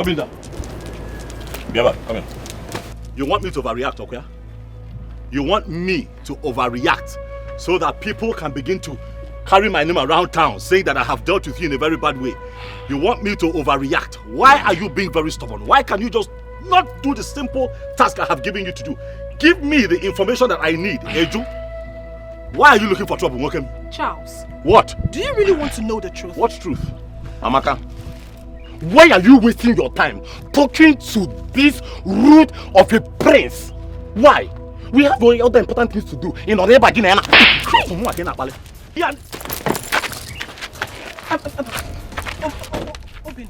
Obinda. Biaba, come in. You want me to overreact, okay? You want me to overreact so that people can begin to carry my name around town saying that I have dealt with you in a very bad way. You want me to overreact. Why are you being very stubborn? Why can you just not do the simple task I have given you to do? Give me the information that I need, Eju. Why are you looking for trouble, Mokem? Charles. What? Do you really want to know the truth? What truth? Amaka, why are you wasting your time talking to this root of a prince? Why? We have other important things to do in order to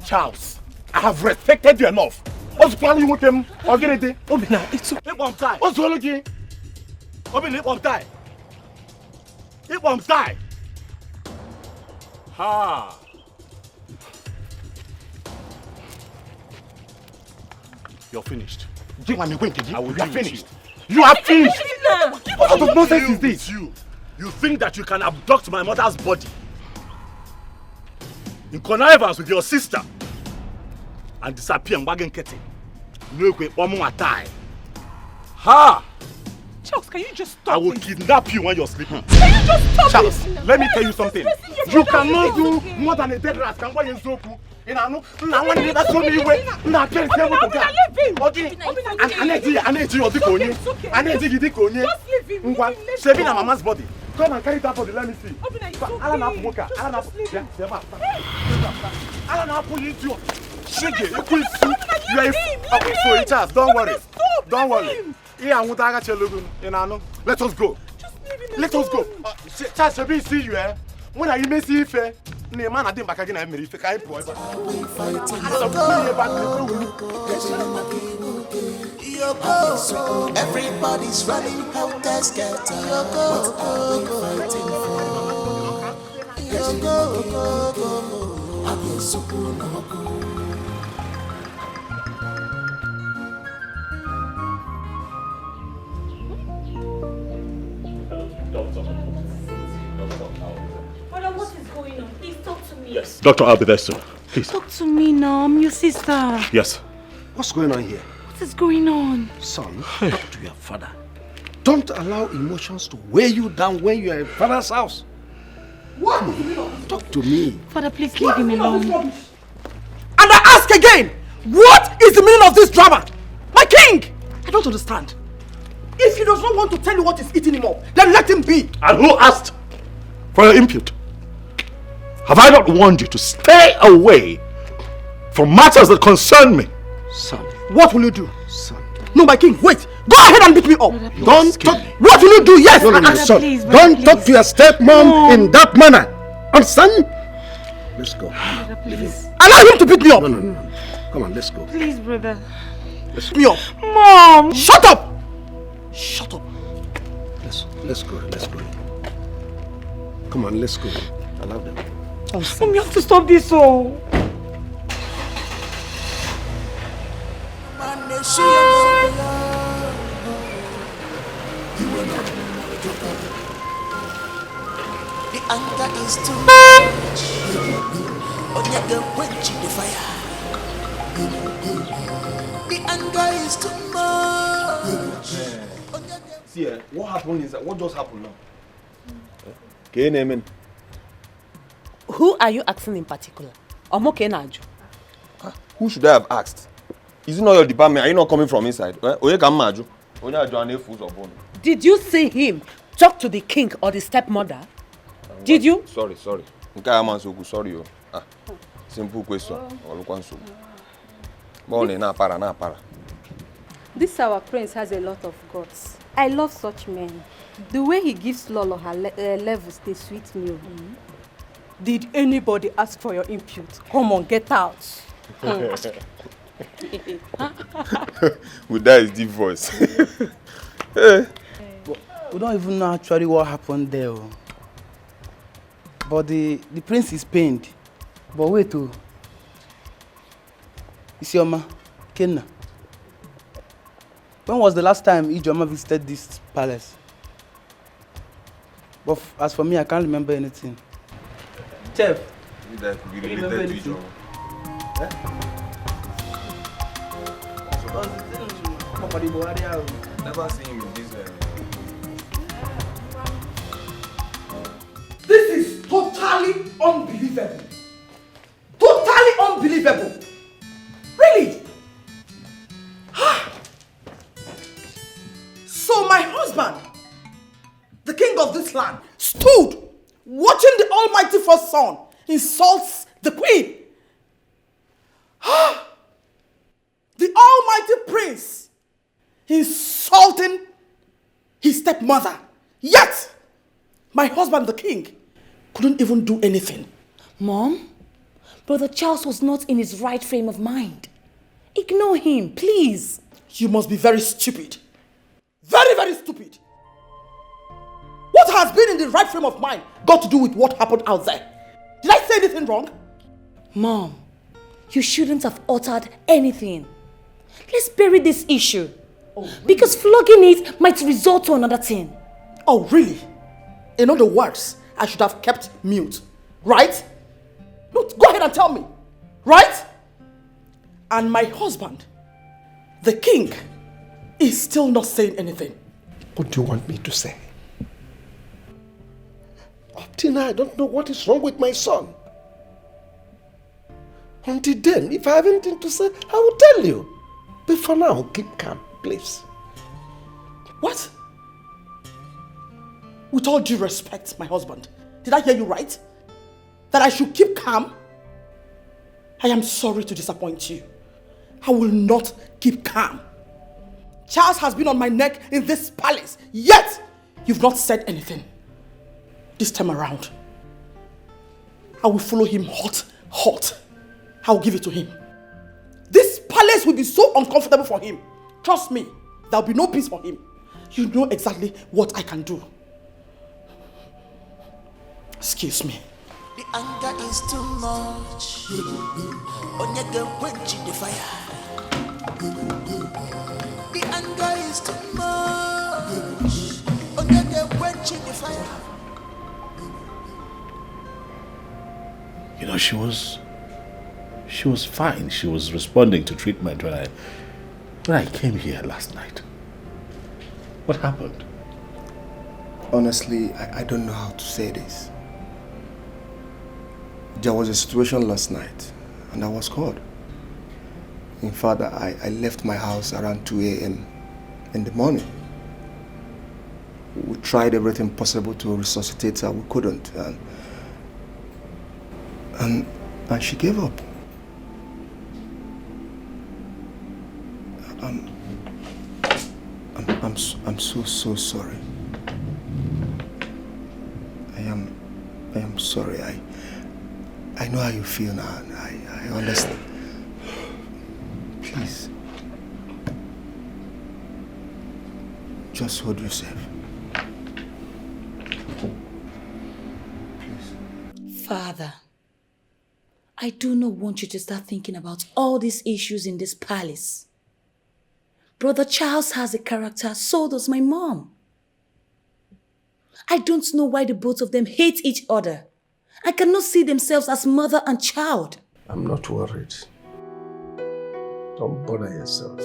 Charles, I have respected you enough. What's planning with him? Obina, it's okay. What's wrong with you? Obina, it won't die. It won't die. Ha. You're finished. You are finished. You are finished. What sort of nonsense is this? You think that you can abduct my mother's body in connivance with your sister and disappear in wagon ketting? No, one more die. Ha! Charles, can you just stop? I will kidnap you when you're sleeping. Can you just stop? Charles, let me tell you something. You cannot do more than a dead rat can buy in Zoku. I want to never show me away. I can't tell what to do. Okay, I need you. Saving a mama's body. Come and carry that body. Let me see. Don't worry. Don't worry. Let us go. Let us go. Charles, see you. When I may see if the man I didn't back again, I made if I boy. Everybody's running out there scatter. What is going on? Please talk to me. Yes. Doctor, I'll be there soon. Please. Talk to me now. I'm your sister. Yes. What's going on here? What is going on? Son, talk to your father. Don't allow emotions to weigh you down when you are in father's house. What? Talk to me. Father, please leave him alone. And I ask again, what is the meaning of this drama? My king! I don't understand. If he does not want to tell you what is eating him up, then let him be. And who asked for your input? Have I not warned you to stay away from matters that concern me? Son. What will you do? Son. No, my king, wait. Go ahead and beat me up. Don't talk. What will you do? Yes. No, son. Please, don't talk to your stepmom in that manner. Understand? Let's go. Brother, please. Allow him to beat me up. No. Come on, let's go. Please, brother. Let's Beat me up. Mom! Shut up! Shut up. Let's go. Come on, let's go. Allow them. Mom, you have to stop this, oh. The anger is too much. Onyege quench the fire. The anger is too much. See, what happened is that what just happened now? Okay, name. Who are you asking in particular? Who should I have asked? Is it not your department? Are you not coming from inside? Did you see him talk to the king or the stepmother? Did you? Sorry. Sorry. Simple question. This our prince has a lot of guts. I love such men. The way he gives Lolo her levels, they sweet me. Did anybody ask for your input? Come on, get out. With that is deep voice. We don't even know actually what happened there. But the prince is pained. But wait, Isioma, Kenna. When was the last time Ijoma visited this palace? But as for me, I can't remember anything. Chef, That could be related to Ijoma. Never seen him in this This is totally unbelievable. Totally unbelievable. Really? So my husband, the king of this land, stood watching the almighty first son insults the queen. The almighty prince insulting his stepmother. Yet, my husband, the king, couldn't even do anything. Mom, Brother Charles was not in his right frame of mind. Ignore him, please. You must be very stupid. Very, very stupid. What has been in the right frame of mind got to do with what happened out there? Did I say anything wrong? Mom, you shouldn't have uttered anything. Let's bury this issue. Oh, really? Because flogging it might result to another thing. Oh, really? In other words, I should have kept mute, right? No, go ahead and tell me, right? And my husband, the king, is still not saying anything. What do you want me to say? Up till now, I don't know what is wrong with my son. Until then, if I have anything to say, I will tell you. But for now, keep calm, please. What? With all due respect, my husband, did I hear you right? That I should keep calm? I am sorry to disappoint you. I will not keep calm. Charles has been on my neck in this palace, yet you've not said anything. This time around, I will follow him hot. I will give it to him. This palace will be so uncomfortable for him. Trust me, there will be no peace for him. You know exactly what I can do. Excuse me. The anger is too much. Onyege quench the fire. The anger is too much. Onyege quench the fire. You know, she was fine. She was responding to treatment when I came here last night. What happened? Honestly, I don't know how to say this. There was a situation last night and I was called. In fact, I left my house around 2 a.m. in the morning. We tried everything possible to resuscitate her. We couldn't. And she gave up. I'm so sorry. I am sorry. I know how you feel now, and I understand. Please, just hold yourself. Please. Father, I do not want you to start thinking about all these issues in this palace. Brother Charles has a character, so does my mom. I don't know why the both of them hate each other. I cannot see themselves as mother and child. I'm not worried. Don't bother yourself.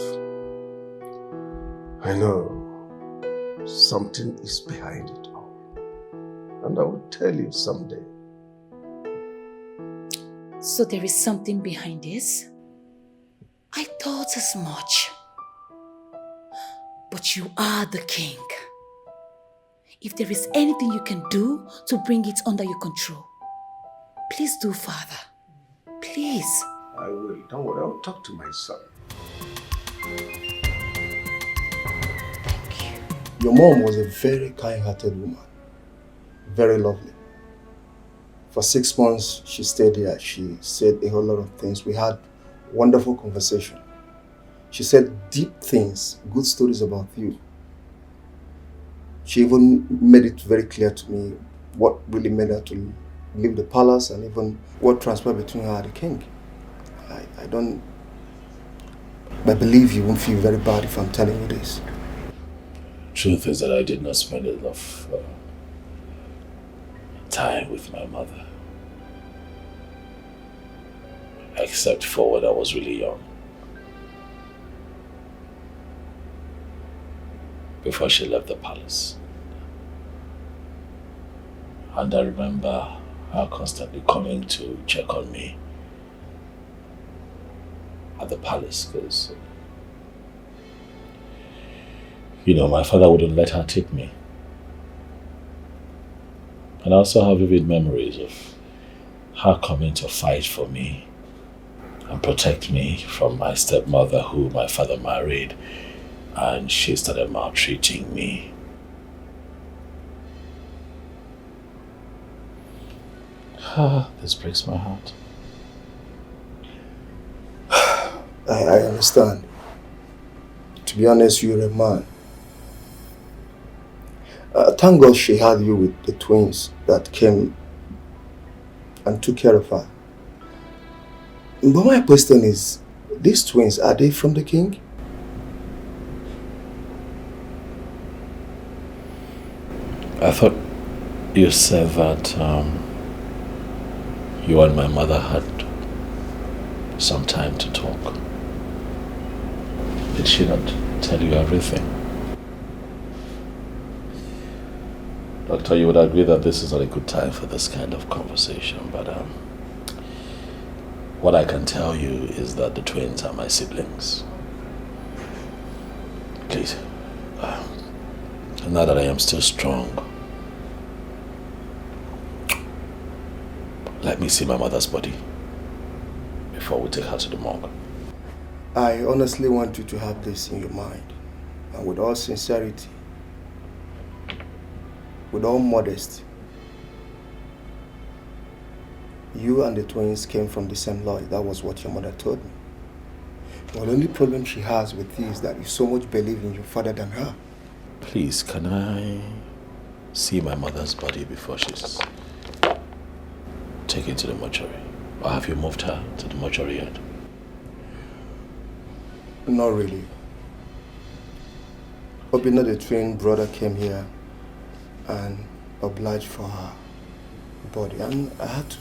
I know something is behind it all. And I will tell you someday. So there is something behind this? I thought as much. But you are the king. If there is anything you can do to bring it under your control, please do, Father. Please. I will. Don't worry. I'll talk to my son. Thank you. Your mom was a very kind-hearted woman. Very lovely. For 6 months, she stayed here. She said a whole lot of things. We had wonderful conversation. She said deep things, good stories about you. She even made it very clear to me what really made her to leave the palace and even what transpired between her and the king. I believe you won't feel very bad if I'm telling you this. Truth is that I did not spend enough time with my mother. Except for when I was really young. before she left the palace. And I remember her constantly coming to check on me at the palace because, my father wouldn't let her take me. And I also have vivid memories of her coming to fight for me and protect me from my stepmother who my father married, and she started maltreating me. This breaks my heart. I understand. To be honest, you're a man. Thank God she had you with the twins that came and took care of her. But my question is, these twins, are they from the king? I thought you said that you and my mother had some time to talk. Did she not tell you everything? Doctor, you would agree that this is not a good time for this kind of conversation, but what I can tell you is that the twins are my siblings. Please, now that I am still strong, let me see my mother's body before we take her to the morgue. I honestly want you to have this in your mind, and with all sincerity, with all modesty. You and the twins came from the same lodge. That was what your mother told me. Well, the only problem she has with you is that you so much believe in your father than her. Please, can I see my mother's body before she's taken to the mortuary? Or have you moved her to the mortuary yet? Not really. Obina, the twin brother, came here and obliged for her body, and I had to.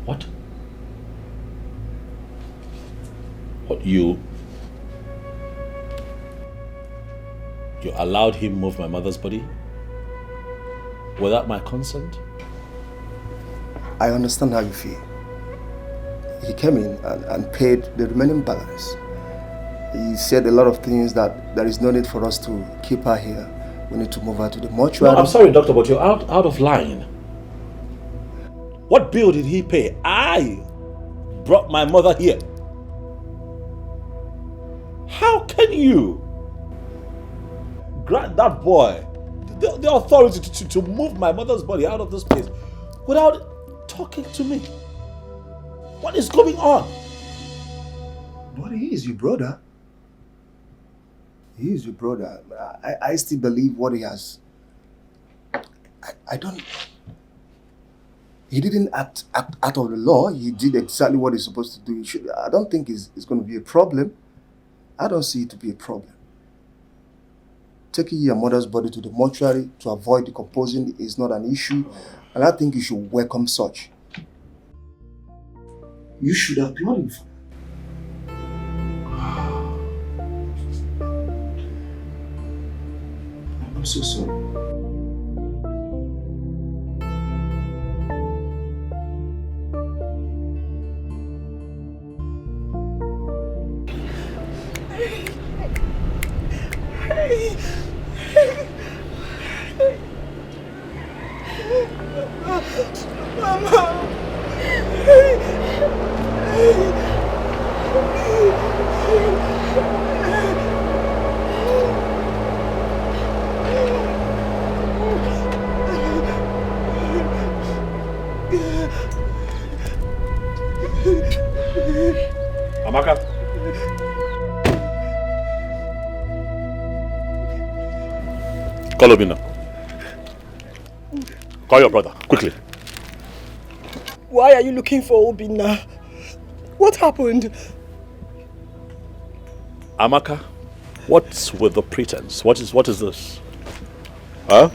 What? What, you allowed him move my mother's body without my consent? I understand how you feel. He came in and paid the remaining balance. He said a lot of things that there is no need for us to keep her here. We need to move her to the mortuary. No, I'm sorry, doctor, but you're out of line. What bill did he pay? I brought my mother here. How can you grant that boy the authority to move my mother's body out of this place without talking to me? What is going on? But he is your brother. He is your brother. I still believe what he has. I don't... He didn't act out of the law. He did exactly what he's supposed to do. I don't think it's going to be a problem. I don't see it to be a problem. Taking your mother's body to the mortuary to avoid decomposing is not an issue. And I think you should welcome such. You should applaud him for that. I'm so sorry. Amaka. Call Obina. Call your brother, quickly. Why are you looking for Obina? What happened? Amaka, what's with the pretense? What is this? Huh?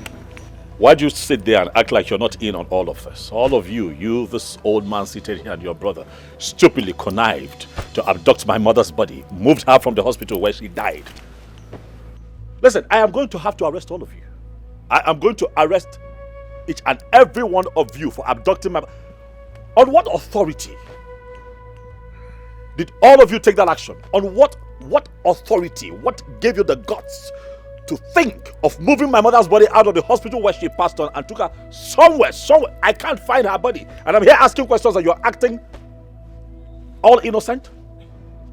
Why'd you sit there and act like you're not in on all of this? All of you, this old man seated here and your brother, stupidly connived to abduct my mother's body, moved her from the hospital where she died. Listen, I am going to have to arrest all of you. I am going to arrest each and every one of you for abducting my... On what authority did all of you take that action? On what authority? What gave you the guts to think of moving my mother's body out of the hospital where she passed on and took her somewhere? I can't find her body. And I'm here asking questions and you're acting all innocent?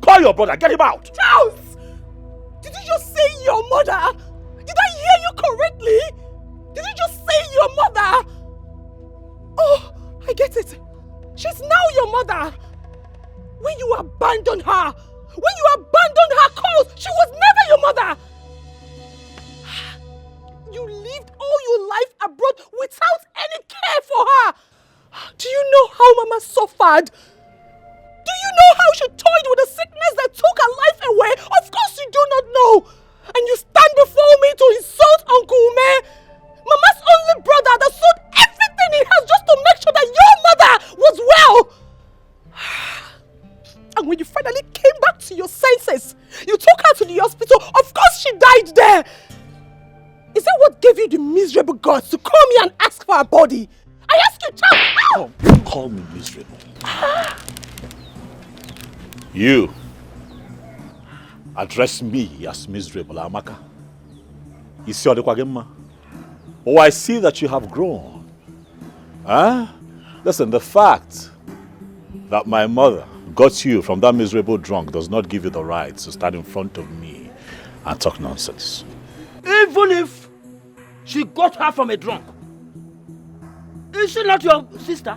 Call your brother, get him out. Charles! Did you just say your mother? Did I hear you correctly? Did you just say your mother? Oh, I get it. She's now your mother. When you abandoned her cause, she was never your mother. You lived all your life abroad without any care for her. Do you know how Mama suffered? Do you know how she toyed with the sickness that took her life away? Of course you do not know. And you stand before me to insult Uncle Ume, Mama's only brother that sold everything he has just to make sure that your mother was well. And when you finally came back to your senses, you took her to the hospital. Of course she died there. Is that what gave you the miserable guts to call me and ask for her body? I ask you, child. Don't call me miserable. You address me as miserable, Amaka. Oh, I see that you have grown. Huh? Listen, the fact that my mother got you from that miserable drunk does not give you the right to stand in front of me and talk nonsense. Even if she got her from a drunk, is she not your sister?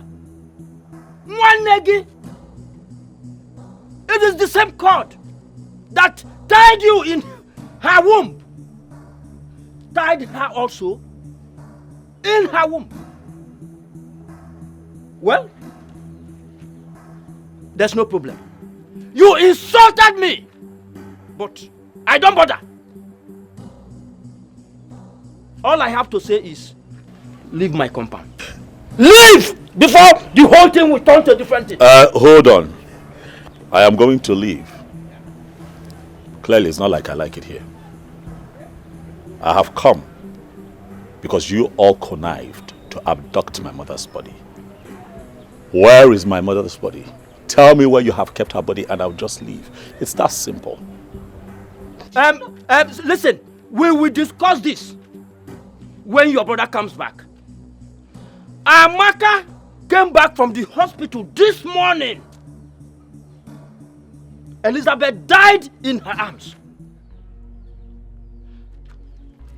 One negi. It is the same cord that tied you in her womb, tied her also in her womb. Well, there's no problem. You insulted me, but I don't bother. All I have to say is, leave my compound. Leave! Before the whole thing will turn to a different thing. Hold on. I am going to leave. Clearly, it's not like I like it here. I have come because you all connived to abduct my mother's body. Where is my mother's body? Tell me where you have kept her body and I'll just leave. It's that simple. Listen, we will discuss this when your brother comes back. Amaka came back from the hospital this morning. Elizabeth died in her arms.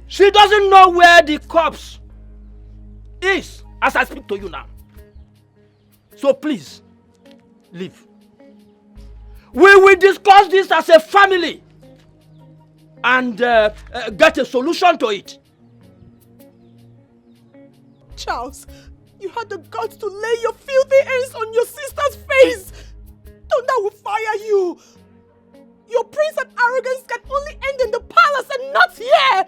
She doesn't know where the corpse is as I speak to you now. So please, leave. We will discuss this as a family and get a solution to it. Charles, you had the guts to lay your filthy hands on your sister's face. Thunder will fire you. Your praise and arrogance can only end in the palace and not here.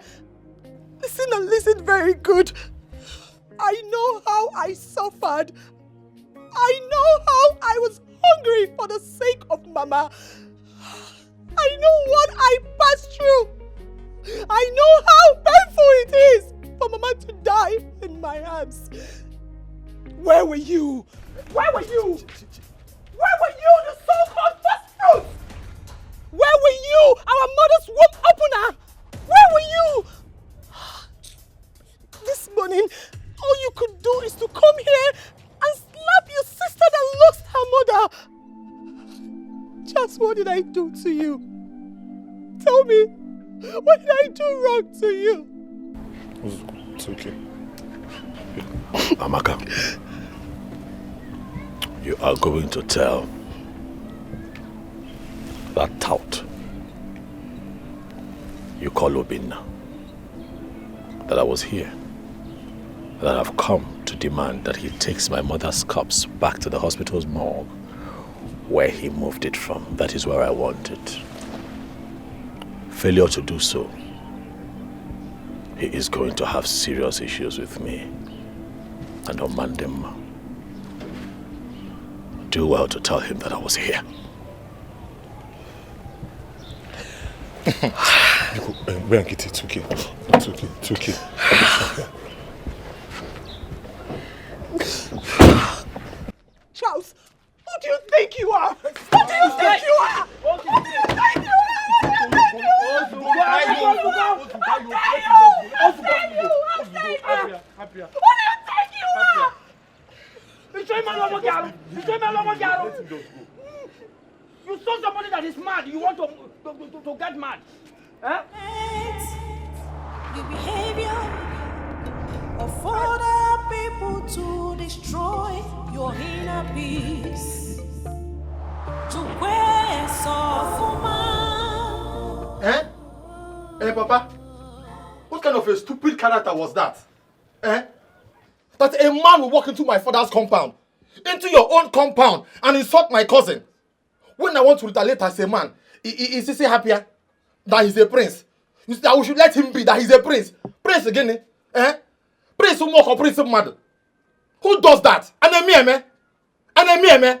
Listen and listen very good. I know how I suffered. I know how I was hungry for the sake of Mama. I know what I passed through. I know how painful it is for Mama to die in my arms. Where were you? Where were you? Where were you, the so-called first fruits? Where were you, our mother's womb opener? Where were you? This morning, all you could do is to come here and slap your sister that lost her mother. Just what did I do to you? Tell me, what did I do wrong to you? It's okay. Amaka, you are going to tell that tout you call Obinna that I was here, that I've come to demand that he takes my mother's corpse back to the hospital's morgue where he moved it from. That is where I want it. Failure to do so, he is going to have serious issues with me and Omandemma. Do well to tell him that I was here. Go and get it. It's okay. It's okay. It's okay. Charles, who do you think you are? Who do you think you are? Who do you think you are? You saw somebody that is mad. You want to get mad. Huh? The behavior of other people to destroy your inner peace. To where Eh? Eh, Papa? What kind of a stupid character was that? Eh? That a man will walk into my father's compound, into your own compound, and insult my cousin. When I want to retaliate as a man, is he say happier that he's a prince? You say that we should let him be, that he's a prince. Prince again, eh? Eh? Prince who mock or prince who mad? Who does that? Enemy, me? Enemy,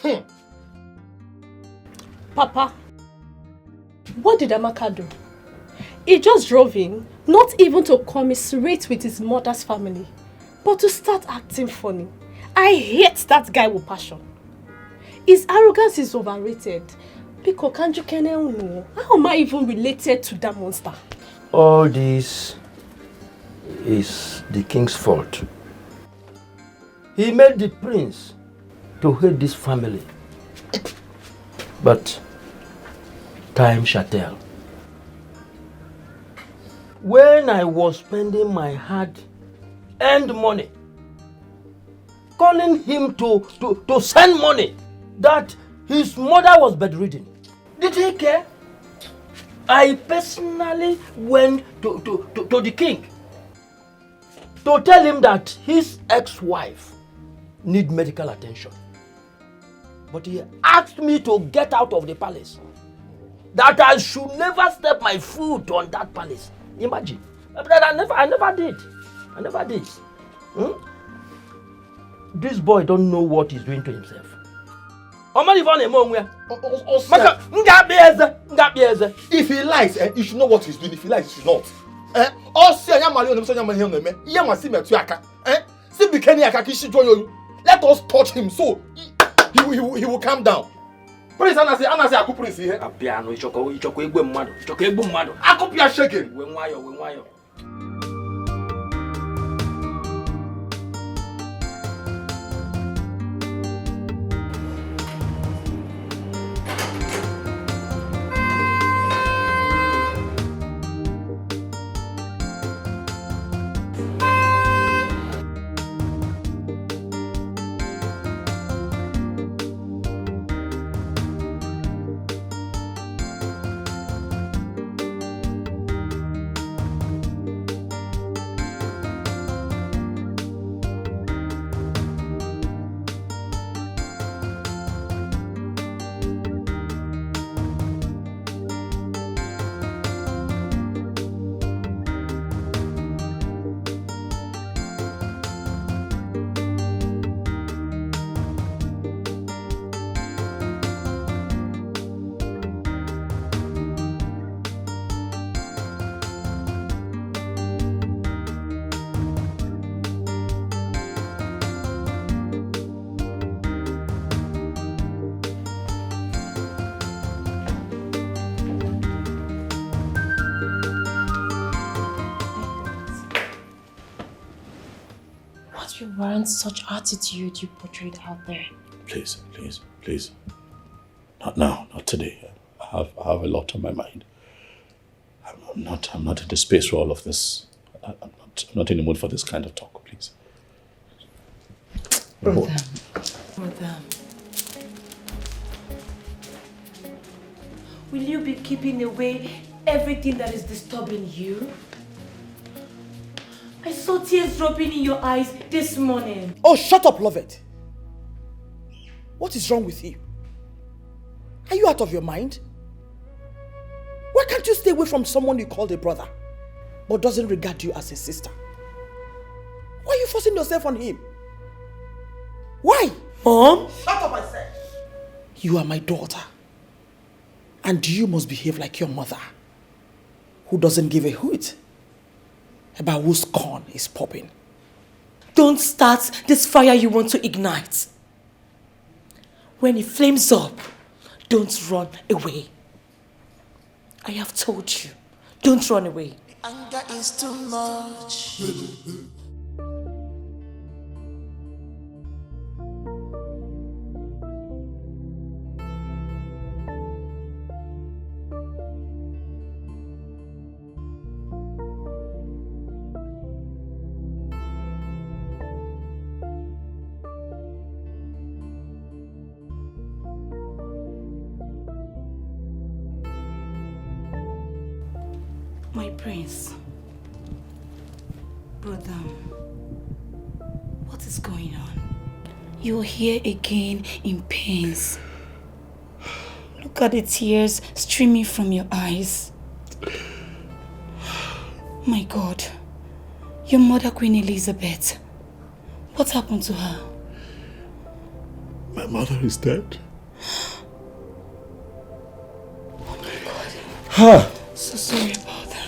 me? Papa, what did Amaka do? He just drove in, not even to commiserate with his mother's family, but to start acting funny. I hate that guy with passion. His arrogance is overrated. How am I even related to that monster? All this is the king's fault. He made the prince to hate this family. But time shall tell. When I was spending my hard-earned money, calling him to send money that his mother was bedridden, did he care? I personally went to the king to tell him that his ex-wife needs medical attention. But he asked me to get out of the palace. That I should never step my foot on that palace. Imagine. But I never did. I never did. This boy don't know what he's doing to himself. If he lies, you should know what he's doing. If he lies, you should not. Let us touch him so he will calm down. Prince Anase Aku Prince here. Apiano, ichoko egbe mmadu. Akopia shaking. We nwayo. You weren't such attitude you portrayed out there. Please. Not now, not today. I have a lot on my mind. I'm not in the space for all of this. I'm not in the mood for this kind of talk, please. Brother. Will you be keeping away everything that is disturbing you? I saw tears dropping in your eyes this morning. Oh, shut up, Lovett. What is wrong with you? Are you out of your mind? Why can't you stay away from someone you call a brother, but doesn't regard you as a sister? Why are you forcing yourself on him? Why? Mom? Shut up, I said. You are my daughter. And you must behave like your mother, who doesn't give a hoot about whose corn is popping. Don't start this fire you want to ignite. When it flames up, don't run away. I have told you, don't run away. Anger is too much. My prince. Brother, what is going on? You're here again in pains. Look at the tears streaming from your eyes. My God, your mother, Queen Elizabeth, what happened to her? My mother is dead. Oh my God. So sorry about that.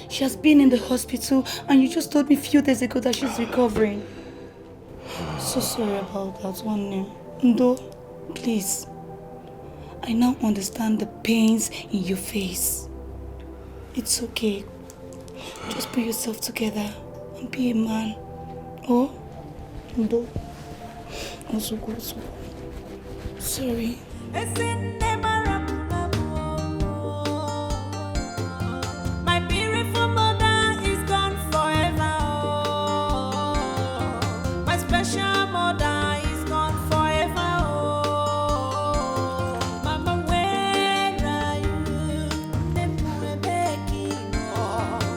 She has been in the hospital and you just told me a few days ago that she's recovering. So sorry about that one. Ndo, please. I now understand the pains in your face. It's okay. Just put yourself together and be a man. Oh? Ndo. Also go. Sorry. My beautiful mother is gone forever. My special mother is gone forever. Mama, where are you?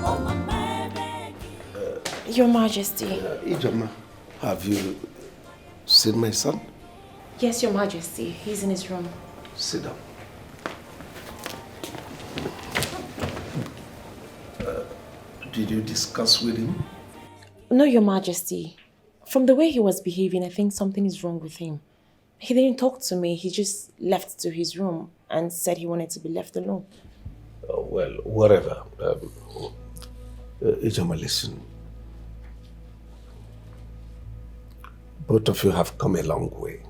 Oh, Mama, Your Majesty. Ijoma, have you seen my son? Yes, Your Majesty. He's in his room. Sit down. Did you discuss with him? No, Your Majesty. From the way he was behaving, I think something is wrong with him. He didn't talk to me. He just left to his room and said he wanted to be left alone. Well, whatever. Ijoma, listen. Both of you have come a long way.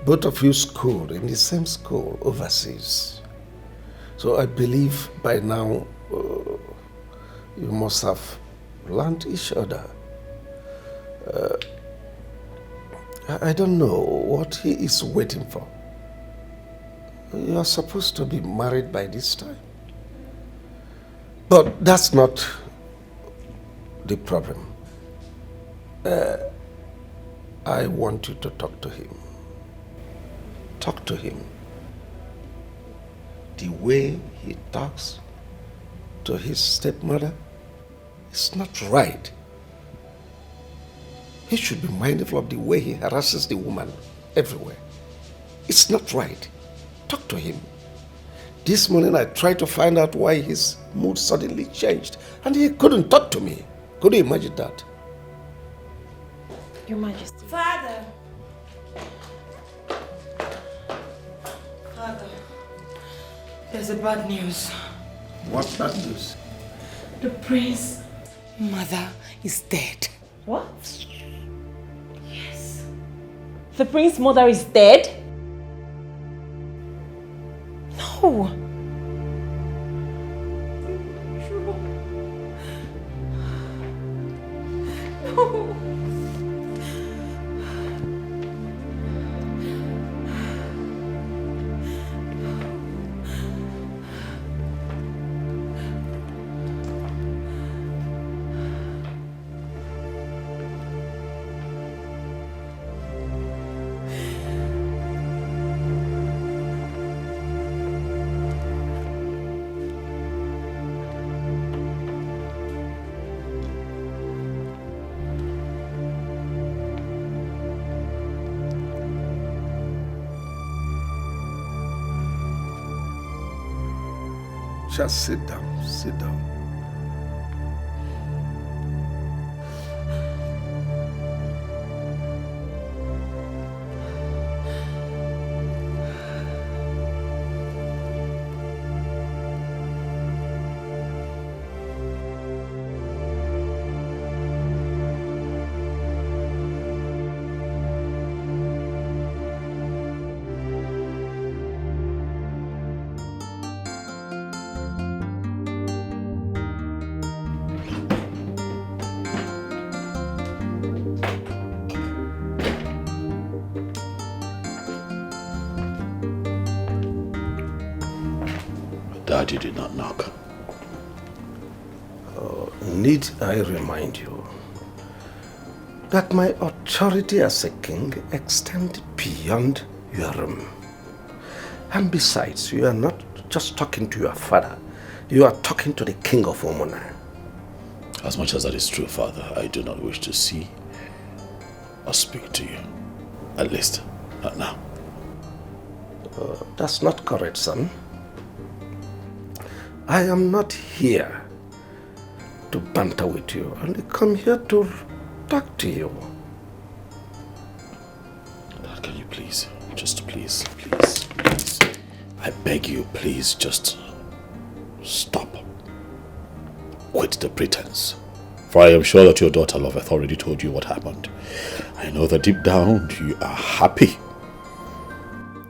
Both of you schooled in the same school overseas. So I believe by now you must have learned each other. I don't know what he is waiting for. You are supposed to be married by this time. But that's not the problem. I want you to talk to him. Talk to him. The way he talks to his stepmother is not right. He should be mindful of the way he harasses the woman everywhere. It's not right. Talk to him. This morning I tried to find out why his mood suddenly changed and he couldn't talk to me. Could you imagine that? Your Majesty. Father, there's a bad news. What bad news? The prince's mother is dead. What? Yes. The prince's mother is dead? No. No. Just sit down, sit down. Daddy did not knock. Need I remind you that my authority as a king extends beyond your room. And besides, you are not just talking to your father, you are talking to the king of Omona. As much as that is true, Father, I do not wish to see or speak to you. At least, not now. That's not correct, son. I am not here to banter with you. I only come here to talk to you. Dad, can you please, just please, I beg you, please, just stop. Quit the pretense. For I am sure that your daughter Loveth already told you what happened. I know that deep down you are happy.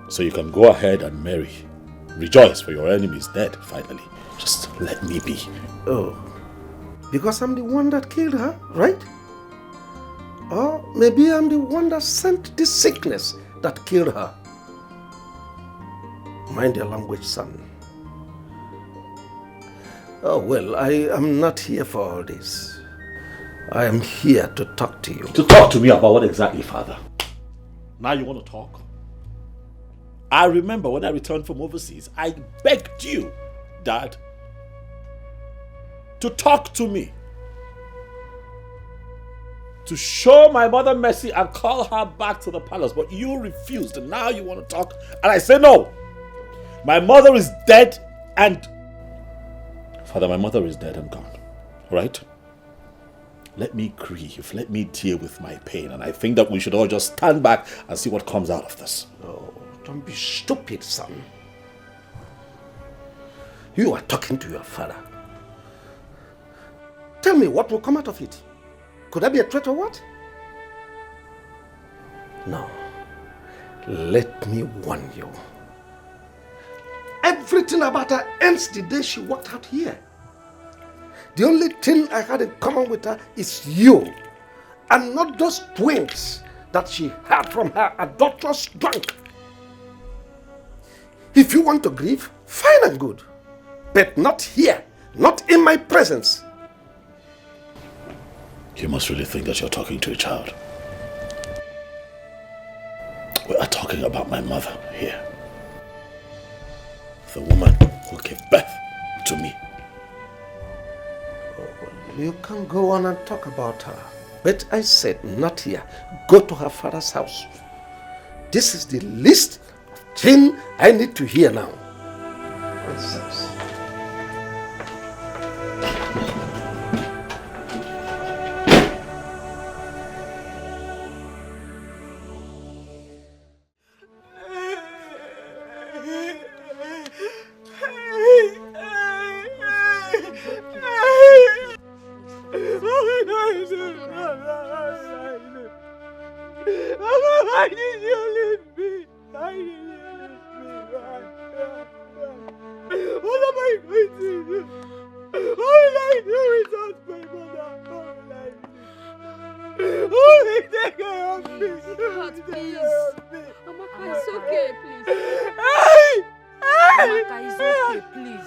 So you can go ahead and marry. Rejoice, for your enemy is dead, finally. Just let me be. Oh, because I'm the one that killed her, right? Or maybe I'm the one that sent this sickness that killed her. Mind your language, son. Oh, well, I am not here for all this. I am here to talk to you. To talk to me about what exactly, Father? Now you want to talk? I remember when I returned from overseas, I begged you, Dad, to talk to me. To show my mother mercy and call her back to the palace. But you refused, and now you want to talk? And I say no. My mother is dead and... Father, my mother is dead and gone. Right? Let me grieve. Let me deal with my pain. And I think that we should all just stand back and see what comes out of this. Oh, don't be stupid, son. You are talking to your father. Tell me what will come out of it. Could that be a threat or what? No. Let me warn you. Everything about her ends the day she walked out here. The only thing I had in common with her is you, and not those twins that she had from her adulterous drunk. If you want to grieve, fine and good, but not here, not in my presence. You must really think that you're talking to a child. We are talking about my mother here. The woman who gave birth to me. You can go on and talk about her. But I said, not here. Go to her father's house. This is the least thing I need to hear now. Nonsense. Why did you leave me? Why did you leave me? What am I going to do? What will I do without my mother? What will I do? Who will take care of me? Who will take care of me? Amaka, it's okay, please. Hey! Amaka, it's okay, please.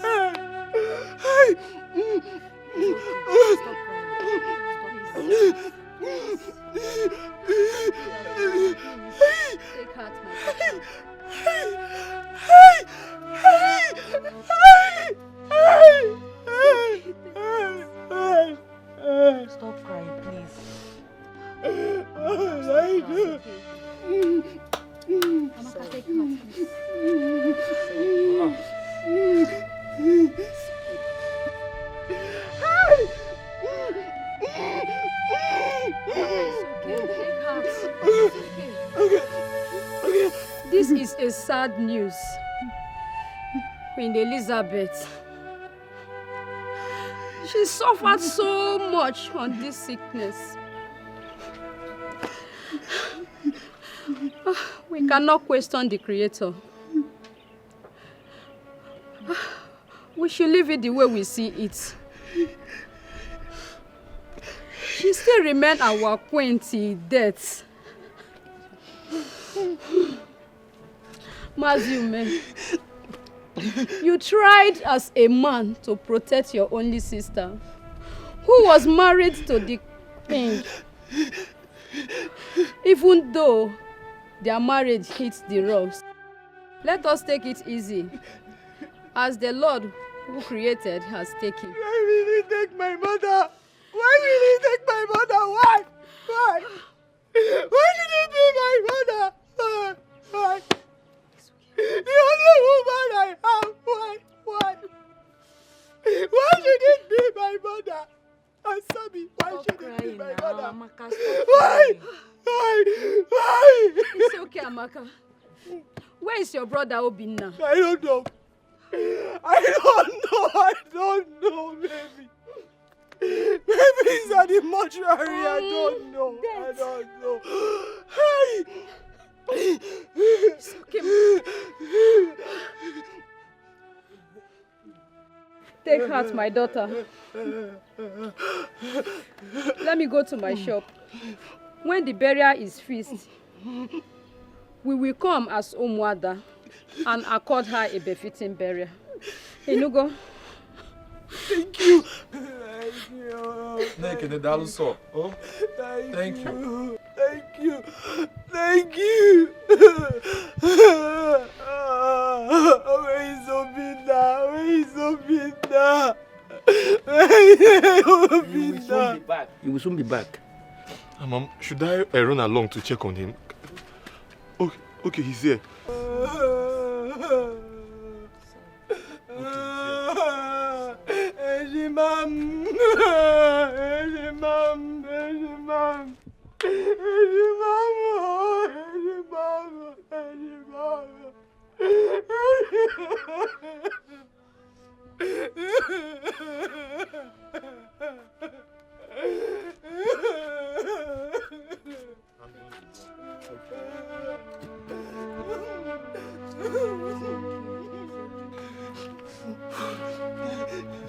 Stop crying. Take heart, my Stop crying, please. Amaka, take heart, This is a sad news. Queen Elizabeth. She suffered so much on this sickness. We cannot question the Creator. We should leave it the way we see it. She still remains our queen till death. Maziume, You tried as a man to protect your only sister, who was married to the king. Even though their marriage hits the rocks, let us take it easy, as the Lord who created has taken. Why will he take my mother? Why will he take my mother? Why? Why? Why should it be my mother? Why? The only woman I have. Why? Why? Why should it be my mother? Answer me. Why should it be my mother? Amaka, Why? Why? Why? It's okay, Amaka. Where is your brother Obinna? I don't know. I don't know, baby. Maybe he's at the mortuary. I don't know. Hey! It's okay. Take heart, my daughter. Let me go to my shop. When the burial is fixed, we will come as Umuada and accord her a befitting burial. Inugo. Thank you. Thank you. Thank you. Thank you. Thank you. Where is Obinna? Where is Obinna? You will soon be back. Mom, should I run along to check on him? Okay, he's here.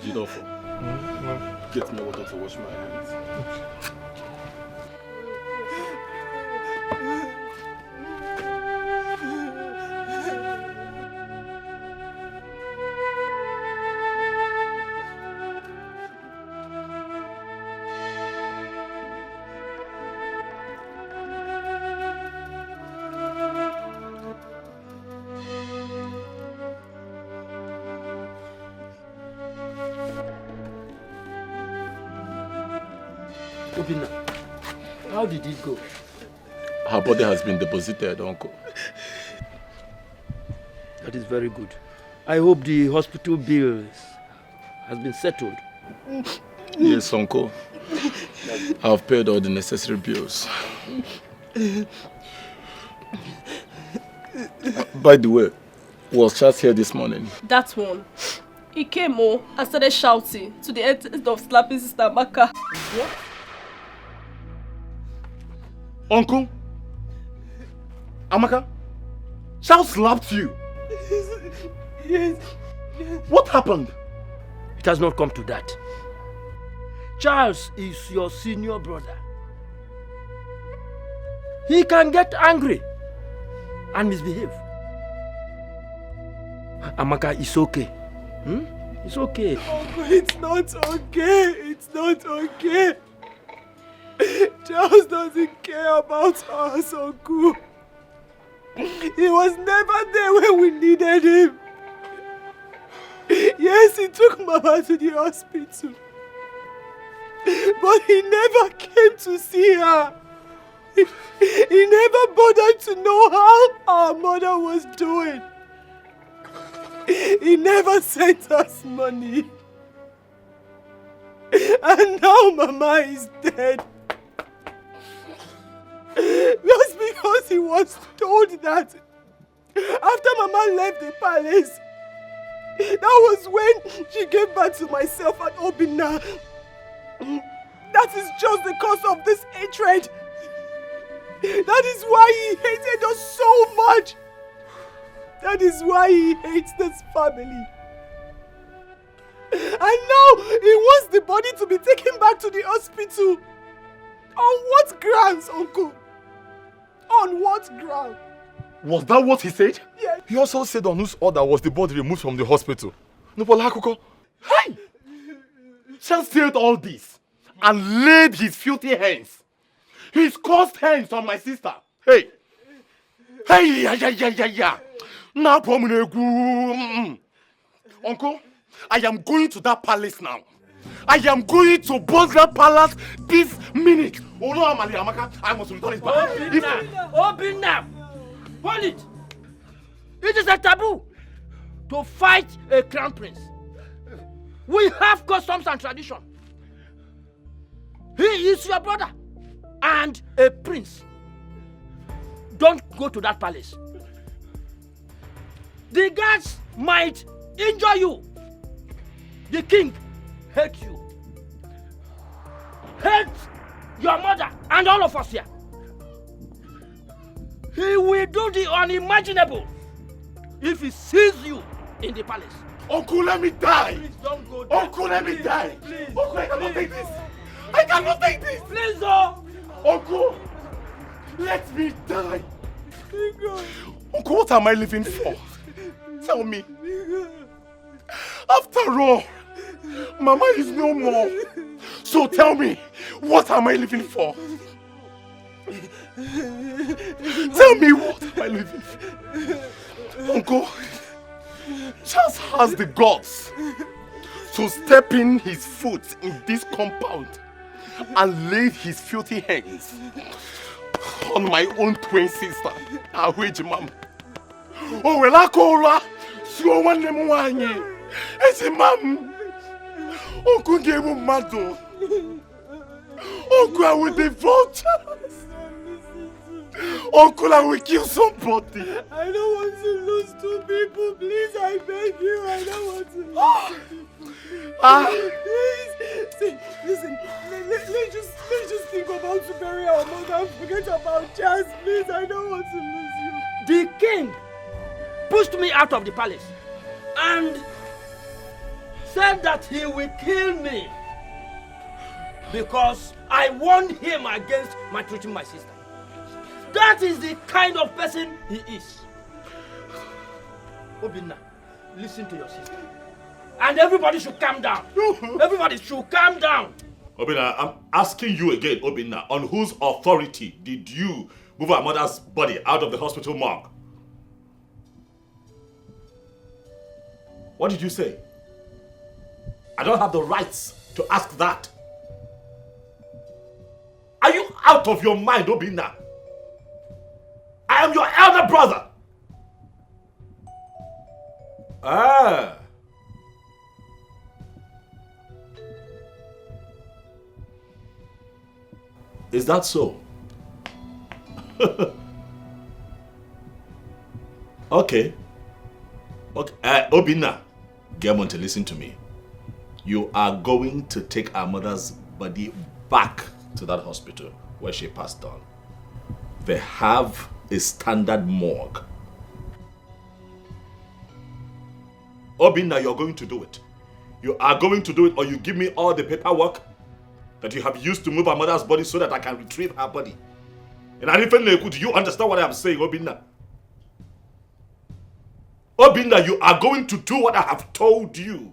Gidolfo, get me water to wash my hands. Obinna, how did it go? Her body has been deposited, Uncle. That is very good. I hope the hospital bills has been settled. Yes, Uncle. I've paid all the necessary bills. By the way, was Charles here this morning? That one. He came and started shouting to the end of slapping Sister Amaka. What? Uncle? Amaka? Charles slapped you? Yes. What happened? It has not come to that. Charles is your senior brother. He can get angry and misbehave. Amaka, it's okay. It's okay. Uncle, it's not okay. It's not okay. Charles doesn't care about us, Uncle. He was never there when we needed him. Yes, he took Mama to the hospital. But he never came to see her. He never bothered to know how our mother was doing. He never sent us money. And now Mama is dead. Just because he was told that after Mama left the palace, that was when she gave birth to myself and Obinna. That is just the cause of this hatred. That is why he hated us so much. That is why he hates this family. And now he wants the body to be taken back to the hospital. On what grounds, Uncle? On what ground? Was that what he said? Yes. He also said on whose order was the body removed from the hospital. No, but Hakuko. Hey! Charles said all this and laid his filthy hands, his cursed hands on my sister. Hey! Hey! Yeah. Now, Uncle, I am going to that palace now. I am going to burn that palace this minute. Oh no, Amaka, I must return it back. Obinna! Hold it! It is a taboo to fight a crown prince. We have customs and tradition. He is your brother and a prince. Don't go to that palace. The guards might injure you. The king hates you. Hates your mother and all of us here. He will do the unimaginable if he sees you in the palace. Uncle, let me die! Please don't go there. Uncle, let me die! Please, Uncle, I cannot take this! I cannot take this! Please, oh! Uncle, let me die! Uncle, what am I living for? Tell me. After all, Mama is no more. So tell me, what am I living for? Tell me, what am I living for? Uncle, Charles has the guts to step in his foot in this compound and lay his filthy hands on my own twin sister, Ahweji Mama. Oh, well, I call her. So one name one year. It's a mom. Uncle gave him mad. Uncle, I will divorce Charles. Uncle, I will kill somebody. I don't want to lose two people. Please, I beg you. I don't want to lose two people. Please. See, listen. Let's just think about to bury our mother and forget about Charles. Please, I don't want to lose you. The king pushed me out of the palace and said that he will kill me because I warned him against maltreating my sister. That is the kind of person he is. Obinna, listen to your sister. And everybody should calm down. Everybody should calm down. Obinna, I'm asking you again, Obinna, on whose authority did you move our mother's body out of the hospital morgue? What did you say? I don't have the rights to ask that. Are you out of your mind, Obinna? I am your elder brother. Ah. Is that so? Okay. Obinna, Gemon, to listen to me. You are going to take our mother's body back to that hospital where she passed on. They have a standard morgue. Obinna, you're going to do it. You are going to do it, or you give me all the paperwork that you have used to move our mother's body so that I can retrieve her body. And I didn't know, do you understand what I'm saying, Obinna? Obinna, you are going to do what I have told you.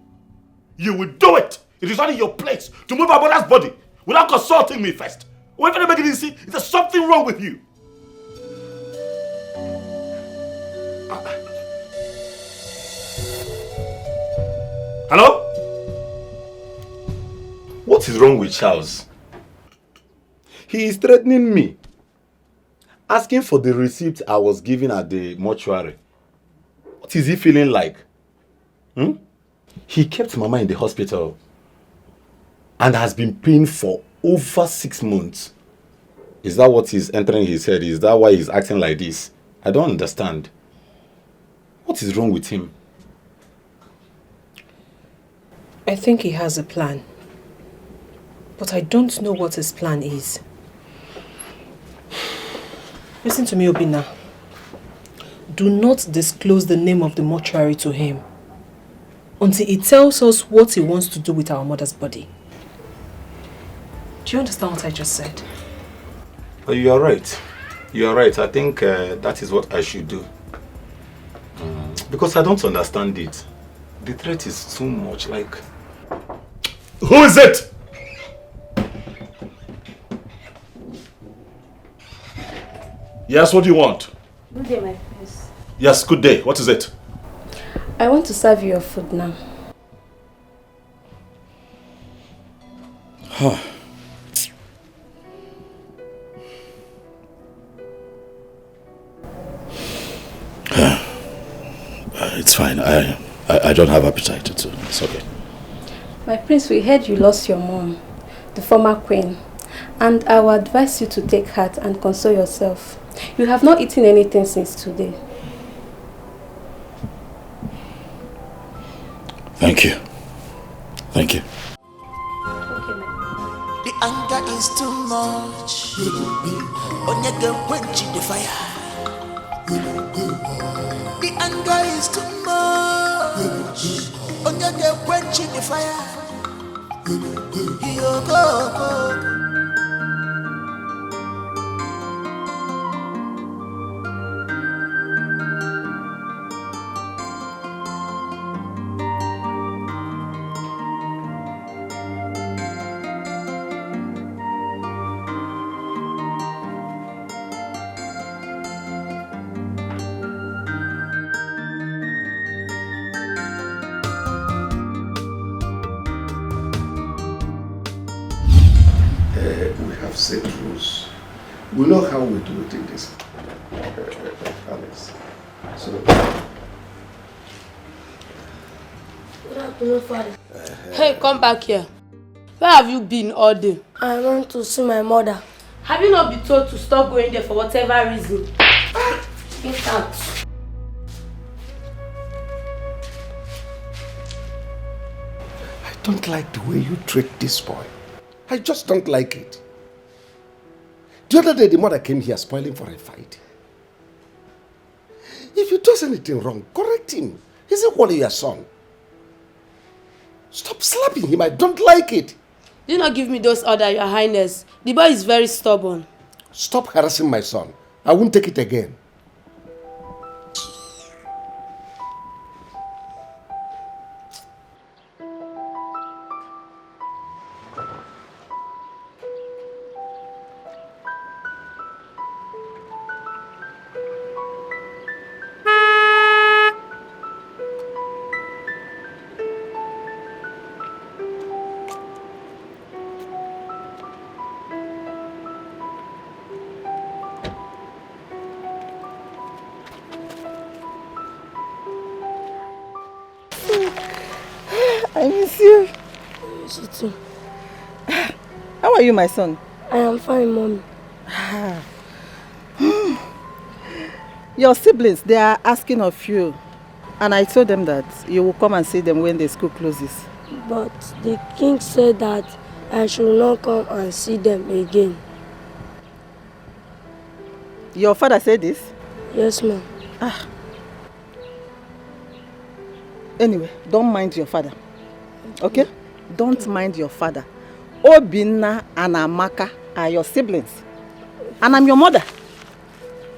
You will do it. It is not in your place to move our mother's body without consulting me first. Wait for the beginning, see, there's something wrong with you. Hello? What is wrong with Charles? He is threatening me, asking for the receipt I was given at the mortuary. What is he feeling like? He kept Mama in the hospital and has been paying for over 6 months. Is that what is entering his head? Is that why he's acting like this? I don't understand. What is wrong with him? I think he has a plan. But I don't know what his plan is. Listen to me, Obinna. Do not disclose the name of the mortuary to him until he tells us what he wants to do with our mother's body. Do you understand what I just said? You are right. You are right. I think that is what I should do. Because I don't understand it. The threat is too much, like... Who is it? Yes, what do you want? Good day, my prince. Yes, good day. What is it? I want to serve you your food now. It's fine. I don't have appetite. It's okay. My prince, we heard you lost your mom, the former queen, and I will advise you to take heart and console yourself. You have not eaten anything since today. Thank you. Thank you. The anger is too much. Onyege quench the fire. The anger is too much. Onyege quench the fire. You go. We have set rules. We know how we do it in this palace. So. Good afternoon, Father. Hey, come back here. Where have you been all day? I want to see my mother. Have you not been told to stop going there for whatever reason? Get out. I don't like the way you treat this boy. I just don't like it. The other day, the mother came here spoiling for a fight. If he does anything wrong, correct him. He's equally your son. Stop slapping him. I don't like it. Do not give me those orders, Your Highness. The boy is very stubborn. Stop harassing my son. I won't take it again. I miss you. I miss you too. How are you, my son? I am fine, Mommy. Your siblings, they are asking of you. And I told them that you will come and see them when the school closes. But the king said that I should not come and see them again. Your father said this? Yes, ma'am. Anyway, don't mind your father. Okay? Don't mind your father. Obinna and Amaka are your siblings. And I'm your mother.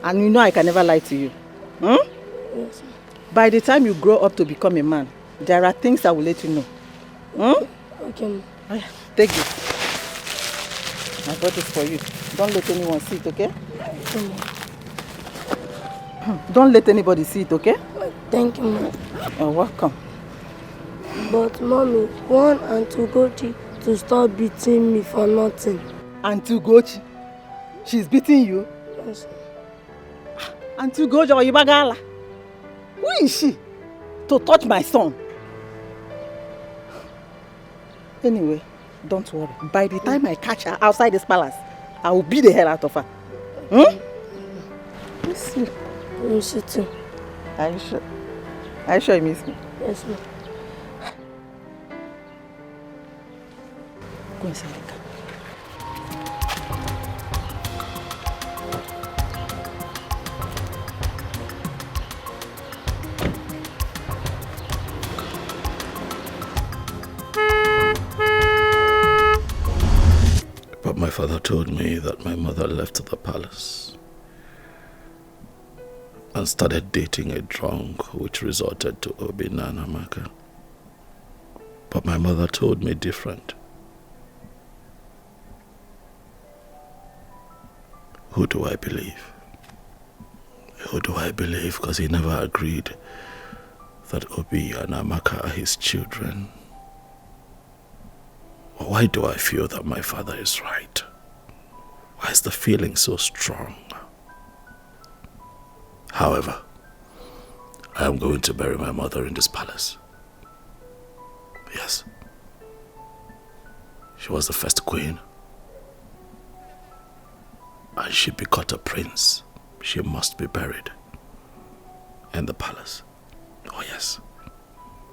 And you know I can never lie to you. Yes, ma'am. By the time you grow up to become a man, there are things I will let you know. Okay, ma'am. Take this. I bought this for you. Don't let anyone see it, okay? Okay, ma'am. Don't let anybody see it, okay? Thank you, ma'am. You're welcome. But, Mommy, want Auntie Ugochi to stop beating me for nothing. Auntie Ugochi? She's beating you? Yes. Auntie Ugochi or Ibagala? Who is she to touch my son? Anyway, don't worry. By the time I catch her outside this palace, I will beat the hell out of her. Miss you. I miss you too. Are you sure? Are you sure you miss me? Yes, ma'am. Go inside the car. But my father told me that my mother left the palace. and started dating a drunk, which resulted to Obinna and Amaka. But my mother told me different. Who do I believe? Who do I believe? Because he never agreed that Obi and Amaka are his children. Why do I feel that my father is right? Why is the feeling so strong? However, I am going to bury my mother in this palace. Yes. She was the first queen. And she begot a prince. She must be buried in the palace. Oh yes.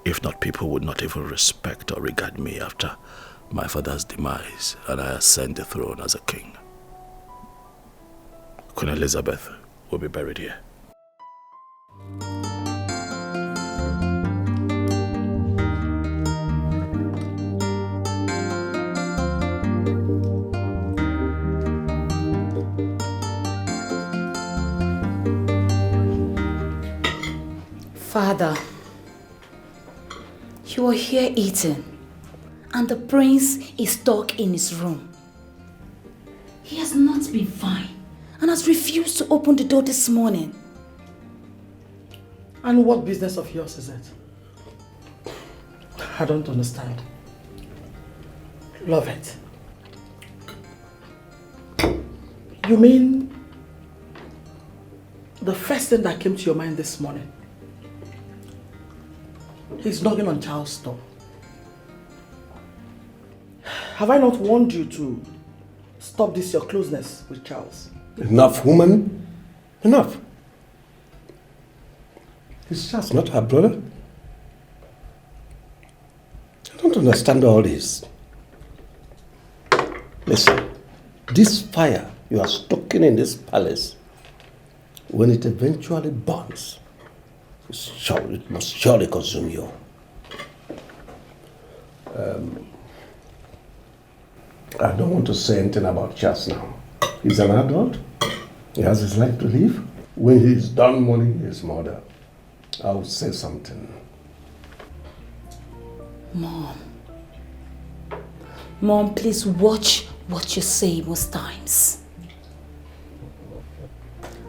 If not, people would not even respect or regard me after my father's demise and I ascend the throne as a king. Queen Elizabeth will be buried here. Father, you are here eating, and the prince is stuck in his room. He has not been fine and has refused to open the door this morning. And what business of yours is it? I don't understand. Love it. You mean the first thing that came to your mind this morning? He's knocking on Charles' door. Have I not warned you to stop this your closeness with Charles? Enough, woman. Enough. Is Charles not her brother? I don't understand all this. Listen, this fire you are stoking in this palace, when it eventually burns, it must surely consume you. I don't want to say anything about Charles now. He's an adult. He has his life to live. When he's done mourning his mother, I will say something. Mom, please watch what you say most times.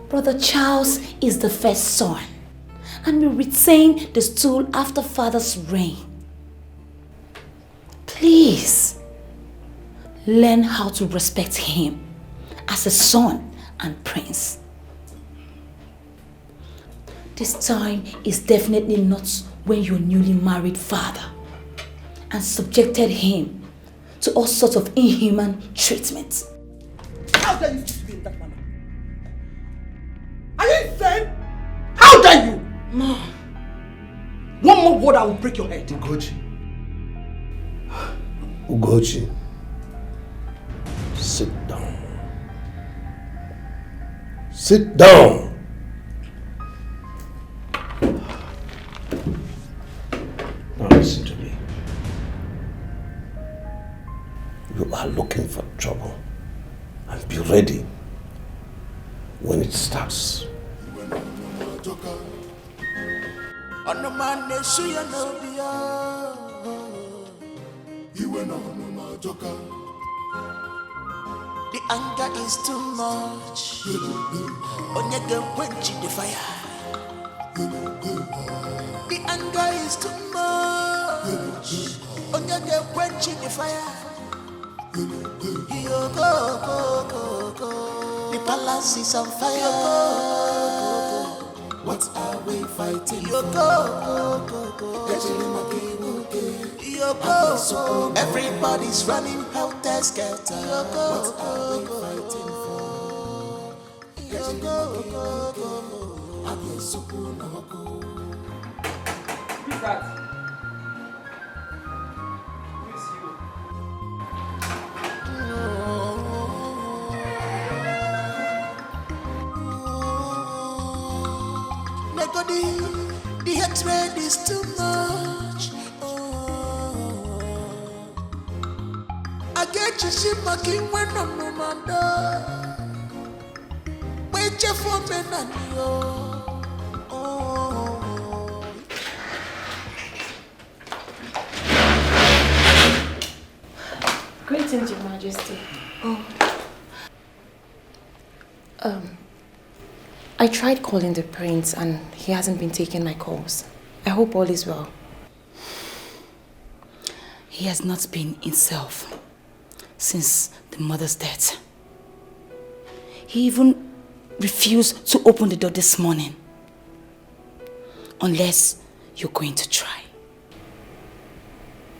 Brother Charles is the first son and will retain the stool after father's reign. Please, learn how to respect him as a son and prince. This time is definitely not when your newly married father and subjected him to all sorts of inhuman treatment. How dare you speak to me in that manner? Are you insane? How dare you? Mom. One more word, I will break your head. Ugochi, sit down. Sit down. Now listen to me. You are looking for trouble, and be ready when it starts. The anger is too much. Onyege quench the fire. The anger is too much. Onyege quench the fire. Yo go. The palace is on fire. What are we fighting for? Yo go. Everybody's running helter skelter. What are we fighting for? Yo go. Who is that? Who is you? The hatred is too much. I get you see my king when I'm no man. Wait for me and you. Greetings, Your Majesty. Oh. I tried calling the prince and he hasn't been taking my calls. I hope all is well. He has not been himself since the mother's death. He even refused to open the door this morning. Unless you're going to try.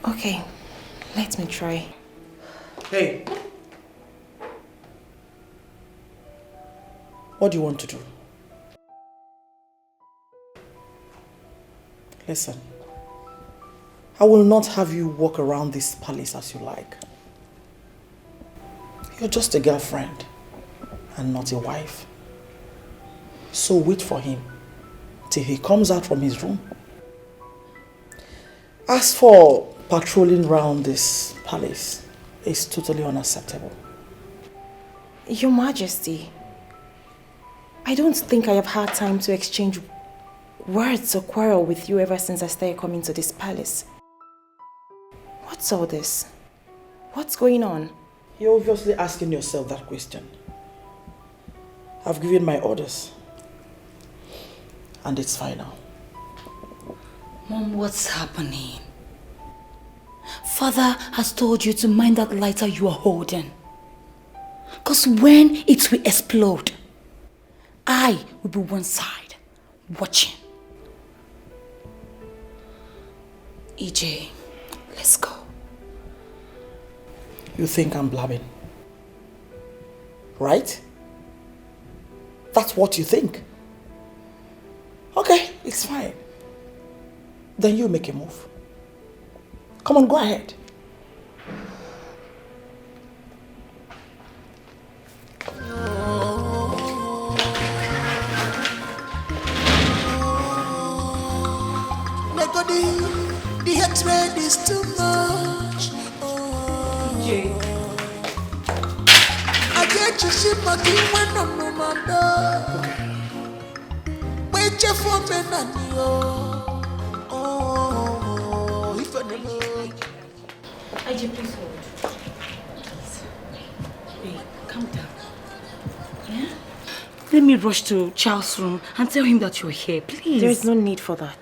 Okay, let me try. Hey. What do you want to do? Listen. I will not have you walk around this palace as you like. You're just a girlfriend and not a wife. So wait for him till he comes out from his room. As for patrolling around this palace, it's totally unacceptable. Your Majesty, I don't think I have had time to exchange words or quarrel with you ever since I started coming to this palace. What's all this? What's going on? You're obviously asking yourself that question. I've given my orders. And it's final. Mom, what's happening? Father has told you to mind that lighter you are holding. Because when it will explode, I will be one side, watching. EJ, let's go. You think I'm blabbing? Right? That's what you think. Okay, it's fine. Then you make a move. Come on, go ahead. The hatred is too much. I get you shit my king when I'm no matter. Wait your for me and if I never. IJ, please hold. Hey, calm down. Yeah? Let me rush to Charles' room and tell him that you're here, please. There is no need for that.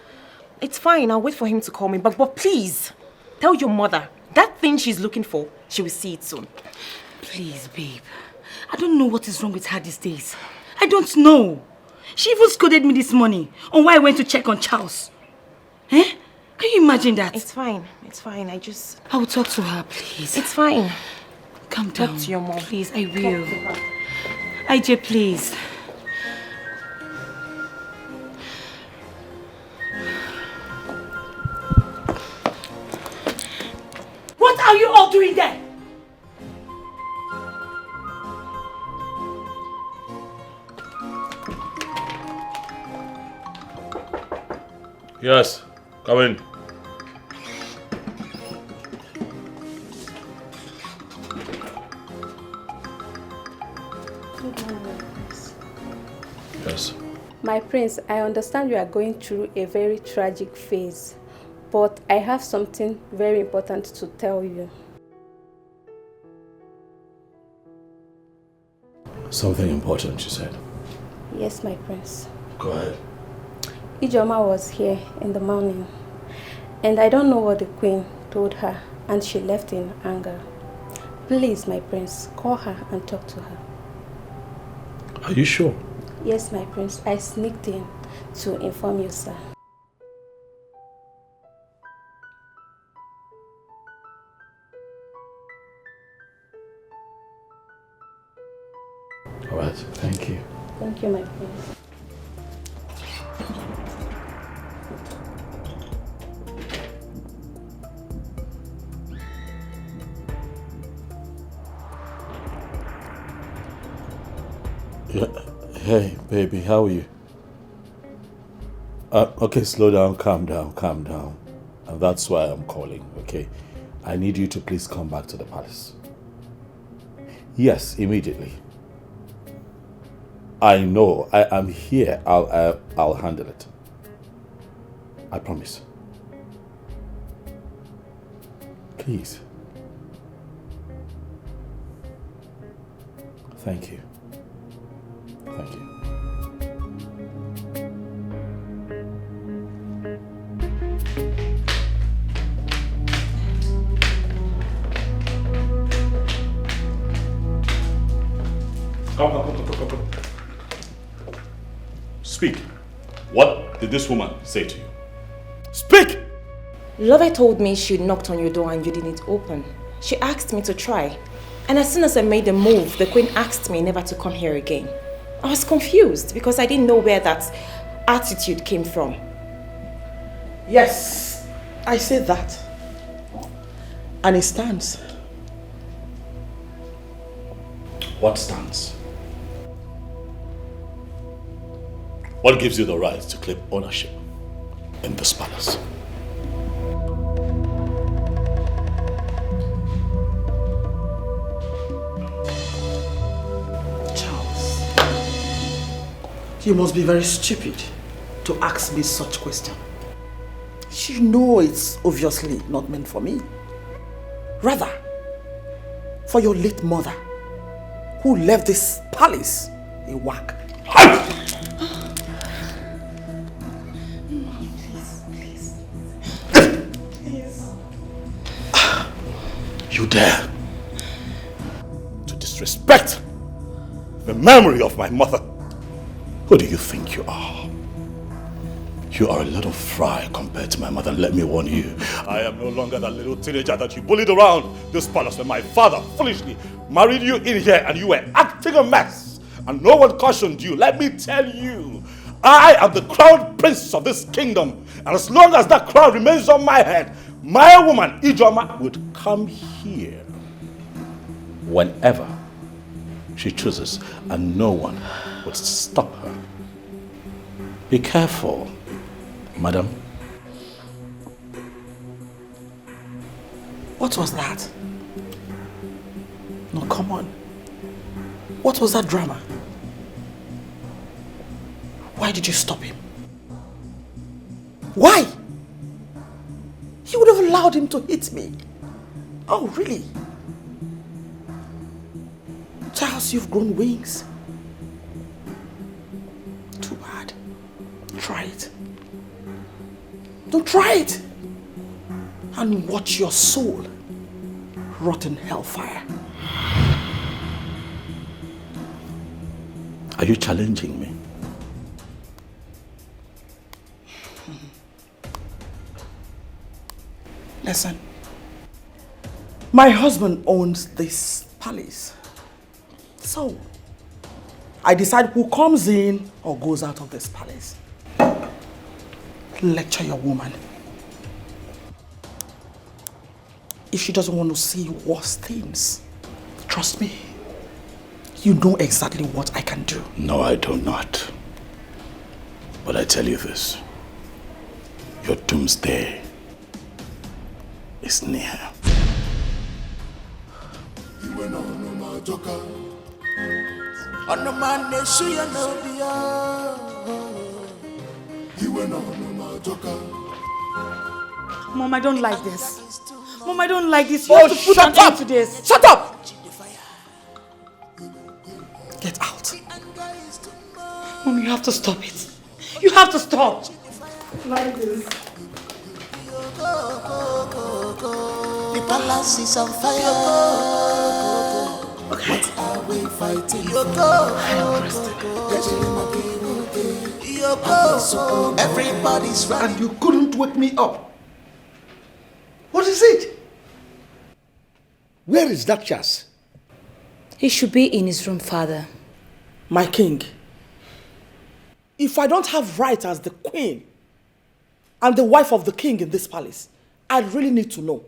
It's fine, I'll wait for him to call me, but please, tell your mother, that thing she's looking for, she will see it soon. Please, babe. I don't know what is wrong with her these days. I don't know. She even scolded me this morning on why I went to check on Charles. Eh? Can you imagine that? It's fine, I will talk to her, please. It's fine. Calm down. Talk to your mom. Please, I will. IJ, please. What are you all doing there? Yes, come in. Yes. My prince, I understand you are going through a very tragic phase, but I have something very important to tell you. Something important, you said. Yes, my prince. Go ahead. Ijoma was here in the morning, and I don't know what the queen told her, and she left in anger. Please, my prince, call her and talk to her. Are you sure? Yes, my prince, I sneaked in to inform you, sir. All right, thank you. Thank you, my prince. Yeah. Hey, baby, how are you? Okay, slow down, calm down. And that's why I'm calling, okay? I need you to please come back to the palace. Yes, immediately. I know, I'm here. I'll handle it. I promise. Please. Thank you. Thank you. Come. Speak. What did this woman say to you? Speak! Lover told me she knocked on your door and you didn't open. She asked me to try. And as soon as I made the move, the queen asked me never to come here again. I was confused because I didn't know where that attitude came from. Yes, I said that. And it stands. What stands? What gives you the right to claim ownership in this palace? Charles, you must be very stupid to ask me such question. You know it's obviously not meant for me. Rather, for your late mother, who left this palace a whack. You dare to disrespect the memory of my mother? Who do you think you are? You are a little fry compared to my mother. Let me warn you, I am no longer that little teenager that you bullied around this palace when my father foolishly married you in here and you were acting a mess and no one cautioned you. Let me tell you, I am the crown prince of this kingdom, and as long as that crown remains on my head, my woman Ijoma would come here whenever she chooses and no one would stop her. Be careful, madam. What was that? No, come on. What was that drama? Why did you stop him? Why? You would have allowed him to hit me. Oh, really? Charles, you've grown wings. Too bad. Try it. Don't try it. And watch your soul rot in hellfire. Are you challenging me? Listen, my husband owns this palace. So, I decide who comes in or goes out of this palace. Lecture your woman. If she doesn't want to see worse things, trust me, you know exactly what I can do. No, I do not. But I tell you this, your doomsday is near. Mom, I don't like this. Mom, I don't like this. You have to put an end to this. Shut up! Get out. Mom, you have to stop it. You have to stop. Like this. The palace is on fire. Okay. What are we fighting for? Everybody's ready. And you couldn't wake me up. What is it? Where is that Chas? He should be in his room, Father. My king, if I don't have right as the queen and the wife of the king in this palace, I really need to know.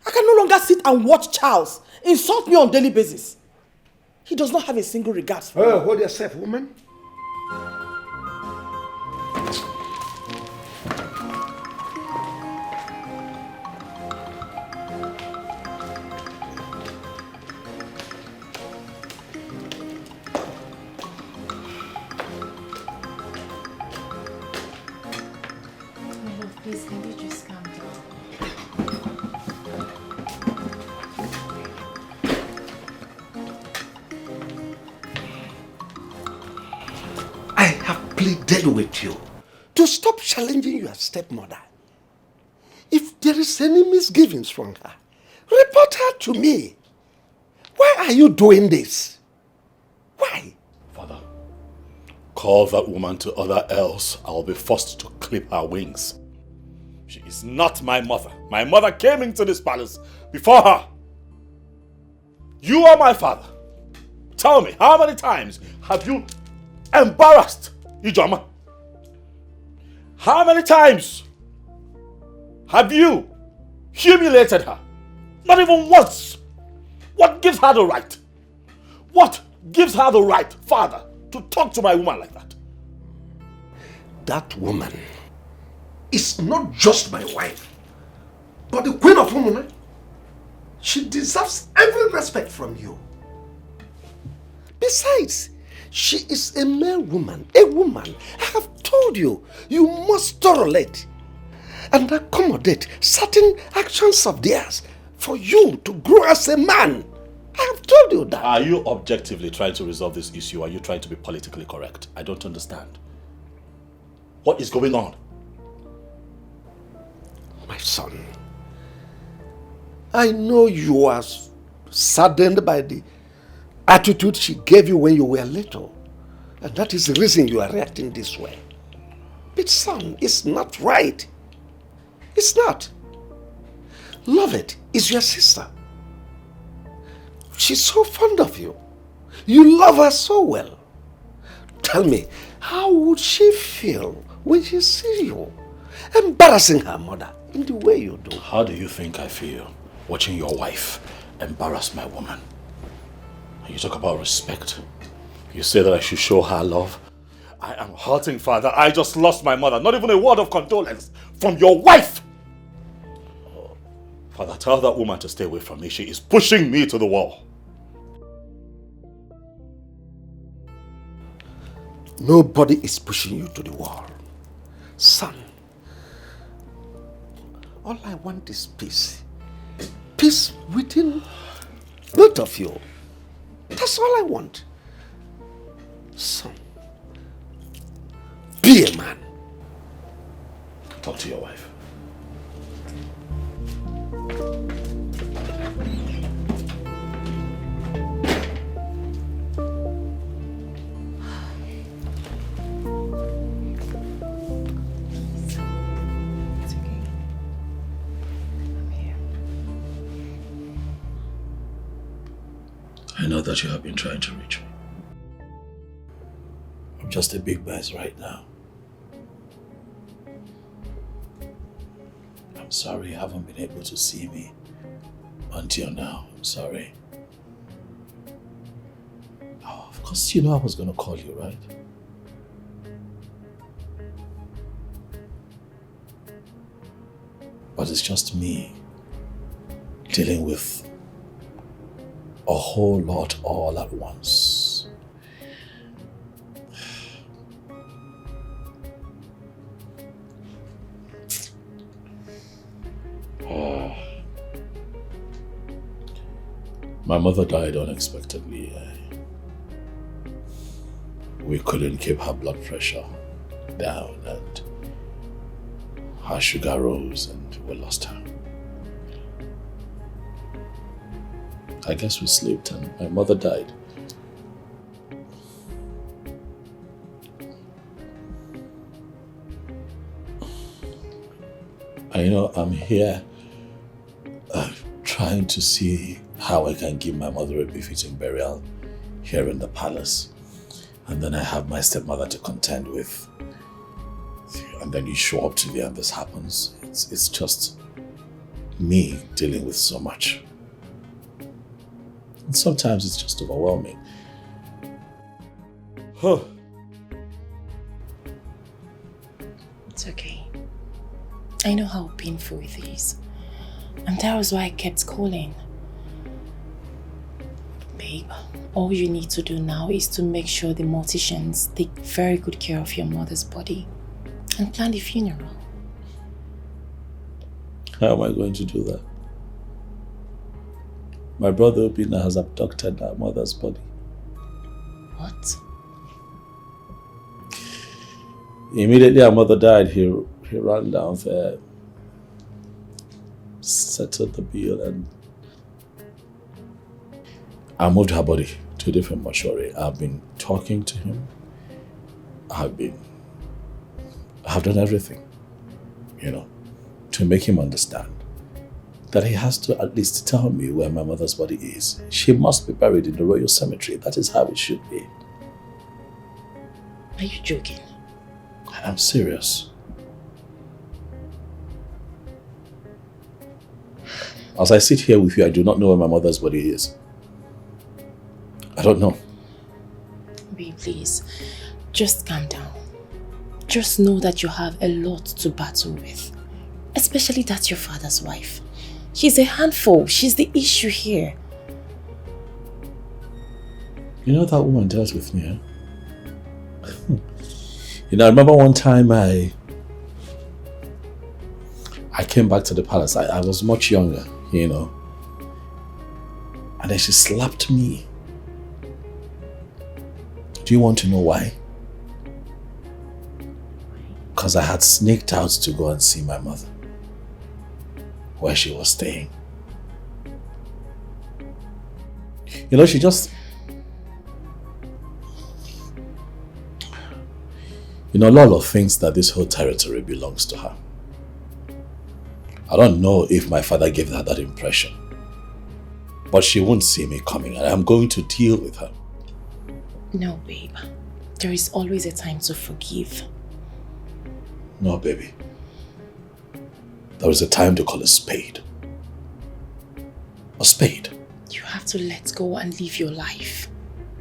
I can no longer sit and watch Charles insult me on a daily basis. He does not have a single regard for me. Hold yourself, woman. Please, can you just calm down? pleaded with you to stop challenging your stepmother. If there is any misgivings from her, report her to me. Why are you doing this? Why? Father, call that woman to order, else I will be forced to clip her wings. She is not my mother. My mother came into this palace before her. You are my father. Tell me, how many times have you embarrassed Ijoma? How many times have you humiliated her? Not even once. What gives her the right? What gives her the right, father, to talk to my woman like that? That woman is not just my wife, but the queen of women. She deserves every respect from you. Besides, she is a male woman, a woman. I have told you, you must tolerate and accommodate certain actions of theirs for you to grow as a man. I have told you that. Are you objectively trying to resolve this issue, or are you trying to be politically correct? I don't understand. What is going on? My son, I know you are saddened by the attitude she gave you when you were little. And that is the reason you are reacting this way. But son, it's not right. It's not. Lovett is your sister. She's so fond of you. You love her so well. Tell me, how would she feel when she sees you embarrassing her mother in the way you do? How do you think I feel watching your wife embarrass my woman? You talk about respect. You say that I should show her love. I am hurting, father. I just lost my mother. Not even a word of condolence from your wife. Father, tell that woman to stay away from me. She is pushing me to the wall. Nobody is pushing you to the wall. Son, all I want is peace. Peace within both of you. That's all I want. Son, be a man. Talk to your wife. I know that you have been trying to reach me. I'm just a big mess right now. I'm sorry you haven't been able to see me until now. I'm sorry. Oh, of course you know I was going to call you, right? But it's just me dealing with a whole lot all at once. My mother died unexpectedly. We couldn't keep her blood pressure down and her sugar rose and we lost her. I guess we slept and my mother died. And I'm here trying to see how I can give my mother a befitting burial here in the palace. And then I have my stepmother to contend with. And then you show up to me and this happens. It's just me dealing with so much. And sometimes it's just overwhelming. Huh. It's okay. I know how painful it is. And that was why I kept calling. Babe, all you need to do now is to make sure the morticians take very good care of your mother's body and plan the funeral. How am I going to do that? My brother Obina has abducted our mother's body. What? Immediately our mother died, he ran down there, settled the bill, and I moved her body to a different mortuary. I've been talking to him. I've done everything, to make him understand that he has to at least tell me where my mother's body is. She must be buried in the royal cemetery. That is how it should be. Are you joking? I'm serious. As I sit here with you, I do not know where my mother's body is. I don't know. Babe, please, just calm down. Just know that you have a lot to battle with. Especially that's your father's wife. She's a handful. She's the issue here. You know that woman dealt with me, huh? I remember one time I came back to the palace. I was much younger, And then she slapped me. Do you want to know why? Because I had sneaked out to go and see my mother, where she was staying. She just... Lolo thinks that this whole territory belongs to her. I don't know if my father gave her that impression, but she won't see me coming, and I'm going to deal with her. No, babe. There is always a time to forgive. No, baby. There is a time to call a spade. A spade. You have to let go and live your life.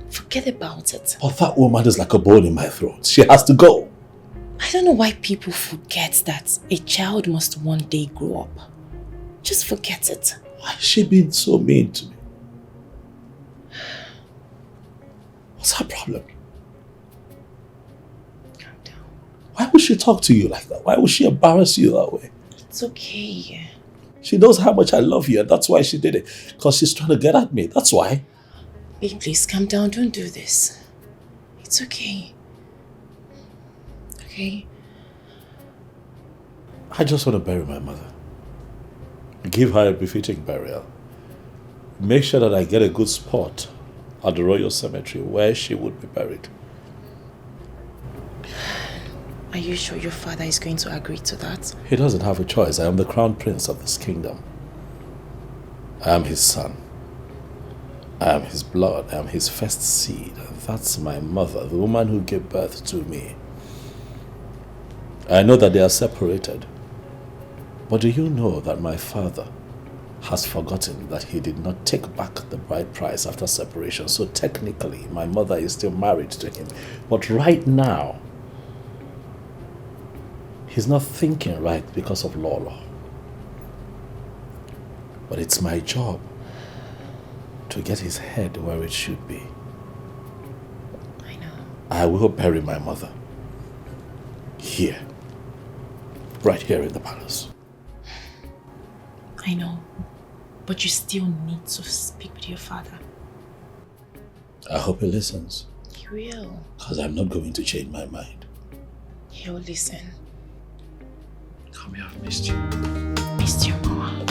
Forget about it. But that woman is like a bone in my throat. She has to go. I don't know why people forget that a child must one day grow up. Just forget it. Why is she being so mean to me? What's her problem? Calm down. Why would she talk to you like that? Why would she embarrass you that way? It's okay. She knows how much I love you, and that's why she did it. Because she's trying to get at me. That's why. Babe, please calm down. Don't do this. It's okay. Okay? I just want to bury my mother. Give her a befitting burial. Make sure that I get a good spot at the royal cemetery where she would be buried. Are you sure your father is going to agree to that? He doesn't have a choice. I am the crown prince of this kingdom. I am his son. I am his blood. I am his first seed. And that's my mother, the woman who gave birth to me. I know that they are separated. But do you know that my father has forgotten that he did not take back the bride price after separation? So technically, my mother is still married to him. But right now, he's not thinking right because of Lolo. But it's my job to get his head where it should be. I know. I will bury my mother. Here. Right here in the palace. I know. But you still need to speak with your father. I hope he listens. He will. Because I'm not going to change my mind. He'll listen. Come here, I've missed you. Missed you, Mama.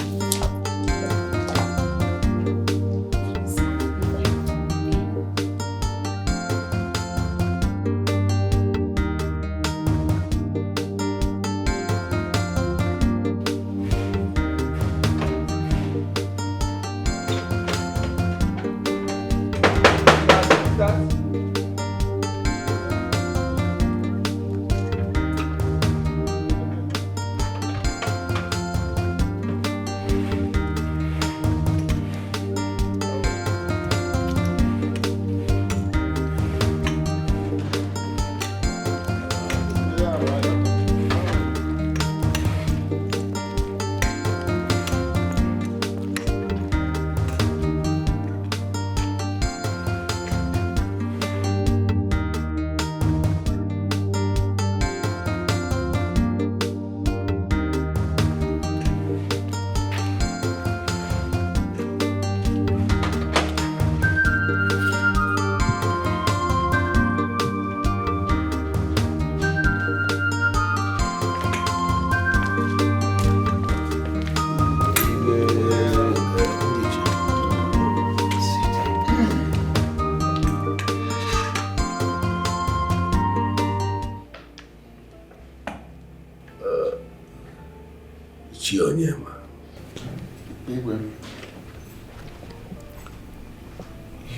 Chionyema.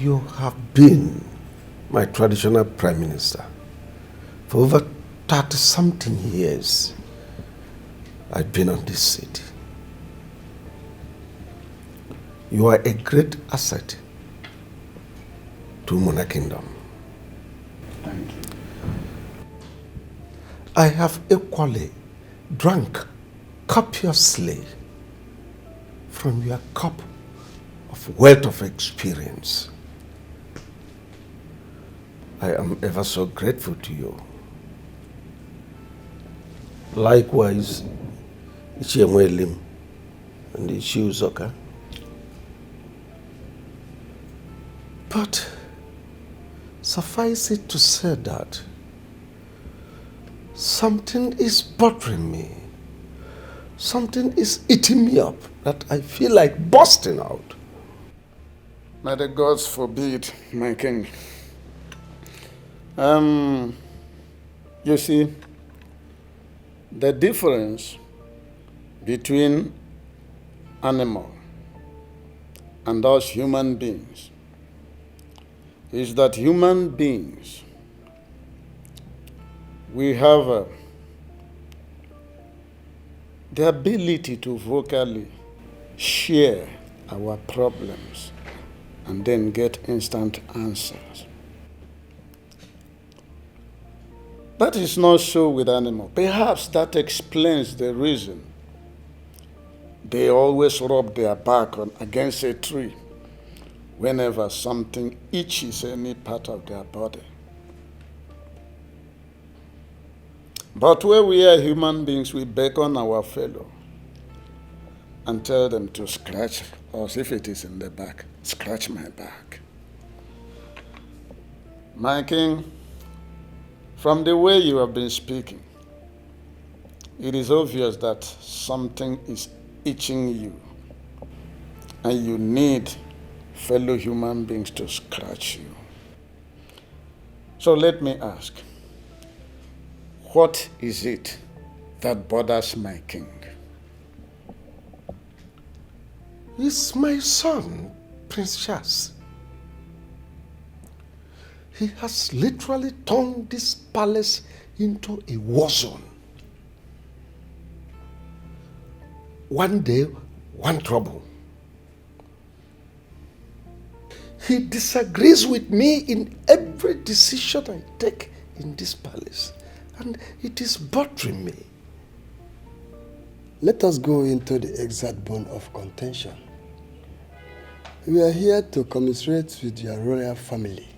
You have been my traditional prime minister for over 30-something years. I've been on this seat. You are a great asset to Mona Kingdom. Thank you. I have equally drunk copiously from your cup of wealth of experience. I am ever so grateful to you. Likewise, Ichiemwelim and Ichiuzoka. But suffice it to say that something is bothering me. Something is eating me up that I feel like bursting out. May the gods forbid, my king. You see, the difference between animal and us human beings is that human beings, we have the ability to vocally share our problems and then get instant answers. That is not so with animals. Perhaps that explains the reason they always rub their back against a tree whenever something itches any part of their body. But where we are human beings, we beckon our fellow and tell them to scratch us if it is in the back. Scratch my back. My king, from the way you have been speaking, it is obvious that something is itching you and you need fellow human beings to scratch you. So let me ask, what is it that bothers my king? It's my son, Prince Charles. He has literally turned this palace into a war zone. One day, one trouble. He disagrees with me in every decision I take in this palace, and it is bothering me. Let us go into the exact bone of contention. We are here to commiserate with your royal family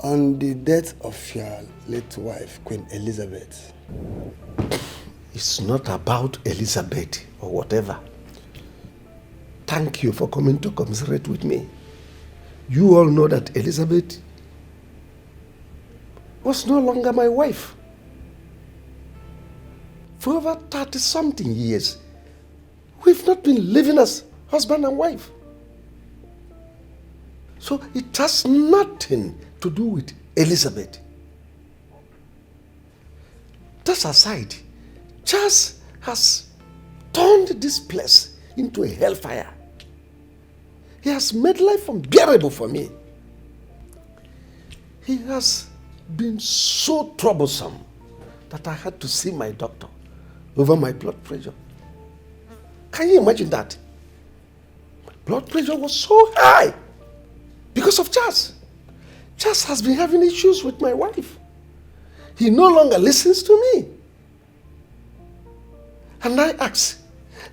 on the death of your late wife, Queen Elizabeth. It's not about Elizabeth or whatever. Thank you for coming to commiserate with me. You all know that Elizabeth was no longer my wife. For over 30-something years, we've not been living as husband and wife. So it has nothing to do with Elizabeth. That aside, Charles has turned this place into a hellfire. He has made life unbearable for me. He has been so troublesome that I had to see my doctor over my blood pressure. Can you imagine that? My blood pressure was so high because of Charles. Charles has been having issues with my wife. He no longer listens to me. And I ask,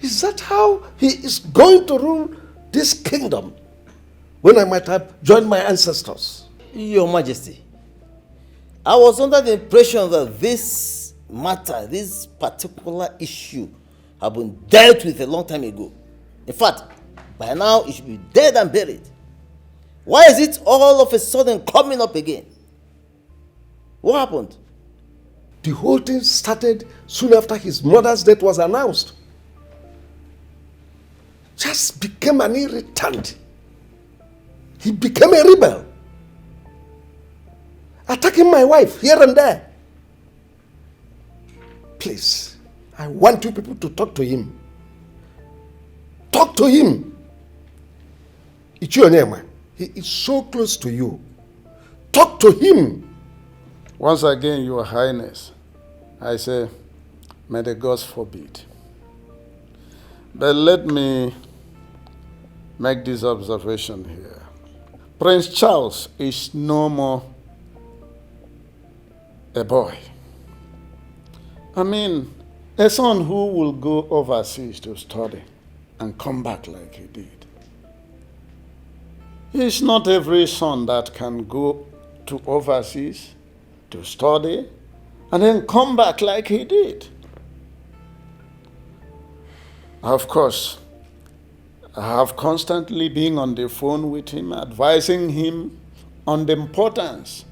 is that how he is going to rule this kingdom when I might have joined my ancestors? Your Majesty, I was under the impression that this matter, this particular issue, had been dealt with a long time ago. In fact, by now it should be dead and buried. Why is it all of a sudden coming up again? What happened? The whole thing started soon after his mother's death was announced. Just became an irritant. He became a rebel, attacking my wife here and there. Please, I want you people to talk to him. Talk to him. It's your name. He is so close to you. Talk to him. Once again, Your Highness, I say, may the gods forbid. But let me make this observation here. Prince Charles is no more a boy. I mean, a son who will go overseas to study and come back like he did. It's not every son that can go to overseas to study and then come back like he did. Of course, I have constantly been on the phone with him, advising him on the importance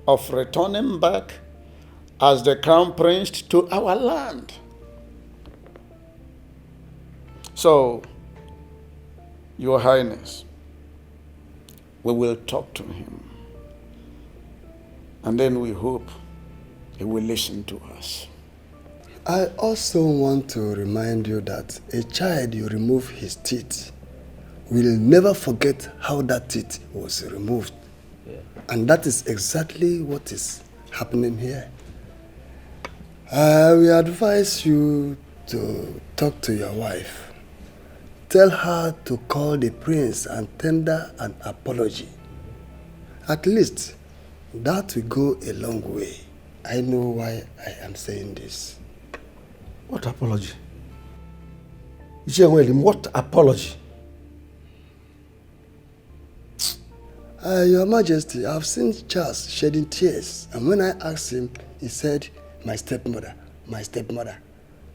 of returning back as the crown prince to our land. So, Your Highness, we will talk to him. And then we hope he will listen to us. I also want to remind you that a child you remove his teeth will never forget how that teeth was removed. Yeah. And that is exactly what is happening here. I will advise you to talk to your wife. Tell her to call the prince and tender an apology. At least, that will go a long way. I know why I am saying this. What apology? What apology? Your Majesty, I've seen Charles shedding tears, and when I asked him, he said, my stepmother, my stepmother.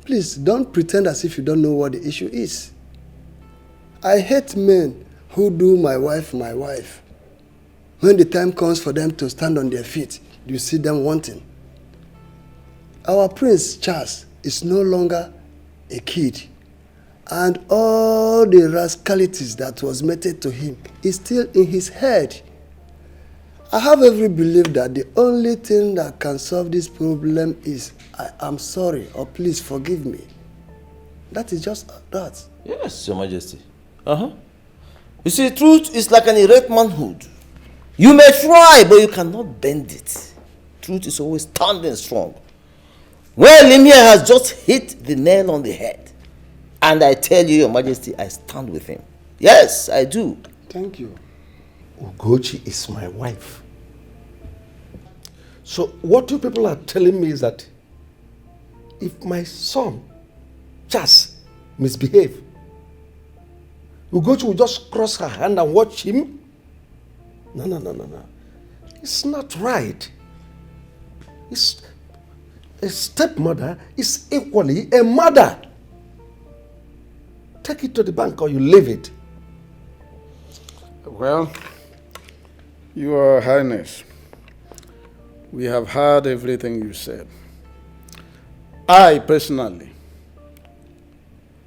Please, don't pretend as if you don't know what the issue is. I hate men who do my wife. When the time comes for them to stand on their feet, you see them wanting. Our Prince Charles is no longer a kid, and all the rascalities that was meted to him is still in his head. I have every belief that the only thing that can solve this problem is I am sorry or please forgive me. That is just that. Yes, Your Majesty. You see, truth is like an erect manhood. You may try, but you cannot bend it. Truth is always standing strong. Well, him here has just hit the nail on the head. And I tell you, Your Majesty, I stand with him. Yes, I do. Thank you. Ugochi is my wife. So what you people are telling me is that if my son, Charles, misbehave, Ugochi will just cross her hand and watch him? No. It's not right. A stepmother is equally a mother. Take it to the bank or you leave it. Well, Your Highness, we have heard everything you said. I personally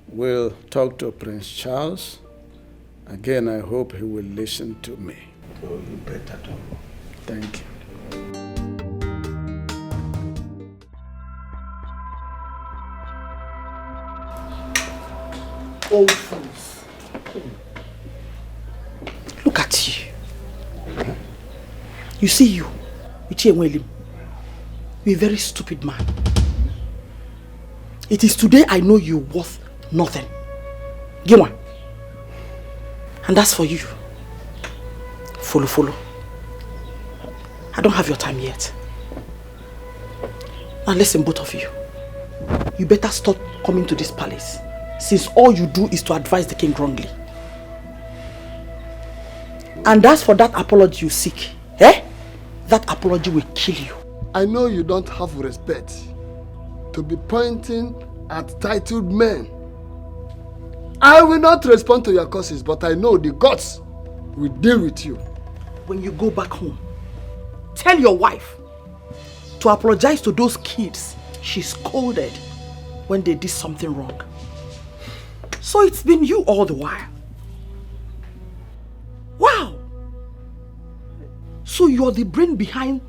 will talk to Prince Charles. Again, I hope he will listen to me. Oh, you better do. Thank you. Old fools. Look at you. You see you, Uchienwelim. You're a very stupid man. It is today I know you're worth nothing. Gimwa. And that's for you. Follow. I don't have your time yet. Now listen, both of you. You better stop coming to this palace, since all you do is to advise the king wrongly. And as for that apology you seek, that apology will kill you. I know you don't have respect to be pointing at titled men. I will not respond to your curses, but I know the gods will deal with you. When you go back home, tell your wife to apologize to those kids she scolded when they did something wrong. So it's been you all the while. Wow! So you're the brain behind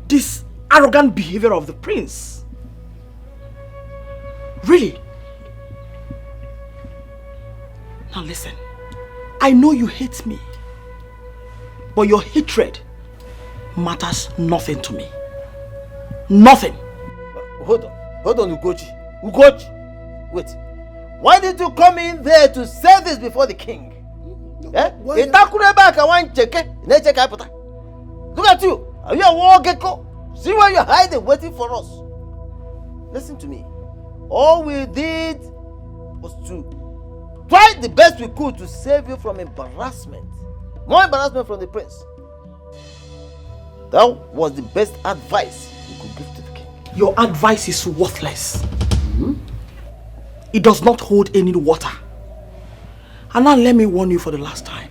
this arrogant behavior of the prince. Really? Now listen, I know you hate me, but your hatred matters nothing to me. Nothing. Hold on, Ugochi. Wait. Why did you come in there to say this before the king? Look at you. Are you a war gecko? See where you're hiding, waiting for us. Listen to me. All we did was to try the best we could to save you from embarrassment. More embarrassment from the prince. That was the best advice you could give to the king. Your advice is worthless. It does not hold any water. And now let me warn you for the last time.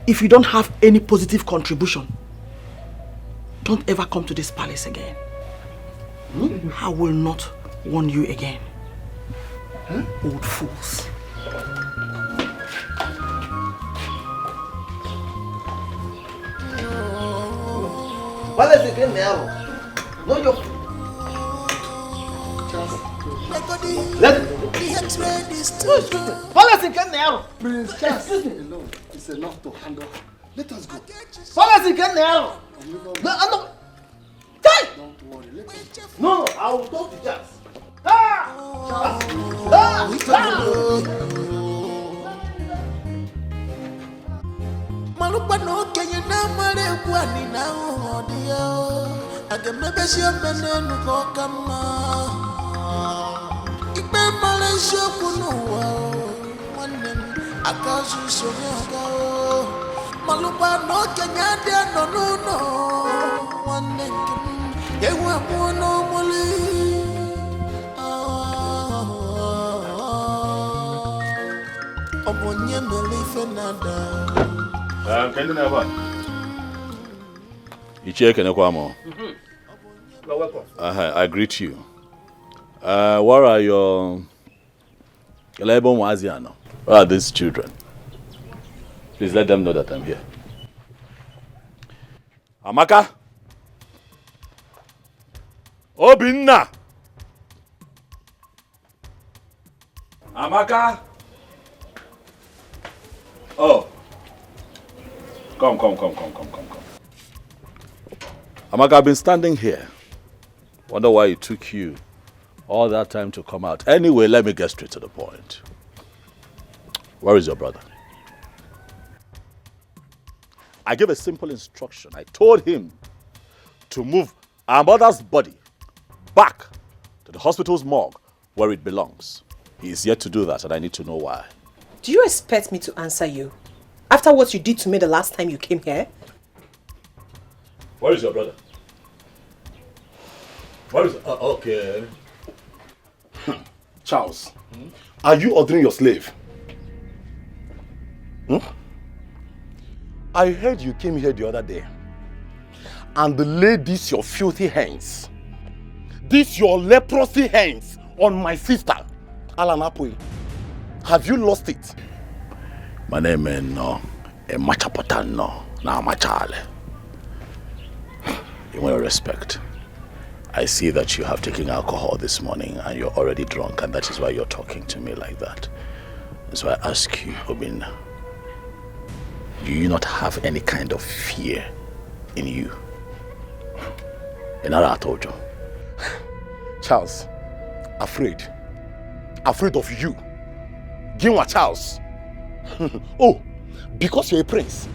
If you don't have any positive contribution, don't ever come to this palace again. I will not warn you again. Old fools. What is it now? No, you. Let Prince Charles alone is enough to handle. Let us go. Don't worry, let us go. No, I will talk to Charles. Malupa no kenye na mare kwani na odio agemebe sio menenu kokama ipe mare sio kunuwa wanem akazu sonyoga malupa no kenya de no wanem yewa mono moli obonye melife nada. Can you never? You check and You're welcome. I greet you. What are your Where are these children? Please let them know that I'm here. Amaka? Obinna! Amaka? Oh. Come. Amaka, I've been standing here. Wonder why it took you all that time to come out. Anyway, let me get straight to the point. Where is your brother? I gave a simple instruction. I told him to move our mother's body back to the hospital's morgue where it belongs. He is yet to do that, and I need to know why. Do you expect me to answer you? After what you did to me the last time you came here? Where is your brother? Where is... okay. Charles, are you ordering your slave? I heard you came here the other day and laid these your filthy hands, these your leprosy hands on my sister, Alanapui. Have you lost it? My name is no, a machapatan no, na machale. You want to respect. I see that you have taken alcohol this morning and you're already drunk, and that is why you're talking to me like that. So I ask you, Obinna, do you not have any kind of fear in you? I told you. Charles, afraid of you. Ginwa Charles. Oh, because you're a prince.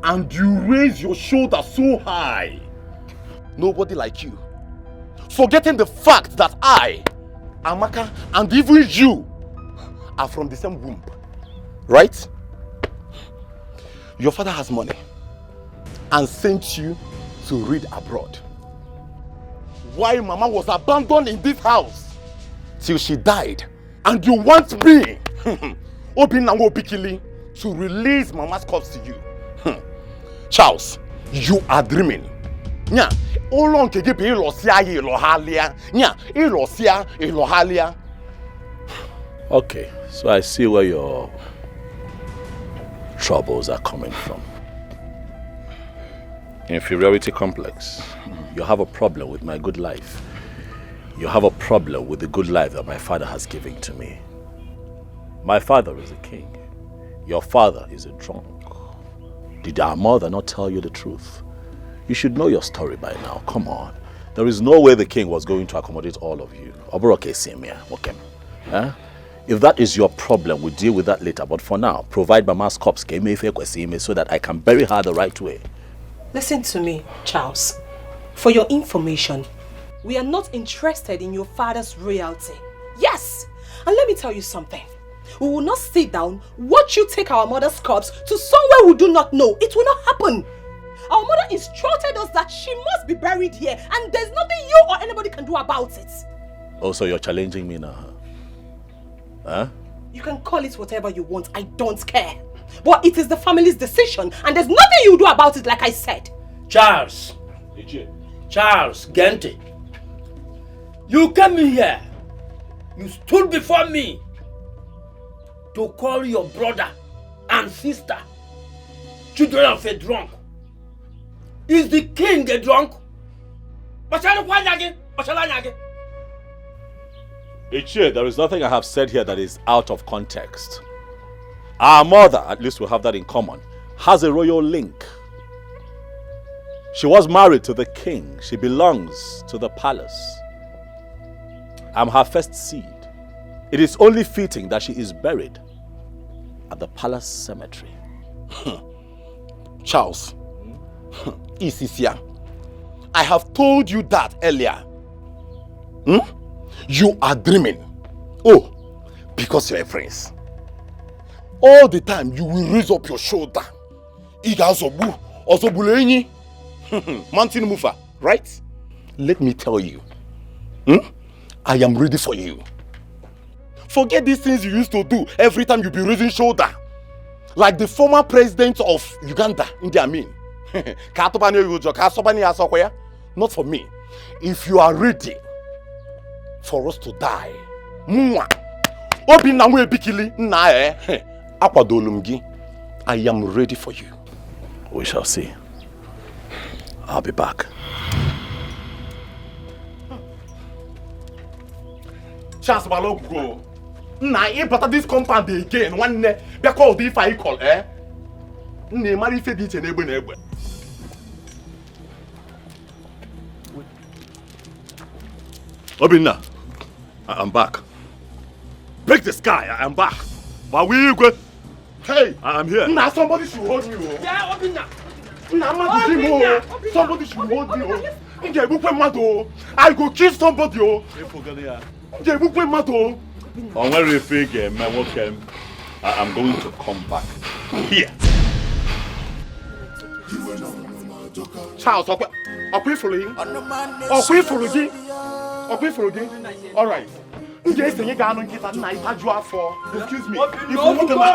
And you raise your shoulder so high. Nobody like you. Forgetting the fact that I, Amaka, and even you are from the same womb. Right? Your father has money and sent you to read abroad. Why Mama was abandoned in this house till she died. And you want me, Obinna Bikili, to release Mama's corpse to you. Charles, you are dreaming. Nya, olong kege be ilosia ilohalia. Nya, ilosia ilohalia. Okay, so I see where your troubles are coming from. Inferiority complex. You have a problem with my good life. You have a problem with the good life that my father has given to me. My father is a king. Your father is a drunk. Did our mother not tell you the truth? You should know your story by now. Come on. There is no way the king was going to accommodate all of you. If that is your problem, we'll deal with that later. But for now, provide Mama's corpse so that I can bury her the right way. Listen to me, Charles. For your information, we are not interested in your father's royalty. Yes! And let me tell you something. We will not sit down, watch you take our mother's corpse to somewhere we do not know. It will not happen. Our mother instructed us that she must be buried here, and there's nothing you or anybody can do about it. Oh, so you're challenging me now, huh? You can call it whatever you want, I don't care. But it is the family's decision, and there's nothing you do about it, like I said. Charles! Charles, Gente. You came in here. You stood before me to call your brother and sister children of a drunk. Is the king a drunk? Ichie, there is nothing I have said here that is out of context. Our mother, at least we have that in common, has a royal link. She was married to the king. She belongs to the palace. I'm her first seed. It is only fitting that she is buried at the palace cemetery. Charles, Isisia, I have told you that earlier. You are dreaming. Oh, because you're a prince. All the time you will raise up your shoulder. Mountain mover, right? Let me tell you. I am ready for you. Forget these things you used to do every time you be raising shoulder. Like the former president of Uganda, Idi Amin. Not for me. If you are ready for us to die, I am ready for you. We shall see. I'll be back. Charles Balogo. Nah, but this compound again. One day, they call the fire call, eh? Ne marry fe dit enebe na egbe. Obinna, I'm back. Break the sky, I'm back. But we go. Hey, I'm here. Nah, somebody should hold me. Yeah, Obinna. Nah, somebody should hold me. I go kill somebody. On where you figure, my welcome. I'm going to come back here. Charles, I'll pay for you. I'll pay for you. I'll pay for you. All right. Yes, you got on get a night. Excuse me. If you want to we're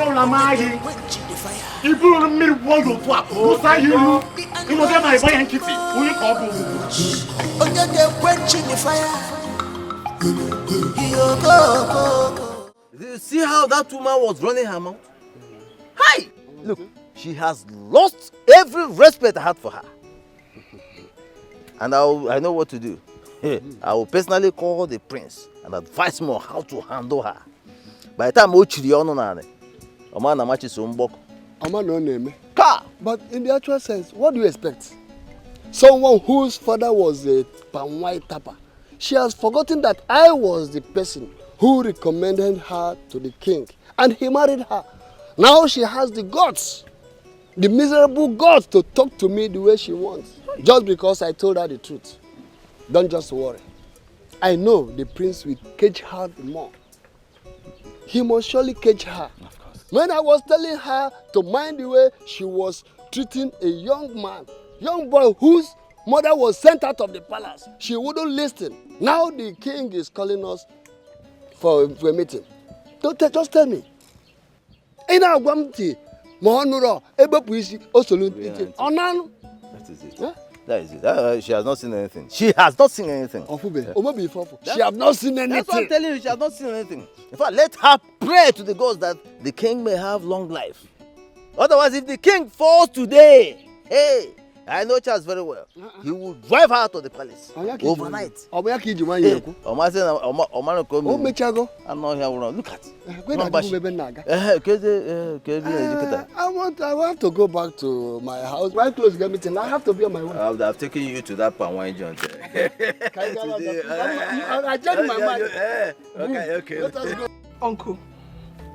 all lying. If you want me to want you to who say you know that my boy and kitty. Who you call? See how that woman was running her mouth? Hi! Look, she has lost every respect I had for her. And I know what to do. I will personally call the prince and advise him on how to handle her. By the time Ochiri Ononane, Omana Machi Sombok. But in the actual sense, what do you expect? Someone whose father was a palm white tapper. She has forgotten that I was the person who recommended her to the king, and he married her. Now she has the guts, the miserable guts, to talk to me the way she wants, just because I told her the truth. Don't just worry. I know the prince will cage her more. He must surely cage her. Of course. When I was telling her to mind the way she was treating a young boy whose mother was sent out of the palace, she wouldn't listen. Now the king is calling us for a meeting. Just tell me. That is it. Huh? That is it. She has not seen anything. She has not seen anything. She has not seen anything. That's what I'm telling you. She has not seen anything. In fact, let her pray to the gods that the king may have long life. Otherwise, if the king falls today, hey, I know Charles very well. He will drive her out of the palace overnight. Look at. I want to go back to my house. Right close get meeting. I have to be on my way. I've taken you to that palm wine joint. I changed my mind. Okay. Let us go.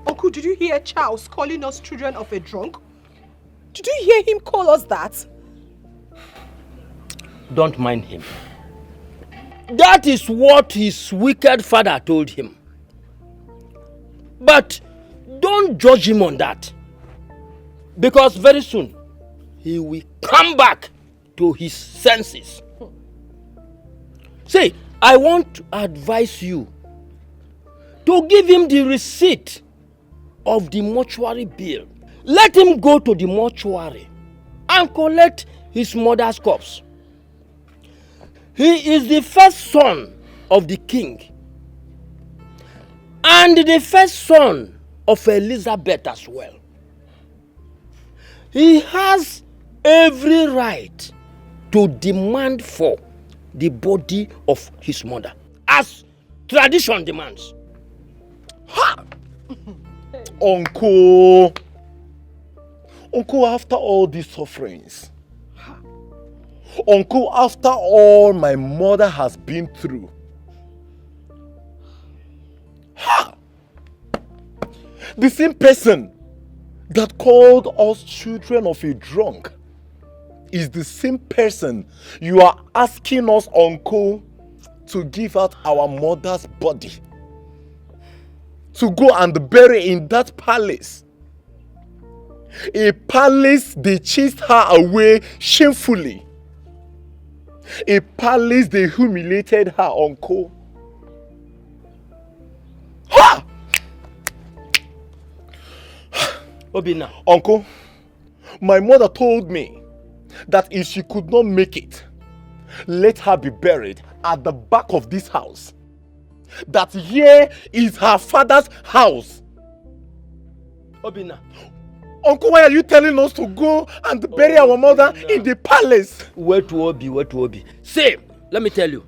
Uncle, did you hear Charles calling us children of a drunk? Did you hear him call us that? Don't mind him. That is what his wicked father told him. But don't judge him on that. Because very soon, he will come back to his senses. See, I want to advise you to give him the receipt of the mortuary bill. Let him go to the mortuary and collect his mother's corpse. He is the first son of the king and the first son of Elizabeth as well. He has every right to demand for the body of his mother, as tradition demands. Ha! Uncle, after all these sufferings, Uncle, after all my mother has been through, ha! The same person that called us children of a drunk is the same person you are asking us, Uncle, to give out our mother's body, to go and bury in that palace. A palace they chased her away shamefully. A palace they humiliated her, Uncle. Ha! Obina. Uncle, my mother told me that if she could not make it, let her be buried at the back of this house. That here is her father's house. Obina. Uncle, why are you telling us to go and bury our mother in the palace? Where to Obi? Say, let me tell you.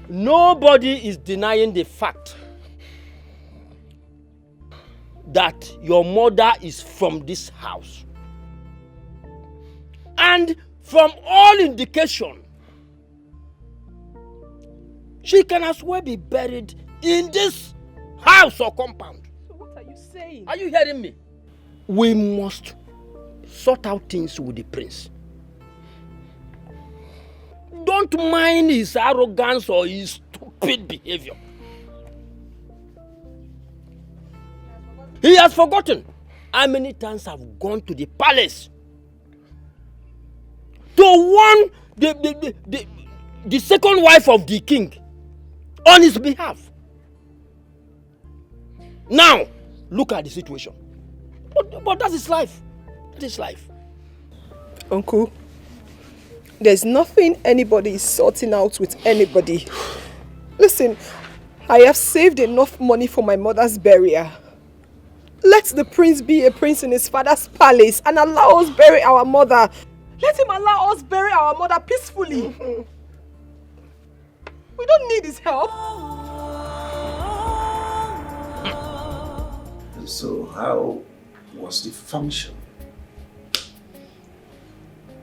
Nobody is denying the fact that your mother is from this house. And from all indication, she can as well be buried in this house or compound. So what are you saying? Are you hearing me? We must sort out things with the prince. Don't mind his arrogance or his stupid behavior. He has forgotten how many times I've gone to the palace to warn the second wife of the king on his behalf. Now, look at the situation. But that is life. That is life. Uncle, there's nothing anybody is sorting out with anybody. Listen, I have saved enough money for my mother's burial. Let the prince be a prince in his father's palace and allow us bury our mother. Let him allow us bury our mother peacefully. We don't need his help. So how was the function?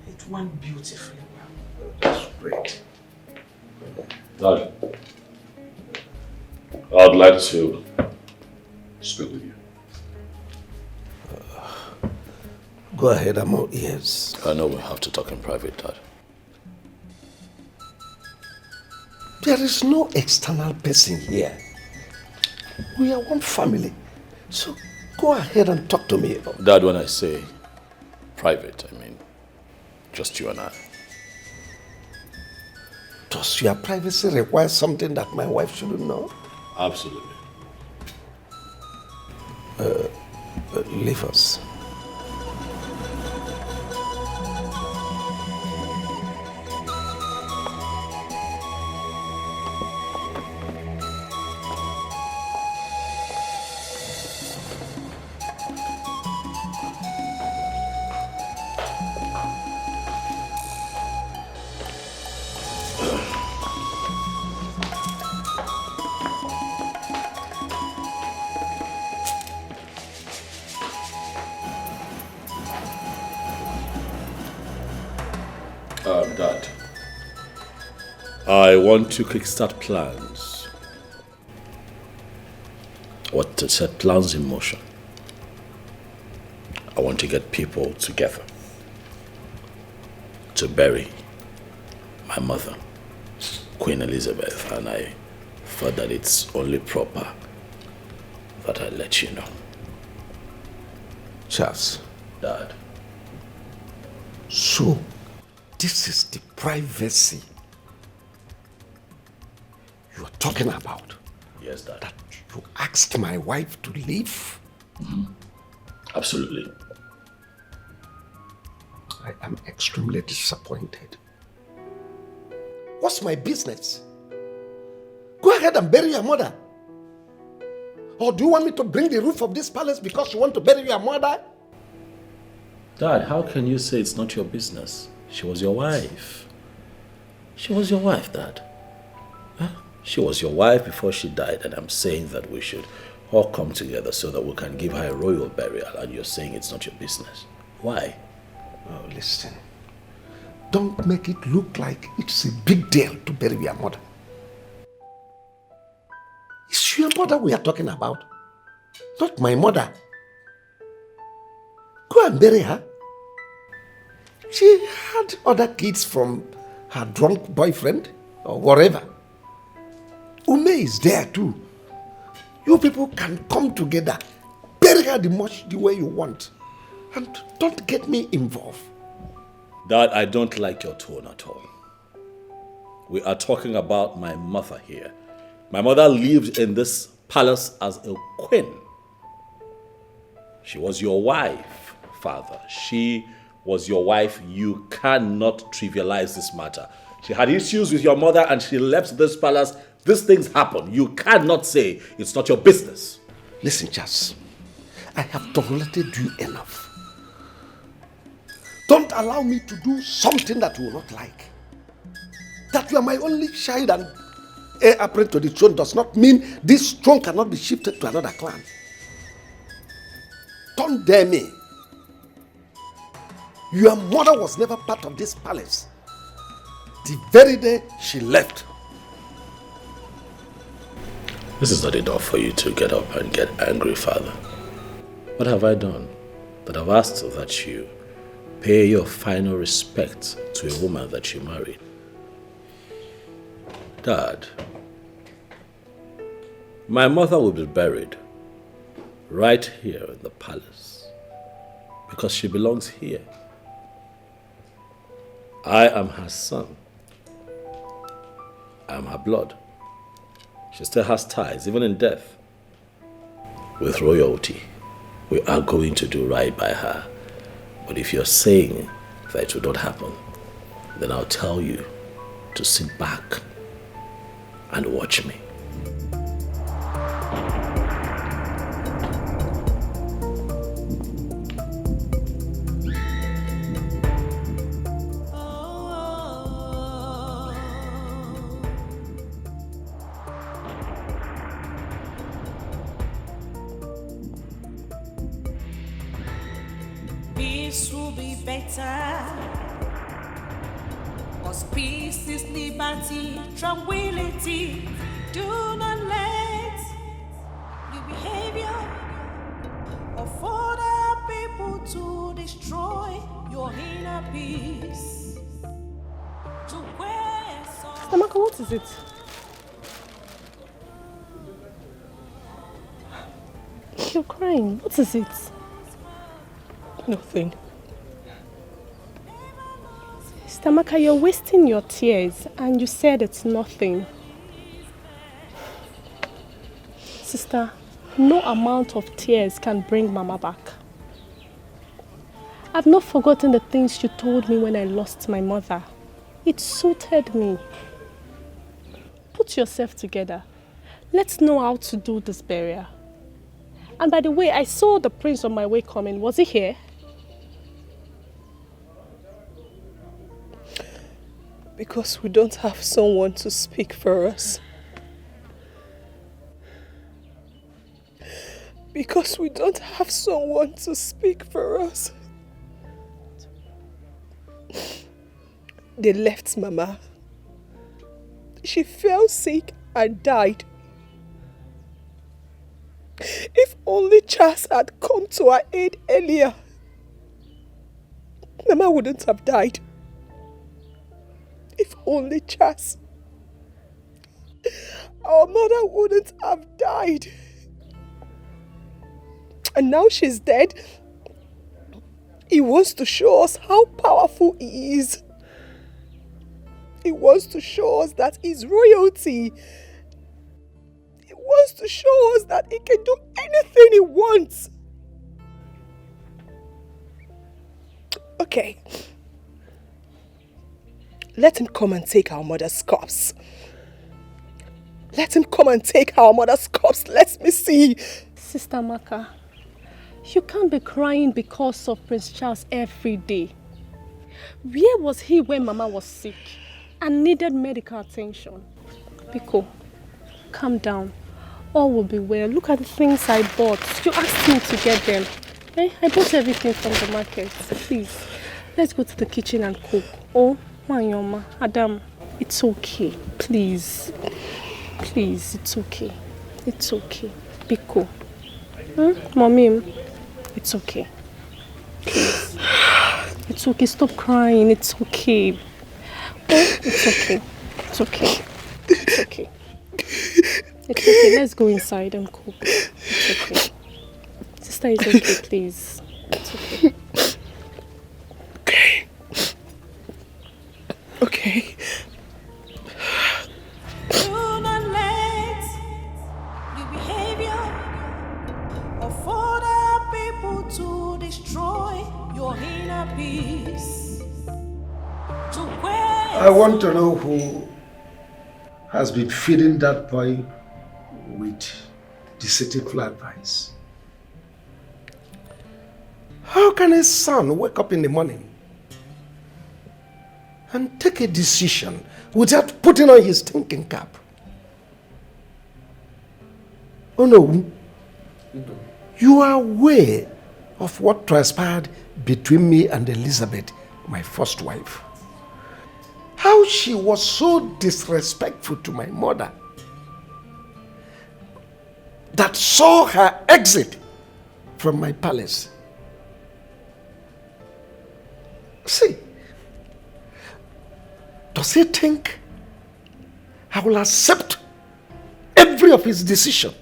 It went beautifully well. That's great. Dad, I'd like to speak with you. Go ahead, I'm all ears. I know we have to talk in private, Dad. There is no external person here. We are one family. So go ahead and talk to me. Dad, when I say private, I mean just you and I. Does your privacy require something that my wife shouldn't know? Absolutely. Leave us. Dad, I want to kickstart plans. I want to set plans in motion. I want to get people together to bury my mother, Queen Elizabeth, and I thought that it's only proper that I let you know. Charles. Dad. So, this is the privacy you are talking about? Yes, Dad. That you asked my wife to leave? Mm-hmm. Absolutely. I am extremely disappointed. What's my business? Go ahead and bury your mother. Or do you want me to bring the roof of this palace because you want to bury your mother? Dad, how can you say it's not your business? She was your wife. She was your wife, Dad. Huh? She was your wife before she died, and I'm saying that we should all come together so that we can give her a royal burial, and you're saying it's not your business. Why? Oh, listen. Don't make it look like it's a big deal to bury your mother. It's your mother we are talking about, not my mother. Go and bury her. She had other kids from her drunk boyfriend or whatever. Ume is there too. You people can come together, bury her the way you want, and don't get me involved. Dad, I don't like your tone at all. We are talking about my mother here. My mother lived in this palace as a queen. She was your wife, Father. She was your wife. You cannot trivialize this matter. She had issues with your mother and she left this palace. These things happen. You cannot say it's not your business. Listen, Charles. I have tolerated you enough. Don't allow me to do something that you will not like. That you are my only child and heir apparent to the throne does not mean this throne cannot be shifted to another clan. Don't dare me. Your mother was never part of this palace. The very day she left. This is not enough for you to get up and get angry, Father. What have I done? That I've asked that you pay your final respect to a woman that you married. Dad, my mother will be buried right here in the palace because she belongs here. I am her son. I am her blood. She still has ties, even in death, with royalty. We are going to do right by her. But if you're saying that it will not happen, then I'll tell you to sit back and watch me. Peace will be better. Cause peace is liberty, tranquility. Do not let the behavior of other people to destroy your inner peace. To where Stamaka, what is it? You're crying. What is it? Nothing. Stamaka, you're wasting your tears and you said it's nothing. Sister, no amount of tears can bring Mama back. I've not forgotten the things you told me when I lost my mother. It suited me. Put yourself together. Let's know how to do this burial. And by the way, I saw the prince on my way coming. Was he here? Because we don't have someone to speak for us. Because we don't have someone to speak for us. they left Mama. She fell sick and died. If only Charles had come to our aid earlier, Mama wouldn't have died. If only Charles. Our mother wouldn't have died. And now she's dead. He wants to show us how powerful he is. He wants to show us that he's royalty. He wants to show us that he can do anything he wants. Okay. Let him come and take our mother's corpse. Let him come and take our mother's corpse. Let me see. Sister Maka, you can't be crying because of Prince Charles every day. Where was he when Mama was sick and needed medical attention? Biko, calm down. All will be well. Look at the things I bought. You asked me to get them. I bought everything from the market. Please, let's go to the kitchen and cook. Oh, Manyoma, Adam, it's okay. Please. Please, it's okay. It's okay. Biko. Mommy, it's okay. Please. It's okay. Stop crying. It's okay. Oh, it's okay. It's okay. It's okay. It's okay. Let's go inside and cook. It's okay. Sister, it's okay, please. It's okay. Okay. Do not let the behavior of other people to destroy your inner peace. I want to know who has been feeding that boy with deceitful advice. How can a son wake up in the morning and take a decision without putting on his thinking cap? Oh no, you are aware of what transpired between me and Elizabeth, my first wife. How she was so disrespectful to my mother that saw her exit from my palace. See, does he think I will accept every of his decision?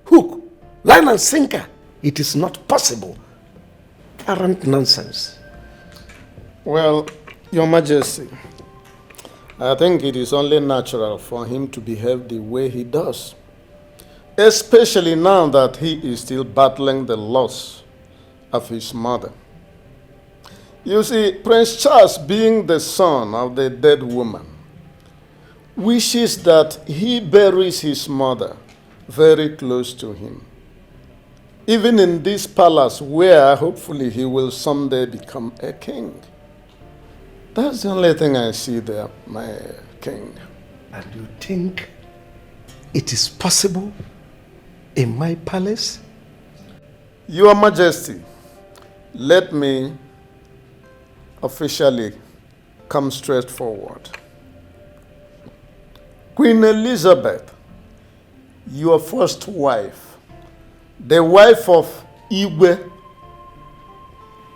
Hook, line and sinker. It is not possible. Arrant nonsense. Well, Your Majesty, I think it is only natural for him to behave the way he does, especially now that he is still battling the loss of his mother. You see, Prince Charles, being the son of the dead woman, wishes that he buries his mother very close to him, even in this palace where hopefully he will someday become a king. That's the only thing I see there, my king. And you think it is possible in my palace? Your Majesty, let me officially come straight forward. Queen Elizabeth, your first wife, the wife of Igwe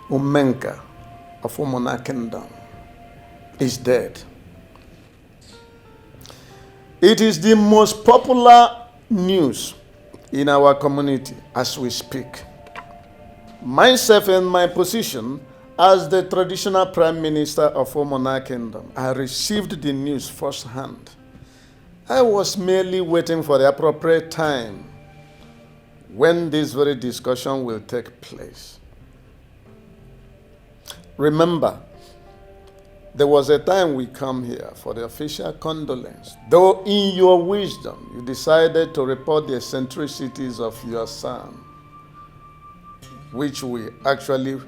Umenka of Umona Kingdom, is dead. It is the most popular news in our community as we speak. Myself in my position as the traditional Prime Minister of Umona Kingdom, I received the news firsthand. I was merely waiting for the appropriate time when this very discussion will take place. Remember, there was a time we come here for the official condolence, though in your wisdom you decided to report the eccentricities of your son, which we actually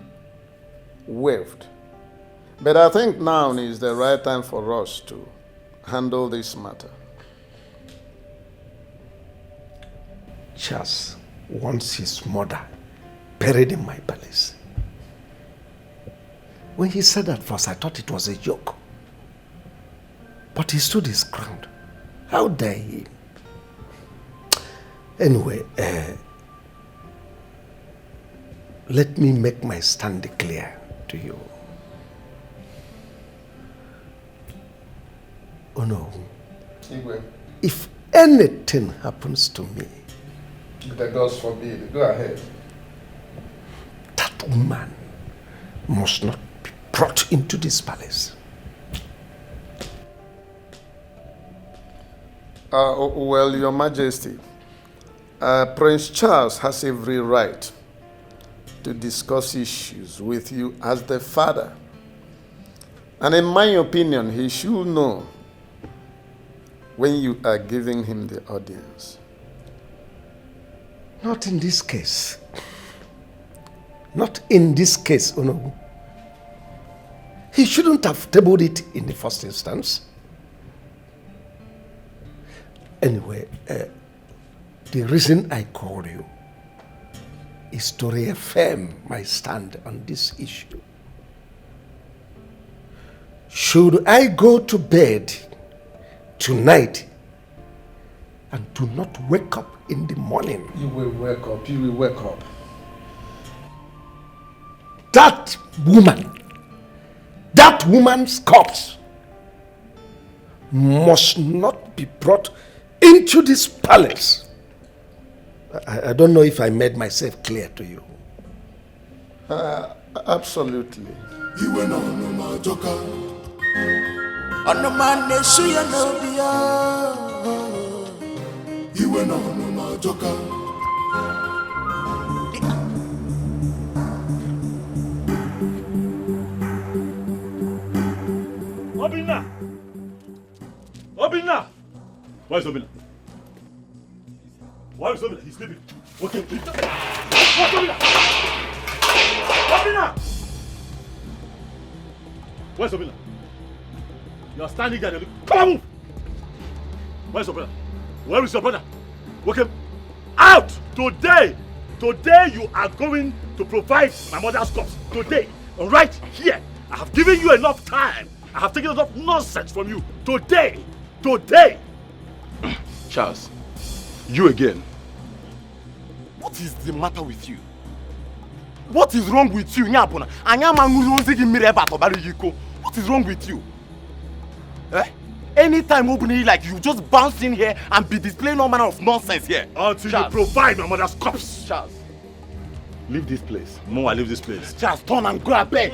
waived. But I think now is the right time for us to handle this matter. Charles wants his mother buried in my palace. When he said that first, I thought it was a joke. But he stood his ground. How dare he? Anyway, let me make my stand clear to you. Oh no. If anything happens to me, The gods forbid. Go ahead. that woman must not be brought into this palace. Well, Your Majesty, Prince Charles has every right to discuss issues with you as the father. And in my opinion, he should know when you are giving him the audience. Not in this case. Not in this case, no. He shouldn't have tabled it in the first instance. Anyway, the reason I called you is to reaffirm my stand on this issue. Should I go to bed tonight and do not wake up in the morning, You will wake up. You will wake up. that woman's corpse must not be brought into this palace. I don't know if I made myself clear to you. Absolutely. Obinna! Obinna! Where's Obinna? Where is Obinna? He's sleeping. Okay. Where's Obinna? Obinna! Where's Obinna? You are standing there and come on, move! Where's your brother? Where is your brother? Okay. Out! Today! Today you are going to provide my mother's corpse. Today. Right here. I have given you enough time. I have taken enough nonsense from you. Today. Today. Charles, you again. What is the matter with you? What is wrong with you? What is wrong with you? Eh? Anytime opening like you just bounce in here and be displaying all manner of nonsense here. Until Charles, you provide my mother's corpse. Charles, leave this place. No, I leave this place. Charles, turn and go back.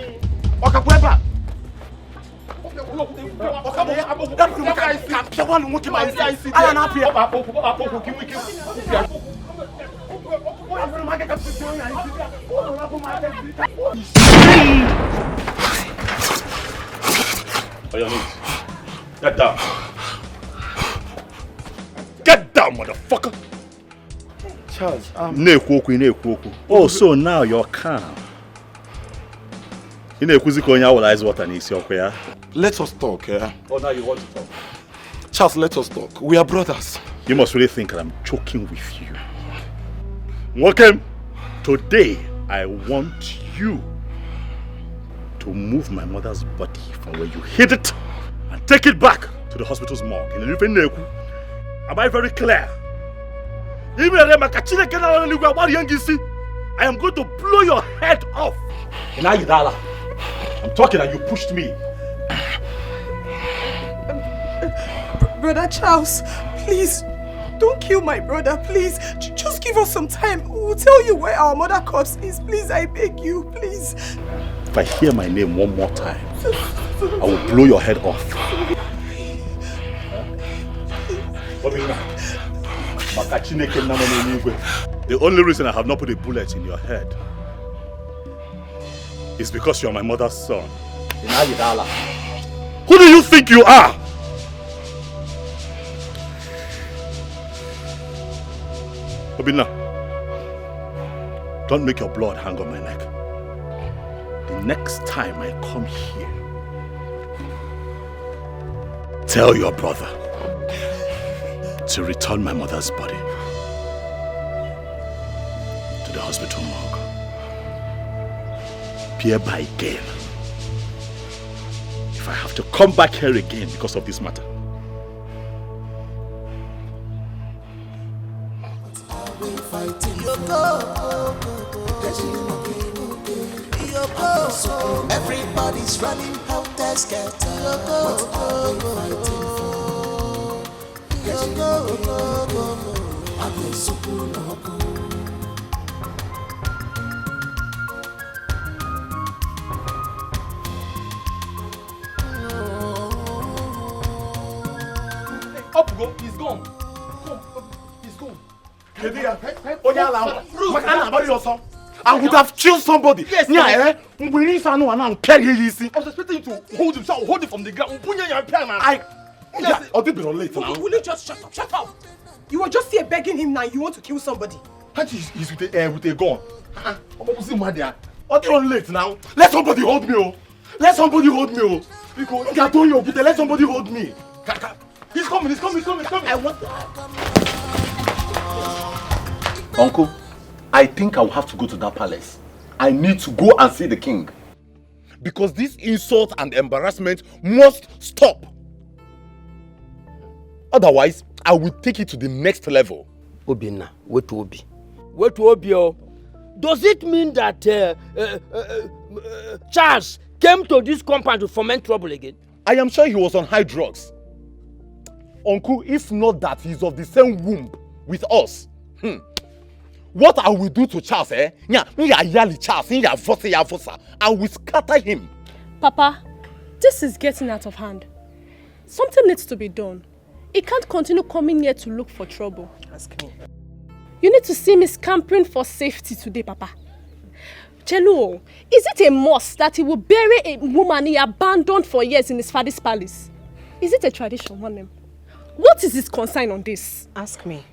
Get down. Get down, motherfucker. Charles, oh, so now you're calm. Let us talk, yeah? Oh, now you want to talk? Charles, let us talk. We are brothers. You must really think that I'm joking with you. Welcome. Today, I want you to move my mother's body from where you hid it and take it back to the hospital's morgue. Am I very clear? I am going to blow your head off. I'm talking and you pushed me. Brother Charles, please, don't kill my brother, please. Just give us some time. We'll tell you where our mother corpse is. Please, I beg you, please. If I hear my name one more time, I will blow your head off. The only reason I have not put a bullet in your head is because you are my mother's son. Who do you think you are? Obinna, don't make your blood hang on my neck. The next time I come here, tell your brother to return my mother's body to the hospital morgue. Hereby again. If I have to come back here again because of this matter, Everybody's running helter skelter. What are they fighting for? Up go, he's gone. He's gone. I would have killed somebody. Yes, yeah, we need to know and I'm carrying you. I was expecting you to hold himself, hold it from the ground. Yes, or they be late now. Will you just shut up? Shut up! You were just here begging him now. You want to kill somebody. He's with a gun. What's the matter? Or they run late now. Let somebody hold me, oh. Let somebody hold me, oh. Because I told you, let somebody hold me. He's coming. I want Uncle, I think I'll have to go to that palace. I need to go and see the king. Because this insult and embarrassment must stop. Otherwise, I will take it to the next level. Obinna, wait to Obi. Wait to Obi, oh. Does it mean that Charles came to this compound to foment trouble again? I am sure he was on high drugs. Uncle, if not that he's of the same womb with us. What I will do to Charles, I will scatter him. Papa, this is getting out of hand. Something needs to be done. He can't continue coming here to look for trouble. Ask me. You need to see me scampering for safety today, Papa. Chelo, is it a must that he will bury a woman he abandoned for years in his father's palace? Is it a tradition, one name? What is his concern on this? Ask me.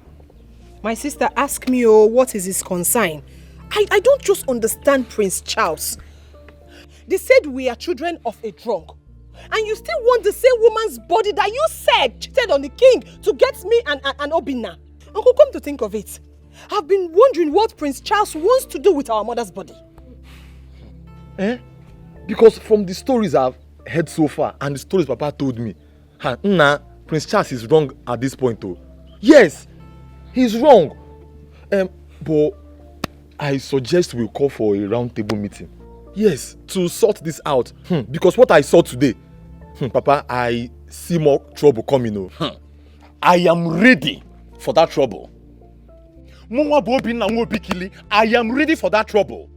My sister, ask me, oh, what is his concern? I don't just understand Prince Charles. They said we are children of a drunk. And you still want the same woman's body that you said cheated on the king to get me and Obinna. Uncle, come to think of it, I've been wondering what Prince Charles wants to do with our mother's body. Because from the stories I've heard so far and the stories Papa told me, Prince Charles is wrong at this point though. Yes, he's wrong. But I suggest we call for a round table meeting. Yes, to sort this out. Because what I saw today, Papa, I see more trouble coming. I am ready for that trouble. I am ready for that trouble.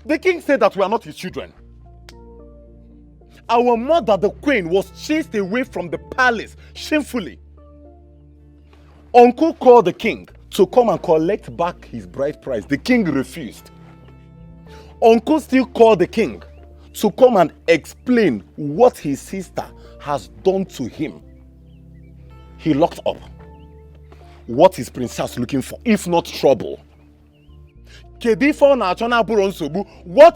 The king said that we are not his children. Our mother, the queen, was chased away from the palace shamefully. Uncle called the king to come and collect back his bride price. The king refused. Uncle still called the king to come and explain what his sister has done to him. He locked up. What is Prince Charles looking for, if not trouble? What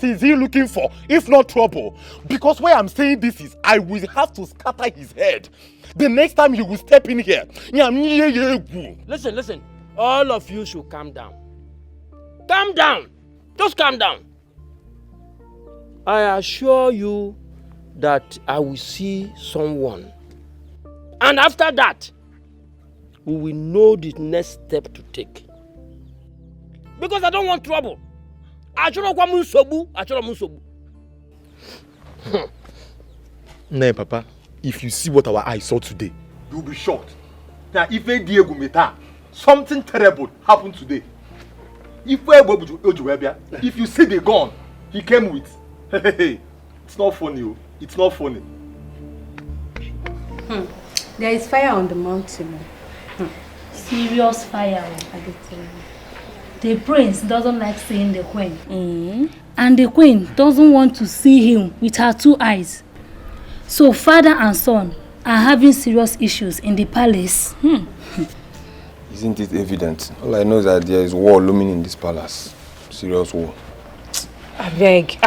is he looking for, if not trouble? Because why I'm saying this is, I will have to scatter his head. The next time he will step in here. Listen. All of you should calm down. Calm down. Just calm down. I assure you that I will see someone. And after that, we will know the next step to take. Because I don't want trouble. No, Papa, if you see what our eyes saw today, you'll be shocked. Now, if Diego Meta, something terrible happened today. If you see the gun he came with, it's not funny. It's not funny. There is fire on the mountain. Serious fire. I can tell you. The prince doesn't like seeing the queen. And the queen doesn't want to see him with her two eyes. So father and son are having serious issues in the palace. Isn't it evident? All I know is that there is war looming in this palace. Serious war. I beg.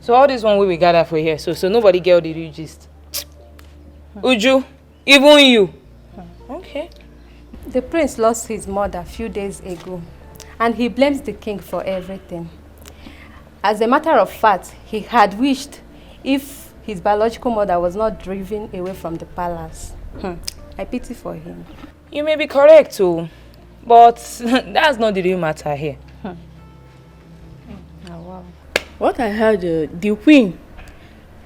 So all this one we gather for here, so nobody get all the real gist. Uju, even you. Okay. The prince lost his mother a few days ago, and he blames the king for everything. As a matter of fact, he had wished if his biological mother was not driven away from the palace. I pity for him. You may be correct too, But that's not the real matter here. Oh, wow. What I heard, the queen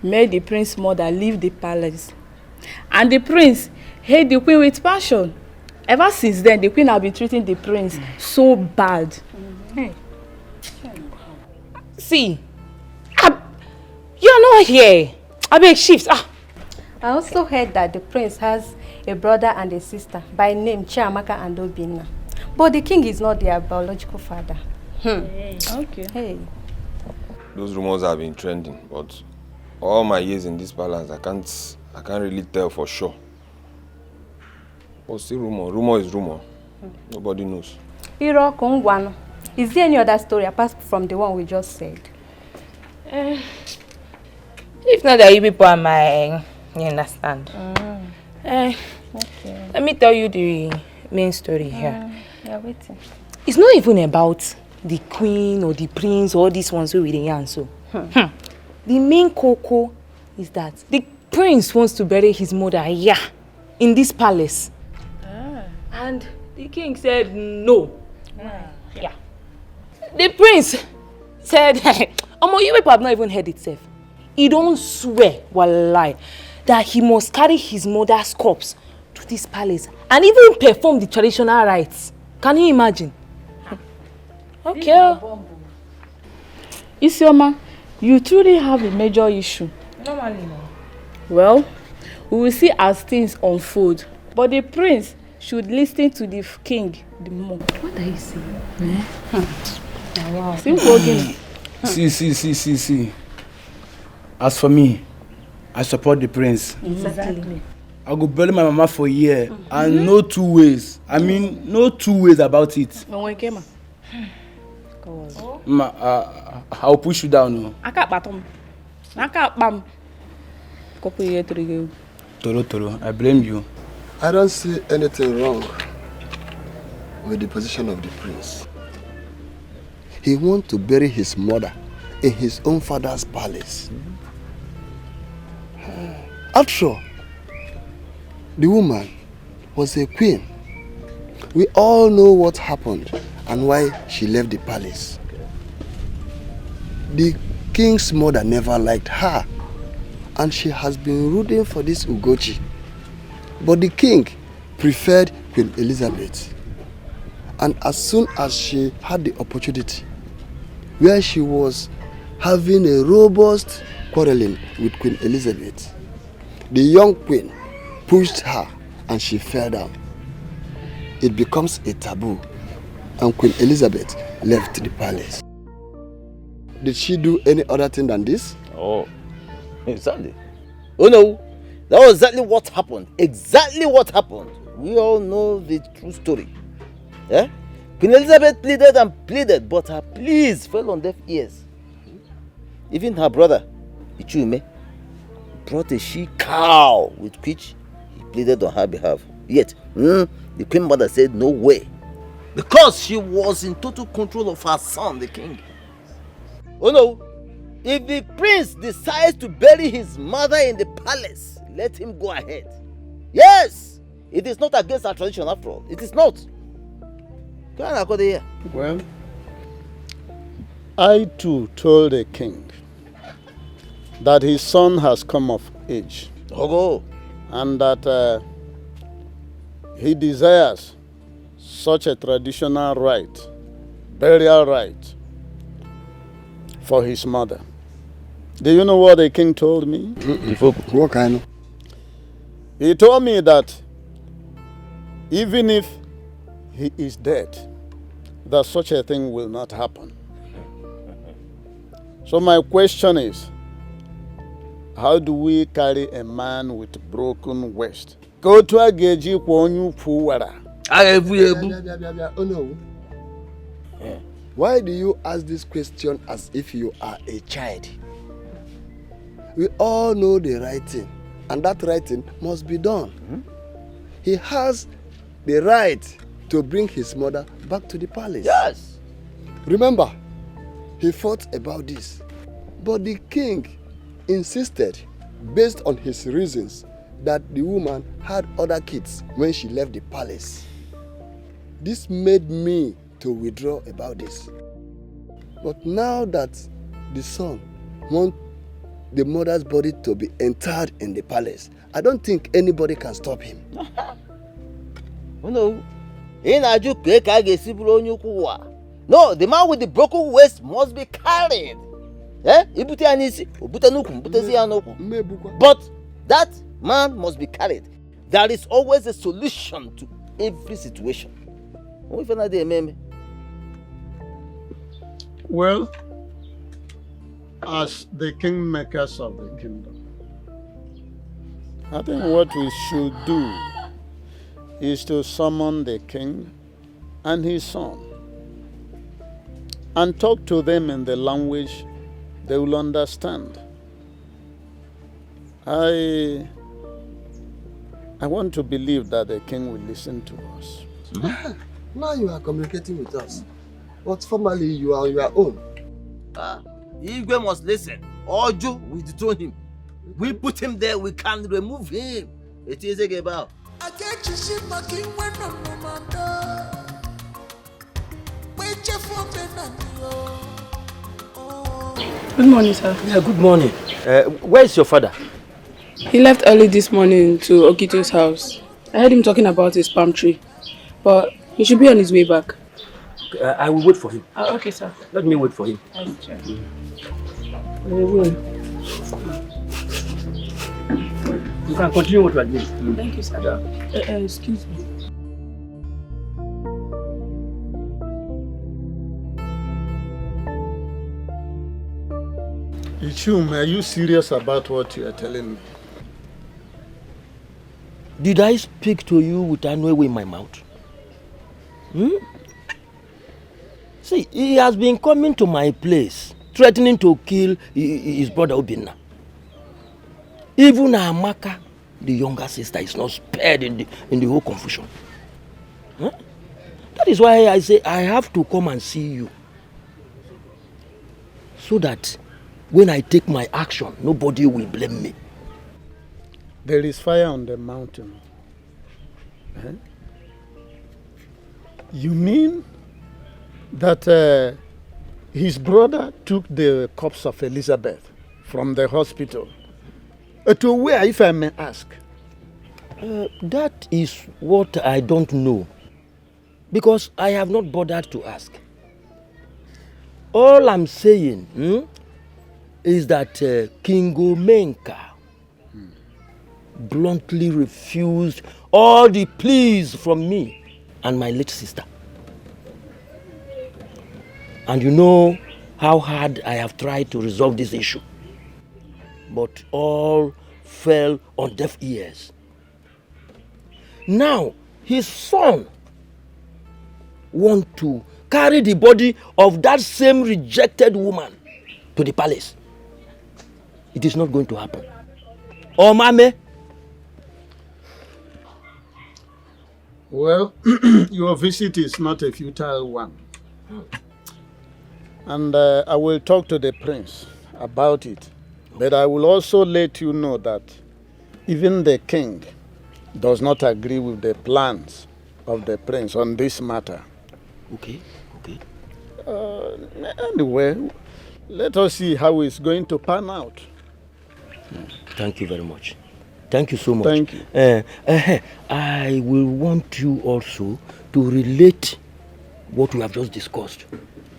made the prince's mother leave the palace. And the prince hate the queen with passion. Ever since then, the queen has been treating the prince so bad. Hey. See, you're not here. I beg shift. I also heard that the prince has a brother and a sister by name Chiamaka and Obinna. But the king is not their biological father. Okay. Hey. Those rumors have been trending, but all my years in this palace, I can't really tell for sure. But still rumor. Rumor is rumor. Nobody knows. Iro Kongwano. Is there any other story apart from the one we just said? If not that you people are my, you understand. Okay. Let me tell you the main story here. Yeah, waiting. It's not even about the queen or the prince or these ones who with the yarn. So, the main cocoa is that the prince wants to bury his mother here in this palace. And the king said no. Yeah. The prince said, Omo, you people have not even heard it safe. He don't swear, wallahi, that he must carry his mother's corpse to this palace and even perform the traditional rites. Can you imagine? Okay. Isioma, you truly have a major issue. Normally, no. Well, we will see as things unfold. But the prince should listen to the king the more. What are you saying? Wow. Simple again. See. As for me, I support the prince. Exactly. I go bury my mama for a year and no two ways. I mean, no two ways about it. I'll push you down. I can't bottom. I can't bam. Toro, I blame you. I don't see anything wrong with the position of the prince. He wants to bury his mother in his own father's palace. After all, the woman was a queen. We all know what happened and why she left the palace. The king's mother never liked her, and she has been rooting for this Ugochi. But the king preferred Queen Elizabeth. And as soon as she had the opportunity, where she was having a robust quarreling with Queen Elizabeth, the young queen pushed her and she fell down. It becomes a taboo, and Queen Elizabeth left the palace. Did she do any other thing than this? Oh, exactly. Oh no, that was exactly what happened. Exactly what happened. We all know the true story. Yeah? Queen Elizabeth pleaded and pleaded, but her pleas fell on deaf ears. Even her brother, Ichume, brought a she-cow with which he pleaded on her behalf. Yet, the queen mother said no way, because she was in total control of her son, the king. Oh no, if the prince decides to bury his mother in the palace, let him go ahead. Yes, it is not against our tradition after all. It is not. Well, I too told the king that his son has come of age. And that he desires such a traditional rite, burial rite, for his mother. Do you know what the king told me? What kind of? He told me that even if he is dead, that such a thing will not happen. So my question is, how do we carry a man with broken waist? Go to a geji kwonyu fuwara. Oh no. Why do you ask this question as if you are a child? We all know the right thing, and that right thing must be done. He has the right to bring his mother back to the palace. Yes. Remember, he fought about this, but the king insisted, based on his reasons, that the woman had other kids when she left the palace. This made me to withdraw about this. But now that the son wants the mother's body to be interred in the palace, I don't think anybody can stop him. No. No, the man with the broken waist must be carried. But that man must be carried. There is always a solution to every situation. Well, as the kingmakers of the kingdom, I think what we should do is to summon the king and his son and talk to them in the language they will understand. I want to believe that the king will listen to us. Now you are communicating with us, but formally you are on your own. Igwe must listen. Ojo, we dethrone him. We put him there, we can remove him. It is a about. Good morning, sir. Yeah, good morning. Where is your father? He left early this morning to Okito's house. I heard him talking about his palm tree, but he should be on his way back. I will wait for him. Okay, sir. Let me wait for him. You can continue what you are doing. Thank you, sir. Excuse me. Ichum, are you serious about what you are telling me? Did I speak to you with anwe in my mouth? See, he has been coming to my place, threatening to kill his brother Obinna. Even Amaka, the younger sister, is not spared in the whole confusion. That is why I say I have to come and see you. So that when I take my action, nobody will blame me. There is fire on the mountain. You mean that his brother took the corpse of Elizabeth from the hospital? To where, if I may ask? That is what I don't know. Because I have not bothered to ask. All I'm saying is that King Omenka bluntly refused all the pleas from me and my late sister. And you know how hard I have tried to resolve this issue. But all fell on deaf ears. Now, his son wants to carry the body of that same rejected woman to the palace. It is not going to happen. Oh, Mame. Well, your visit is not a futile one. And I will talk to the prince about it. But I will also let you know that even the king does not agree with the plans of the prince on this matter. Okay. Anyway, let us see how it's going to pan out. Thank you very much. Thank you so much. Thank you. I will want you also to relate what we have just discussed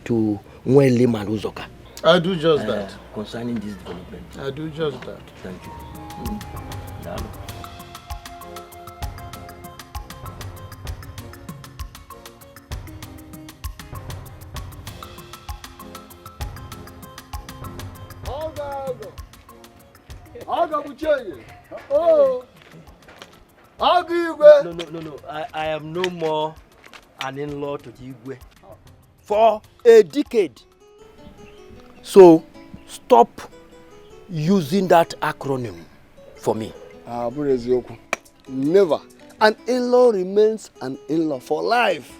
to Nwele and Uzoka. I do just that. Concerning this development. I do just that. Thank you. No. I am no more an in-law to Igwe. For a decade. So, stop using that acronym for me. Never. An in-law remains an in-law for life.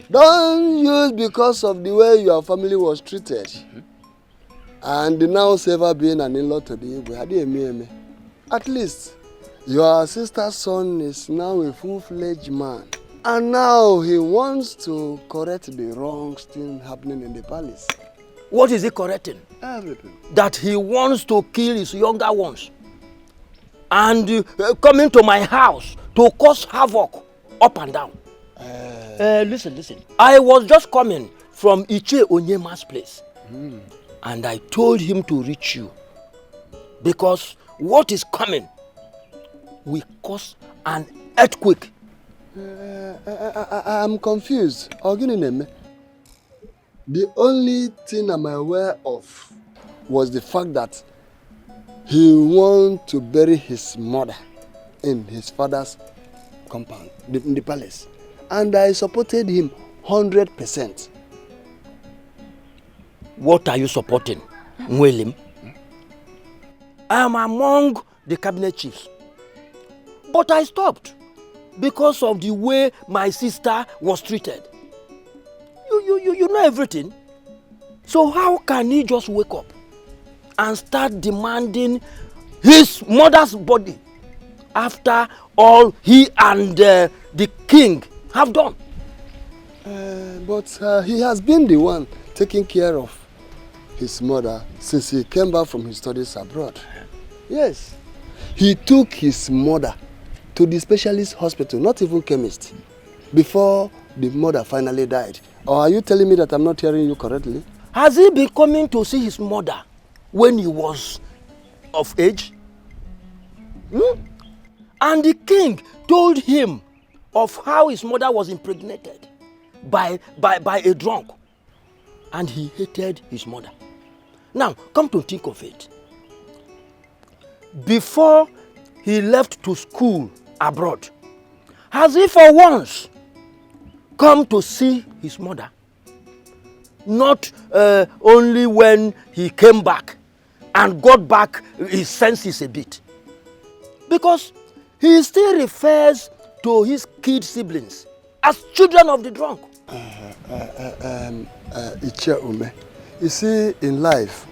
Don't use because of the way your family was treated. And now ever being an in-law to the Igwe. At least, your sister's son is now a full-fledged man. And now he wants to correct the wrongs still happening in the palace. What is he correcting? Everything. That he wants to kill his younger ones. And coming to my house to cause havoc up and down. Listen. I was just coming from Iche Onyema's place. And I told him to reach you. Because what is coming will cause an earthquake. I'm confused. The only thing I'm aware of was the fact that he wants to bury his mother in his father's compound, in the palace. And I supported him 100%. What are you supporting, William? I am among the cabinet chiefs. But I stopped because of the way my sister was treated. You know everything. So how can he just wake up and start demanding his mother's body after all he and the king have done? But he has been the one taking care of his mother since he came back from his studies abroad. Yes. He took his mother to the specialist hospital, not even chemist, before the mother finally died. Or are you telling me that I'm not hearing you correctly? Has he been coming to see his mother when he was of age? And the king told him of how his mother was impregnated by a drunk. And he hated his mother. Now, come to think of it. Before he left to school abroad, has he for once come to see his mother? Not only when he came back and got back his senses a bit. Because he still refers to his kid siblings as children of the drunk. Iche Ume, you see, in life,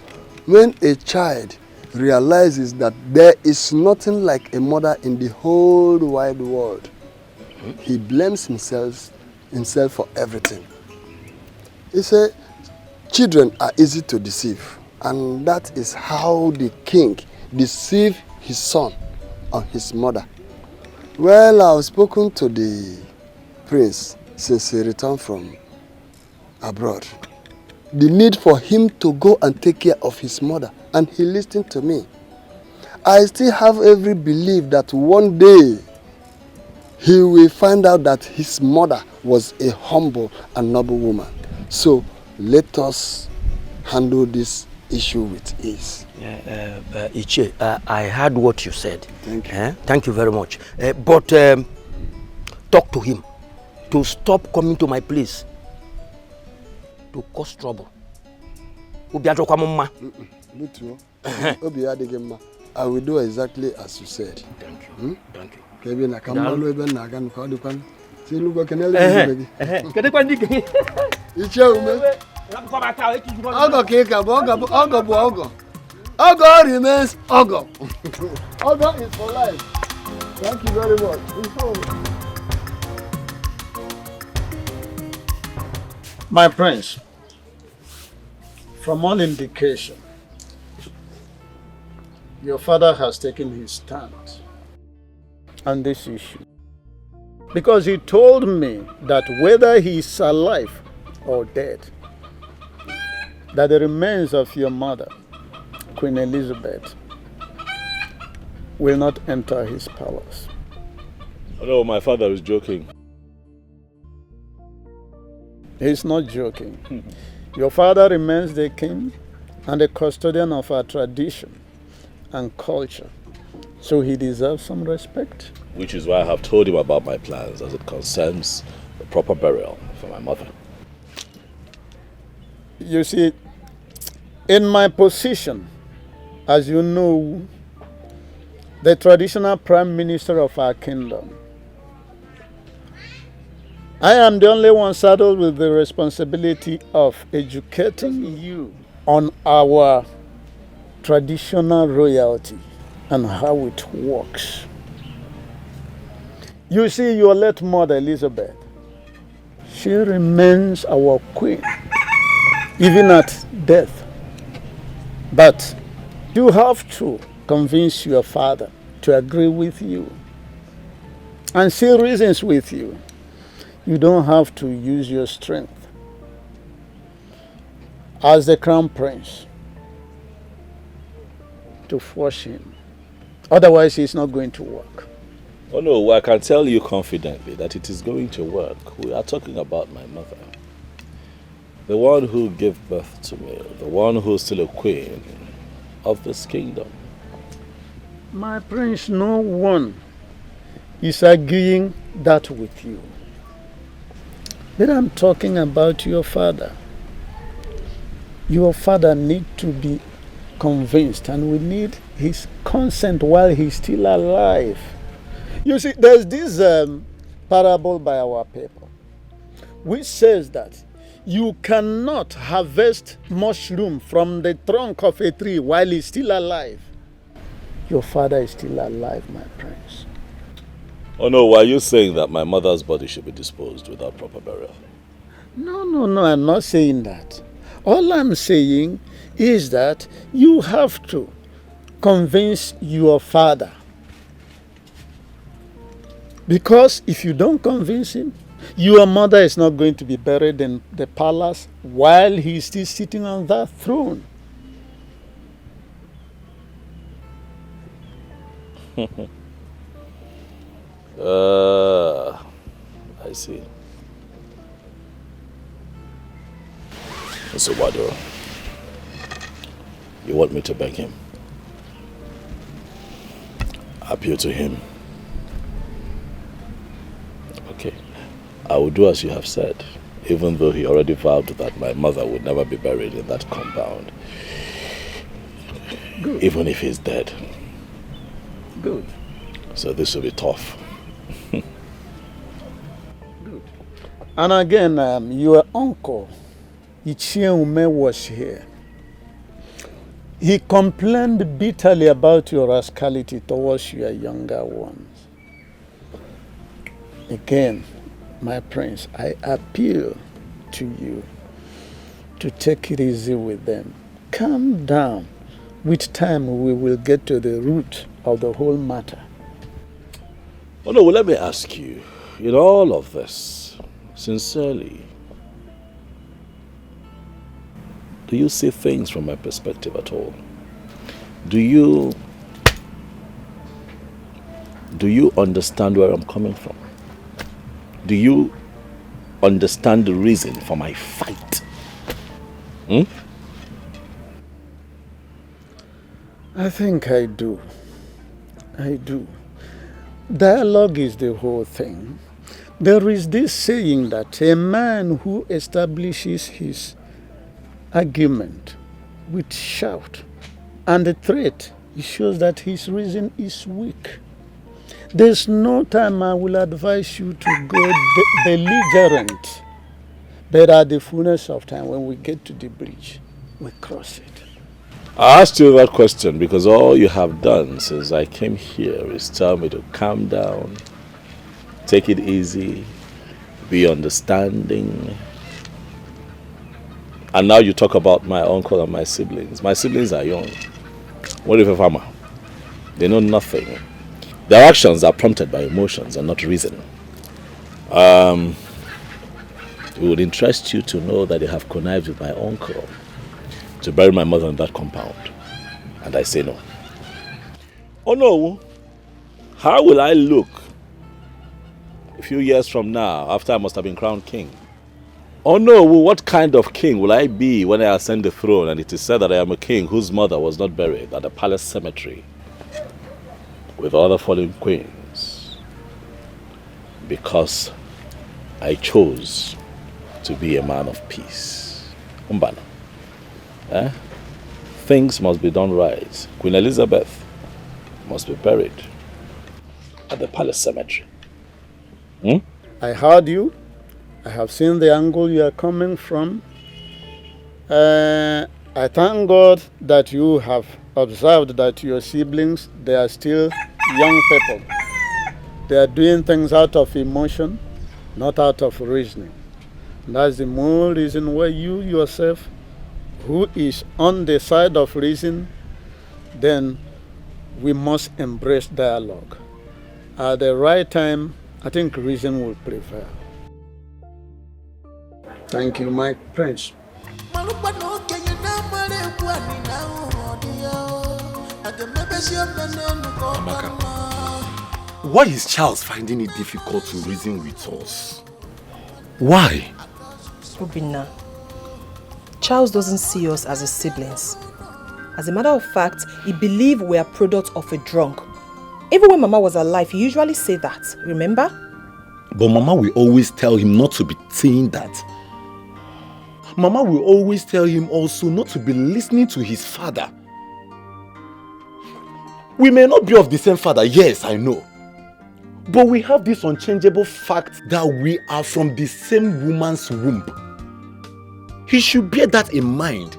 when a child realizes that there is nothing like a mother in the whole wide world, he blames himself for everything. He said, children are easy to deceive, and that is how the king deceived his son on his mother. Well, I've spoken to the prince since he returned from abroad. The need for him to go and take care of his mother, and he listened to me. I still have every belief that one day he will find out that his mother was a humble and noble woman. So let us handle this issue with ease. Iche, I heard what you said. Thank you. Thank you very much. But talk to him to stop coming to my place to cause trouble. I will do exactly as you said. Thank you. Thank you. Ogo remains Ogo. Ogo is for life. Thank you very much. My prince, from all indication, your father has taken his stand on this issue. Because he told me that whether he is alive or dead, that the remains of your mother, Queen Elizabeth, will not enter his palace. No, my father is joking. He's not joking. Your father remains the king and the custodian of our tradition and culture. So he deserves some respect. Which is why I have told him about my plans as it concerns the proper burial for my mother. You see, in my position, as you know, the traditional prime minister of our kingdom, I am the only one saddled with the responsibility of educating you on our traditional royalty and how it works. You see, your late mother, Elizabeth, She remains our queen, even at death. But you have to convince your father to agree with you and see reasons with you. You don't have to use your strength as the crown prince to force him. Otherwise, it's not going to work. Oh no, I can tell you confidently that it is going to work. We are talking about my mother. The one who gave birth to me, the one who's still a queen of this kingdom. My prince, no one is arguing that with you. But I'm talking about your father. Your father needs to be convinced, and we need his consent while he's still alive. You see, there's this parable by our people which says that you cannot harvest mushroom from the trunk of a tree while he's still alive. Your father is still alive, my prince. Oh no, why are you saying that my mother's body should be disposed without proper burial? No, I'm not saying that. All I'm saying is that you have to convince your father. Because if you don't convince him, your mother is not going to be buried in the palace while he's still sitting on that throne. I see. So Wado, you want me to beg him? Appeal to him? Okay. I will do as you have said, even though he already vowed that my mother would never be buried in that compound. Good. Even if he's dead. Good. So this will be tough. Good. And again, your uncle, Ichieume, was here. He complained bitterly about your rascality towards your younger ones. Again, my prince, I appeal to you to take it easy with them. Calm down. With time, we will get to the root of the whole matter. Oh no, well, let me ask you, in all of this, sincerely, do you see things from my perspective at all? Do you understand where I'm coming from? Do you understand the reason for my fight? I think I do. I do. Dialogue is the whole thing. There is this saying that a man who establishes his argument with shout and a threat, it shows that his reason is weak. There's no time I will advise you to go belligerent. But at the fullness of time, when we get to the bridge, we cross it. I asked you that question because all you have done since I came here is tell me to calm down, take it easy, be understanding. And now you talk about my uncle and my siblings. My siblings are young. What if a farmer? They know nothing. Their actions are prompted by emotions and not reason. It would interest you to know that they have connived with my uncle to bury my mother in that compound. And I say no. Oh no. How will I look a few years from now after I must have been crowned king? Oh no, what kind of king will I be when I ascend the throne and it is said that I am a king whose mother was not buried at the palace cemetery with other fallen queens because I chose to be a man of peace. Umbana. Things must be done right. Queen Elizabeth must be buried at the palace cemetery. I heard you. I have seen the angle you are coming from. I thank God that you have observed that your siblings, they are still young people. They are doing things out of emotion, not out of reasoning. That's the more reason why you yourself, who is on the side of reason, then we must embrace dialogue. At the right time, I think reason will prevail. Thank you, my prince. Why is Charles finding it difficult to reason with us? Why? Obinna, Charles doesn't see us as his siblings. As a matter of fact, he believes we are product of a drunk. Even when Mama was alive, he usually say that, remember? But Mama will always tell him not to be saying that. Mama will always tell him also not to be listening to his father. We may not be of the same father, yes, I know. But we have this unchangeable fact that we are from the same woman's womb. He should bear that in mind.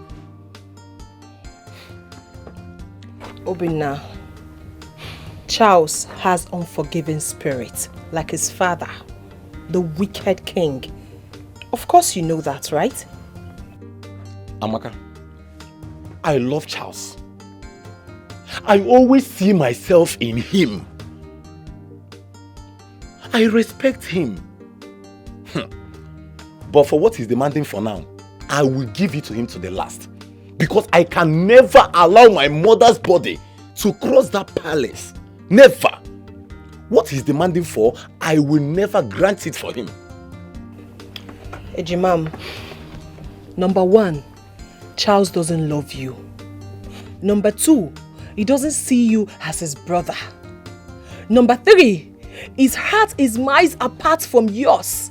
Obinna, Charles has unforgiving spirit, like his father, the wicked king. Of course you know that, right? Amaka, I love Charles. I always see myself in him. I respect him. But for what he's demanding for now, I will give it to him to the last. Because I can never allow my mother's body to cross that palace. Never. What he's demanding for, I will never grant it for him. Ejimam, number one, Charles doesn't love you. Number two, he doesn't see you as his brother. Number three, his heart is miles apart from yours.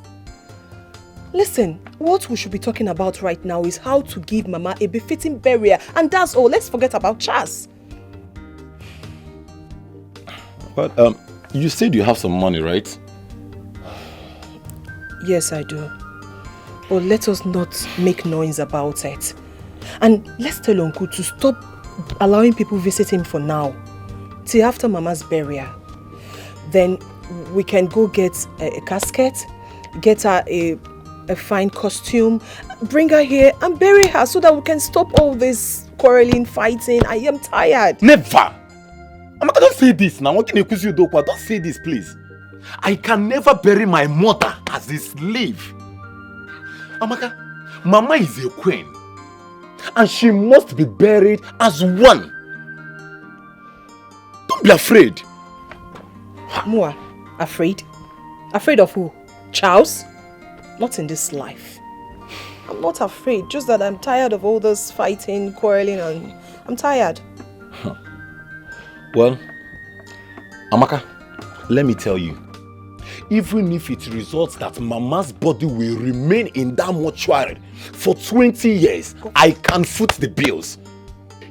Listen, what we should be talking about right now is how to give Mama a befitting burial, and that's all. Let's forget about Charles. Well, you said you have some money, right? Yes, I do. But let us not make noise about it. And let's tell Uncle to stop allowing people visit him for now, till after Mama's burial. Then we can go get a casket, get her a fine costume, bring her here and bury her so that we can stop all this quarreling, fighting. I am tired. Never! Amaka, don't say this now. Don't say this, please. I can never bury my mother as a slave. Amaka, Mama is a queen. And she must be buried as one. Don't be afraid. Mua, afraid? Afraid of who? Charles? Not in this life. I'm not afraid, just that I'm tired of all this fighting, quarreling, and I'm tired. Well, Amaka, let me tell you, even if it results that Mama's body will remain in that mortuary for 20 years, I can foot the bills.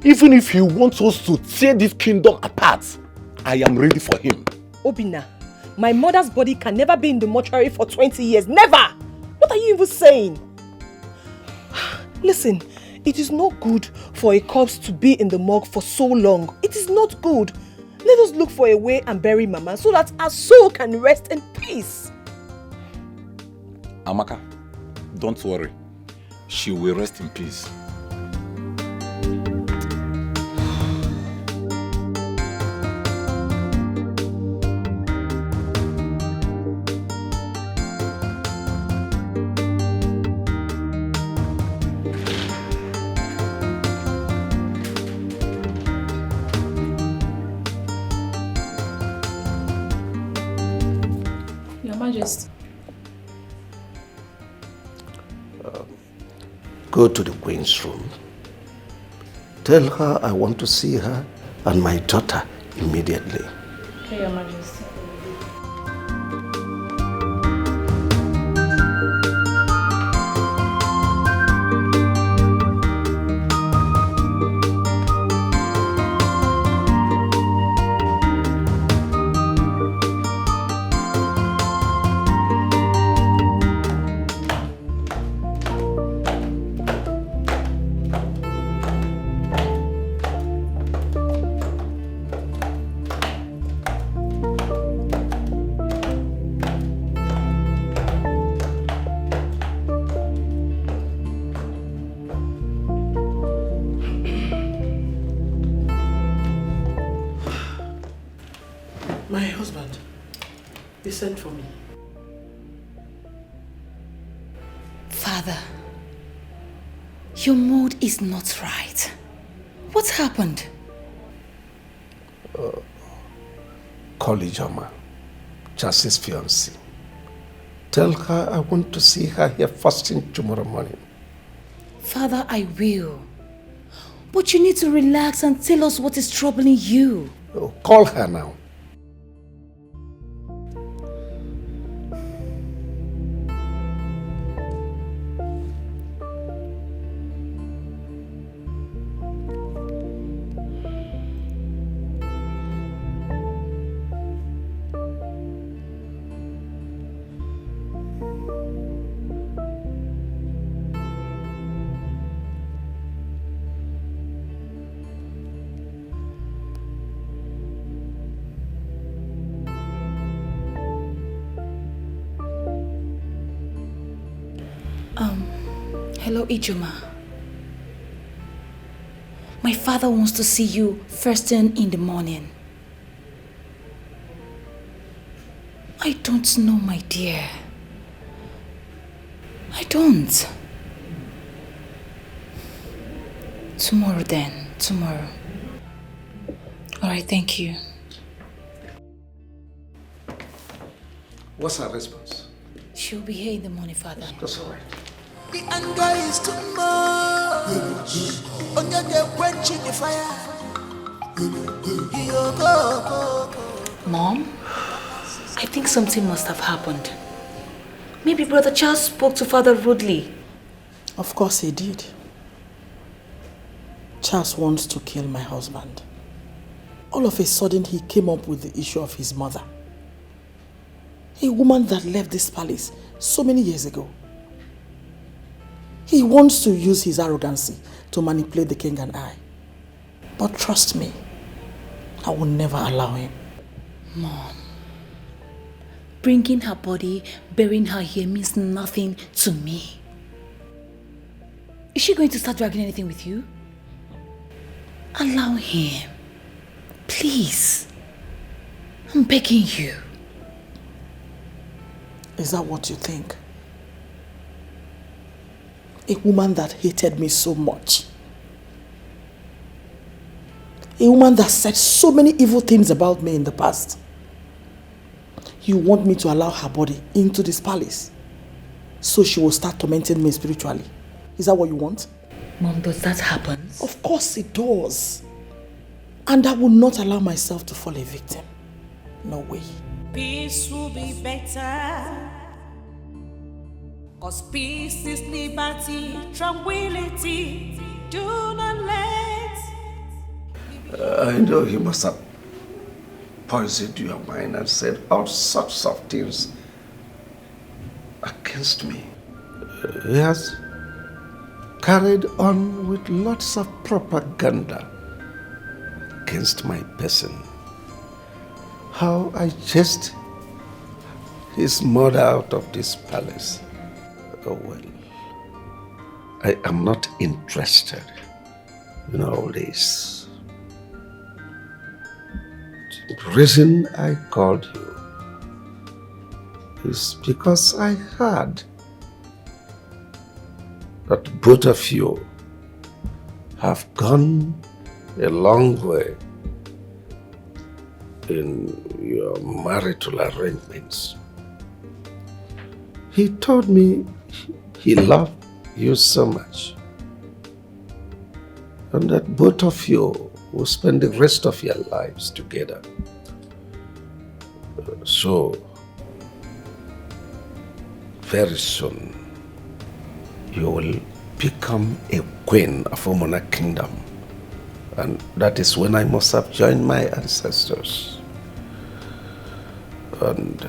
Even if he wants us to tear this kingdom apart, I am ready for him. Obinna, my mother's body can never be in the mortuary for 20 years. Never! What are you even saying? Listen, it is not good for a corpse to be in the morgue for so long. It is not good. Let us look for a way and bury Mama so that our soul can rest in peace. Amaka, don't worry. She will rest in peace. Go to the queen's room. Tell her I want to see her and my daughter immediately. Okay, Your Majesty. My husband, he sent for me. Father, your mood is not right. What happened? Call Ijoma, Charles' fiancée. Tell her I want to see her here first thing tomorrow morning. Father, I will. But you need to relax and tell us what is troubling you. Oh, call her now. Hello, Ijoma. My father wants to see you first thing in the morning. I don't know, my dear. I don't. Tomorrow then, tomorrow. Alright, thank you. What's her response? She'll be here in the morning, Father. That's all right. The anger is too much. Only the quenching the fire. Mom, I think something must have happened. Maybe Brother Charles spoke to Father rudely. Of course he did. Charles wants to kill my husband. All of a sudden he came up with the issue of his mother. A woman that left this palace so many years ago. He wants to use his arrogancy to manipulate the king and I. But trust me, I will never allow him. Mom, bringing her body, burying her here means nothing to me. Is she going to start dragging anything with you? Allow him. Please. I'm begging you. Is that what you think? A woman that hated me so much. A woman that said so many evil things about me in the past. You want me to allow her body into this palace so she will start tormenting me spiritually? Is that what you want? Mom, does that happen? Of course it does. And I will not allow myself to fall a victim. No way. Peace will be better. Cause peace is liberty, tranquility. Do not let. I know he must have poisoned your mind and said all sorts of things against me. He has carried on with lots of propaganda against my person. How I chased his mother out of this palace. Oh well, I am not interested in all this. The reason I called you is because I heard that both of you have gone a long way in your marital arrangements. He told me he loved you so much, and that both of you will spend the rest of your lives together. So, very soon, you will become a queen of Omona Kingdom. And that is when I must have joined my ancestors. And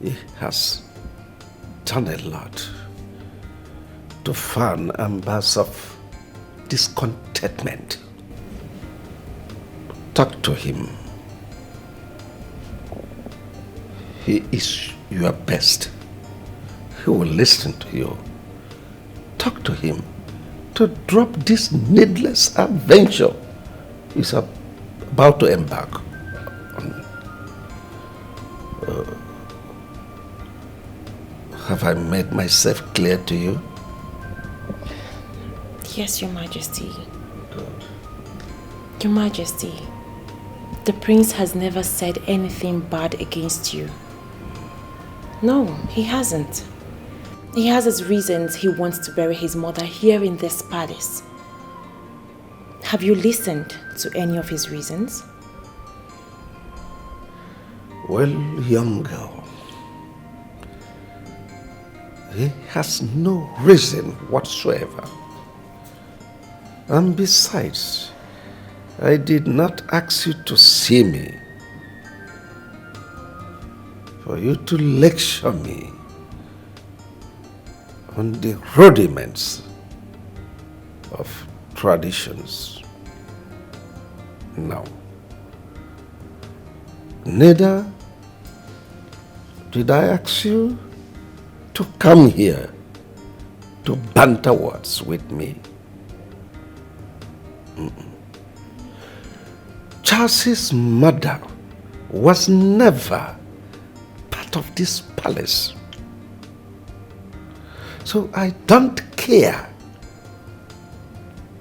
he has done a lot to fan embers of discontentment. Talk to him. He is your best. He will listen to you. Talk to him to drop this needless adventure he's about to embark on. Have I made myself clear to you? Yes, Your Majesty. Your Majesty, the prince has never said anything bad against you. No, he hasn't. He has his reasons he wants to bury his mother here in this palace. Have you listened to any of his reasons? Well, young girl, he has no reason whatsoever. And besides, I did not ask you to see me for you to lecture me on the rudiments of traditions. No. Neither did I ask you to come here to banter words with me. Charles's mother was never part of this palace. So I don't care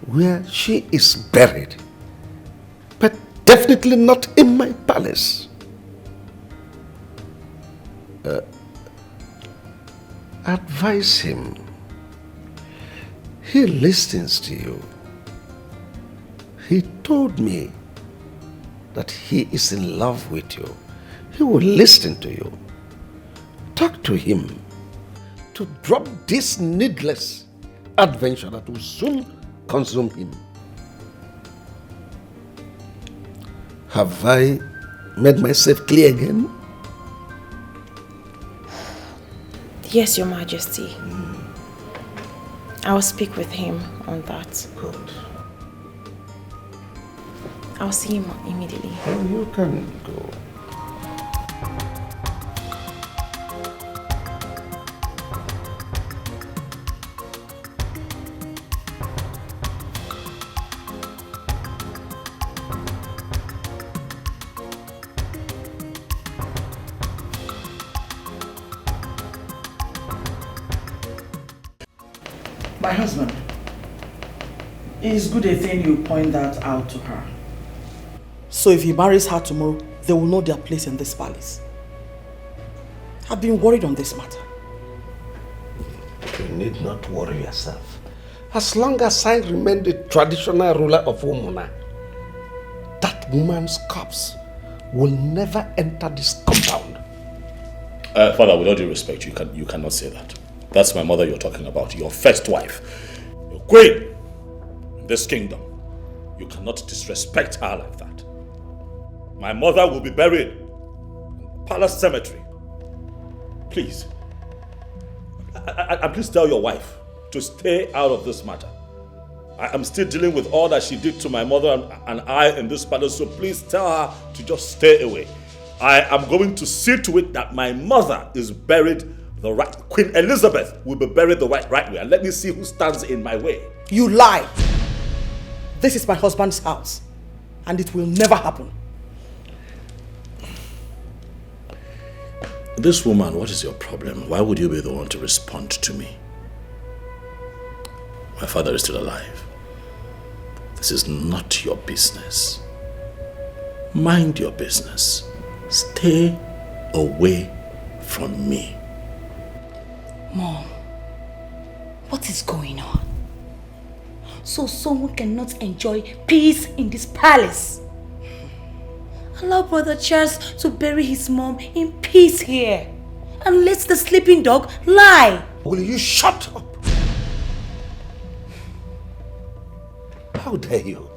where she is buried, but definitely not in my palace. Advise him. He listens to you. He told me that he is in love with you. He will listen to you. Talk to him to drop this needless adventure that will soon consume him. Have I made myself clear again? Yes, Your Majesty. I'll speak with him on that. Good. I'll see him immediately. Oh, you can go. My husband, it is good a thing you point that out to her. So if he marries her tomorrow, they will know their place in this palace. I've been worried on this matter. You need not worry yourself. As long as I remain the traditional ruler of Umuna, that woman's corpse will never enter this compound. Father, with all due respect, you cannot say that. That's my mother you're talking about, your first wife, your queen in this kingdom. You cannot disrespect her like that. My mother will be buried in the palace cemetery. Please. And please tell your wife to stay out of this matter. I am still dealing with all that she did to my mother and I in this palace, so please tell her to just stay away. I am going to see to it that my mother is buried the right. Queen Elizabeth will be buried the right way, and let me see who stands in my way. You lied. This is my husband's house, and it will never happen. This woman, what is your problem? Why would you be the one to respond to me? My father is still alive. This is not your business. Mind your business. Stay away from me. Mom, what is going on? So someone cannot enjoy peace in this palace. Allow Brother Charles to bury his mom in peace here. And let the sleeping dog lie. Will you shut up? How dare you?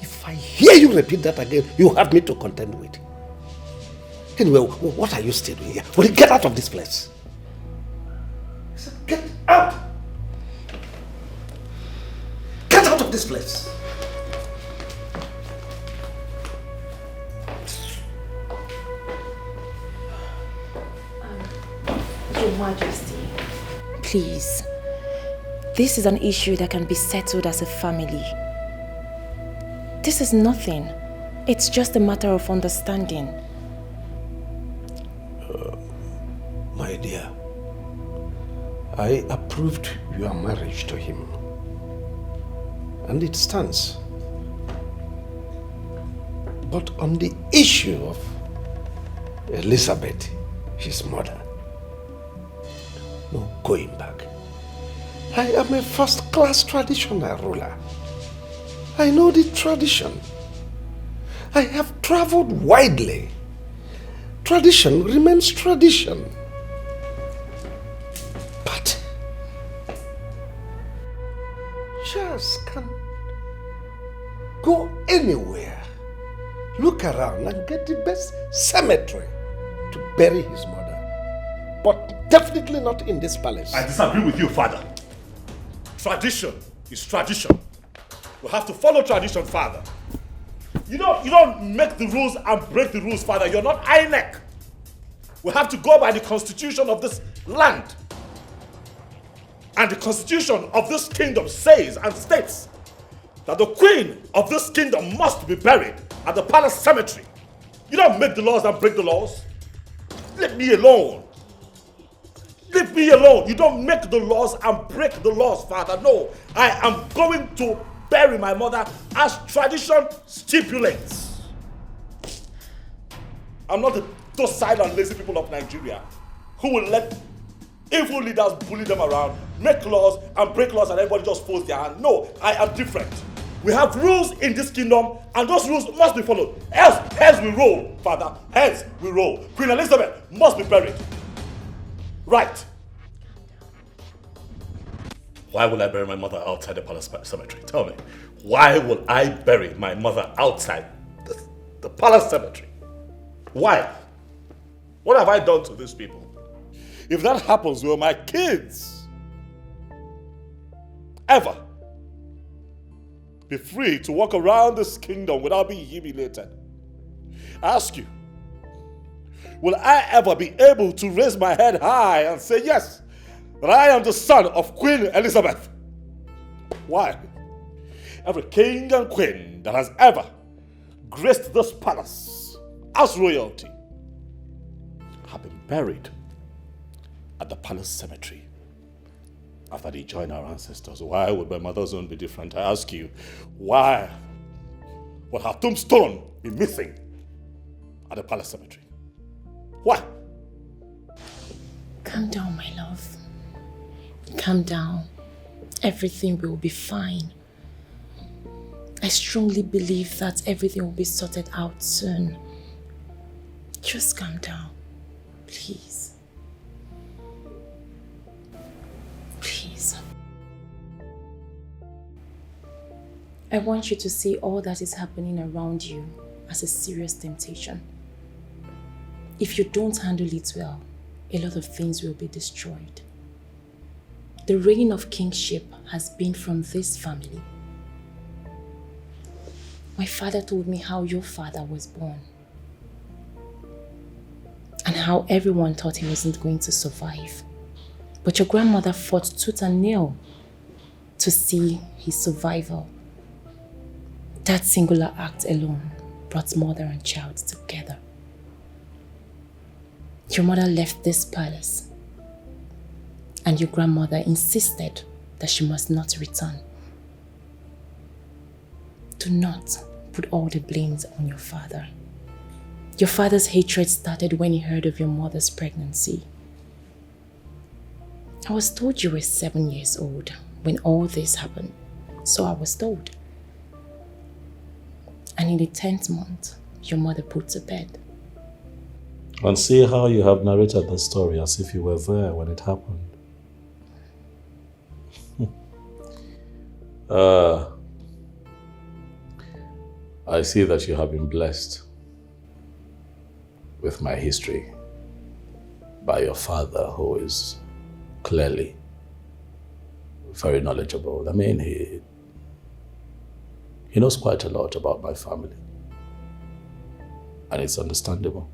If I hear you repeat that again, you have me to contend with. Anyway, what are you still doing here? Will you get out of this place? I said, get out! Get out of this place! Your Majesty, please. This is an issue that can be settled as a family. This is nothing. It's just a matter of understanding. My dear, I approved your marriage to him. And it stands. But on the issue of Elizabeth, his mother, no going back. I am a first-class traditional ruler. I know the tradition. I have traveled widely. Tradition remains tradition. But Charles can go anywhere, look around and get the best cemetery to bury his mother. But definitely not in this palace. I disagree with you, father. Tradition is tradition. We have to follow tradition, father. You don't make the rules and break the rules, father. You're not INEC. We have to go by the constitution of this land. And the constitution of this kingdom says and states that the queen of this kingdom must be buried at the palace cemetery. You don't make the laws and break the laws. Leave me alone. Leave me alone. You don't make the laws and break the laws, father. No, I am going to bury my mother as tradition stipulates. I'm not the docile and lazy people of Nigeria who will let evil leaders bully them around, make laws and break laws and everybody just folds their hand. No, I am different. We have rules in this kingdom and those rules must be followed. Else we roll, father. Else we roll. Queen Elizabeth must be buried. Right. Why will I bury my mother outside the palace cemetery? Tell me. Why will I bury my mother outside the palace cemetery? Why? What have I done to these people? If that happens, will my kids ever be free to walk around this kingdom without being humiliated? I ask you, will I ever be able to raise my head high and say, yes, that I am the son of Queen Elizabeth? Why? Every king and queen that has ever graced this palace as royalty have been buried at the palace cemetery after they joined our ancestors. Why would my mother's own be different? I ask you, why would her tombstone be missing at the palace cemetery? Why? Calm down, my love. Calm down. Everything will be fine. I strongly believe that everything will be sorted out soon. Just calm down, please. Please. I want you to see all that is happening around you as a serious temptation. If you don't handle it well, a lot of things will be destroyed. The reign of kingship has been from this family. My father told me how your father was born and how everyone thought he wasn't going to survive. But your grandmother fought tooth and nail to see his survival. That singular act alone brought mother and child together. Your mother left this palace and your grandmother insisted that she must not return. Do not put all the blames on your father. Your father's hatred started when he heard of your mother's pregnancy. I was told you were 7 years old when all this happened, so I was told. And in the 10th month, your mother put to bed. And see how you have narrated the story as if you were there when it happened. I see that you have been blessed with my history by your father, who is clearly very knowledgeable. I mean, he knows quite a lot about my family. And it's understandable.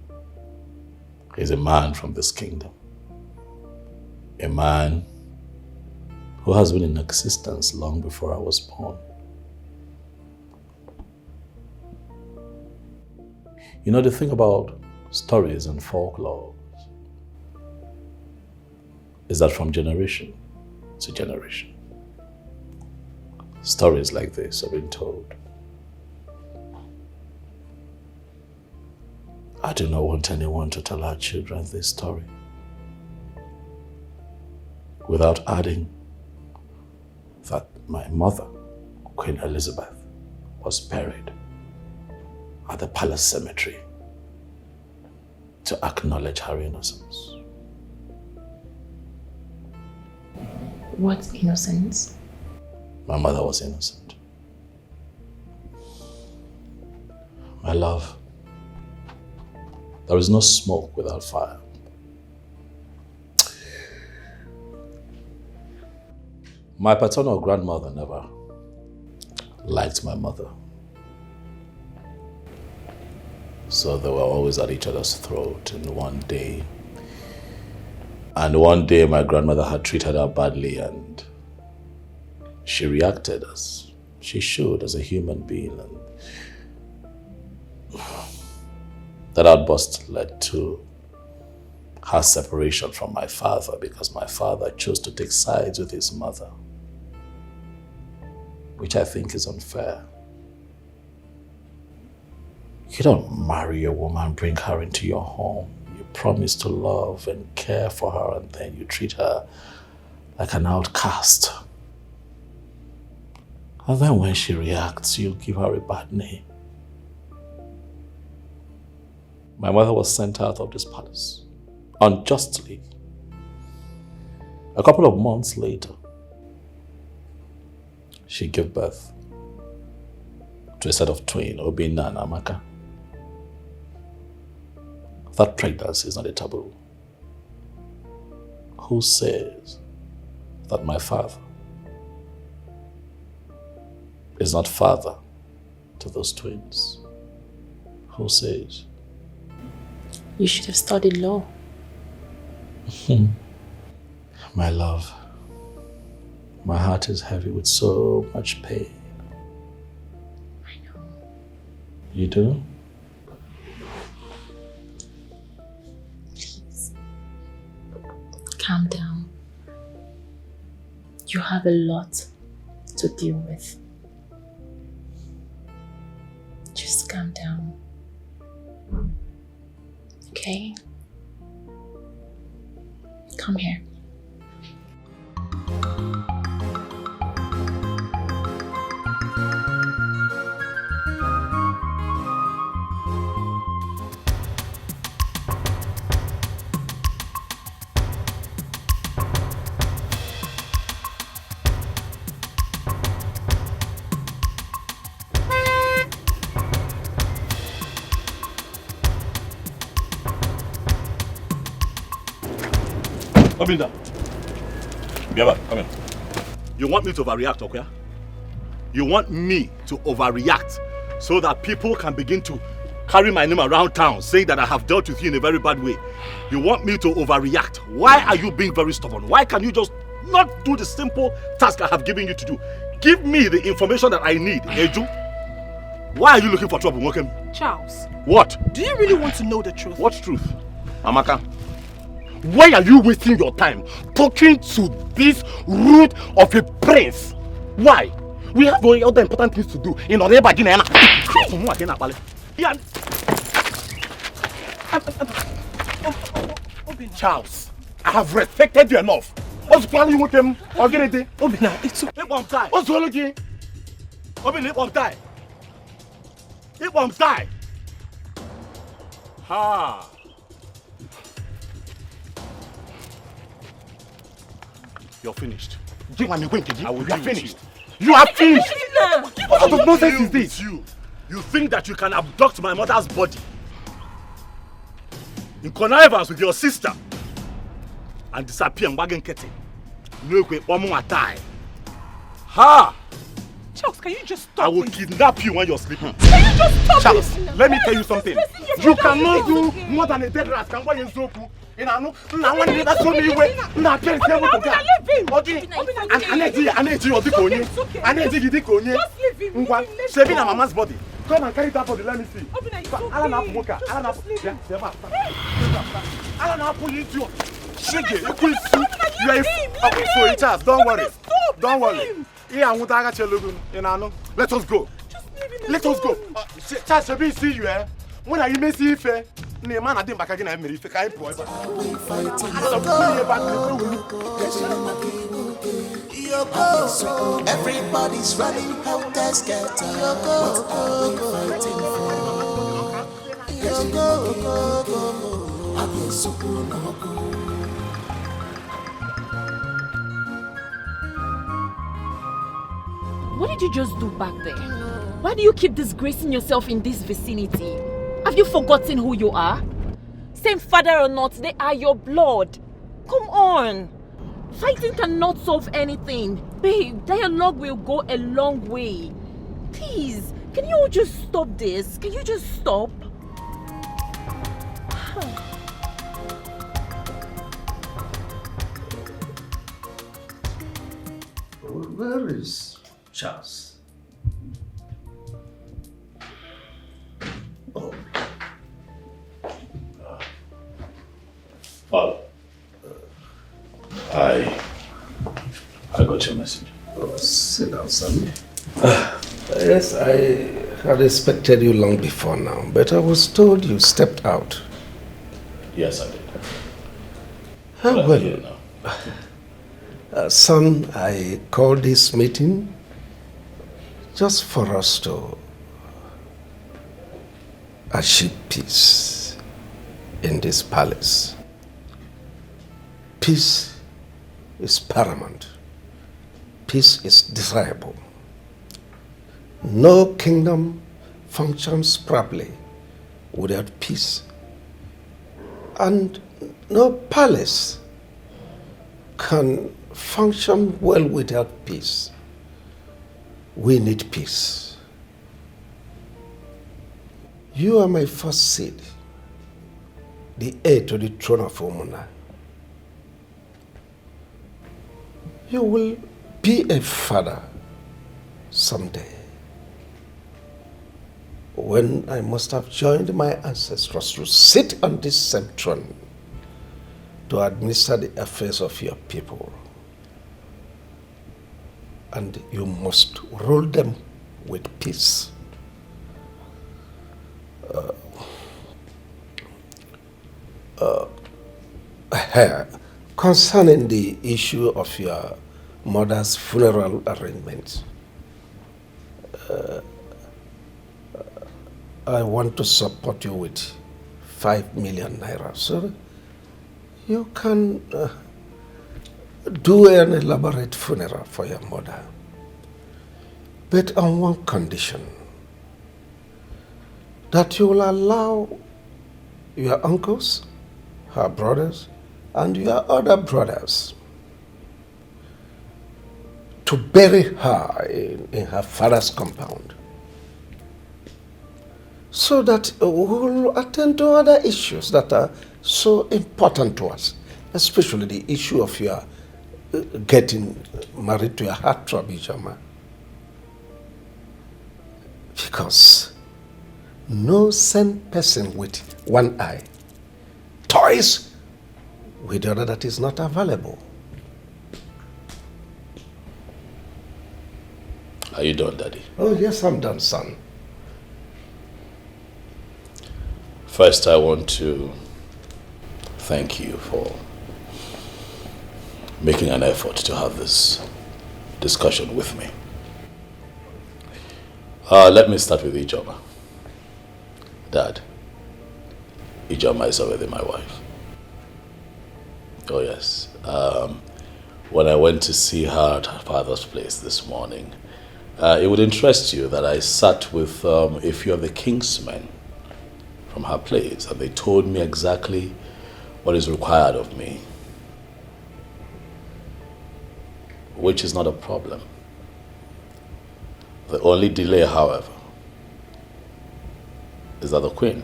He's a man from this kingdom. A man who has been in existence long before I was born. You know, the thing about stories and folklore, is that from generation to generation, stories like this are being told. I do not want anyone to tell our children this story without adding that my mother, Queen Elizabeth, was buried at the palace cemetery to acknowledge her innocence. What innocence? My mother was innocent. My love, there is no smoke without fire. My paternal grandmother never liked my mother. So they were always at each other's throat. And one day my grandmother had treated her badly, and she reacted as she should as a human being. And that outburst led to her separation from my father because my father chose to take sides with his mother, which I think is unfair. You don't marry a woman, bring her into your home. You promise to love and care for her, and then you treat her like an outcast. And then when she reacts, you give her a bad name. My mother was sent out of this palace unjustly. A couple of months later, she gave birth to a set of twin, Obinna and Amaka. That pregnancy is not a taboo. Who says that my father is not father to those twins? Who says? You should have studied law. My love, my heart is heavy with so much pain. I know. You do? Please. Calm down. You have a lot to deal with. Just calm down. Okay? Come here. Obinna. Biaba, come here. You want me to overreact, okay? You want me to overreact so that people can begin to carry my name around town saying that I have dealt with you in a very bad way. You want me to overreact. Why are you being very stubborn? Why can you just not do the simple task I have given you to do? Give me the information that I need, Eju. Why are you looking for trouble, Mokem? Charles. What? Do you really want to know the truth? What truth? Amaka, why are you wasting your time talking to this root of a prince? Why? We have other important things to do in our neighbor. Charles, I have respected you enough. What's the plan you want them? Obinna, it's okay. It won't die. What's wrong with you? Obinna, it won't die. It won't die. Ha. You're finished. I will you are finished. You are finished. What sort of nonsense is this? You think that you can abduct my mother's body in connivance with your sister and disappear in wagon ketting? No, one more time. Ha! Charles, can you just stop? I will kidnap you when you're sleeping. Can you just stop? Charles, let me tell you something. You cannot do more than a dead rat can buy in Zoku. I know. Now when you show me way, now tell me what to do. Saving a mama's body. Come and carry that body. Let me see. Alan You are okay, so Charles, don't worry. Don't worry. Let us go. Let us go. Charles, Shabi, see you, eh? When are you may see if man I didn't back again, I'm very fake. Everybody's running out there scared. What are we fighting for? What did you just do back there? Why do you keep disgracing yourself in this vicinity? Have you forgotten who you are? Same father or not, they are your blood. Come on. Fighting cannot solve anything. Babe, dialogue will go a long way. Please, can you all just stop this? Can you just stop? Where is Charles? Oh. Father, I got your message. Oh, sit down, son. Yes, I had expected you long before now, but I was told you stepped out. Yes, I did. Well, son, I called this meeting just for us to achieve peace in this palace. Peace is paramount. Peace is desirable. No kingdom functions properly without peace. And no palace can function well without peace. We need peace. You are my first seed, the heir to the throne of Umuna. You will be a father someday, when I must have joined my ancestors to sit on this same throne to administer the affairs of your people. And you must rule them with peace. Concerning the issue of your mother's funeral arrangements, I want to support you with 5 million naira so you can do an elaborate funeral for your mother, but on one condition: that you will allow your uncles, her brothers, and your other brothers to bury her in her father's compound, so that we will attend to other issues that are so important to us, especially the issue of your getting married to your heartthrob, Ijoma. Because no sane person with one eye toys with the other that is not available. Are you done, Daddy? Oh, yes, I'm done, son. First, I want to thank you for making an effort to have this discussion with me. Let me start with Ijoma. Dad, Ijoma is already my wife. Oh yes. When I went to see her at her father's place this morning, it would interest you that I sat with a few of the kingsmen from her place, and they told me exactly what is required of me, which is not a problem. The only delay, however, is that the queen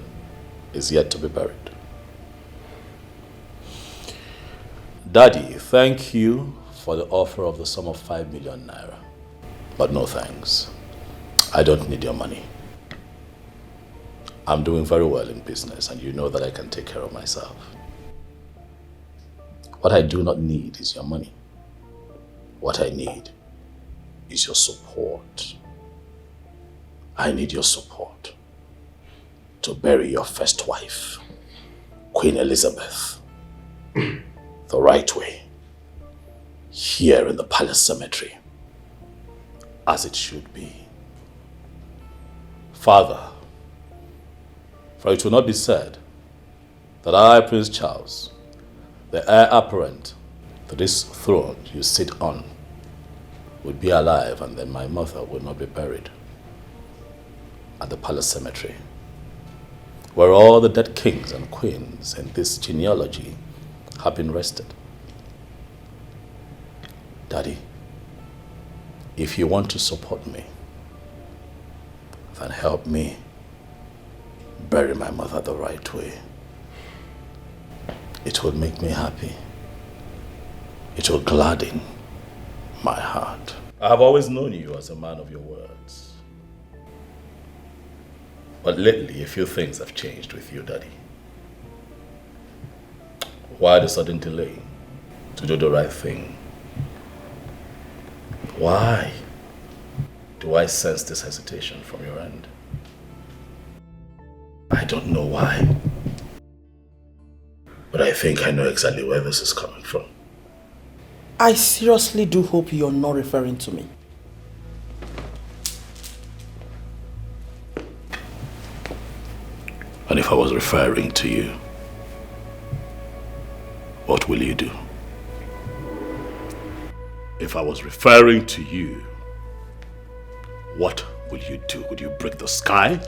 is yet to be buried. Daddy, thank you for the offer of the sum of 5 million naira, but no thanks. I don't need your money. I'm doing very well in business, and you know that I can take care of myself. What I do not need is your money. What I need is your support. I need your support to bury your first wife, Queen Elizabeth, the right way, here in the palace cemetery, as it should be. Father, for it will not be said that I, Prince Charles, the heir apparent to this throne you sit on, would be alive and then my mother would not be buried at the palace cemetery, where all the dead kings and queens in this genealogy have been rested. Daddy, if you want to support me, then help me bury my mother the right way. It will make me happy. It will gladden my heart. I have always known you as a man of your words. But lately, a few things have changed with you, Daddy. Why the sudden delay to do the right thing? Why do I sense this hesitation from your end? I don't know why. But I think I know exactly where this is coming from. I seriously do hope you're not referring to me. And if I was referring to you, what will you do? If I was referring to you, what will you do? Would you break the sky?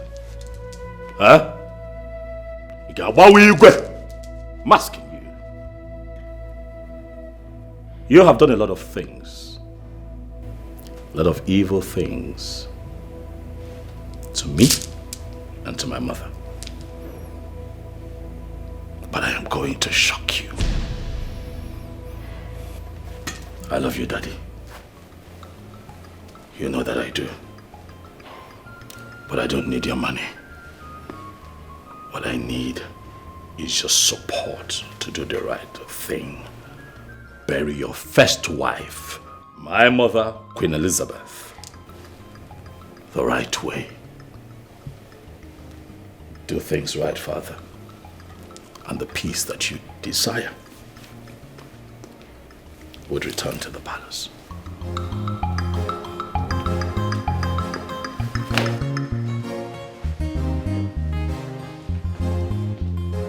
Huh? Why will you go? I'm asking you. You have done a lot of things. A lot of evil things. To me and to my mother. But I am going to shock you. I love you, Daddy. You know that I do. But I don't need your money. What I need is your support to do the right thing. Bury your first wife, my mother, Queen Elizabeth, the right way. Do things right, Father, and the peace that you desire would return to the palace.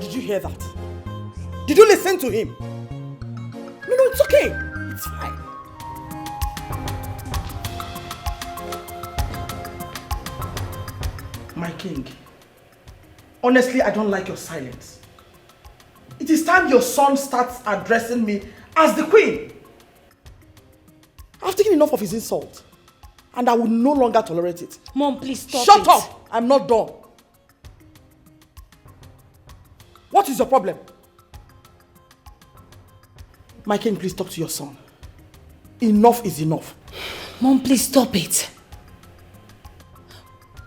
Did you hear that? Did you listen to him? No, it's okay. It's fine. My king, honestly, I don't like your silence. It is time your son starts addressing me as the queen. I've taken enough of his insult, and I will no longer tolerate it. Mom, please stop Shut it. up! I'm not done. What is your problem? My king, please talk to your son. Enough is enough. Mom, please stop it.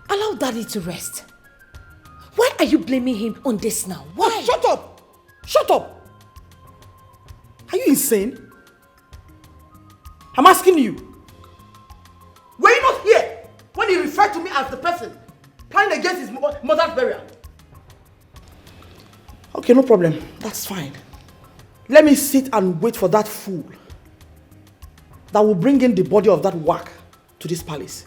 Allow Daddy to rest. Why are you blaming him on this now? Why? Oh, shut up! Shut up! Are you insane? I'm asking you. Were you not here when he referred to me as the person planning against his mother's burial? Okay, no problem. That's fine. Let me sit and wait for that fool that will bring in the body of that whack to this palace.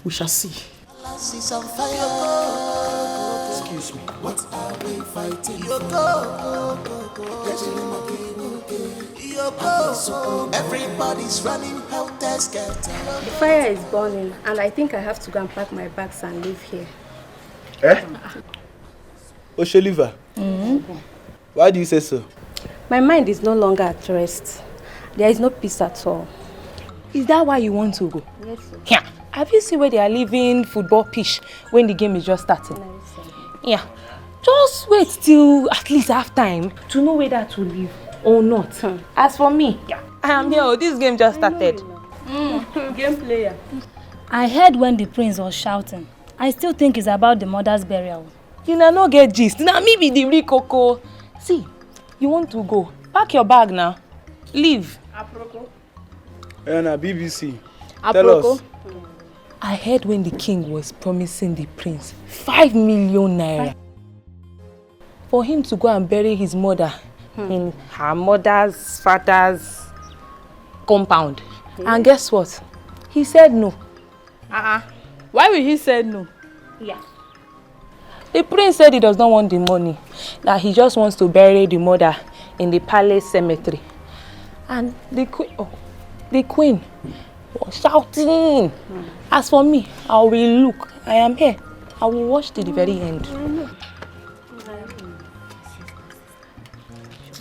We shall see. Is on fire. Excuse me. What are we fighting for? Everybody's running helter skelter. The fire is burning, and I think I have to go and pack my bags and leave here. Eh? Osholiva, why do you say so? My mind is no longer at rest. There is no peace at all. Is that why you want to go? Yes, sir. Yeah. Have you seen where they are leaving football pitch when the game is just starting? No, sir. Yeah. Just wait till at least half time to know whether to leave or not. As for me, yeah, I am here. This game just started. Game player. I heard when the prince was shouting. I still think it's about the mother's burial. You know, no get gist. Now me be the real coco. See, You want to go? Pack your bag now. Leave. Aproko. BBC. Tell us. I heard when the king was promising the prince 5 million naira for him to go and bury his mother in her mother's father's compound. And guess what? He said no. Why will he say no? Yeah. The prince said he does not want the money, that he just wants to bury the mother in the palace cemetery. And the queen was shouting. As for me, I will look. I am here. I will watch to the very end.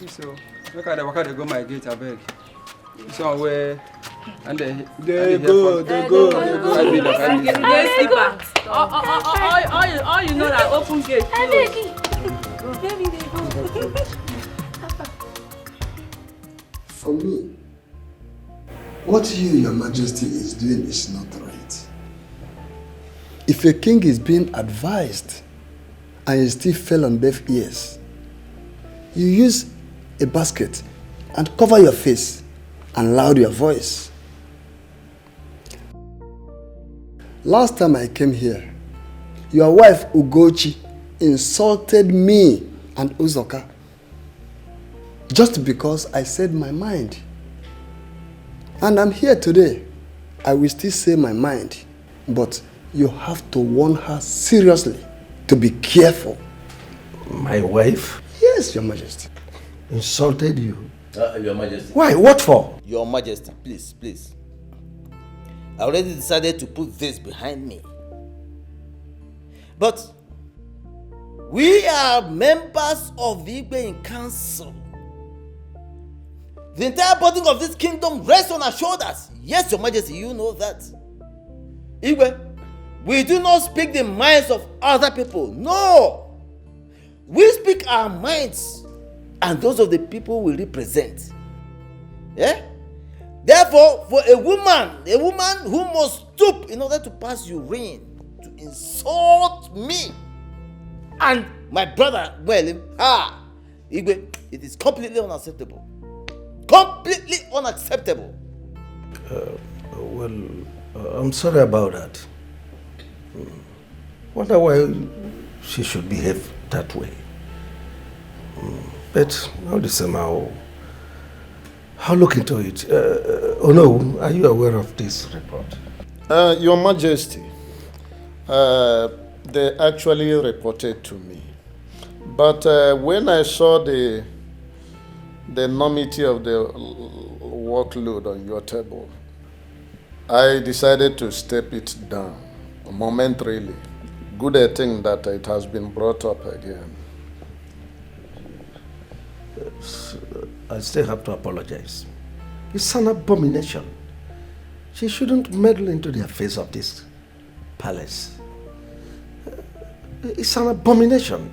So, look at the worker, they go my gate, I beg. So where and they go. All you know that open gate. For me, what your majesty is doing is not right. If a king is being advised and you still fell on deaf ears, you use a basket and cover your face and loud your voice. Last time I came here, your wife Ugochi insulted me and Uzoka just because I said my mind. And I'm here today. I will still say my mind, but you have to warn her seriously to be careful. My wife? Yes, Your Majesty. Insulted you? Your Majesty. Why? What for? Your Majesty, please, please. I already decided to put this behind me. But we are members of the Igbe Council. The entire burden of this kingdom rests on our shoulders. Yes, Your Majesty, you know that. Igbe, we do not speak the minds of other people. No! We speak our minds and those of the people we represent. Yeah? Therefore, for a woman who must stoop in order to pass urine, to insult me and my brother, Igwe, it is completely unacceptable. Completely unacceptable. I'm sorry about that. Wonder why she should behave that way. But all the same, I'll look into it. Oh no, are you aware of this report? Your Majesty, they actually reported to me. But when I saw the enormity of the workload on your table, I decided to step it down momentarily. Good thing that it has been brought up again. I still have to apologize. It's an abomination. She shouldn't meddle into the affairs of this palace. It's an abomination.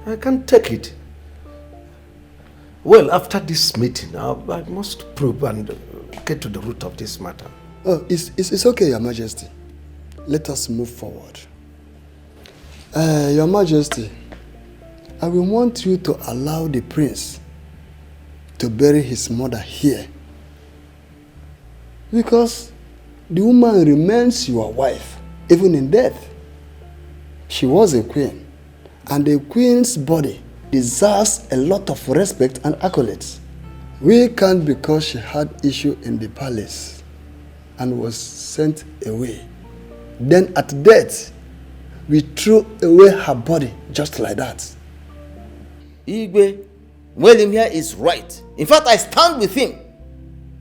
I can't take it. Well, after this meeting, I must probe and get to the root of this matter. Oh, it's okay, Your Majesty. Let us move forward. Your Majesty, I will want you to allow the prince to bury his mother here. Because the woman remains your wife, even in death. She was a queen, and the queen's body deserves a lot of respect and accolades. We can't, because she had issue in the palace and was sent away. Then at death, we threw away her body just like that. Igwe, William here is right. In fact, I stand with him.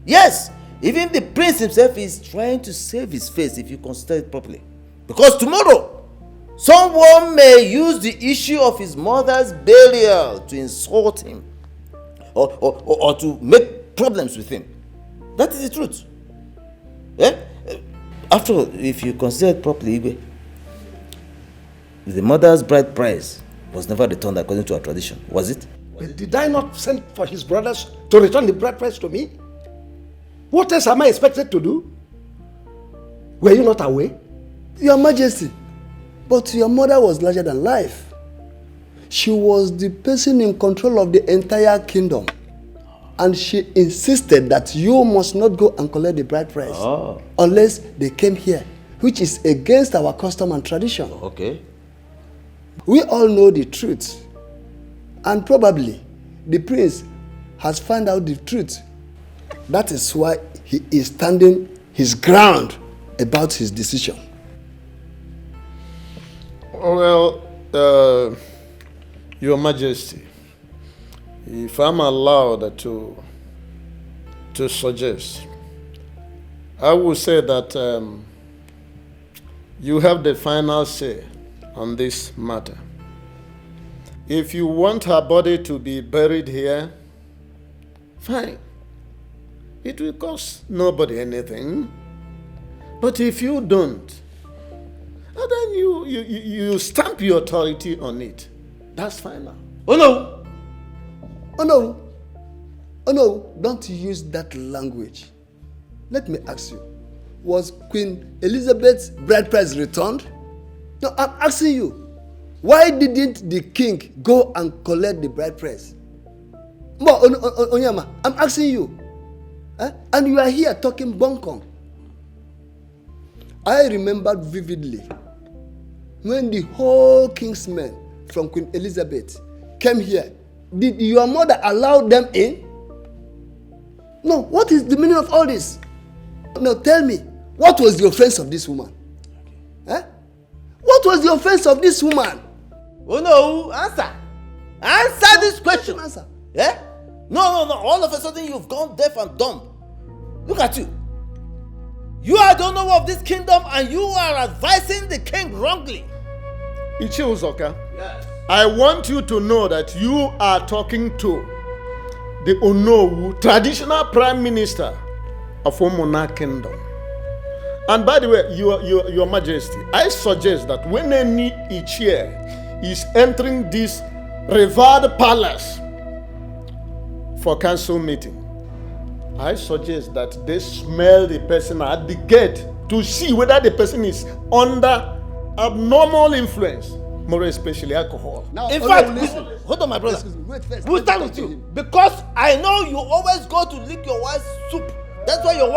Yes, even the prince himself is trying to save his face if you consider it properly. Because tomorrow, someone may use the issue of his mother's burial to insult him or to make problems with him. That is the truth. Yeah? After all, if you consider it properly, Igwe, the mother's bride price was never returned according to our tradition, was it? But did I not send for his brothers to return the bride price to me? What else am I expected to do? Were you not aware? Your Majesty, but your mother was larger than life. She was the person in control of the entire kingdom. And she insisted that you must not go and collect the bride price unless they came here, which is against our custom and tradition. Okay. We all know the truth. And probably the prince has found out the truth. That is why he is standing his ground about his decision. Well, Your Majesty, if I'm allowed to suggest, I would say that you have the final say on this matter. If you want her body to be buried here, fine. It will cost nobody anything. But if you don't, then you stamp your authority on it. That's final. Oh no! Oh no! Oh no! Don't use that language. Let me ask you, was Queen Elizabeth's bride price returned? No, I'm asking you. Why didn't the king go and collect the bride price? Onyama, I'm asking you. And you are here talking bunkong. I remember vividly when the whole king's men from Queen Elizabeth came here. Did your mother allow them in? No, what is the meaning of all this? No, tell me, what was the offense of this woman? What was the offense of this woman? Oh no, answer. Answer this question. Answer. Yeah? No. All of a sudden you've gone deaf and dumb. Look at you. You are the owner of this kingdom and you are advising the king wrongly. Ichi Uzoka, Yes. I want you to know that you are talking to the Onowu, traditional prime minister of Omona Kingdom. And by the way, your Majesty, I suggest that when any Ichie is entering this revered palace for council meeting, I suggest that they smell the person at the gate to see whether the person is under abnormal influence, more especially alcohol. Now, in fact, hold on, my brother. We'll start with you because I know you always go to lick your wife's soup. That's why your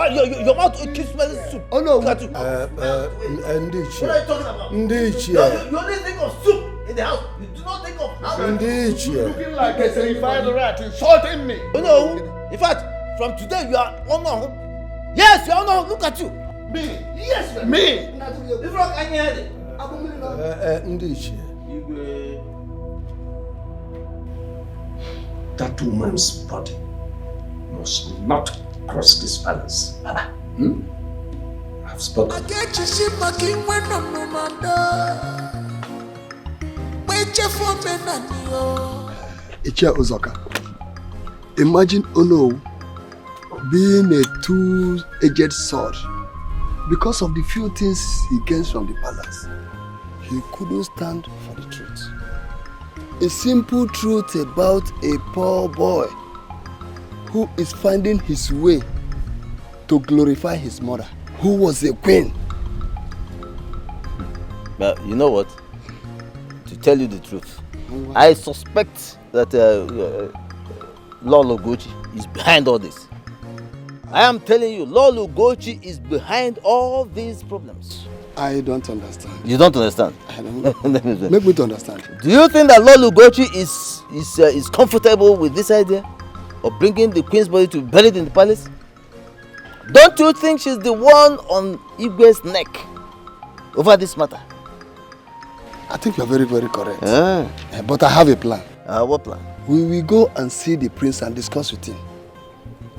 mouth keeps smelling soup. Oh no, what are you talking about? You only think of soup in the house. You do not think of how. Looking like a certified rat, insulting me. Oh no, in fact, from today you are honored. Yes, you are honored. Look at you. Me. Yes, you are. Me. If not, I can hear it. That woman's body must not cross this palace. I've spoken. Ichia Uzoka, imagine Ono being a two-edged sword. Because of the few things he gains from the palace, he couldn't stand for the truth. A simple truth about a poor boy who is finding his way to glorify his mother, who was a queen. But you know what? To tell you the truth, I suspect that Lolo Gochi is behind all this. I am telling you, Lolo Gochi is behind all these problems. I don't understand. You don't understand? I don't. Make me to understand. Do you think that Lolo Gochi is comfortable with this idea of bringing the queen's body to be buried in the palace? Don't you think she's the one on Igwe's neck over this matter? I think you're very, very correct. But I have a plan. What plan? We will go and see the prince and discuss with him.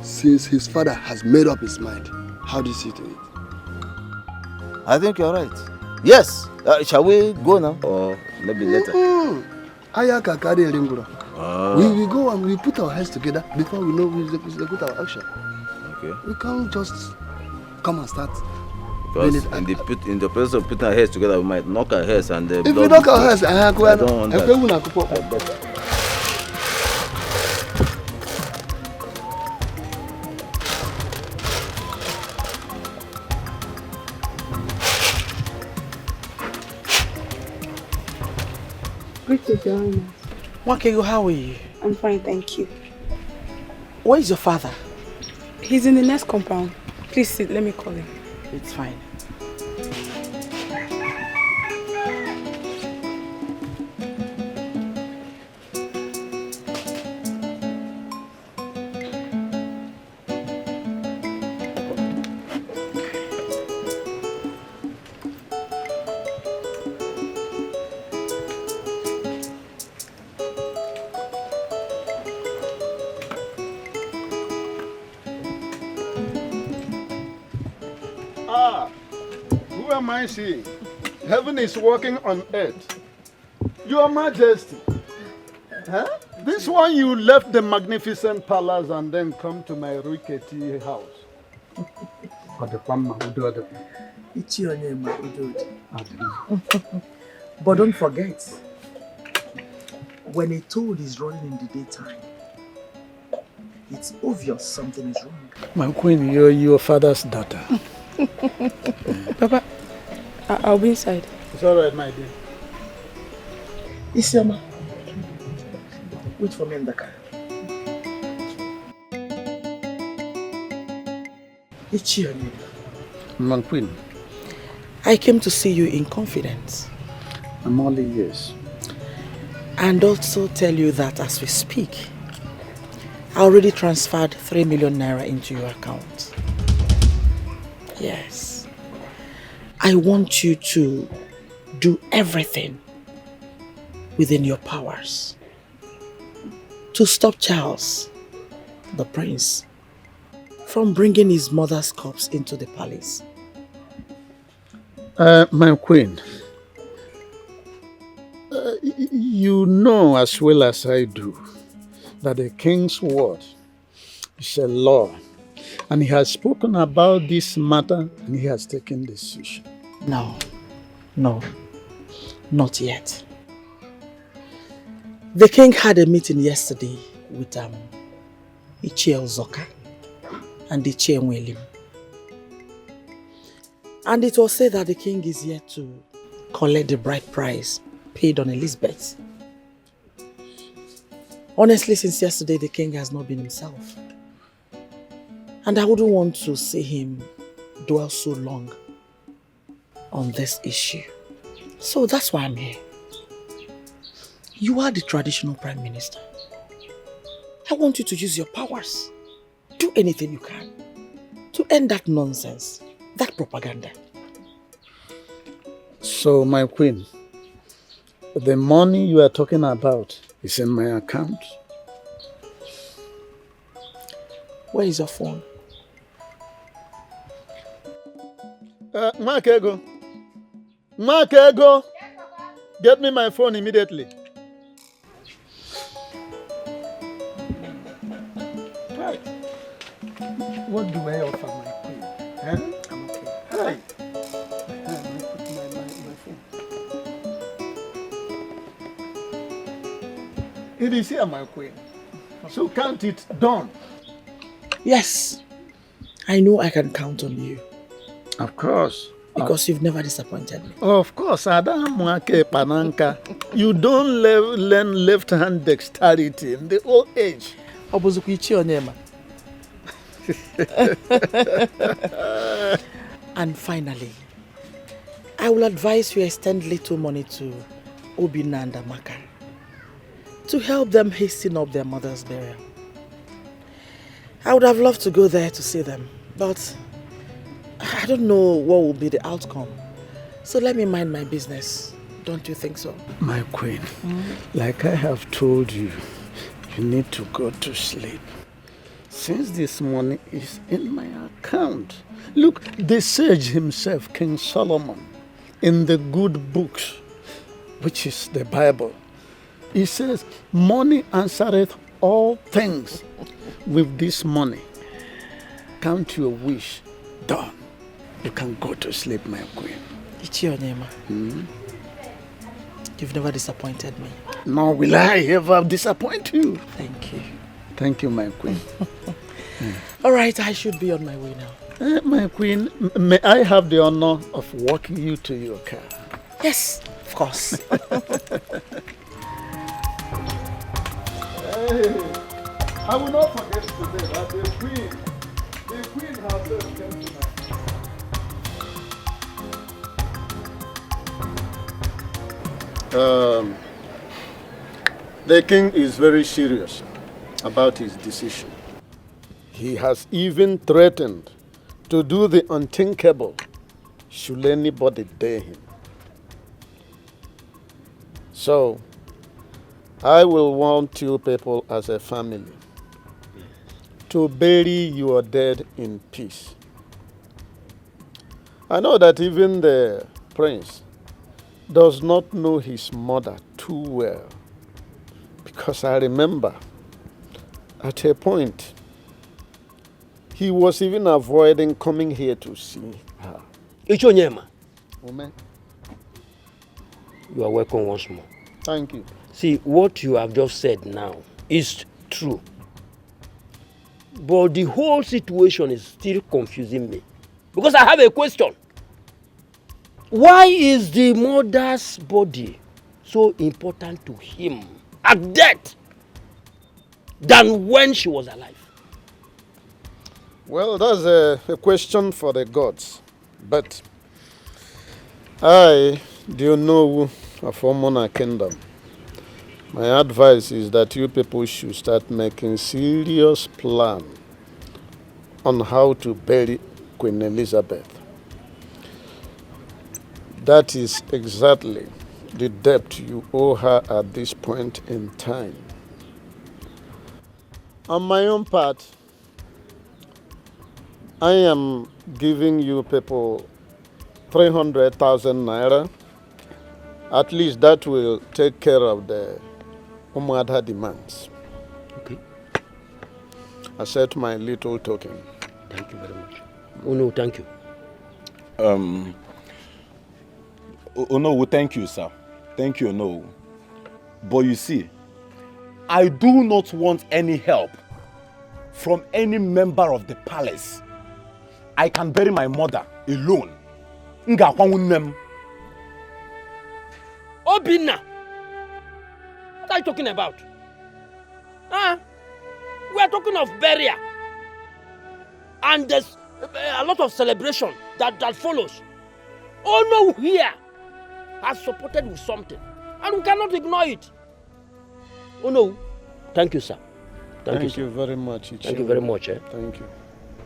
Since his father has made up his mind, how do you see to it? I think you're right. Yes. Shall we go now? Or maybe later? Ayaka kari elingura. We will go and we put our heads together before we know we execute our action. Okay. We can't just come and start. Because in the process of putting our heads together, we might knock our heads and if we knock our heads, I don't want that. Greetings, Your Highness. Wakego, how are you? I'm fine, thank you. Where is your father? He's in the next compound. Please sit, let me call him. It's fine. Who am I seeing? Heaven is walking on earth. Your Majesty. Huh? This one you left the magnificent palace and then come to my rickety house. But don't forget, when a toad is running in the daytime, it's obvious something is wrong. My queen, you're your father's daughter. Papa, I'll be inside. It's all right, my dear. Isioma, wait for me in the car. Ichionye. My queen. I came to see you in confidence. I'm only yours. And also tell you that as we speak, I already transferred 3 million naira into your account. Yes. I want you to do everything within your powers to stop Charles, the prince, from bringing his mother's corpse into the palace. My queen, you know as well as I do that the king's word is a law, and he has spoken about this matter and he has taken decision. No, not yet. The king had a meeting yesterday with Ichie Ozoka and Ichie Nwelim. And it was said that the king is yet to collect the bride price paid on Elizabeth. Honestly, since yesterday, the king has not been himself. And I wouldn't want to see him dwell so long on this issue. So that's why I'm here. You are the traditional prime minister. I want you to use your powers. Do anything you can to end that nonsense, that propaganda. So, my queen, the money you are talking about is in my account. Where is your phone? Makego. Makego! Get me my phone immediately. Right. What do I offer my queen? Huh? I'm okay. Hi. My phone. It is here, my queen. So count it done. Yes. I know I can count on you. Of course. Because you've never disappointed me. Of course, Adam Mwake Pananka. You don't learn left-hand dexterity in the old age. And finally, I will advise you extend little money to Obinna and Amaka to help them hasten up their mother's burial. I would have loved to go there to see them, but I don't know what will be the outcome. So let me mind my business. Don't you think so? My queen, like I have told you, you need to go to sleep. Since this money is in my account. Look, the sage himself, King Solomon, in the good books, which is the Bible, he says, money answereth all things. With this money, count your wish, done. You can go to sleep, my queen. Ichionema. You've never disappointed me. Nor will I ever disappoint you. Thank you. Thank you, my queen. All right, I should be on my way now. My queen, may I have the honor of walking you to your car? Yes, of course. I will not forget today that the queen herself came tonight. The king is very serious about his decision. He has even threatened to do the unthinkable should anybody dare him. So, I will want you people as a family to bury your dead in peace. I know that even the prince does not know his mother too well, because I remember at a point he was even avoiding coming here to see her. Ichonyema, Amen. You are welcome once more. Thank you. See, what you have just said now is true. But the whole situation is still confusing me. Because I have a question. Why is the mother's body so important to him at death than when she was alive? Well, that's a question for the gods. But I do know of Omona Kingdom. My advice is that you people should start making serious plan on how to bury Queen Elizabeth. That is exactly the debt you owe her at this point in time. On my own part, I am giving you people 300,000 naira. At least that will take care of the Umada demands. Okay. Accept my little token. Thank you very much. Oh no, thank you. Oh no, thank you, sir. Thank you, no. But you see, I do not want any help from any member of the palace. I can bury my mother alone. Obinna! What are you talking about? Huh? We are talking of burial. And there's a lot of celebration that follows. Oh no, here has supported with something. And we cannot ignore it. Oh no. Thank you, sir. Thank you very much. Thank you very much. Thank you.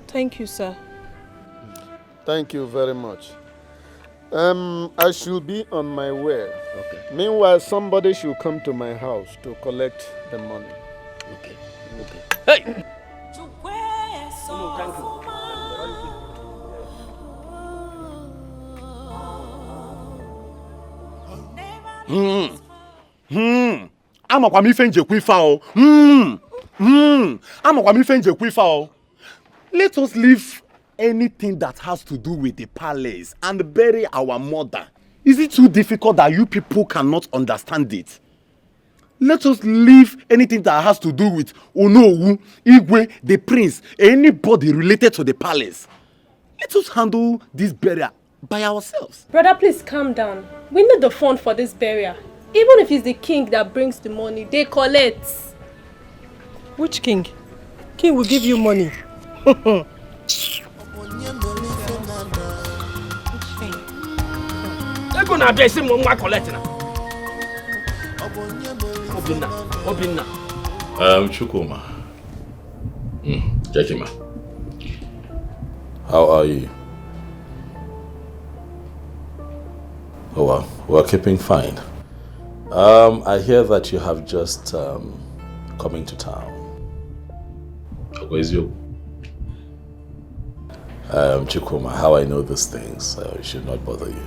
Thank you, sir. Thank you very much. I should be on my way. Okay. Meanwhile, somebody should come to my house to collect the money. Okay. Hey! No, thank you. Amakwa mi fe njekwu ifa o. Amakwa mi fe njekwu ifa o. Let us leave anything that has to do with the palace and bury our mother. Is it too difficult that you people cannot understand it? Let us leave anything that has to do with Onowu, Igwe, the prince, anybody related to the palace. Let us handle this burial by ourselves. Brother, please calm down. We need the fund for this burial. Even if it's the king that brings the money, they collect. Which king? King will give you money. They're gonna be some more collecting. Obinna. Chukuma. Jekima. How are you? Oh well, we're keeping fine. I hear that you have just come into town. Where is you? Chukuma, how I know these things should not bother you.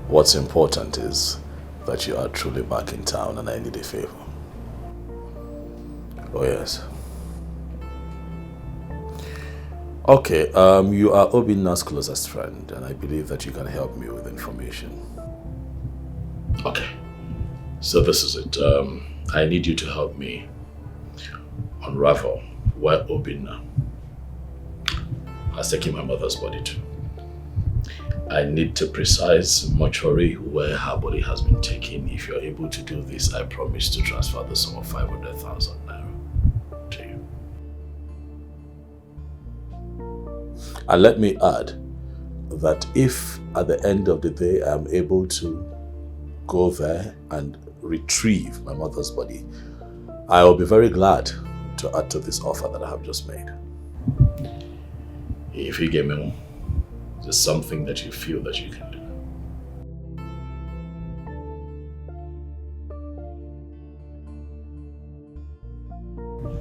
What's important is that you are truly back in town and I need a favor. Oh yes. Okay, you are Obinna's closest friend and I believe that you can help me with information. Okay, so this is it. I need you to help me unravel where Obinna has taken my mother's body to. I need the precise mortuary where her body has been taken. If you're able to do this, I promise to transfer the sum of 500,000 naira. And let me add that if at the end of the day I am able to go there and retrieve my mother's body, I will be very glad to add to this offer that I have just made. If you get me, there's something that you feel that you can do.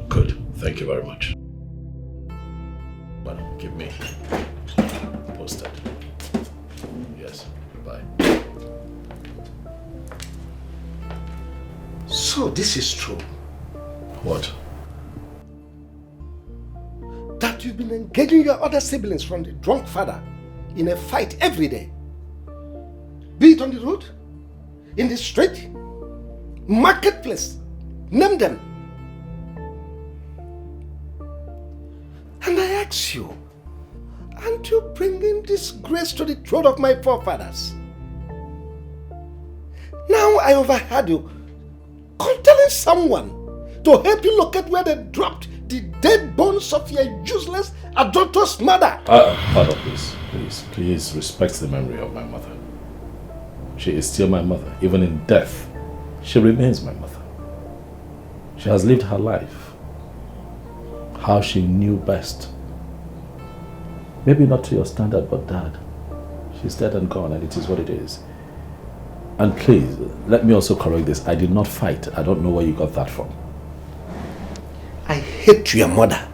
Good. Thank you very much. But give me posted. Yes. Bye. So this is true. What? That you've been engaging your other siblings from the drunk father in a fight every day. Be it on the road, in the street, marketplace. Name them. And I ask you, aren't you bringing disgrace to the throne of my forefathers? Now I overheard you telling someone to help you locate where they dropped the dead bones of your useless, adulterous mother. Father, please respect the memory of my mother. She is still my mother. Even in death, she remains my mother. She has lived her life how she knew best. Maybe not to your standard, but Dad, she's dead and gone, and it is what it is. And please, let me also correct this. I did not fight. I don't know where you got that from. I hate your mother.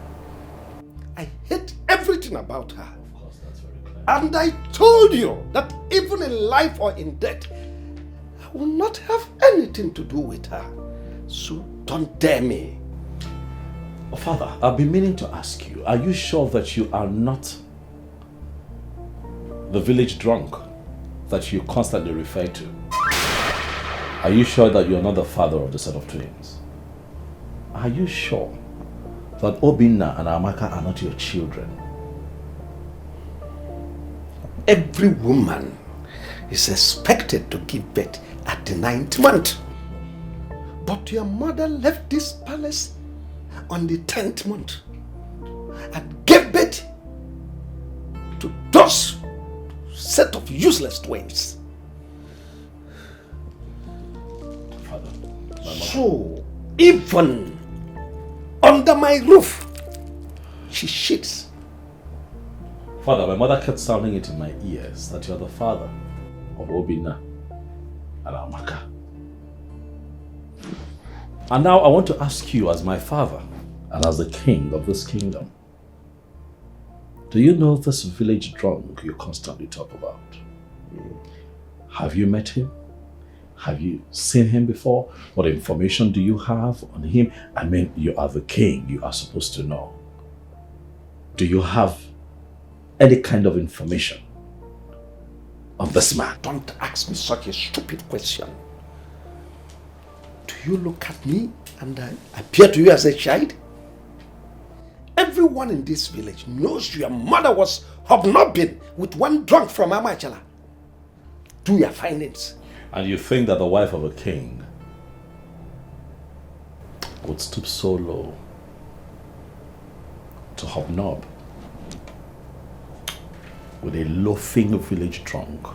I hate everything about her. Of course, that's very clear. And I told you that even in life or in death, I will not have anything to do with her. So don't dare me. Oh, Father, I've been meaning to ask you, are you sure that you are not the village drunk that you constantly refer to? Are you sure that you are not the father of the set of twins? Are you sure that Obinna and Amaka are not your children? Every woman is expected to give birth at the 9th month. But your mother left this palace on the 10th month and gave birth to those set of useless twins. Father, so even under my roof, she shits. Father, my mother kept sounding it in my ears that you are the father of Obinna and Amaka. And now I want to ask you, as my father and as the king of this kingdom, do you know this village drunk you constantly talk about? Have you met him? Have you seen him before? What information do you have on him? I mean, you are the king. You are supposed to know. Do you have any kind of information on this man? Don't ask me such a stupid question. Do you look at me and I appear to you as a child? Everyone in this village knows your mother was hobnobbing with one drunk from Amachala. Do your findings. And you think that the wife of a king would stoop so low to hobnob with a loafing village drunk?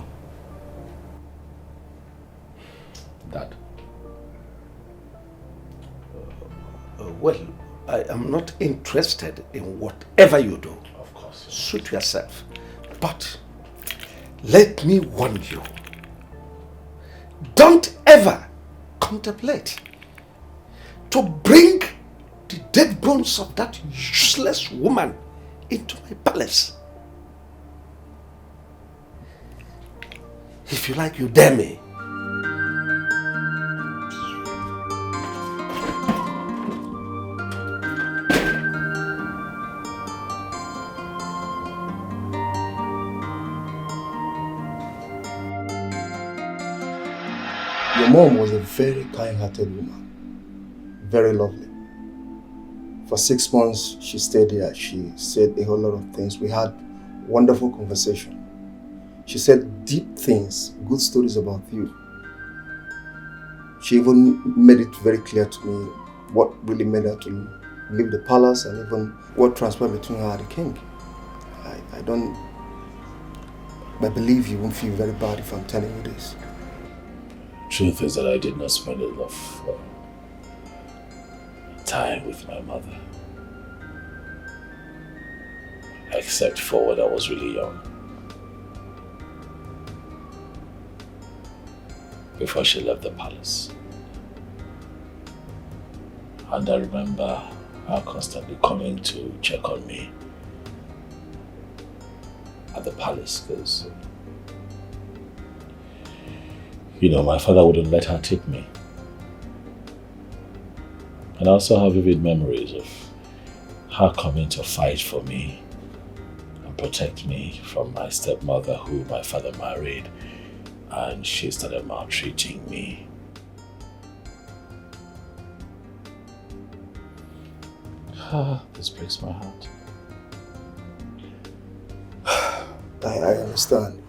Dad. Well, I am not interested in whatever you do. Of course. Suit yourself. But let me warn you. Don't ever contemplate to bring the dead bones of that useless woman into my palace. If you like, you dare me. Your mom was a very kind-hearted woman, very lovely. For 6 months, she stayed here. She said a whole lot of things. We had wonderful conversation. She said deep things, good stories about you. She even made it very clear to me what really made her to leave the palace and even what transpired between her and the king. I believe you won't feel very bad if I'm telling you this. Truth is that I did not spend enough time with my mother. Except for when I was really young. Before she left the palace. And I remember her constantly coming to check on me at the palace because, you know, my father wouldn't let her take me. And I also have vivid memories of her coming to fight for me and protect me from my stepmother who my father married, and she started maltreating me. This breaks my heart. I understand.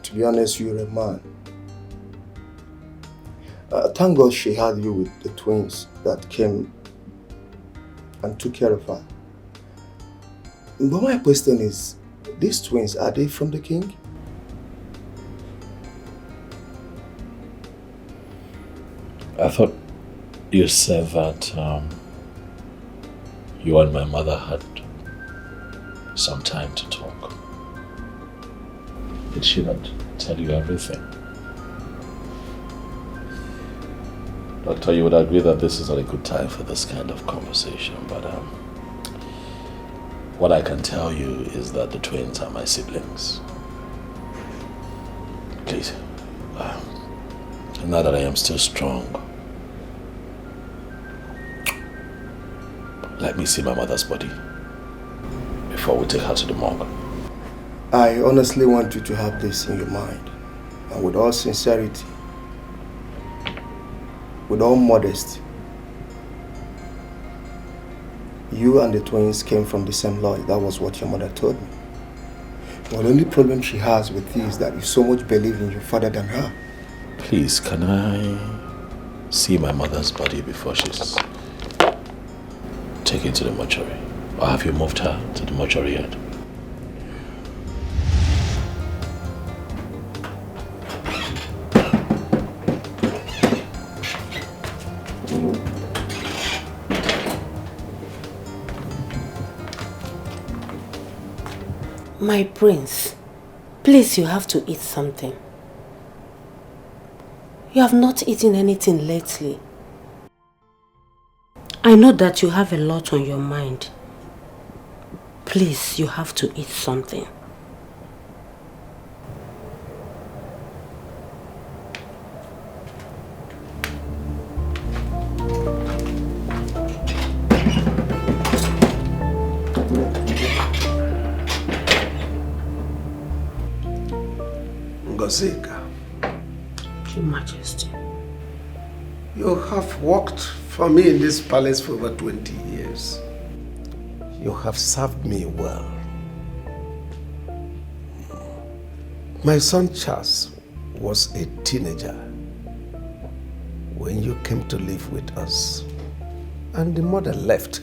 To be honest, you're a man. Thank God she had you with the twins that came and took care of her. But my question is, these twins, are they from the king? I thought you said that you and my mother had some time to talk. Did she not tell you everything? Doctor, you would agree that this is not a good time for this kind of conversation, but what I can tell you is that the twins are my siblings. Please, now that I am still strong, let me see my mother's body before we take her to the morgue. I honestly want you to have this in your mind, and with all sincerity, with all modesty. You and the twins came from the same line. That was what your mother told me. Well, the only problem she has with you is that you so much believe in your father than her. Please, can I see my mother's body before she's taken to the mortuary? Or have you moved her to the mortuary yet? My prince, please, you have to eat something. You have not eaten anything lately. I know that you have a lot on your mind. Please, you have to eat something. Ngozika, Your Majesty, you have worked for me in this palace for over 20 years. You have served me well. My son Charles was a teenager when you came to live with us, and the mother left.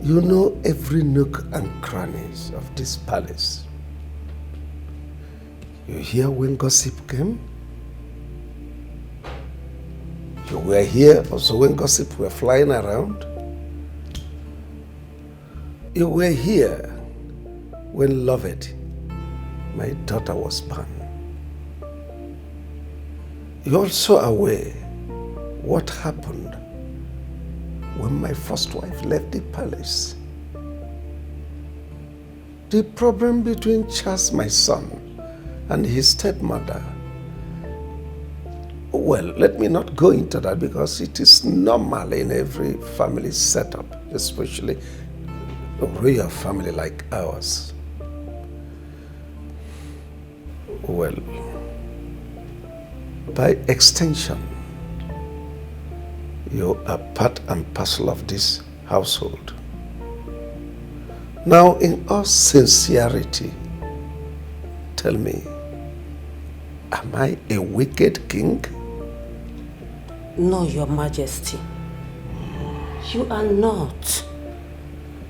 You know every nook and crannies of this palace. You hear when gossip came? You were here also when gossip were flying around? You were here when Lovett, my daughter, was born. You're also aware what happened when my first wife left the palace. The problem between Charles, my son, and his stepmother. Well, let me not go into that because it is normal in every family setup, especially a royal family like ours. Well, by extension, you are part and parcel of this household. Now, in all sincerity, tell me, am I a wicked king? No, Your Majesty. You are not.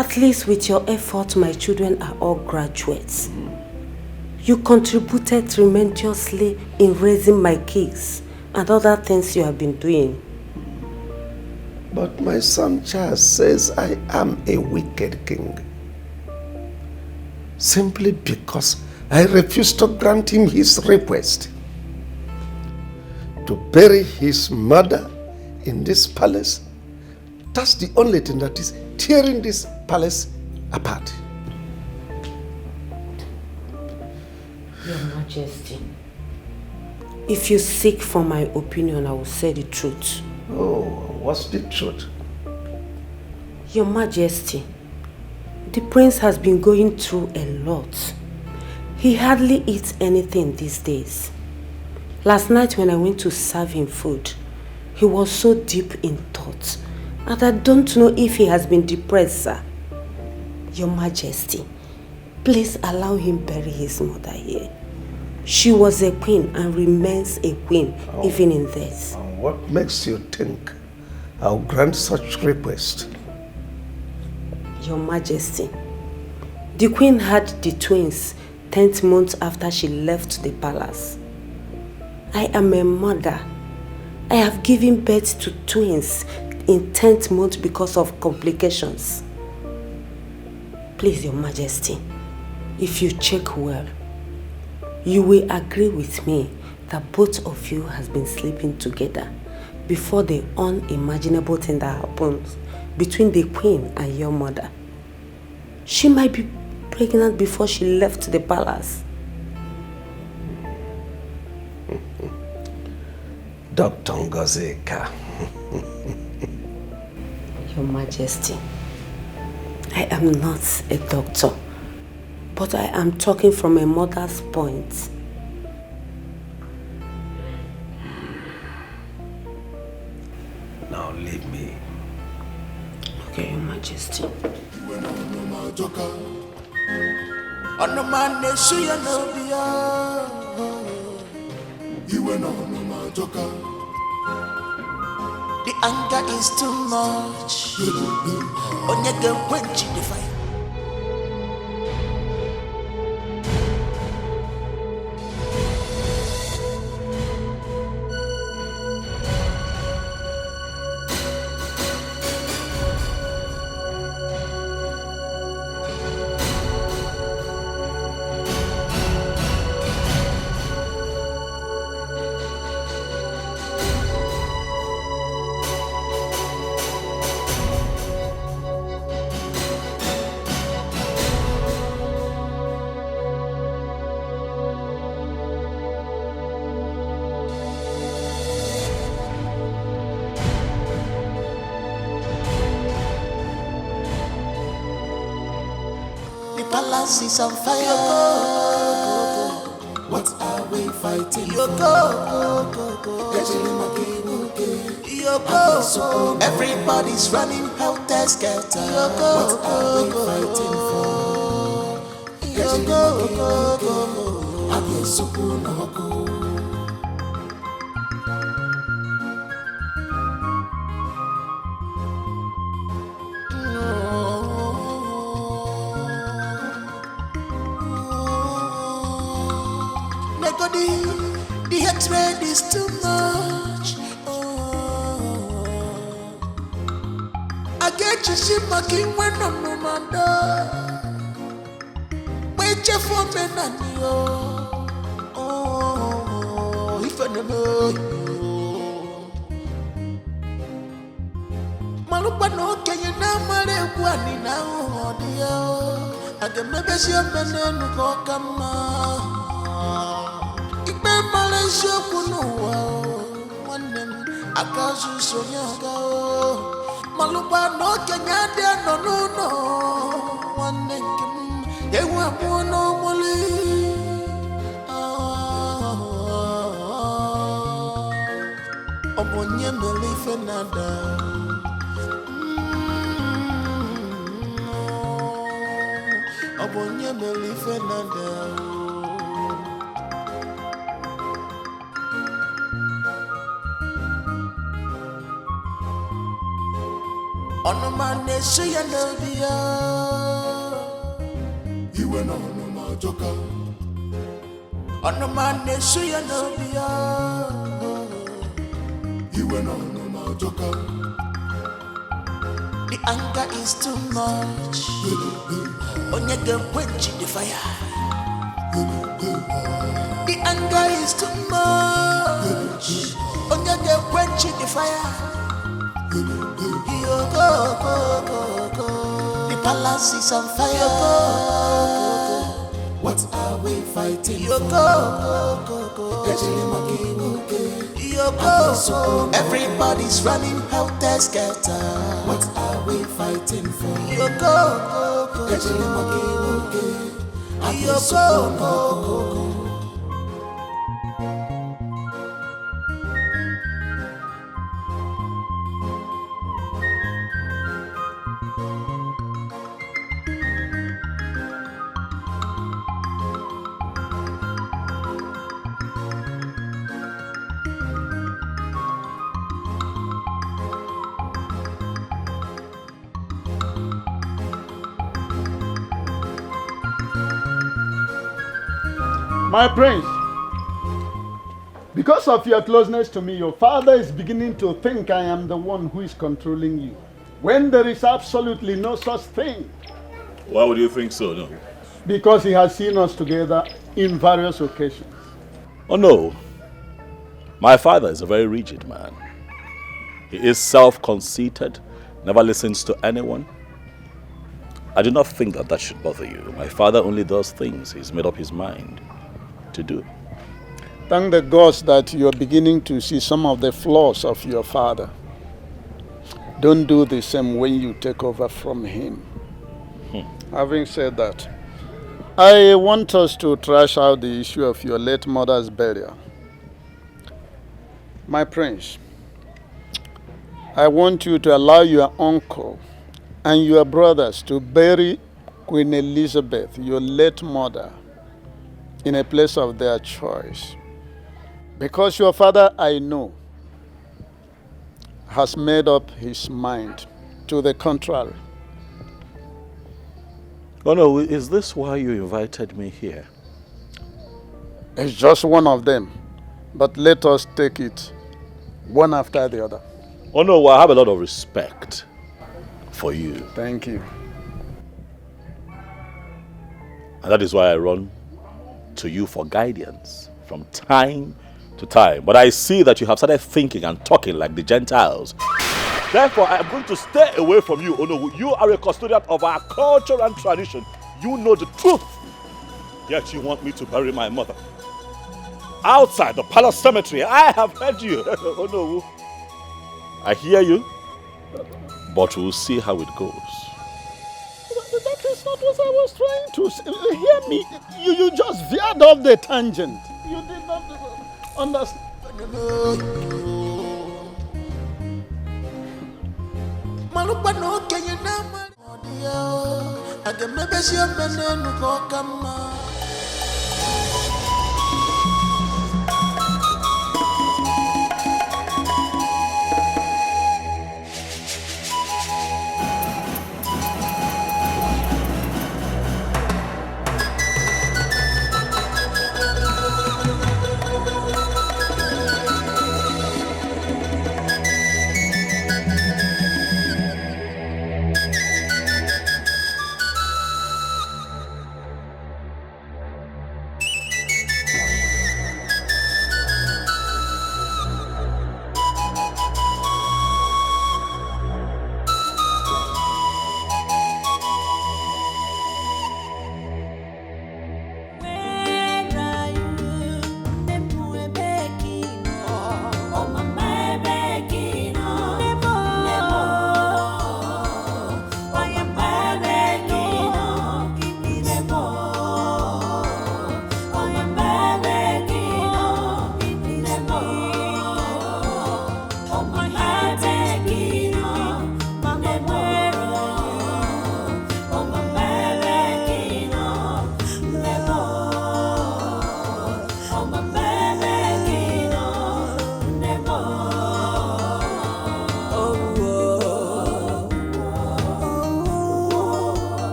At least with your effort, my children are all graduates. You contributed tremendously in raising my kids and other things you have been doing. But my son Charles says I am a wicked king. Simply because I refused to grant him his request to bury his mother in this palace. That's the only thing that is tearing this palace apart. Your Majesty, if you seek for my opinion, I will say the truth. Oh, what's the truth? Your Majesty, the prince has been going through a lot. He hardly eats anything these days. Last night when I went to serve him food, he was so deep in thought. And I don't know if he has been depressed, sir. Your Majesty, please allow him bury his mother here. She was a queen and remains a queen even in death. What makes you think I'll grant such request? Your Majesty, the queen had the twins 10th month after she left the palace. I am a mother. I have given birth to twins in 10th month because of complications. Please, Your Majesty, if you check well, you will agree with me that both of you has been sleeping together before the unimaginable thing that happens between the queen and your mother. She might be pregnant before she left the palace. Dr. Ngozeka. Your Majesty, I am not a doctor, but I am talking from a mother's point. Now leave me. Okay, Your Majesty. The anger is too much. Onyege quench the fire. Palace is on fire. What are we fighting for? Everybody's running helter skelter. What are we fighting for? The hatred is too much. I get you see my king when I'm no mother. Wait for me, Nanio. If I know Malupa no can you now marry one now, dear. I can maybe see a man who go come. Malaysia kunuwa wanem akazu sonyaga malupa no Kenya de no wanem ewa mono moli obonye melife nada obonye melife nada. Onomane suya no biya. Iwe no ma joka. Onomane suya no biya. Iwe no ma joka. The anger is too much. Onyege quench the fire. The anger is too much. Onyege quench the fire. The palace is on fire. What are we fighting for? Everybody's running helter skelter. What are we fighting for? My prince, because of your closeness to me, your father is beginning to think I am the one who is controlling you, when there is absolutely no such thing. Why would you think so, no? Because he has seen us together in various occasions. Oh no. My father is a very rigid man. He is self-conceited, never listens to anyone. I do not think that should bother you. My father only does things he's made up his mind to do. Thank the gods that you're beginning to see some of the flaws of your father. Don't do the same when you take over from him. Having said that, I want us to trash out the issue of your late mother's burial. My prince, I want you to allow your uncle and your brothers to bury Queen Elizabeth, your late mother, in a place of their choice. Because your father, I know, has made up his mind to the contrary. Oh no, is this why you invited me here? It's just one of them, but let us take it one after the other. Oh no, I have a lot of respect for you. Thank you. And that is why I run to you for guidance from time to time. But I see that you have started thinking and talking like the Gentiles. Therefore, I am going to stay away from you. Oh no, you are a custodian of our culture and tradition. You know the truth. Yet you want me to bury my mother outside the palace cemetery. I have heard you. Oh no. I hear you. But we'll see how it goes. That is not what I was trying to say. Hear me. You just veered off the tangent. You did not understand.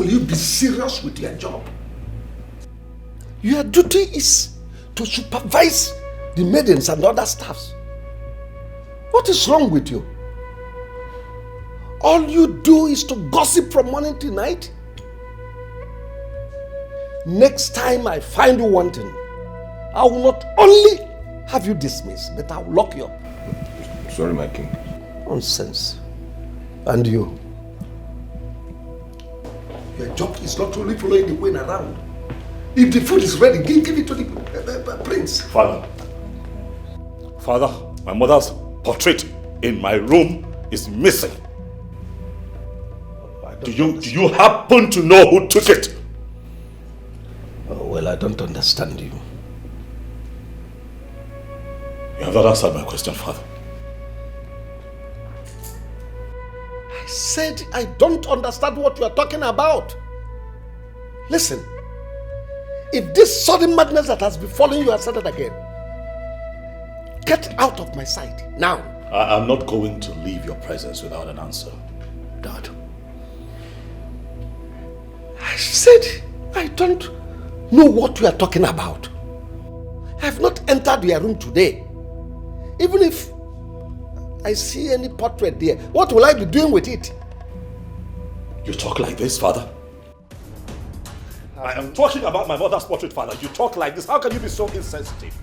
will you be serious with your job? Your duty is to supervise the maidens and other staffs. What is wrong with you? All you do is to gossip from morning till night? Next time I find you wanting, I will not only have you dismissed, but I will lock you up. Sorry, my king. Nonsense. And you? Your job is not only following the queen around. If the food is ready, give it to the prince. Father, my mother's portrait in my room is missing. Do you happen to know who took it? Oh, well, I don't understand you. You have not answered my question, Father. I said I don't understand what you are talking about. Listen, if this sudden madness that has befallen you has started again, get out of my sight now. I'm not going to leave your presence without an answer, Dad. I said I don't know what you are talking about. I have not entered your room today. Even if I see any portrait there, what will I be doing with it? You talk like this, Father? I am talking about my mother's portrait, Father. You talk like this. How can you be so insensitive?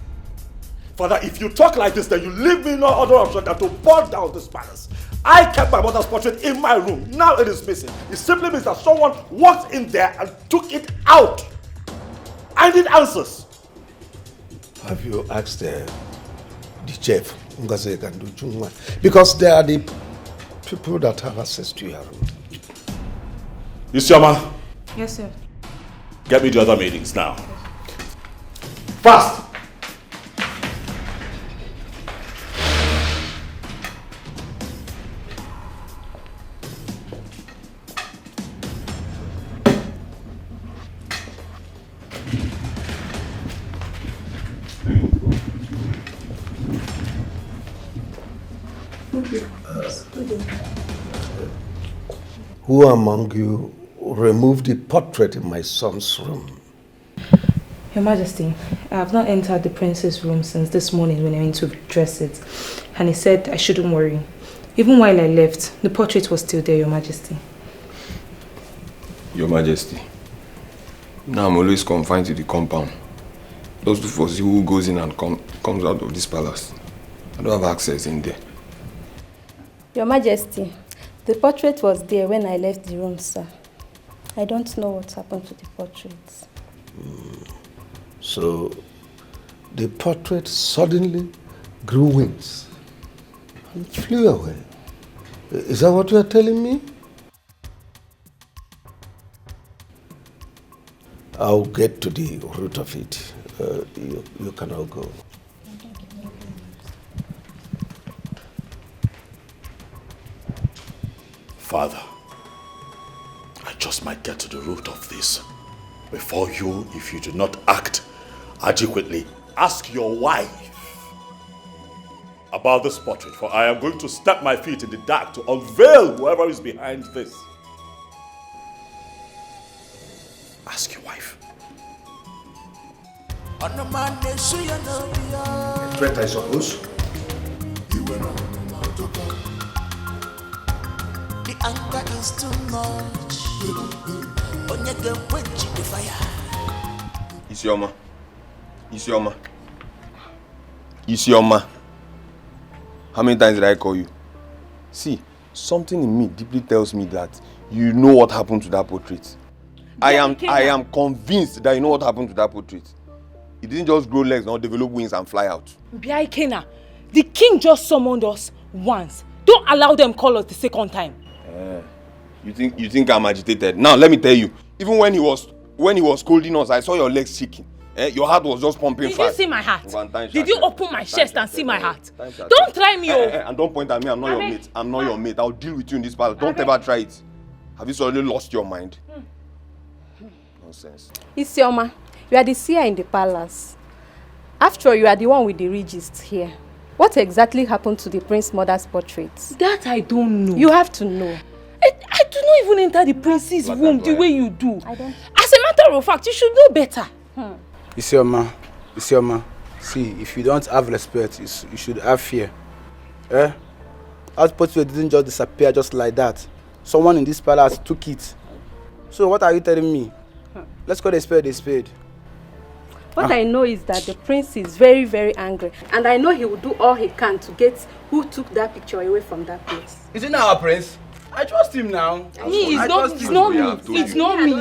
Father, if you talk like this, then you leave me no other option than to burn down this palace. I kept my mother's portrait in my room. Now it is missing. It simply means that someone walked in there and took it out. I need answers. Have you asked the chef? Because they are the people that have access to your room. Isioma. Yes, sir. Get me the other meetings now. Fast! Who among you removed the portrait in my son's room? Your Majesty, I have not entered the prince's room since this morning when I went to dress it. And he said I shouldn't worry. Even while I left, the portrait was still there, Your Majesty. Your Majesty, now I'm always confined to the compound. Just to foresee who goes in and comes out of this palace. I don't have access in there. Your Majesty, the portrait was there when I left the room, sir. I don't know what happened to the portrait. So, the portrait suddenly grew wings and flew away. Is that what you are telling me? I'll get to the root of it. You can all go. Father, I just might get to the root of this. Before you, if you do not act adequately, ask your wife about this portrait, for I am going to step my feet in the dark to unveil whoever is behind this. Ask your wife. Threat, I suppose. The anger is too much. Onyege quench the fire. Isioma. How many times did I call you? See, something in me deeply tells me that you know what happened to that portrait. I am convinced that you know what happened to that portrait. It didn't just grow legs, now develop wings and fly out. Biaikena, the king just summoned us once. Don't allow them call us the second time. You think I'm agitated? Now let me tell you, even when he was scolding us, I saw your legs shaking. Your heart was just pumping fast. Did you see my heart? Did you open my chest and see my heart? Don't try me, and don't point at me. I'm not your mate. I'm not your mate. I'll deal with you in this battle. Don't ever try it. Have you suddenly lost your mind? Nonsense. Isioma, you are the seer in the palace. After all, you are the one with the regist here. What exactly happened to the prince's mother's portrait? That I don't know. You have to know. I do not even enter the prince's room the way you do. As a matter of fact, you should know better. Isioma, see, if you don't have respect, you should have fear. Eh? Output didn't just disappear just like that. Someone in this palace took it. So what are you telling me? Let's call a spade a spade. What I know is that the prince is very, very angry. And I know he will do all he can to get who took that picture away from that place. Is it not our prince? I trust him now. Me, it's not me. It's not me.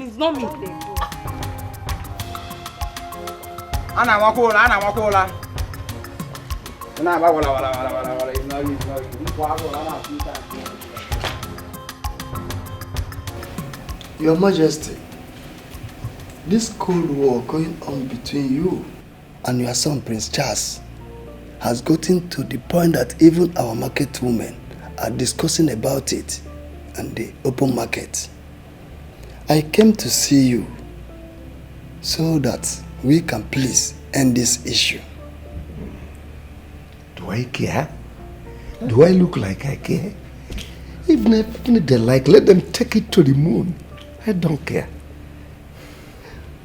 It's not me. Ana wakola. Wala. It's not you. Your Majesty, this cold war going on between you and your son Prince Charles has gotten to the point that even our market women are discussing about it in the open market. I came to see you so that we can please end this issue. Do I care? Do I look like I care? Even if they like, let them take it to the moon. I don't care.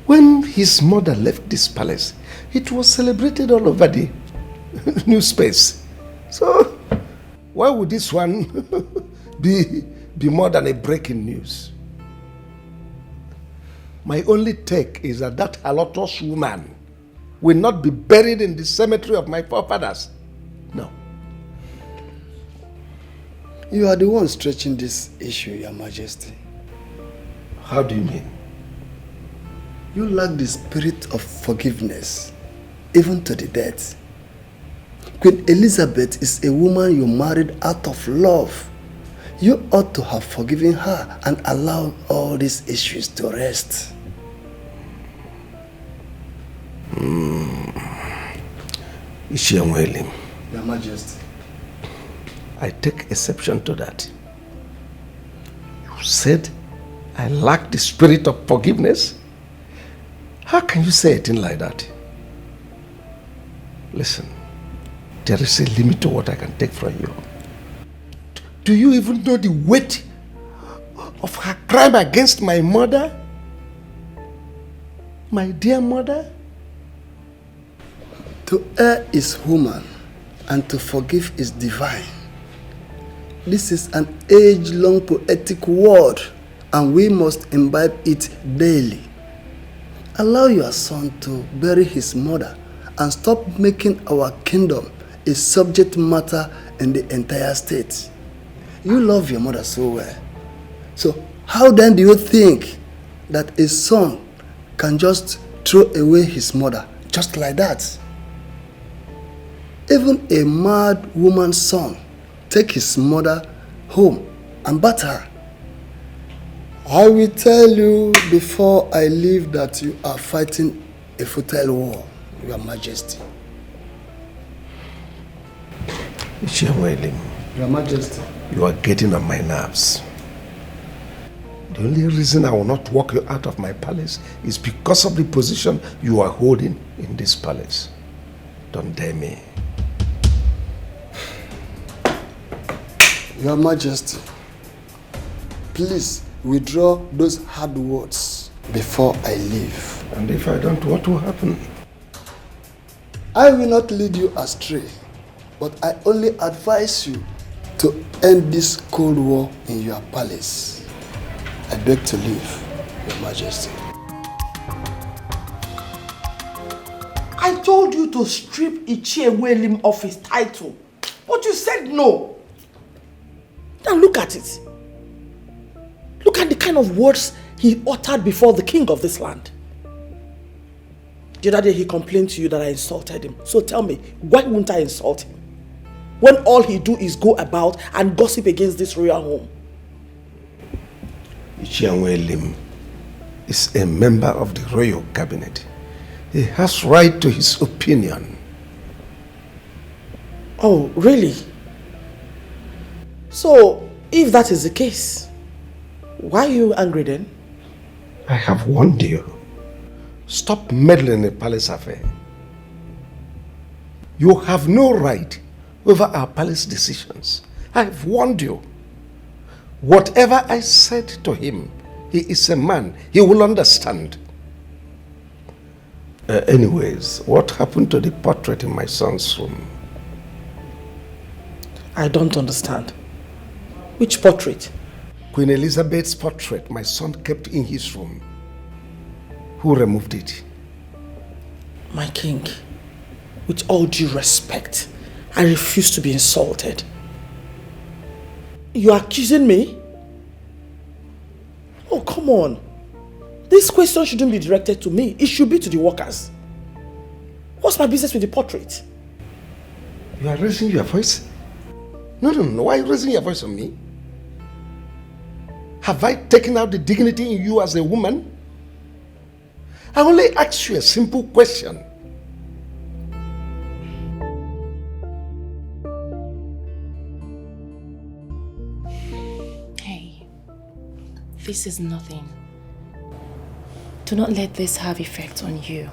When his mother left this palace, it was celebrated all over the new space. So, why would this one be more than a breaking news? My only take is that halotous woman will not be buried in the cemetery of my forefathers. No. You are the one stretching this issue, Your Majesty. How do you mean? You lack the spirit of forgiveness, even to the death. Queen Elizabeth is a woman you married out of love. You ought to have forgiven her and allowed all these issues to rest. Ishiamwelim. Your Majesty. I take exception to that. You said I lack the spirit of forgiveness? How can you say a thing like that? Listen, there is a limit to what I can take from you. Do you even know the weight of her crime against my mother? My dear mother? To err is human, and to forgive is divine. This is an age-long poetic word, and we must imbibe it daily. Allow your son to bury his mother and stop making our kingdom a subject matter in the entire state. You love your mother so well. So how then do you think that a son can just throw away his mother just like that? Even a mad woman's son take his mother home and batter her. I will tell you before I leave that you are fighting a futile war, Your Majesty. Your Majesty. You are getting on my nerves. The only reason I will not walk you out of my palace is because of the position you are holding in this palace. Don't dare me. Your Majesty, please withdraw those hard words before I leave. And if I don't, what will happen? I will not lead you astray, but I only advise you to end this cold war in your palace. I beg to leave, Your Majesty. I told you to strip Ichienwelim of his title, but you said no. Now look at it. Look at the kind of words he uttered before the king of this land. The other day he complained to you that I insulted him. So tell me, why wouldn't I insult him? When all he do is go about and gossip against this royal home. Ichienwelim is a member of the royal cabinet. He has right to his opinion. Oh, really? So, if that is the case, why are you angry then? I have warned you. Stop meddling in a palace affair. You have no right over our palace decisions. I have warned you. Whatever I said to him, he is a man. He will understand. Anyways, what happened to the portrait in my son's room? I don't understand. Which portrait? Queen Elizabeth's portrait my son kept in his room. Who removed it? My king, with all due respect, I refuse to be insulted. You are accusing me? Oh, come on. This question shouldn't be directed to me. It should be to the workers. What's my business with the portrait? You are raising your voice? No. Why are you raising your voice on me? Have I taken out the dignity in you as a woman? I only ask you a simple question. Hey, this is nothing. Do not let this have effect on you.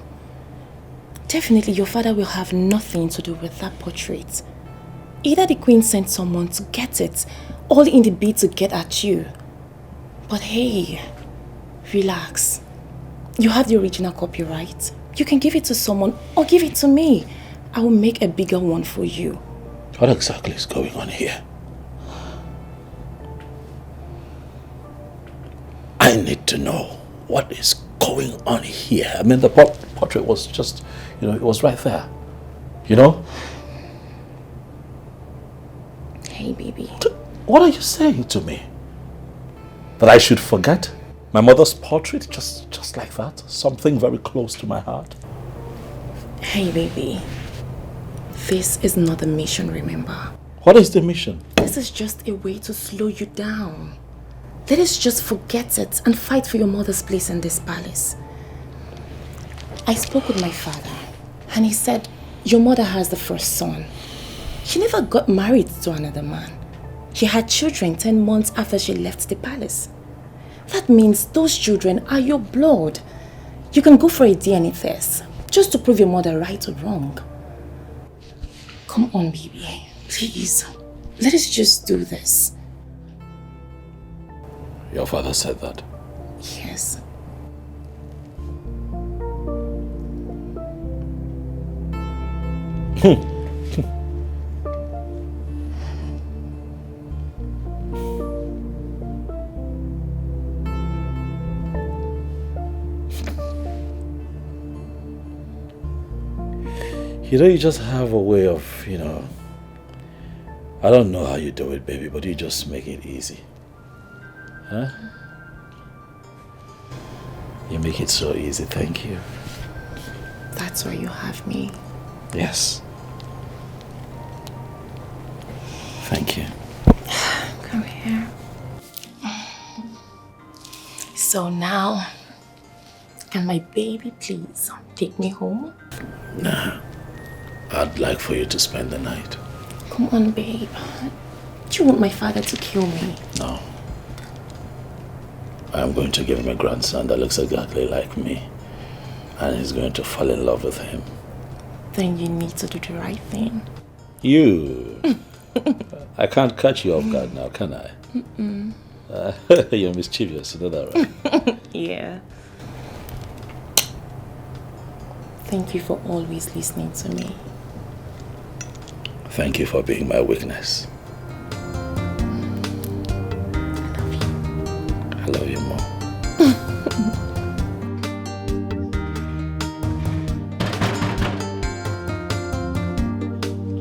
Definitely your father will have nothing to do with that portrait. Either the queen sent someone to get it, all in the bid to get at you. But hey, relax. You have the original copyright. You can give it to someone or give it to me. I will make a bigger one for you. What exactly is going on here? I need to know what is going on here. I mean, the portrait was just, it was right there. Hey, baby. What are you saying to me? That I should forget my mother's portrait just like that? Something very close to my heart? Hey, baby. This is not the mission, remember? What is the mission? This is just a way to slow you down. Let us just forget it and fight for your mother's place in this palace. I spoke with my father and he said your mother has the first son. She never got married to another man. She had children 10 months after she left the palace. That means those children are your blood. You can go for a DNA test just to prove your mother right or wrong. Come on, baby. Please. Let us just do this. Your father said that? Yes. You just have a way of, I don't know how you do it, baby, but you just make it easy. Huh? You make it so easy, thank you. That's why you have me. Yes. Thank you. Come here. So now, can my baby please take me home? Nah. I'd like for you to spend the night. Come on, babe. Do you want my father to kill me? No. I'm going to give him a grandson that looks exactly like me. And he's going to fall in love with him. Then you need to do the right thing. You! I can't catch you off guard now, can I? You're mischievous, you know that, right? Yeah. Thank you for always listening to me. Thank you for being my weakness. I love you more.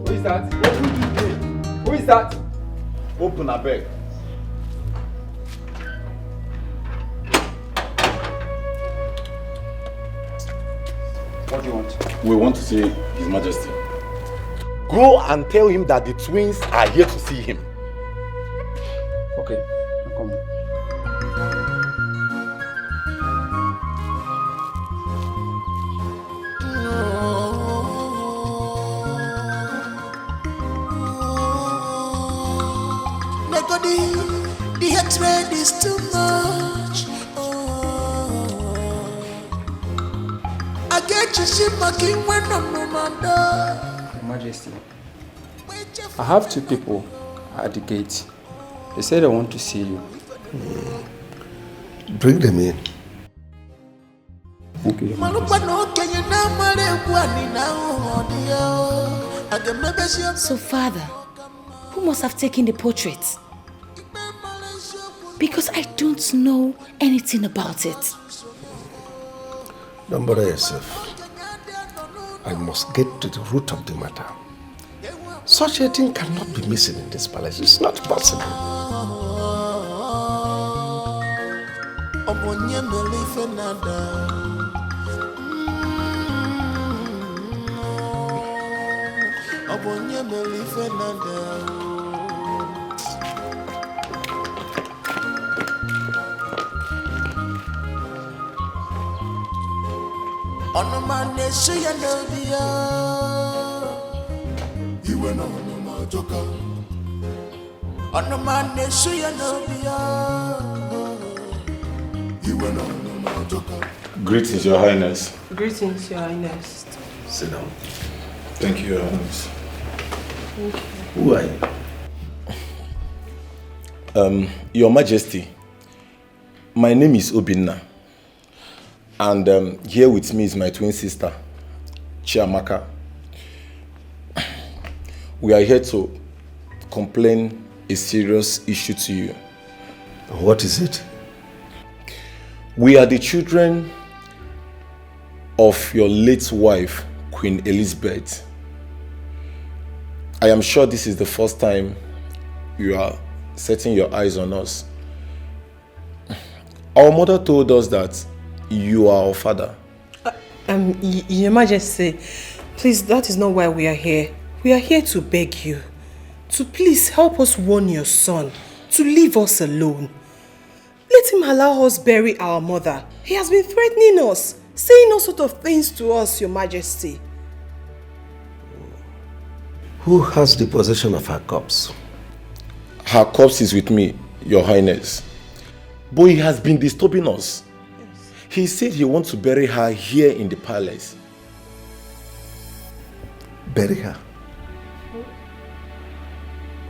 Who is that? Open this gate. Who is that? Open, I beg. What do you want? We want to see His Majesty. Go and tell him that the twins are here to see him. Okay, I'm coming. The hatred is too much. I get you see my king when I'm no matter. Your Majesty, I have two people at the gate. They said they want to see you. Bring them in. Okay. So, Father, who must have taken the portrait? Because I don't know anything about it. Don't bother yourself. I must get to the root of the matter. Such a thing cannot be missing in this palace. It's not possible. Greetings, Your Highness. Greetings, Your Highness. Sit down. Thank you, Your Highness. Thank you. Who are you? Your Majesty, my name is Obinna. And here with me is my twin sister, Chiamaka. We are here to complain a serious issue to you. What is it? We are the children of your late wife, Queen Elizabeth. I am sure this is the first time you are setting your eyes on us. Our mother told us that you are our father. Your Majesty, please, that is not why we are here. We are here to beg you to please help us warn your son to leave us alone. Let him allow us bury our mother. He has been threatening us, saying all sorts of things to us, Your Majesty. Who has the possession of her corpse? Her corpse is with me, Your Highness. But he has been disturbing us. He said he wants to bury her here in the palace. Bury her?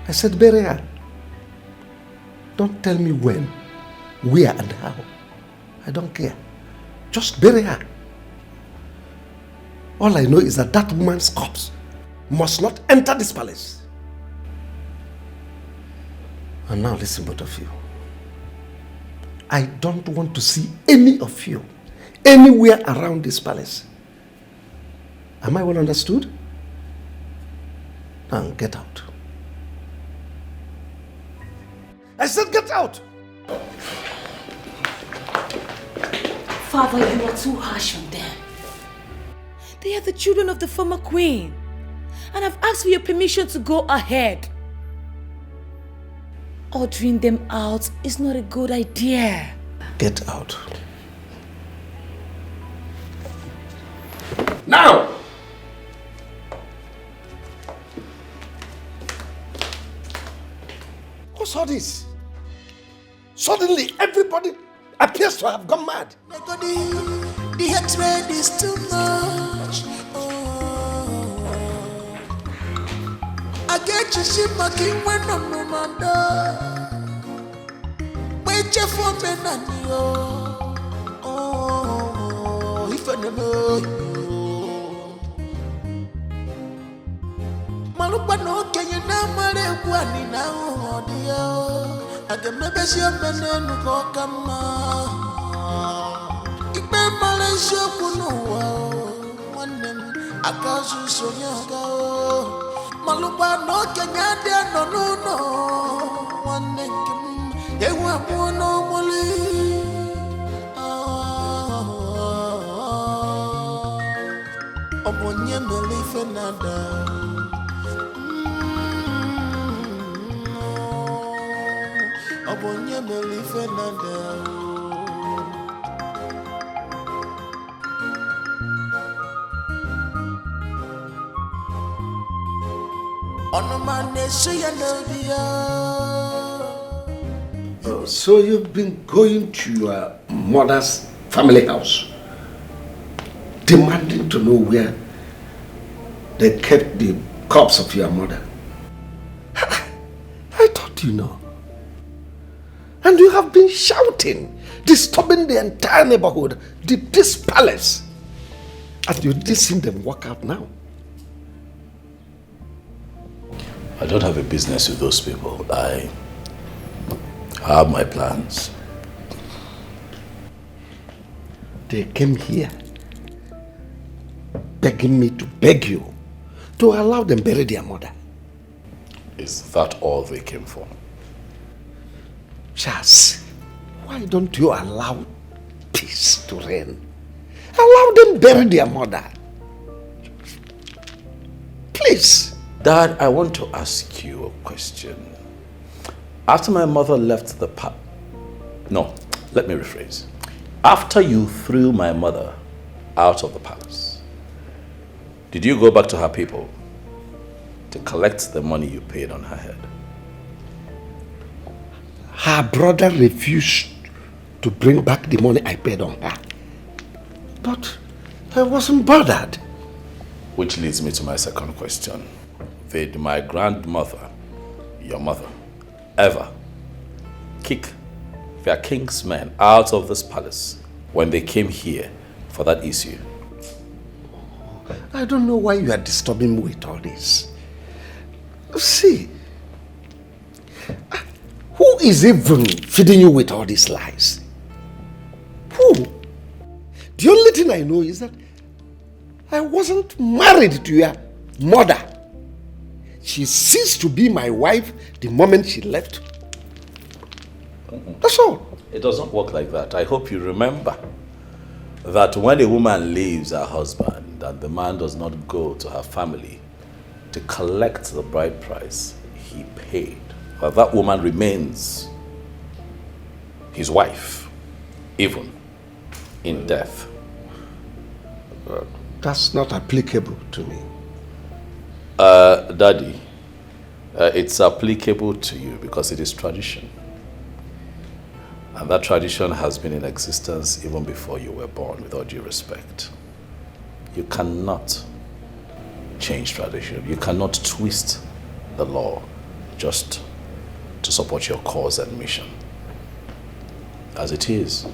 I said bury her. Don't tell me when, where and how. I don't care. Just bury her. All I know is that that woman's corpse must not enter this palace. And now listen, both of you. I don't want to see any of you anywhere around this palace. Am I well understood? Now get out. I said get out! Father, you are too harsh on them. They are the children of the former queen. And I've asked for your permission to go ahead. Ordering them out is not a good idea. Get out. Now! What's all this? Suddenly everybody appears to have gone mad. The hatred is too much. I get you see my king when I'm no man. Wait for me, Nanio. Oh, if I know you. Malupa no Kenya na mare kwani na odia. Age mebe si obene no kokama. Ipe Malaysia kunuwa. Wanem akasu sonyaga. Malupa no Kenya de no wanem yewa mono moli. Obonye melife nada. Obonye melife nada. So you've been going to your mother's family house, demanding to know where they kept the corpse of your mother. I thought you know. you have been shouting, disturbing the entire neighborhood, this palace. And you did see them walk out now. I don't have a business with those people. I have my plans. They came here begging me to beg you to allow them bury their mother. Is that all they came for? Charles, why don't you allow peace to reign? Allow them bury their mother. Please. Dad, I want to ask you a question. After my mother left the no, let me rephrase. After you threw my mother out of the palace, did you go back to her people to collect the money you paid on her head? Her brother refused to bring back the money I paid on her. But I wasn't bothered. Which leads me to my second question. Did my grandmother, your mother, ever kick their king's men out of this palace when they came here for that issue? I don't know why you are disturbing me with all this. See, who is even feeding you with all these lies? Who? The only thing I know is that I wasn't married to your mother. She ceased to be my wife the moment she left. That's all. It doesn't work like that. I hope you remember that when a woman leaves her husband and the man does not go to her family to collect the bride price he paid, that woman remains his wife, even in death. That's not applicable to me. Daddy, it's applicable to you because it is tradition. And that tradition has been in existence even before you were born, with all due respect. You cannot change tradition. You cannot twist the law just to support your cause and mission. As it is,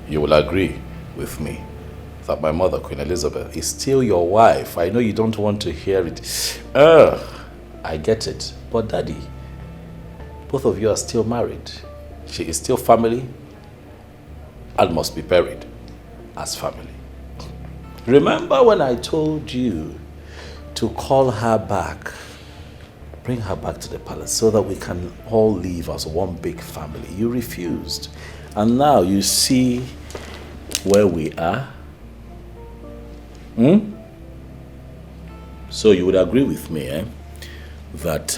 you will agree with me that my mother, Queen Elizabeth, is still your wife. I know you don't want to hear it. I get it. But Daddy, both of you are still married. She is still family and must be buried as family. Remember when I told you to call her back, bring her back to the palace so that we can all live as one big family? You refused. And now you see where we are. So you would agree with me, that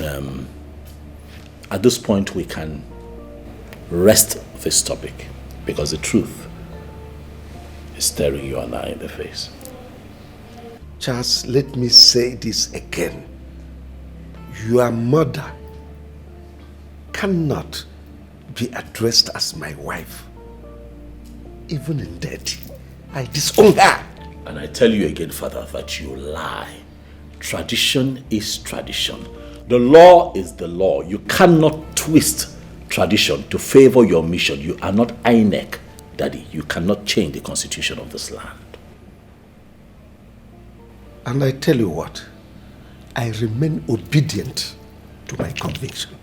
at this point we can rest this topic because the truth is staring you and I in the face. Charles, let me say this again. Your mother cannot be addressed as my wife. Even in death, I disown her. And I tell you again, Father, that you lie. Tradition is tradition. The law is the law. You cannot twist tradition to favor your mission. You are not INEC, Daddy. You cannot change the constitution of this land. And I tell you what, I remain obedient to my conviction.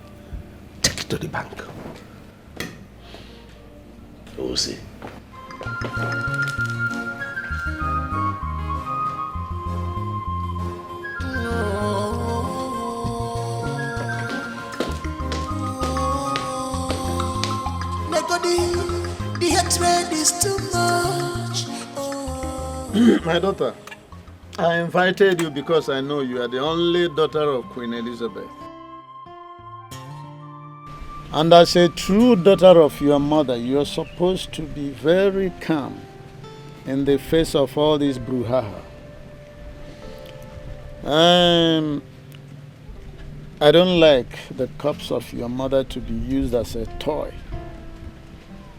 Take it to the bank. We'll see. The hatred is too much. My daughter, I invited you because I know you are the only daughter of Queen Elizabeth. And as a true daughter of your mother, you are supposed to be very calm in the face of all this brouhaha. I don't like the corpse of your mother to be used as a toy.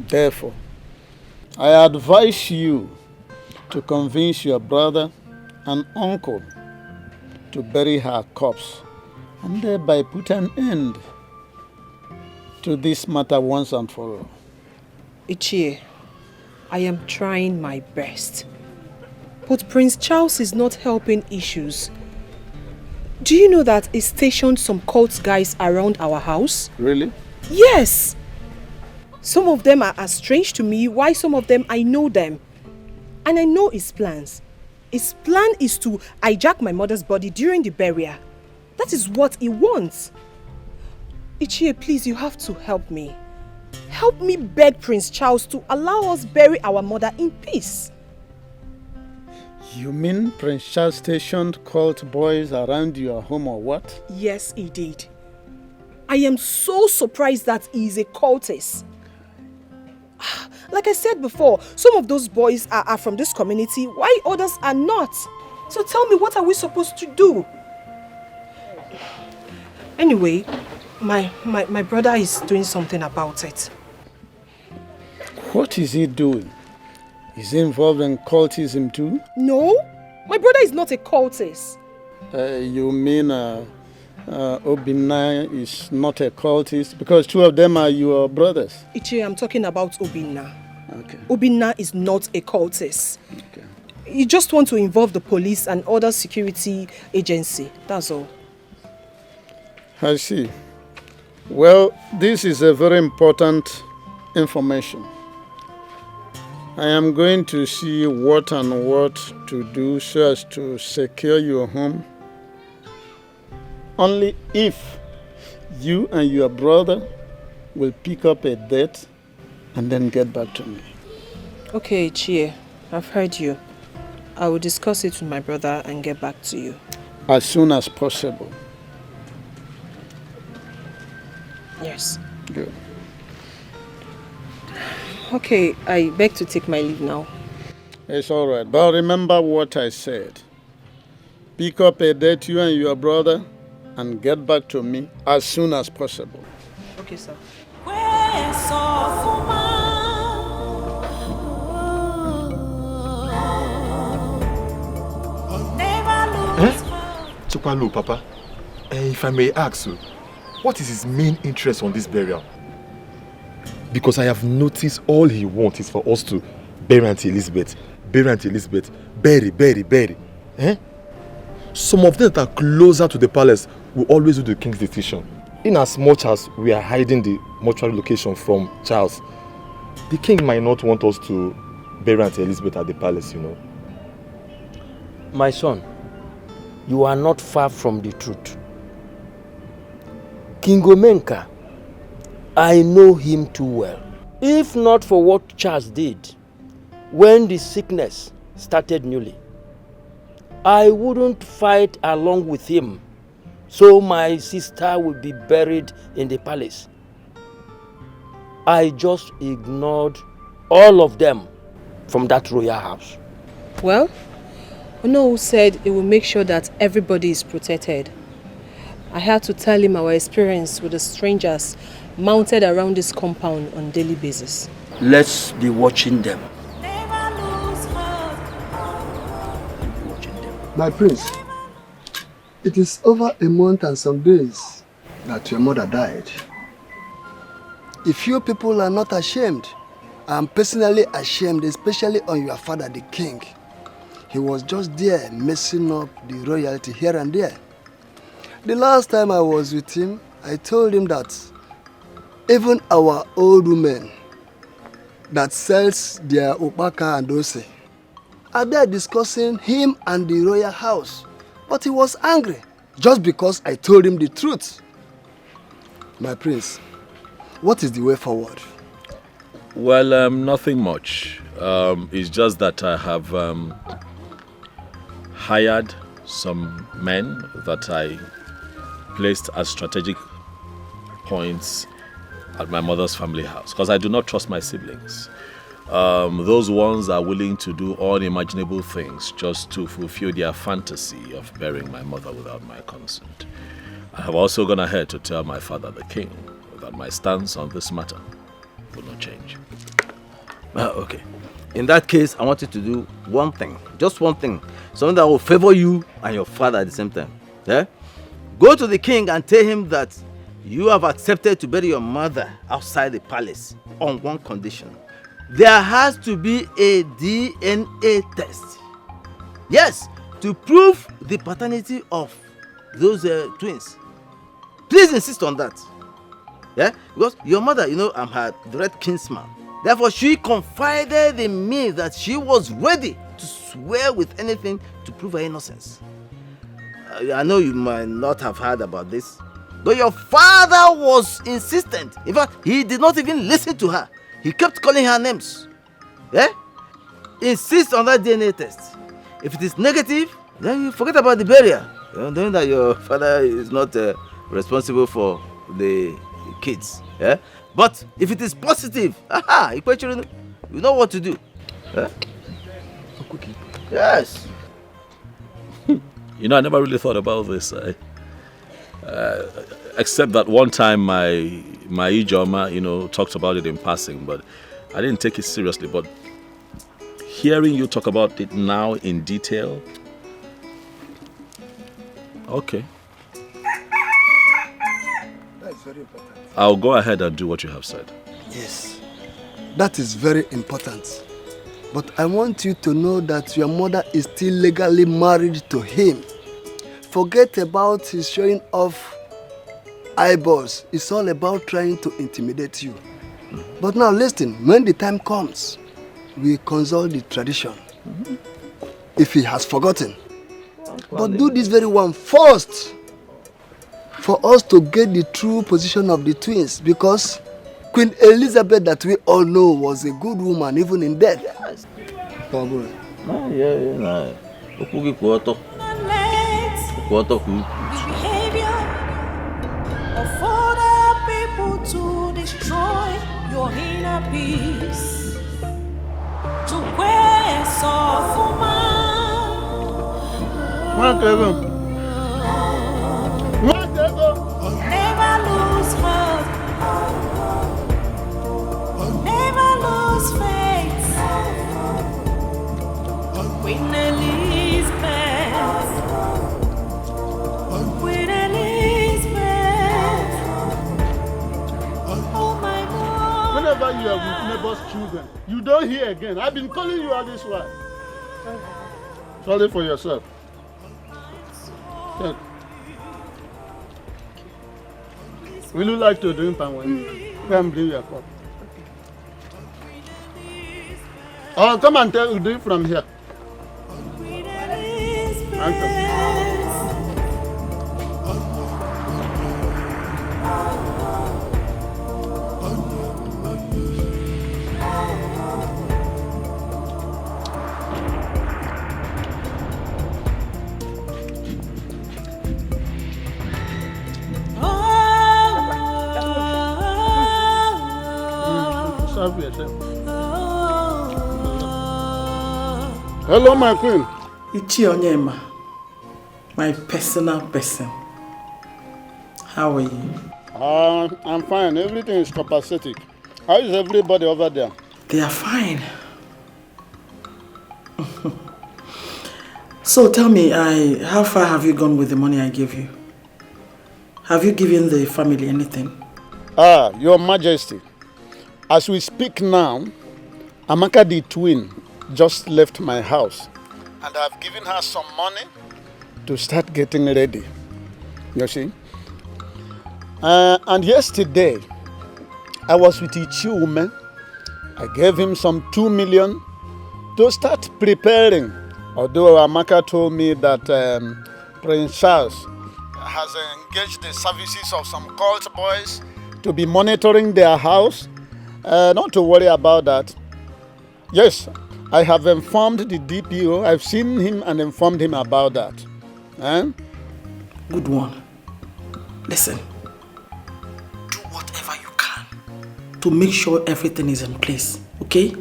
Therefore, I advise you to convince your brother and uncle to bury her corpse and thereby put an end to this matter once and for all. Ichie, I am trying my best. But Prince Charles is not helping issues. Do you know that he stationed some cult guys around our house? Really? Yes! Some of them are as strange to me, while some of them I know them. And I know his plans. His plan is to hijack my mother's body during the burial. That is what he wants. Ichie, please, you have to help me. Help me beg Prince Charles to allow us bury our mother in peace. You mean Prince Charles stationed cult boys around your home or what? Yes, he did. I am so surprised that he is a cultist. Like I said before, some of those boys are from this community, while others are not. So tell me, what are we supposed to do? Anyway, my brother is doing something about it. What is he doing? Is he involved in cultism too? No, my brother is not a cultist. You mean Obinna is not a cultist? Because two of them are your brothers. Ichie, I'm talking about Obinna. Okay. Obinna is not a cultist. Okay. You just want to involve the police and other security agency, that's all. I see. Well, this is a very important information. I am going to see what and what to do so as to secure your home. Only if you and your brother will pick up a date and then get back to me. Okay, Chie, I've heard you. I will discuss it with my brother and get back to you. As soon as possible. Yes. Good. Okay, I beg to take my leave now. It's all right, but remember what I said. Pick up a date, you and your brother, and get back to me as soon as possible. Okay, sir. Chukwalu, Papa, if I may ask you, what is his main interest on this burial? Because I have noticed all he wants is for us to bury Auntie Elizabeth. Bury Auntie Elizabeth. Bury. Some of them that are closer to the palace will always do the king's decision. In as much as we are hiding the mortuary location from Charles, the king might not want us to bury Auntie Elizabeth at the palace, you know. My son, you are not far from the truth. King Omenka, I know him too well. If not for what Charles did when the sickness started newly, I wouldn't fight along with him so my sister would be buried in the palace. I just ignored all of them from that royal house. Well, Ono said he will make sure that everybody is protected. I had to tell him our experience with the strangers mounted around this compound on a daily basis. Let's be watching them. My prince, it is over a month and some days that your mother died. If you people are not ashamed, I am personally ashamed, especially on your father, the king. He was just there messing up the royalty here and there. The last time I was with him, I told him that even our old women that sells their opaka and ose are there discussing him and the royal house. But he was angry just because I told him the truth. My prince, what is the way forward? Well, nothing much. It's just that I have hired some men that I placed as strategic points at my mother's family house because I do not trust my siblings. Those ones are willing to do unimaginable things just to fulfill their fantasy of burying my mother without my consent. I have also gone ahead to tell my father, the king, that my stance on this matter will not change. Okay. In that case, I want you to do one thing. Just one thing. Something that will favor you and your father at the same time. Yeah? Go to the king and tell him that You have accepted to bury your mother outside the palace on one condition. There has to be a DNA test. Yes, to prove the paternity of those twins. Please insist on that. Yeah? Because your mother, I'm her direct kinsman. Therefore, she confided in me that she was ready to swear with anything to prove her innocence. I know you might not have heard about this, but your father was insistent. In fact, he did not even listen to her. He kept calling her names. Yeah? Insist on that DNA test. If it is negative, then you forget about the burial. Knowing that your father is not responsible for the kids. Yeah? But if it is positive, you know what to do. Yeah? Yes. I never really thought about this. Except that one time my Ijoma, talked about it in passing, but I didn't take it seriously. But hearing you talk about it now in detail, okay. That's very important. I'll go ahead and do what you have said. Yes, that is very important. But I want you to know that your mother is still legally married to him. Forget about his showing off eyeballs. It's all about trying to intimidate you. But now listen, when the time comes, we consult the tradition. If he has forgotten. But do this very one first, for us to get the true position of the twins, because Queen Elizabeth that we all know was a good woman even in death. Yes. Behavior of other people to destroy your inner peace, to quest of never lose hope, never lose faith. Queen Elizabeth, Queen Elizabeth, oh my God. Whenever you are with neighbor's children, you don't hear again. I've been calling you all this while. Sorry for yourself. Yes. Will you like to drink palm wine? Come bring your cup. Oh, come and drink from here. Thank you. Serve yourself. Hello, my queen. Ichi Onyema, my personal person. How are you? I'm fine. Everything is copacetic. How is everybody over there? They are fine. So tell me, how far have you gone with the money I gave you? Have you given the family anything? Your Majesty. As we speak now, Amaka the twin just left my house. And I've given her some money to start getting ready. You see? And yesterday, I was with Ichi woman. I gave him some 2 million to start preparing. Although Amaka told me that Prince Charles has engaged the services of some cult boys to be monitoring their house. Not to worry about that. Yes, I have informed the DPO. I've seen him and informed him about that. Good one. Listen. Do whatever you can to make sure everything is in place, okay?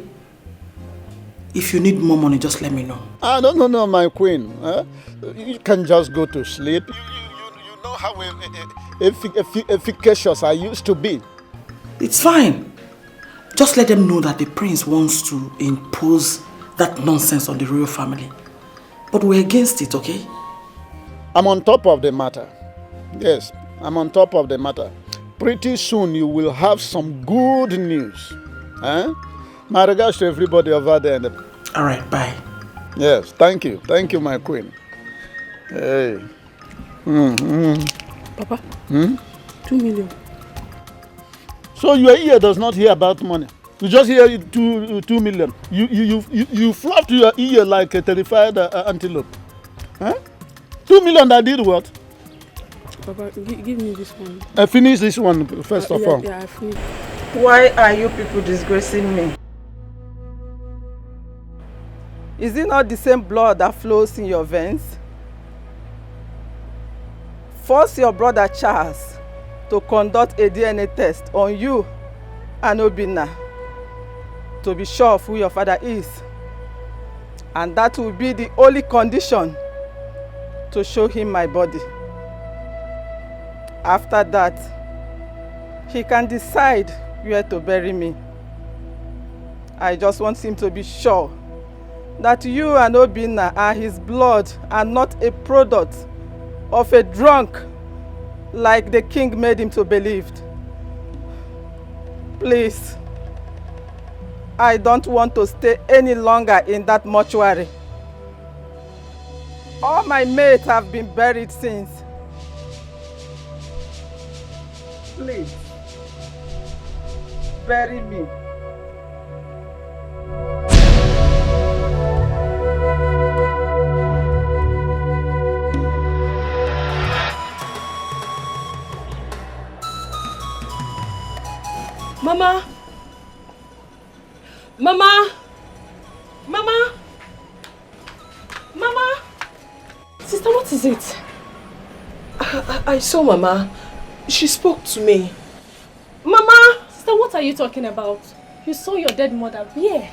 If you need more money, just let me know. No, my queen. You can just go to sleep. You know how efficacious I used to be. It's fine. Just let them know that the prince wants to impose that nonsense on the royal family. But we're against it, okay? I'm on top of the matter. Yes, I'm on top of the matter. pretty soon you will have some good news. My regards to everybody over there. All right, bye. Yes, thank you. Thank you, my queen. Hey. Papa, 2 million. So your ear does not hear about money. You just hear 2 million. You flop your ear like a terrified antelope. 2 million that did what? Papa, give me this one. I finish this one first of all. Yeah, I finished. Why are you people disgracing me? Is it not the same blood that flows in your veins? Force your brother Charles to conduct a DNA test on you and Obinna to be sure of who your father is. And that will be the only condition to show him my body. After that, he can decide where to bury me. I just want him to be sure that you and Obinna are his blood and not a product of a drunk like the king made him to believe. Please, I don't want to stay any longer in that mortuary. All my mates have been buried since. Please, bury me. Mama! Mama! Mama! Mama! Sister, what is it? I saw Mama. She spoke to me. Mama! Sister, what are you talking about? You saw your dead mother. Where?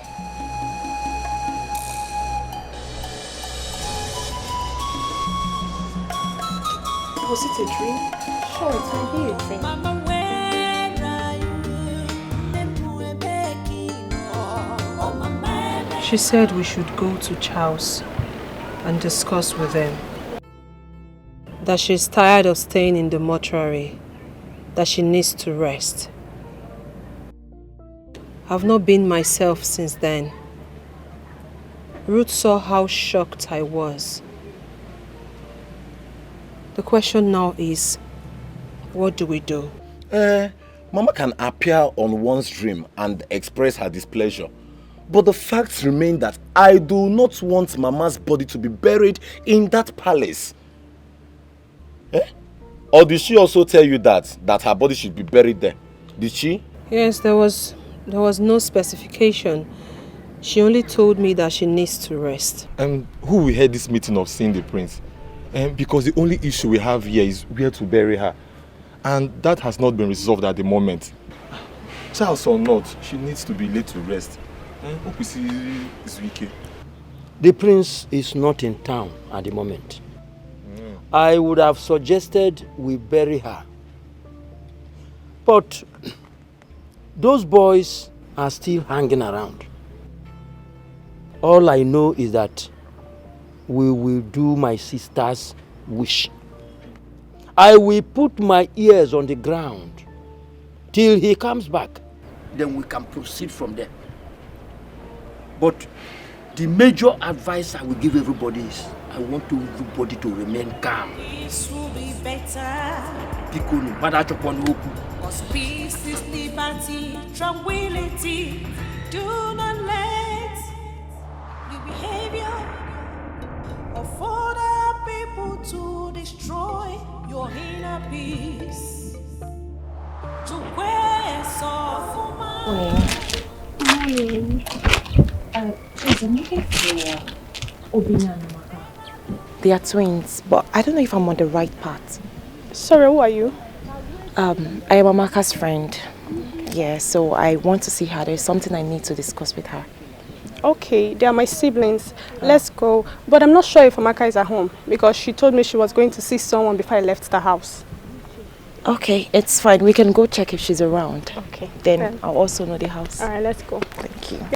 Was it a dream? Sure, it can be a dream. Mama, where are you? She said we should go to Charles and discuss with them. That she's tired of staying in the mortuary. That she needs to rest. I've not been myself since then. Ruth saw how shocked I was. The question now is, what do we do? Mama can appear on one's dream and express her displeasure. But the facts remain that I do not want Mama's body to be buried in that palace. Or did she also tell you that her body should be buried there? Did she? Yes, there was no specification. She only told me that she needs to rest. And who will head this meeting of seeing the prince? Because the only issue we have here is where to bury her. And that has not been resolved at the moment. Charles or not, she needs to be laid to rest. Hope we see this weekend. The prince is not in town at the moment. I would have suggested we bury her. But those boys are still hanging around. All I know is that we will do my sister's wish. I will put my ears on the ground till he comes back. Then we can proceed from there. But the major advice I will give everybody is I want everybody to remain calm. This will be better. Cause peace is liberty, tranquility. Do not let your behavior of other people to destroy your inner peace. To where Morning. Please, I'm looking for Obinna and Amaka. They are twins, but I don't know if I'm on the right path. Sorry, who are you? I am Amaka's friend. Yeah, so I want to see her. There's something I need to discuss with her. Okay, they are my siblings. Let's go. But I'm not sure if Amaka is at home because she told me she was going to see someone before I left the house. Okay, it's fine. We can go check if she's around. Okay. Then I'll also know the house. All right, let's go. Thank you.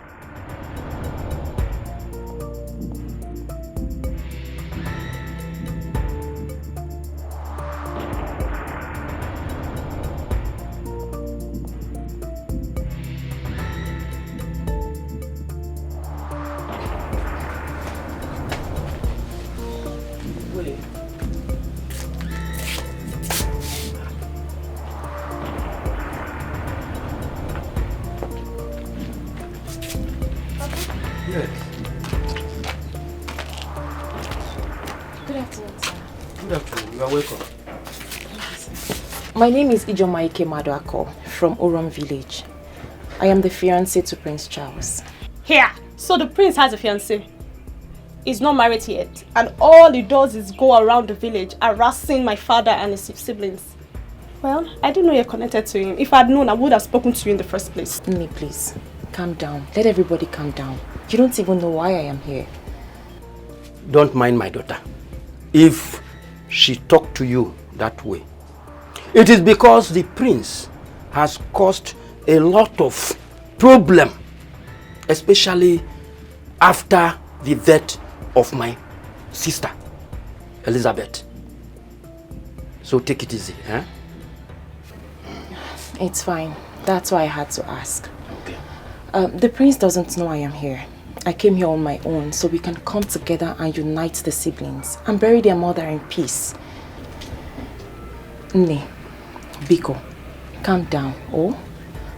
Yes. Good afternoon, sir. Good afternoon. You are welcome. My name is Ijomaike Maduako from Oron Village. I am the fiancé to Prince Charles. Here, so the prince has a fiancé. He's not married yet, and all he does is go around the village harassing my father and his siblings. Well, I didn't know you're connected to him. If I'd known, I would have spoken to you in the first place. Nne, please, calm down. Let everybody calm down. You don't even know why I am here. Don't mind my daughter. If she talked to you that way, it is because the prince has caused a lot of problem, especially after the death of my sister, Elizabeth. So take it easy, eh? It's fine. That's why I had to ask. Okay. The prince doesn't know I am here. I came here on my own so we can come together and unite the siblings and bury their mother in peace. Nne, Biko, calm down, oh?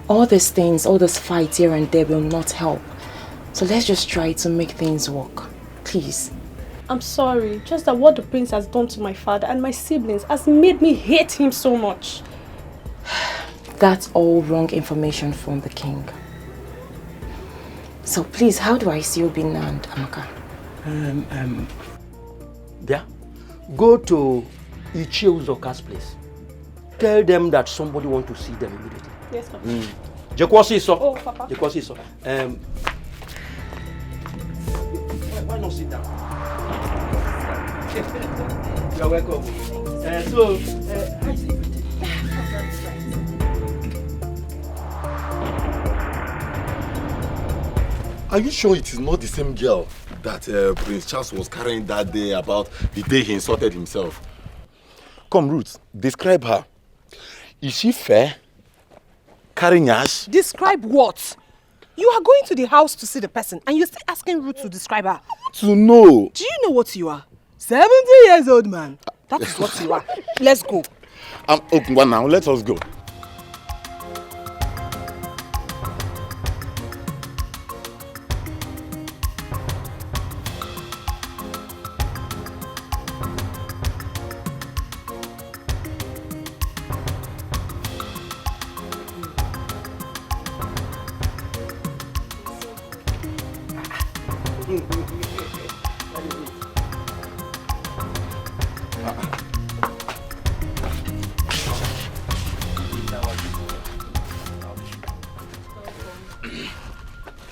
All these things, all this fight here and there will not help. So let's just try to make things work. Please. I'm sorry, just that what the prince has done to my father and my siblings has made me hate him so much. That's all wrong information from the king. So please, how do I see Obinna and Amaka? Yeah. Go to Ichie Uzoka's place. Tell them that somebody wants to see them immediately. Yes, Papa. Jekwasi, oh, Papa. Jekwasi, why not sit down? You are welcome. How is everything? Are you sure it is not the same girl that Prince Charles was carrying that day about the day he insulted himself? Come, Ruth, describe her. Is she fair? Carrying ash? Describe what? You are going to the house to see the person and you're still asking Ruth to describe her. To know. Do you know what you are? 70 years old man. That is what you are. Let's go. Okay, well now, let us go.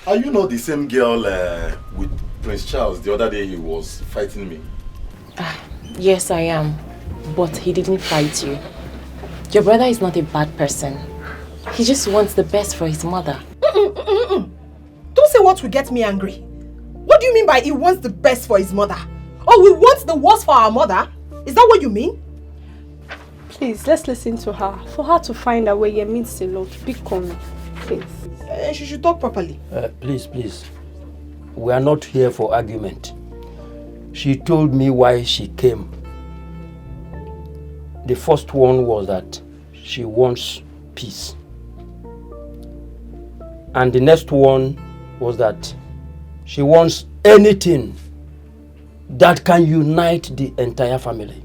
Are you not the same girl with Prince Charles the other day he was fighting me? Yes, I am. But he didn't fight you. Your brother is not a bad person. He just wants the best for his mother. Don't say what will get me angry. What do you mean by he wants the best for his mother? Oh, we want the worst for our mother? Is that what you mean? Please, let's listen to her. For her to find a way, it means a lot. Be calm, please. She should talk properly. Please. We are not here for argument. She told me why she came. The first one was that she wants peace. And the next one was that she wants anything that can unite the entire family.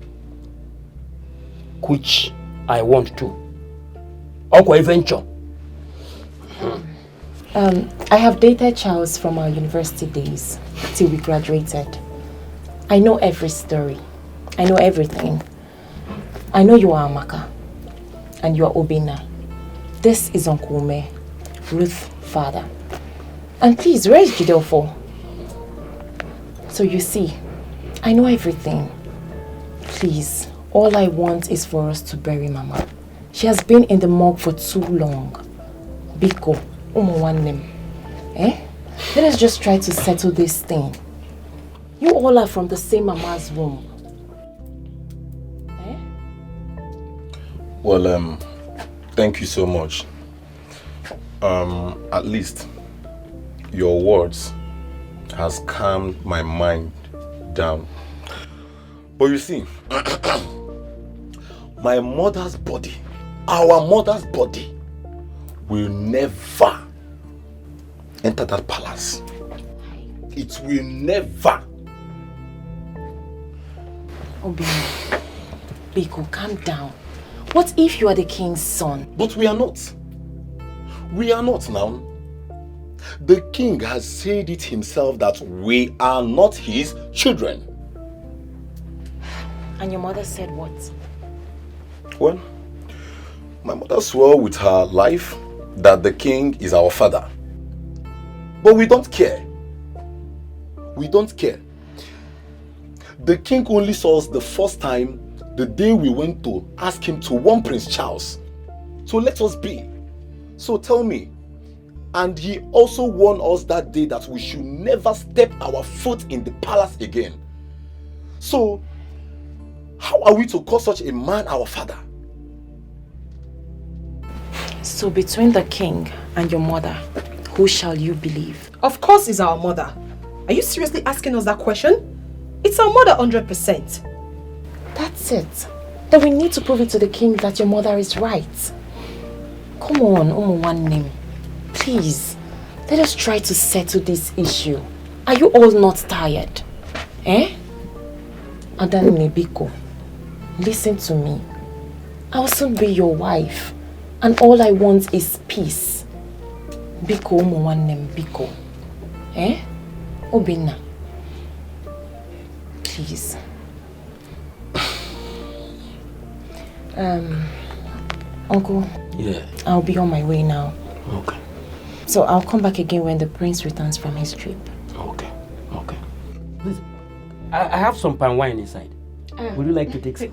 Which I want to. Okwa venture. I have dated Charles from our university days till we graduated. I know every story. I know everything. I know you are Amaka and you are Obinna. This is Uncle Ume, Ruth's father. And please, where is Jidel for? So you see, I know everything. Please, all I want is for us to bury Mama. She has been in the morgue for too long. Biko, Umuwanem. Let us just try to settle this thing. You all are from the same Mama's womb. Well, thank you so much. At least your words has calmed my mind down. But you see, my mother's body, our mother's body, will never enter that palace. It will never. Obi, Biko, calm down. What if you are the king's son? But we are not. We are not now. The king has said it himself that we are not his children. And your mother said what? Well, my mother swore with her life that the king is our father. But we don't care. We don't care. The king only saw us the first time the day we went to ask him to warn Prince Charles. So let us be. So tell me. And he also warned us that day that we should never step our foot in the palace again. So, how are we to call such a man our father? So between the king and your mother, who shall you believe? Of course it's our mother. Are you seriously asking us that question? It's our mother 100%. That's it. Then we need to prove it to the king that your mother is right. Come on, Umuwanem. Please, let us try to settle this issue. Are you all not tired? Eh? Adan Biko, listen to me. I'll soon be your wife. And all I want is peace. Biko, Umuwanem, Biko. Eh? Obina. Please. Uncle. Yeah. I'll be on my way now. Okay. So I'll come back again when the prince returns from his trip. Okay. Okay. Please, I have some palm wine inside. Would you like to take some?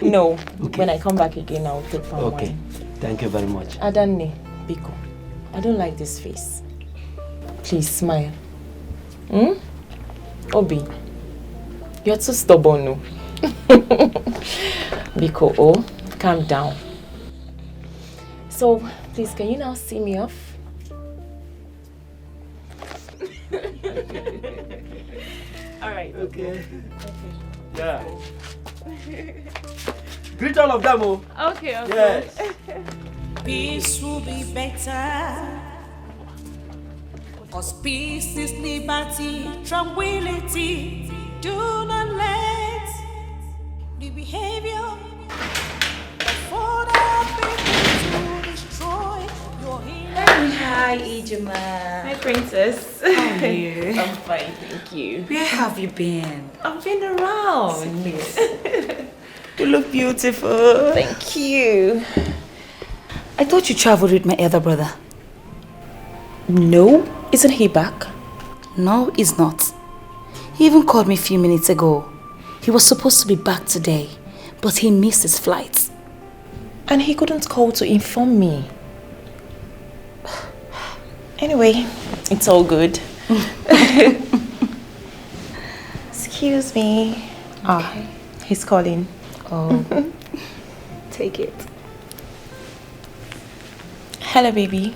No. Okay. When I come back again, I'll take palm wine. Okay. Thank you very much. Adanne, Biko, I don't like this face. Please smile. Obi, you're too stubborn, no? Biko, oh, calm down. So, please, can you now see me off? All right. Okay. Yeah. Greet all of them, oh. Okay, okay. Yes. Peace will be better. Cause peace is liberty, tranquility. Do not let the behavior of other people to destroy your inner. Hi, Ijima. Hi, princess. How are you? I'm fine, thank you. Where have you been? I've been around. You look beautiful. Thank you. I thought you traveled with my elder brother. No, isn't he back? No, he's not. He even called me a few minutes ago. He was supposed to be back today, but he missed his flight. And he couldn't call to inform me. Anyway, it's all good. Excuse me. Ah, he's calling. Oh. Take it. Hello, baby.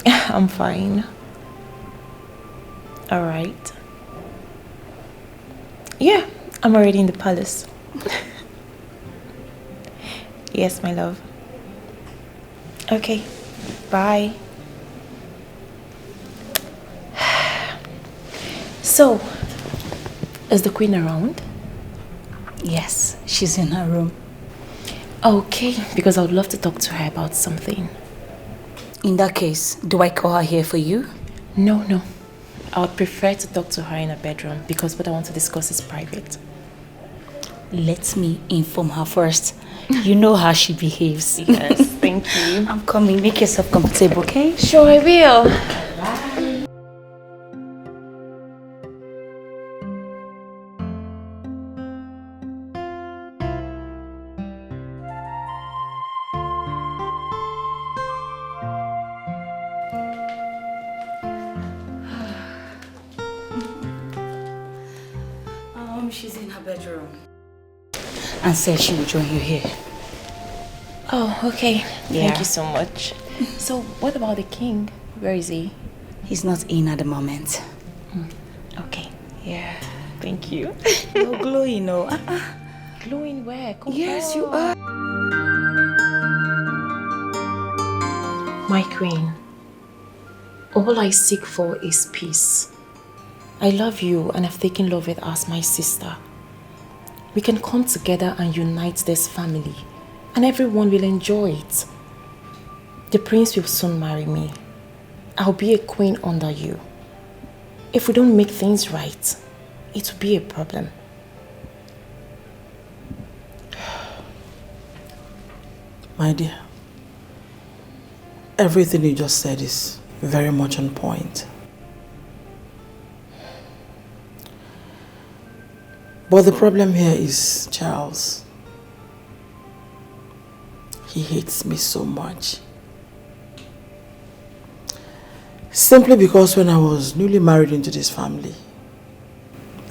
I'm fine. All right. Yeah, I'm already in the palace. Yes, my love. Okay, bye. So, is the queen around? Yes, she's in her room. Okay, because I would love to talk to her about something. In that case, do I call her here for you? No. I would prefer to talk to her in her bedroom because what I want to discuss is private. Let me inform her first. You know how she behaves. Yes, thank you. I'm coming. Make yourself comfortable, okay? Sure, I will. Bye. She's in her bedroom. And said she would join you here. Oh, okay. Yeah. Thank you so much. So, what about the king? Where is he? He's not in at the moment. Okay. Yeah. Thank you. You're glowing, no? Glowing where? Come Yes, on. you are. My queen, All I seek for is peace. I love you and I've taken Loveth as my sister. We can come together and unite this family and everyone will enjoy it. The prince will soon marry me. I'll be a queen under you. If we don't make things right, it will be a problem. My dear, everything you just said is very much on point. But the problem here is Charles. He hates me so much. Simply because when I was newly married into this family,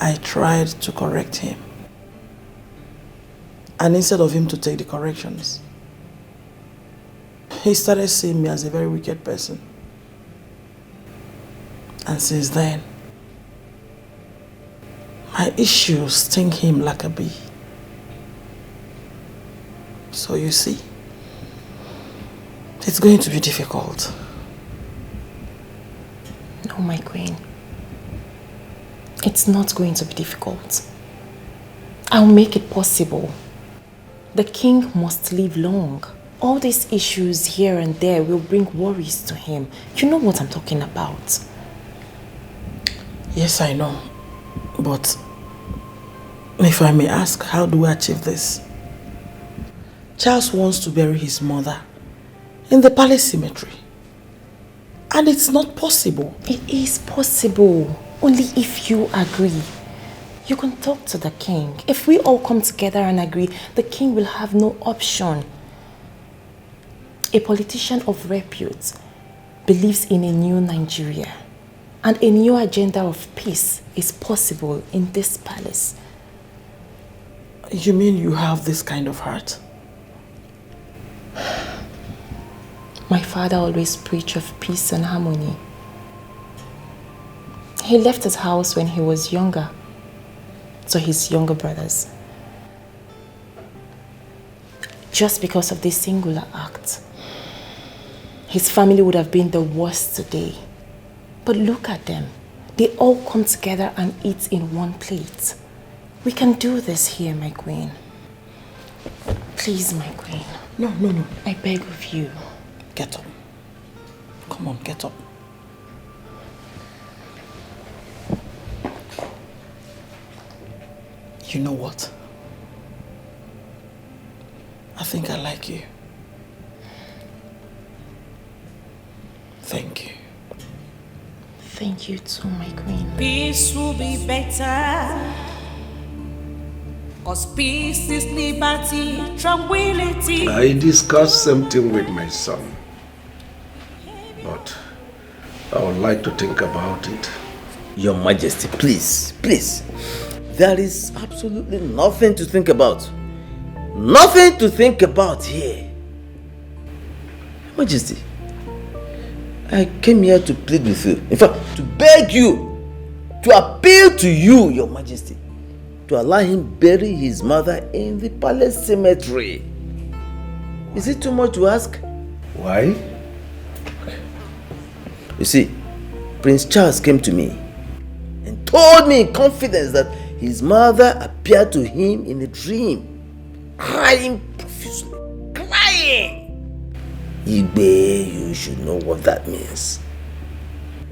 I tried to correct him. And instead of him to take the corrections, he started seeing me as a very wicked person. And since then, my issues sting him like a bee. So you see, it's going to be difficult. No, my queen. It's not going to be difficult. I'll make it possible. The king must live long. All these issues here and there will bring worries to him. You know what I'm talking about. Yes, I know. But if I may ask, how do I achieve this? Charles wants to bury his mother in the palace cemetery. And it's not possible. It is possible. Only if you agree. You can talk to the king. If we all come together and agree, the king will have no option. A politician of repute believes in a new Nigeria. And a new agenda of peace is possible in this palace. You mean you have this kind of heart? My father always preached of peace and harmony. He left his house when he was younger to his younger brothers. Just because of this singular act, his family would have been the worst today. But look at them. They all come together and eat in one plate. We can do this here, my queen. Please, my queen. No. I beg of you. Get up. Come on, get up. You know what? I think I like you. Thank you. Thank you too, my queen. Peace will be better. 'Cause peace is liberty, tranquility. I discussed something with my son, but I would like to think about it. Your Majesty, please. There is absolutely nothing to think about. Nothing to think about here. Your Majesty, I came here to plead with you. In fact, to beg you, to appeal to you, Your Majesty, to allow him bury his mother in the palace cemetery. Is it too much to ask? Why? You see, Prince Charles came to me and told me in confidence that his mother appeared to him in a dream, crying profusely. Crying! Igbe, you should know what that means.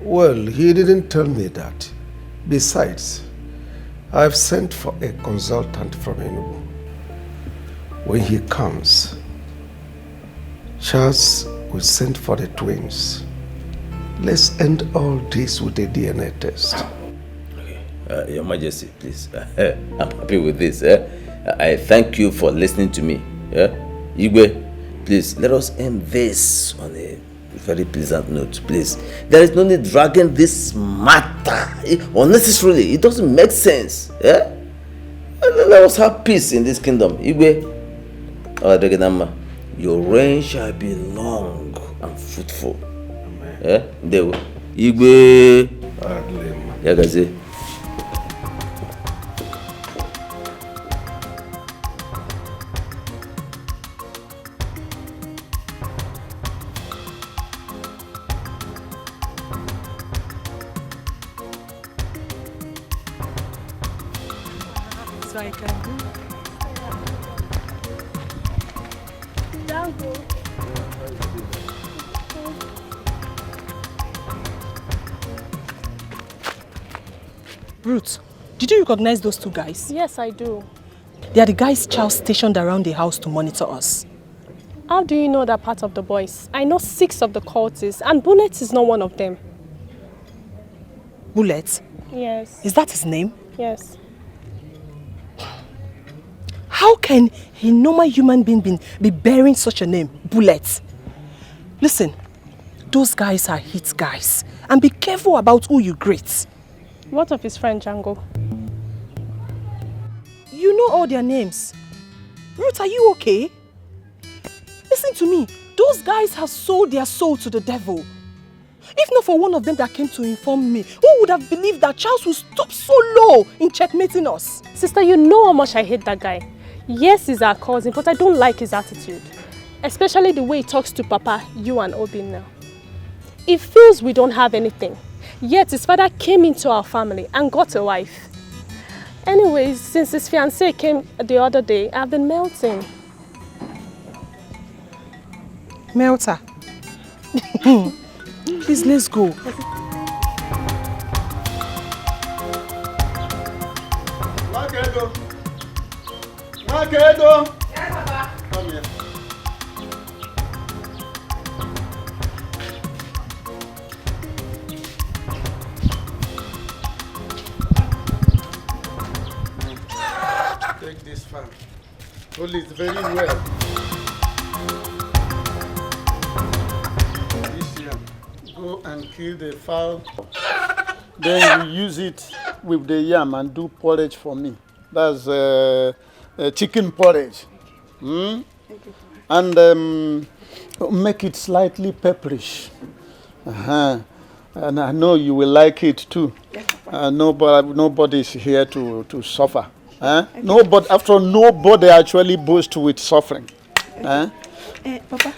Well, he didn't tell me that. Besides, I've sent for a consultant from Enugu. When he comes, Charles will send for the twins. Let's end all this with a DNA test. Okay, Your Majesty, please. I'm happy with this. I thank you for listening to me. Igwe, please, let us end this on a very pleasant note, please. There is no need dragging this matter unnecessarily. It doesn't make sense. Let us have peace in this kingdom. Igwe, your reign shall be long and fruitful. Igwe, Yagaze. least I can do. Dango. Ruth, did you recognize those two guys? Yes, I do. They are the guys Charles stationed around the house to monitor us. How do you know that part of the boys? I know 6 of the cultists, and Bullet is not one of them. Bullet? Yes. Is that his name? Yes. How can a normal human being be bearing such a name, Bullet? Listen, those guys are hit guys. And be careful about who you greet. What of his friend Django? You know all their names. Ruth, are you okay? Listen to me. Those guys have sold their soul to the devil. If not for one of them that came to inform me, who would have believed that Charles would stoop so low in checkmating us? Sister, you know how much I hate that guy. Yes, he's our cousin, but I don't like his attitude. Especially the way he talks to Papa, you and Obin now. He feels we don't have anything. Yet his father came into our family and got a wife. Anyways, since his fiancée came the other day, I've been melting. Melter. Please, let's go. Makedo. Makedo. Yes, Papa. Come here. Take this fan. Hold it very well. This here. Go and kill the fowl. Then you use it with the yam and do porridge for me. That's chicken porridge. Mm? And make it slightly pepperish. And I know you will like it too. Nobody is here to suffer. Nobody, after all, nobody actually boasts with suffering. Papa,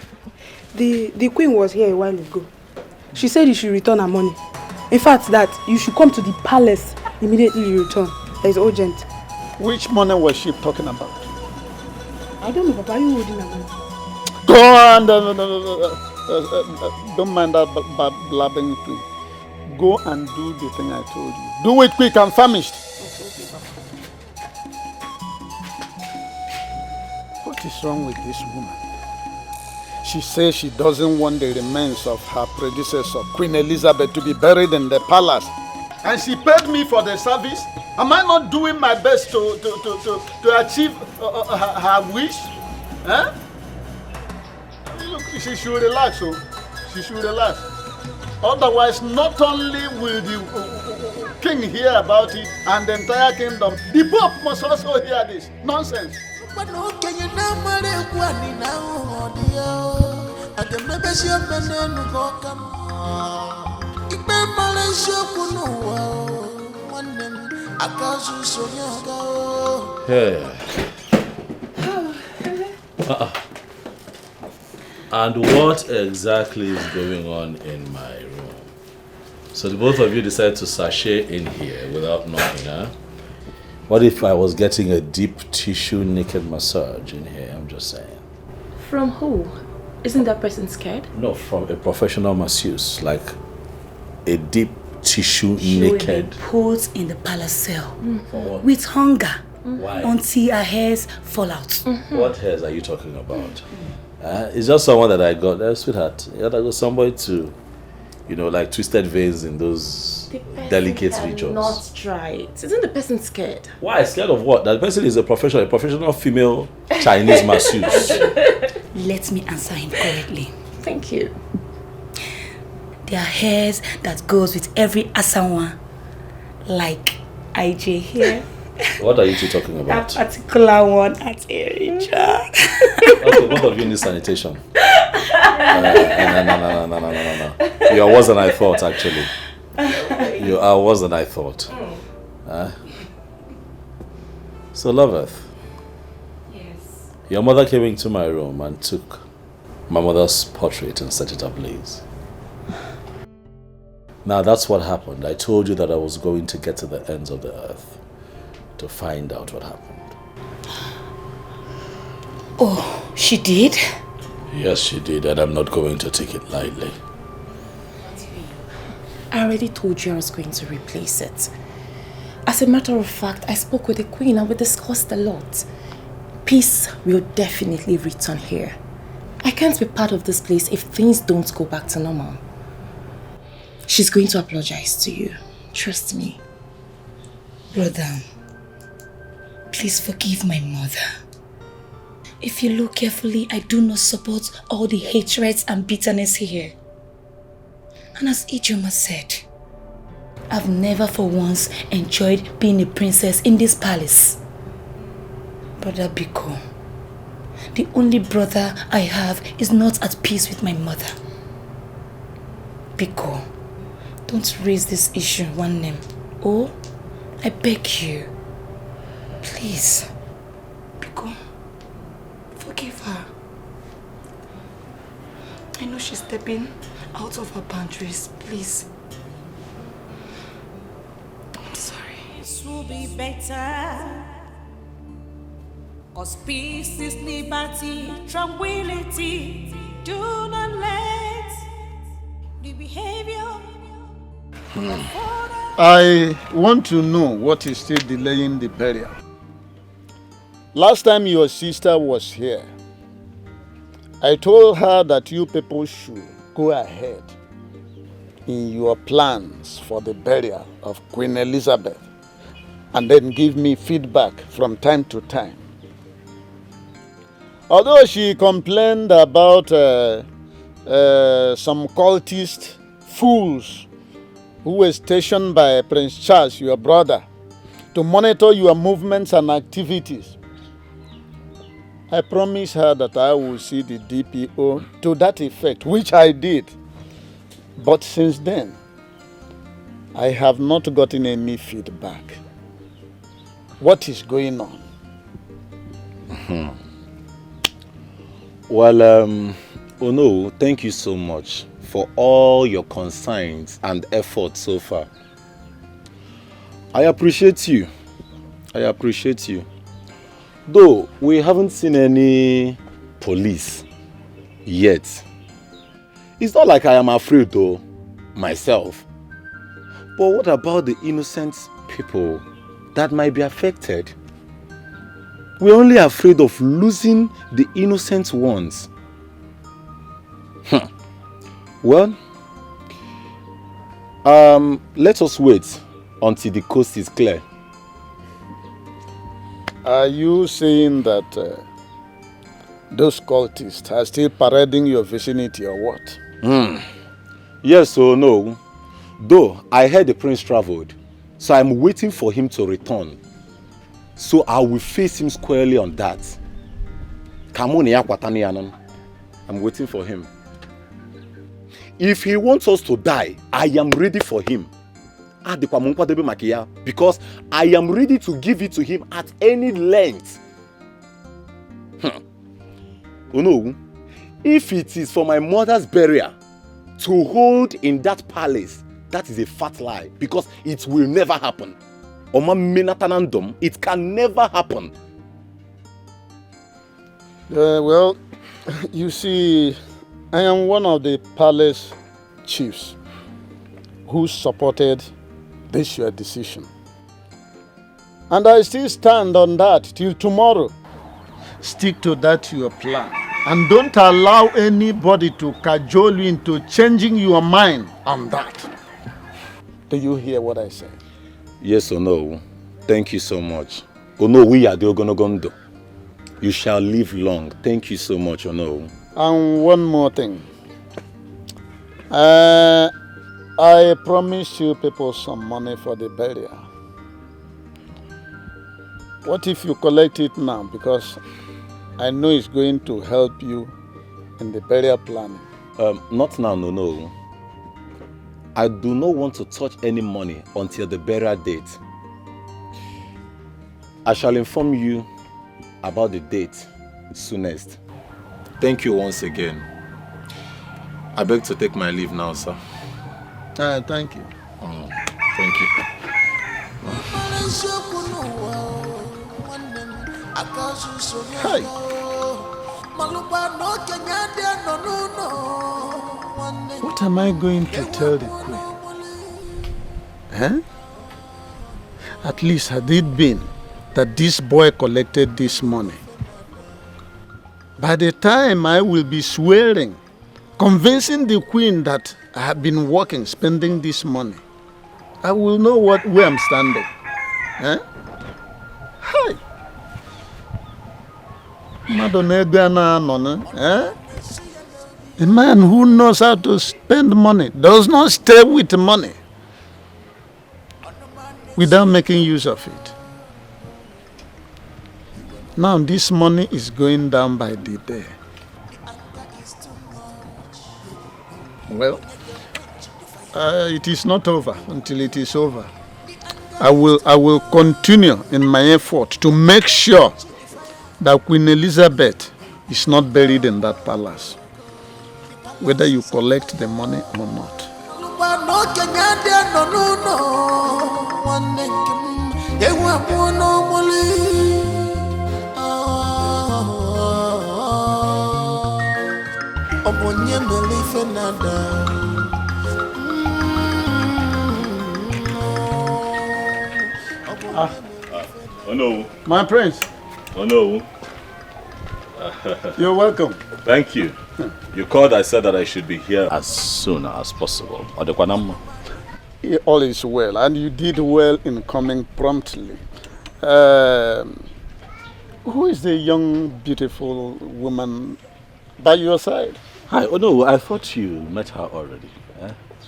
the queen was here a while ago. She said you should return her money. In fact, that you should come to the palace immediately you return. It's urgent. Which money was she talking about? I don't know, Papa. Are you holding her money? Go on. Don't mind that blabbing thing. Go and do the thing I told you. Do it quick. I'm famished. What is wrong with this woman? She says she doesn't want the remains of her predecessor, Queen Elizabeth, to be buried in the palace. And she paid me for the service. Am I not doing my best to achieve her wish? Huh? Look, she should relax. She should relax. Otherwise, not only will the king hear about it and the entire kingdom, the Pope must also hear this. Nonsense. Yeah. And what exactly is going on in my room? So the both of you decide to sashay in here without knocking, huh? What if I was getting a deep tissue naked massage in here? I'm just saying. From who? Isn't that person scared? No, from a professional masseuse, like a deep tissue She naked. will be put in the palace cell For what? with hunger Why? until her hairs fall out. What hairs are you talking about? It's just someone that I got, sweetheart. You got somebody to, like twisted veins in those delicate regions. Not try it. Isn't the person scared? Why? Scared of what? That person is a professional female Chinese masseuse. Let me answer him correctly. Thank you. There are hairs that goes with every asawa, like IJ here. What are you two talking about? That particular one at Erija. Okay, both of you need sanitation. No. You are worse than I thought, actually. You are worse than I thought. So, Loveth. Yes. Your mother came into my room and took my mother's portrait and set it ablaze. Now, that's what happened. I told you that I was going to get to the ends of the earth to find out what happened. Oh, she did? Yes, she did, and I'm not going to take it lightly. I already told you I was going to replace it. As a matter of fact, I spoke with the Queen and we discussed a lot. Peace will definitely return here. I can't be part of this place if things don't go back to normal. She's going to apologize to you. Trust me. Brother, please forgive my mother. If you look carefully, I do not support all the hatreds and bitterness here. And as Ijoma said, I've never for once enjoyed being a princess in this palace. Brother Biko, the only brother I have is not at peace with my mother. Biko, don't raise this issue one name. Oh, I beg you. Please. Biko, forgive her. I know she's stepping out of her boundaries. Please. I'm sorry. This will be better. 'Cause peace is liberty, tranquility. Do not let the behavior. I want to know what is still delaying the burial. Last time your sister was here, I told her that you people should go ahead in your plans for the burial of Queen Elizabeth and then give me feedback from time to time. Although she complained about some cultist fools who were stationed by Prince Charles, your brother, to monitor your movements and activities, I promised her that I will see the DPO to that effect, which I did. But since then, I have not gotten any feedback. What is going on? Well, Ono, thank you so much for all your concerns and efforts so far. I appreciate you. I appreciate you. Though we haven't seen any police yet. It's not like I am afraid though, myself. But what about the innocent people that might be affected? We're only afraid of losing the innocent ones. Well, let us wait until the coast is clear. Are you saying that those cultists are still parading your vicinity or what? Yes or no? Though I heard the prince traveled, so I'm waiting for him to return. So I will face him squarely on that. I'm waiting for him. If he wants us to die, I am ready for him. Because I am ready to give it to him at any length. You know, if it is for my mother's burial to hold in that palace, that is a fat lie, because it will never happen. It can never happen. Well, you see, I am one of the palace chiefs who supported this your decision. And I still stand on that till tomorrow. Stick to that your plan. And don't allow anybody to cajole you into changing your mind on that. Do you hear what I say? Yes or no? Thank you so much. Ono, we are the Ogonogondo. You shall live long. Thank you so much, Ono. And one more thing. I promised you people some money for the burial. What if you collect it now? Because I know it's going to help you in the burial planning. Not now, no. I do not want to touch any money until the burial date. I shall inform you about the date soonest. Thank you once again. I beg to take my leave now, sir. Thank you. Thank you. Hey. What am I going to tell the queen? Eh? At least had it been that this boy collected this money, by the time I will be swearing, convincing the queen that I have been working, spending this money, I will know where I'm standing. Eh? Hi. Eh? A man who knows how to spend money does not stay with money without making use of it. Now this money is going down by the day. Well, it is not over until it is over. I will continue in my effort to make sure that Queen Elizabeth is not buried in that palace, whether you collect the money or not. Oh no. My prince. Oh no. You're welcome. Thank you. You called, I said that I should be here as soon as possible. All is well, and you did well in coming promptly. Who is the young, beautiful woman by your side? Hi. Oh no, I thought you met her already.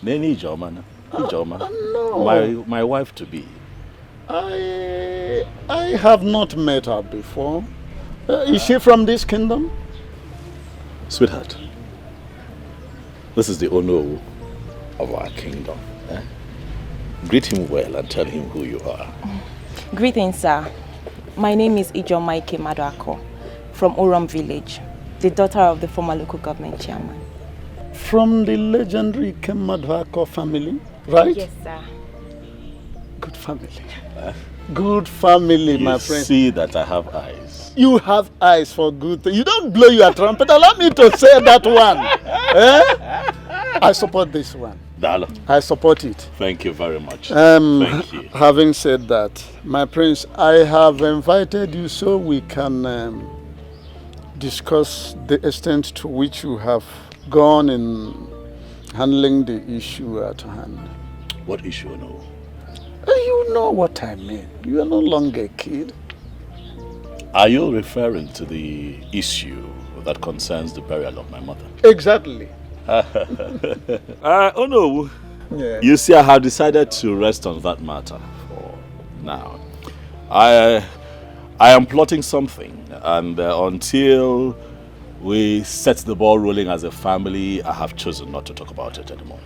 Neni Jomana. No. My wife to be. I have not met her before. Is she from this kingdom? Sweetheart, this is the Ono of our kingdom. Greet him well and tell him who you are. Greetings, sir. My name is Ijomaike Maduako from Oram village, the daughter of the former local government chairman. From the legendary Kemadwako family, right? Yes, sir. Good family. Good family, my friend. You see that I have eyes. You have eyes for good things. You don't blow your trumpet. Allow me to say that one. I support this one. Dalo. I support it. Thank you very much. Thank you. Having said that, my prince, I have invited you so we can discuss the extent to which you have gone in handling the issue at hand. What issue, no? You know what I mean. You are no longer a kid. Are you referring to the issue that concerns the burial of my mother? Exactly. Oh no. Yeah. You see, I have decided to rest on that matter for now. I am plotting something, and until we set the ball rolling as a family, I have chosen not to talk about it anymore.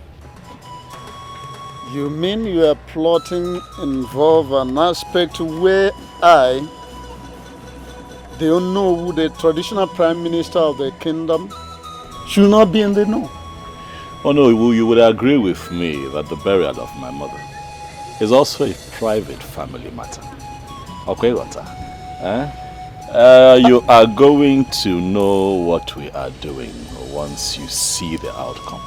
You mean you are plotting involve an aspect where I, the Ono, the traditional prime minister of the kingdom, should not be in the know? Oh no, you would agree with me that the burial of my mother is also a private family matter. Okay, Wata? You are going to know what we are doing once you see the outcome.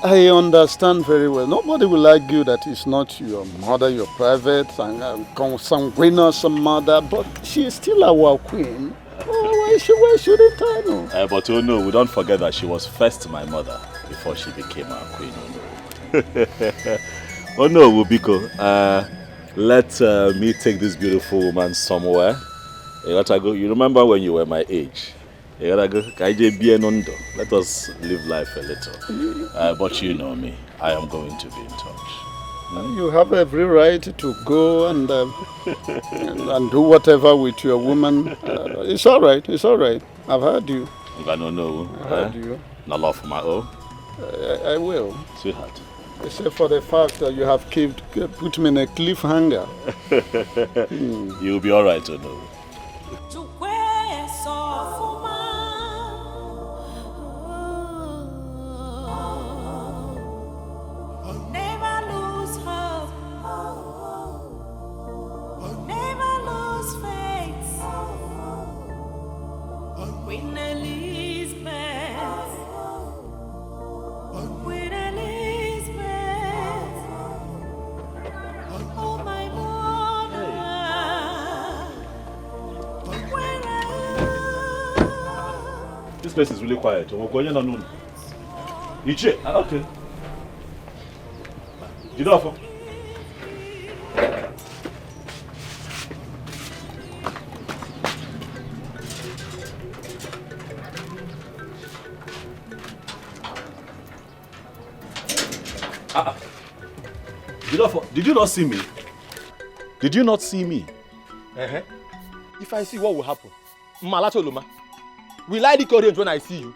I understand very well. Nobody will argue that it's not your mother, your private, and consanguineous mother, but she is still our queen. Why shouldn't I know? But oh no, we don't forget that she was first my mother before she became our queen. Oh no. Oh no, Wubiko. Let me take this beautiful woman somewhere. You gotta go. You remember when you were my age? You gotta go. Let us live life a little. But you know me. I am going to be in touch. You have every right to go and do whatever with your woman. It's all right. It's all right. I've heard you. I don't know. I've heard you. Not love for my own. I will. Sweetheart. Except for the fact that you have put me in a cliffhanger. You'll be all right to know. Never lose hope. place is really quiet. We're going on noon. Iche, okay. Jidofo. Jidofo, did you not see me? Did you not see me? Uh-huh. If I see, what will happen? Malatoluma. Will I encourage when I see you?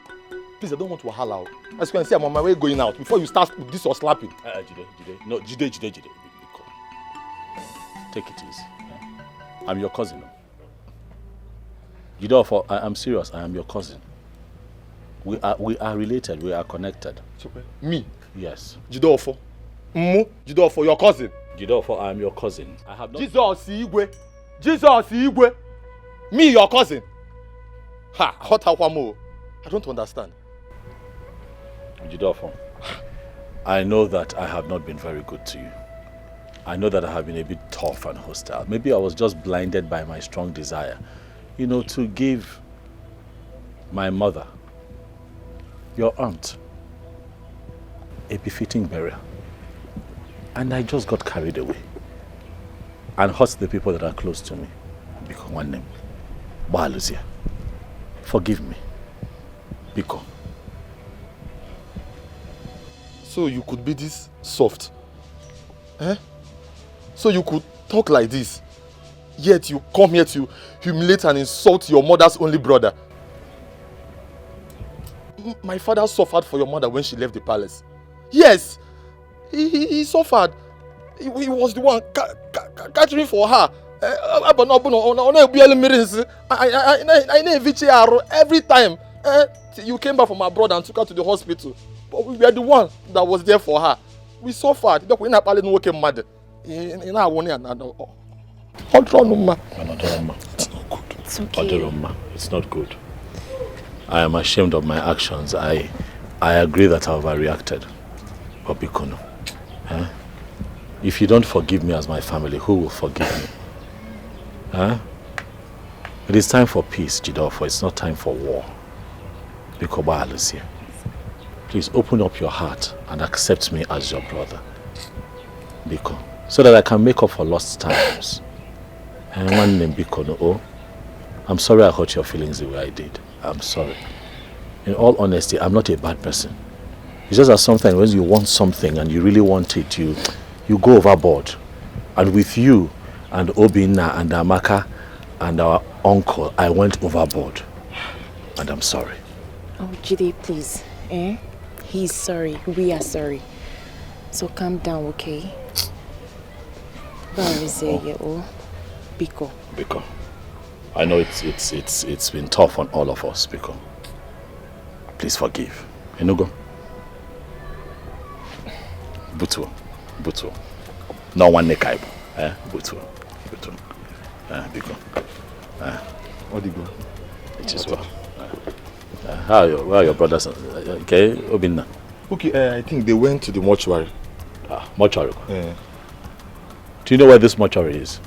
Please, I don't want to wahala. As you can see, I'm on my way going out. Before you start with this or slapping. Jide. No, Jide. Take it easy. I'm your cousin. Jidofo, I'm serious. I am your cousin. We are related. We are connected. Me? Yes. Jidofo. Jidofo, your cousin. Jidofo, I am your cousin. I have not. Jesus Igwe. Me, your cousin. Ha, Hotawamo. I don't understand. Jidofo, I know that I have not been very good to you. I know that I have been a bit tough and hostile. Maybe I was just blinded by my strong desire, to give my mother, your aunt, a befitting burial. And I just got carried away and hurt the people that are close to me. Because one name, Balusia. Forgive me. Biko. So you could be this soft? Eh? So you could talk like this, yet you come here to humiliate and insult your mother's only brother. My father suffered for your mother when she left the palace. Yes, he suffered. He was the one catering for her. Every time you came back from abroad and took her to the hospital. But we were the one that was there for her. We suffered. We're not mad. It's not good. It's okay. It's not good. I am ashamed of my actions. I agree that I overreacted. But Bikono, if you don't forgive me as my family, who will forgive me? It is time for peace, Jidofo. It's not time for war. Bikoba Alusia. Please open up your heart and accept me as your brother. Biko. So that I can make up for lost times. And one name Bikono. I'm sorry I hurt your feelings the way I did. I'm sorry. In all honesty, I'm not a bad person. It's just that sometimes when you want something and you really want it, you go overboard. And with you and Obinna and Amaka and our uncle, I went overboard. And I'm sorry. Oh, Jide, please. He's sorry. We are sorry. So calm down, okay? Biko. Biko. I know it's been tough on all of us, Biko. Please forgive. Enugo. Butu. No one nekaibu. Butu. Biko. Odigo. It is well. Where are your brothers? Okay, Obinna. Okay, I think they went to the mortuary. Mortuary? Yeah. Do you know where this mortuary is?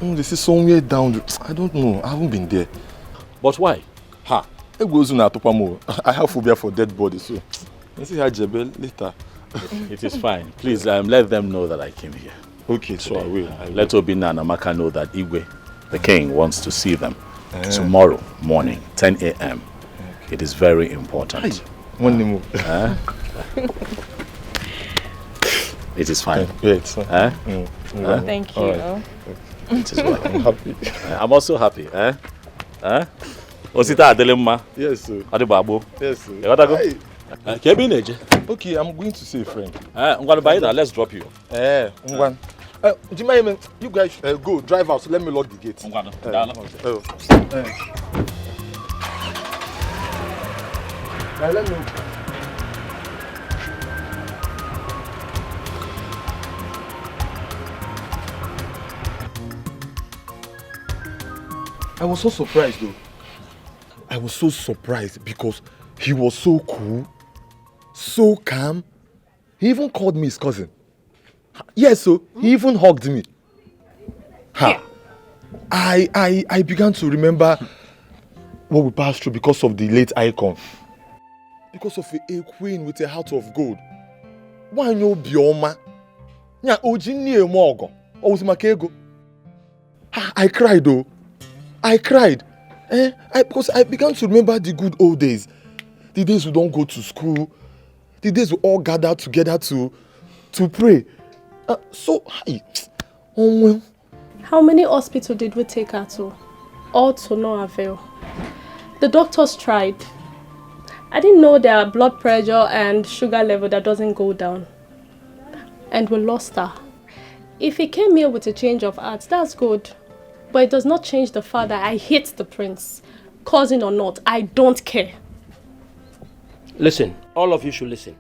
This is somewhere down. I don't know. I haven't been there. But why? I have phobia for dead bodies, so let's see how Jebel later. It is fine. Please let them know that I came here. Okay, so I will. Let Obinna and Amaka know that Igwe, the king, wants to see them tomorrow morning, 10 a.m. Okay. It is very important. It is fine. Thank you. Right. It is well. I'm happy. I'm also happy. Osita Adelemma. Yes, sir. Adebabo. Yes, sir. Okay, I'm going to see a friend. Let's drop you. Do you mind, you guys go drive out, so let me lock the gate. Let me. I was so surprised though. I was so surprised because he was so cool, so calm. He even called me his cousin. Yes, so he even hugged me. I began to remember what we passed through because of the late icon. Because of a queen with a heart of gold. Why no bioma? Nya oji ni emogo. Owusimakego. I cried though. I cried. Because I began to remember the good old days. The days we don't go to school. The days we all gather together to pray. How many hospitals did we take her to? All to no avail. The doctors tried. I didn't know their blood pressure and sugar level that doesn't go down. And we lost her. If he came here with a change of heart, that's good. But it does not change the fact that I hate the prince. Cousin or not, I don't care. Listen, all of you should listen.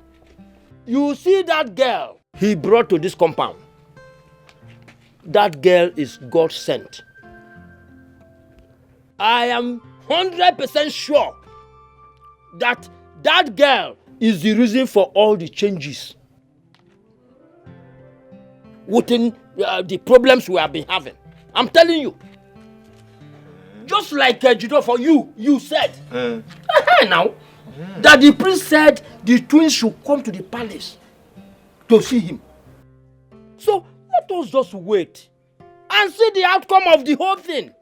You see that girl he brought to this compound? That girl is God sent. I am 100% sure that that girl is the reason for all the changes within the problems we have been having. I'm telling you. Just like Judo, for you said now that the priest said the twins should come to the palace to see him. So let us just wait and see the outcome of the whole thing.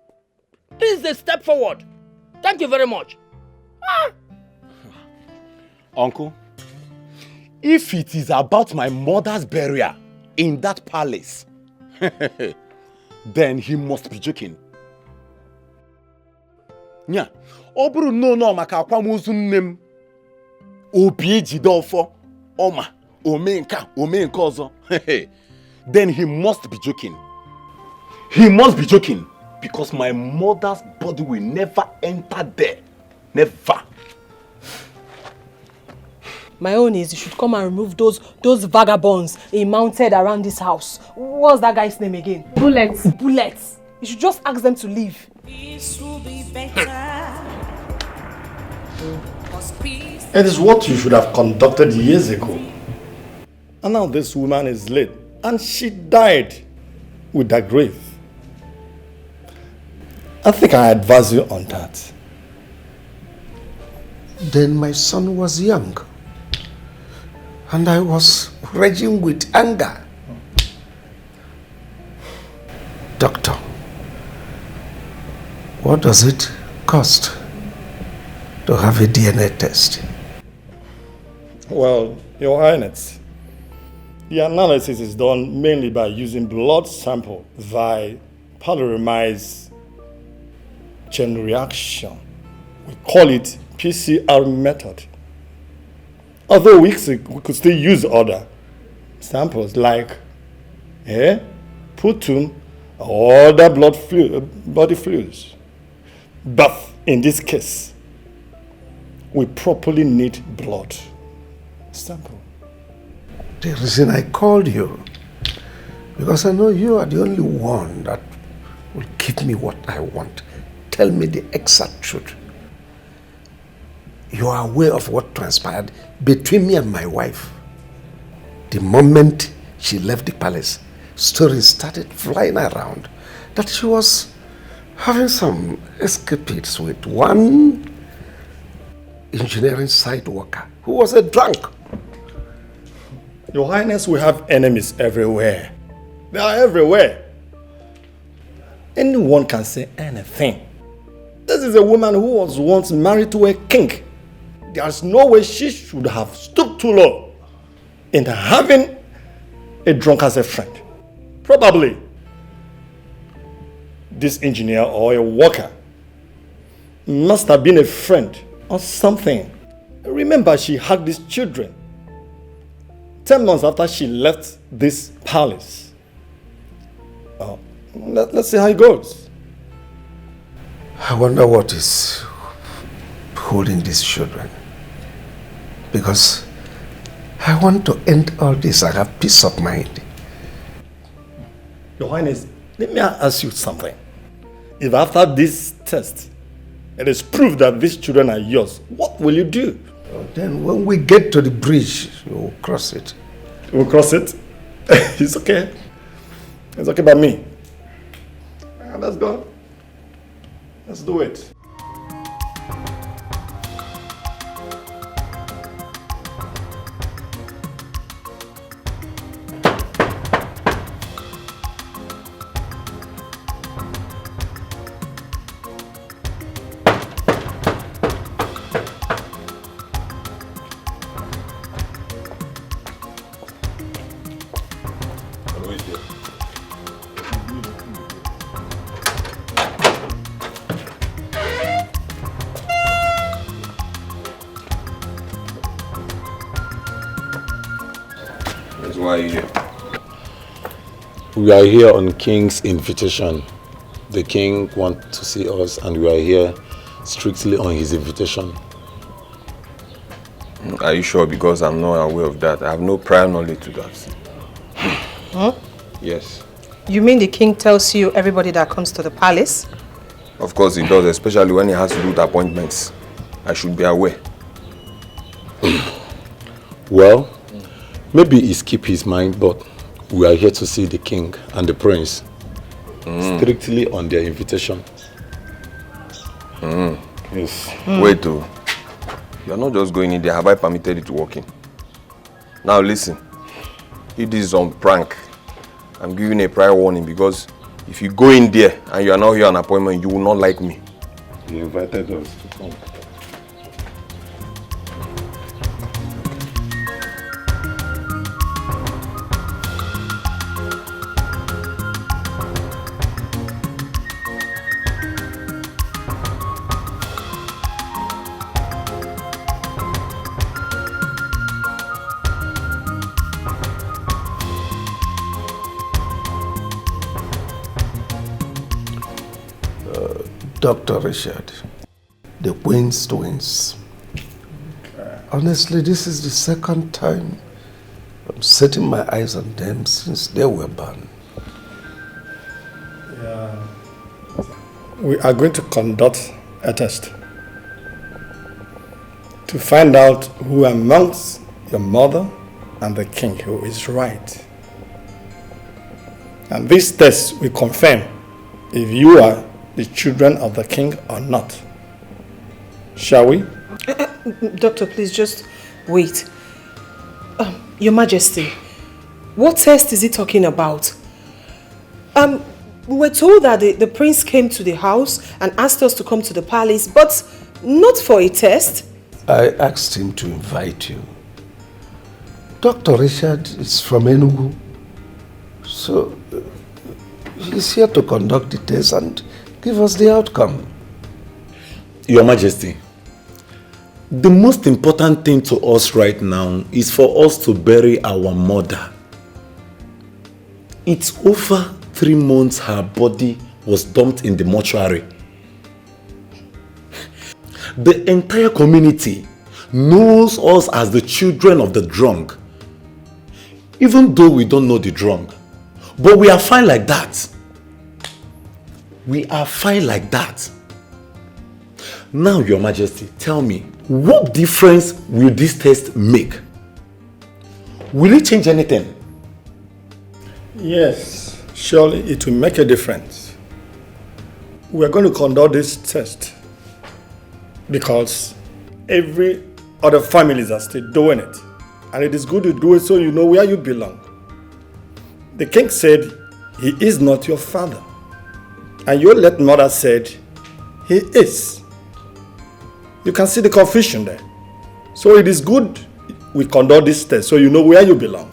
This is a step forward. Thank you very much. Uncle, if it is about my mother's burial in that palace, then he must be joking. Nya, oburu no maka akwamozu nne m. Obi ejide ofo, oma, omenka ozo. Then he must be joking. He must be joking because my mother's body will never enter there. Never. My own is you should come and remove those vagabonds he mounted around this house. What's that guy's name again? Bullets. Bullets. You should just ask them to leave. This will be better. It is what you should have conducted years ago. And now this woman is late. And she died with that grave. I think I advise you on that. Then my son was young. And I was raging with anger. Doctor, what does it cost to have a DNA test? Well, Your Highness, the analysis is done mainly by using blood sample via polymerase chain reaction. We call it PCR method. Although we could still use other samples like hair, putum, or other body fluids. But in this case, we properly need blood sample. The reason I called you, because I know you are the only one that will give me what I want. Tell me the exact truth. You are aware of what transpired between me and my wife. The moment she left the palace, stories started flying around that she was having some escapades with one engineering site worker who was a drunk. Your Highness, we have enemies everywhere. They are everywhere. Anyone can say anything. This is a woman who was once married to a king. There's no way she should have stooped too low in having a drunk as a friend. Probably this engineer or a worker must have been a friend or something. Remember, she had these children 10 months after she left this palace. Let's see how it goes. I wonder what is holding these children. Because I want to end all this and have peace of mind. Your Highness, let me ask you something. If after this test, it is proved that these children are yours, what will you do? Then when we get to the bridge, we'll cross it. We'll cross it? It's okay. It's okay by me. Let's go. Let's do it. That's why you're here. We are here on King's invitation. The King wants to see us and we are here strictly on his invitation. Are you sure? Because I'm not aware of that. I have no prior knowledge to that. Huh? Yes. You mean the king tells you everybody that comes to the palace? Of course he does, especially when he has to do with appointments. I should be aware. Well, maybe he skipped his mind, but we are here to see the king and the prince. Strictly on their invitation. Yes. Wait though. You're not just going in there. Have I permitted you to walk in? Now listen. If this is on prank, I'm giving a prior warning because if you go in there and you are not here on appointment, you will not like me. He invited us to come. Dr. Richard, the Queen's twins. Honestly, this is the second time I'm setting my eyes on them since they were born. Yeah. We are going to conduct a test to find out who amongst your mother and the king who is right. And this test will confirm if you are the children of the king or not. Shall we? Doctor, please just wait. Your Majesty, what test is he talking about? We were told that the prince came to the house and asked us to come to the palace, but not for a test. I asked him to invite you. Dr. Richard is from Enugu, so he's here to conduct the test and give us the outcome. Your Majesty, the most important thing to us right now is for us to bury our mother. It's over 3 months her body was dumped in the mortuary. The entire community knows us as the children of the drunk. Even though we don't know the drunk. But we are fine like that. We are fine like that. Now, Your Majesty, tell me, what difference will this test make? Will it change anything? Yes, surely it will make a difference. We are going to conduct this test because every other families are still doing it. And it is good to do it so you know where you belong. The king said he is not your father. And your late mother said he is. You can see the confusion there. So it is good we conduct this test so you know where you belong.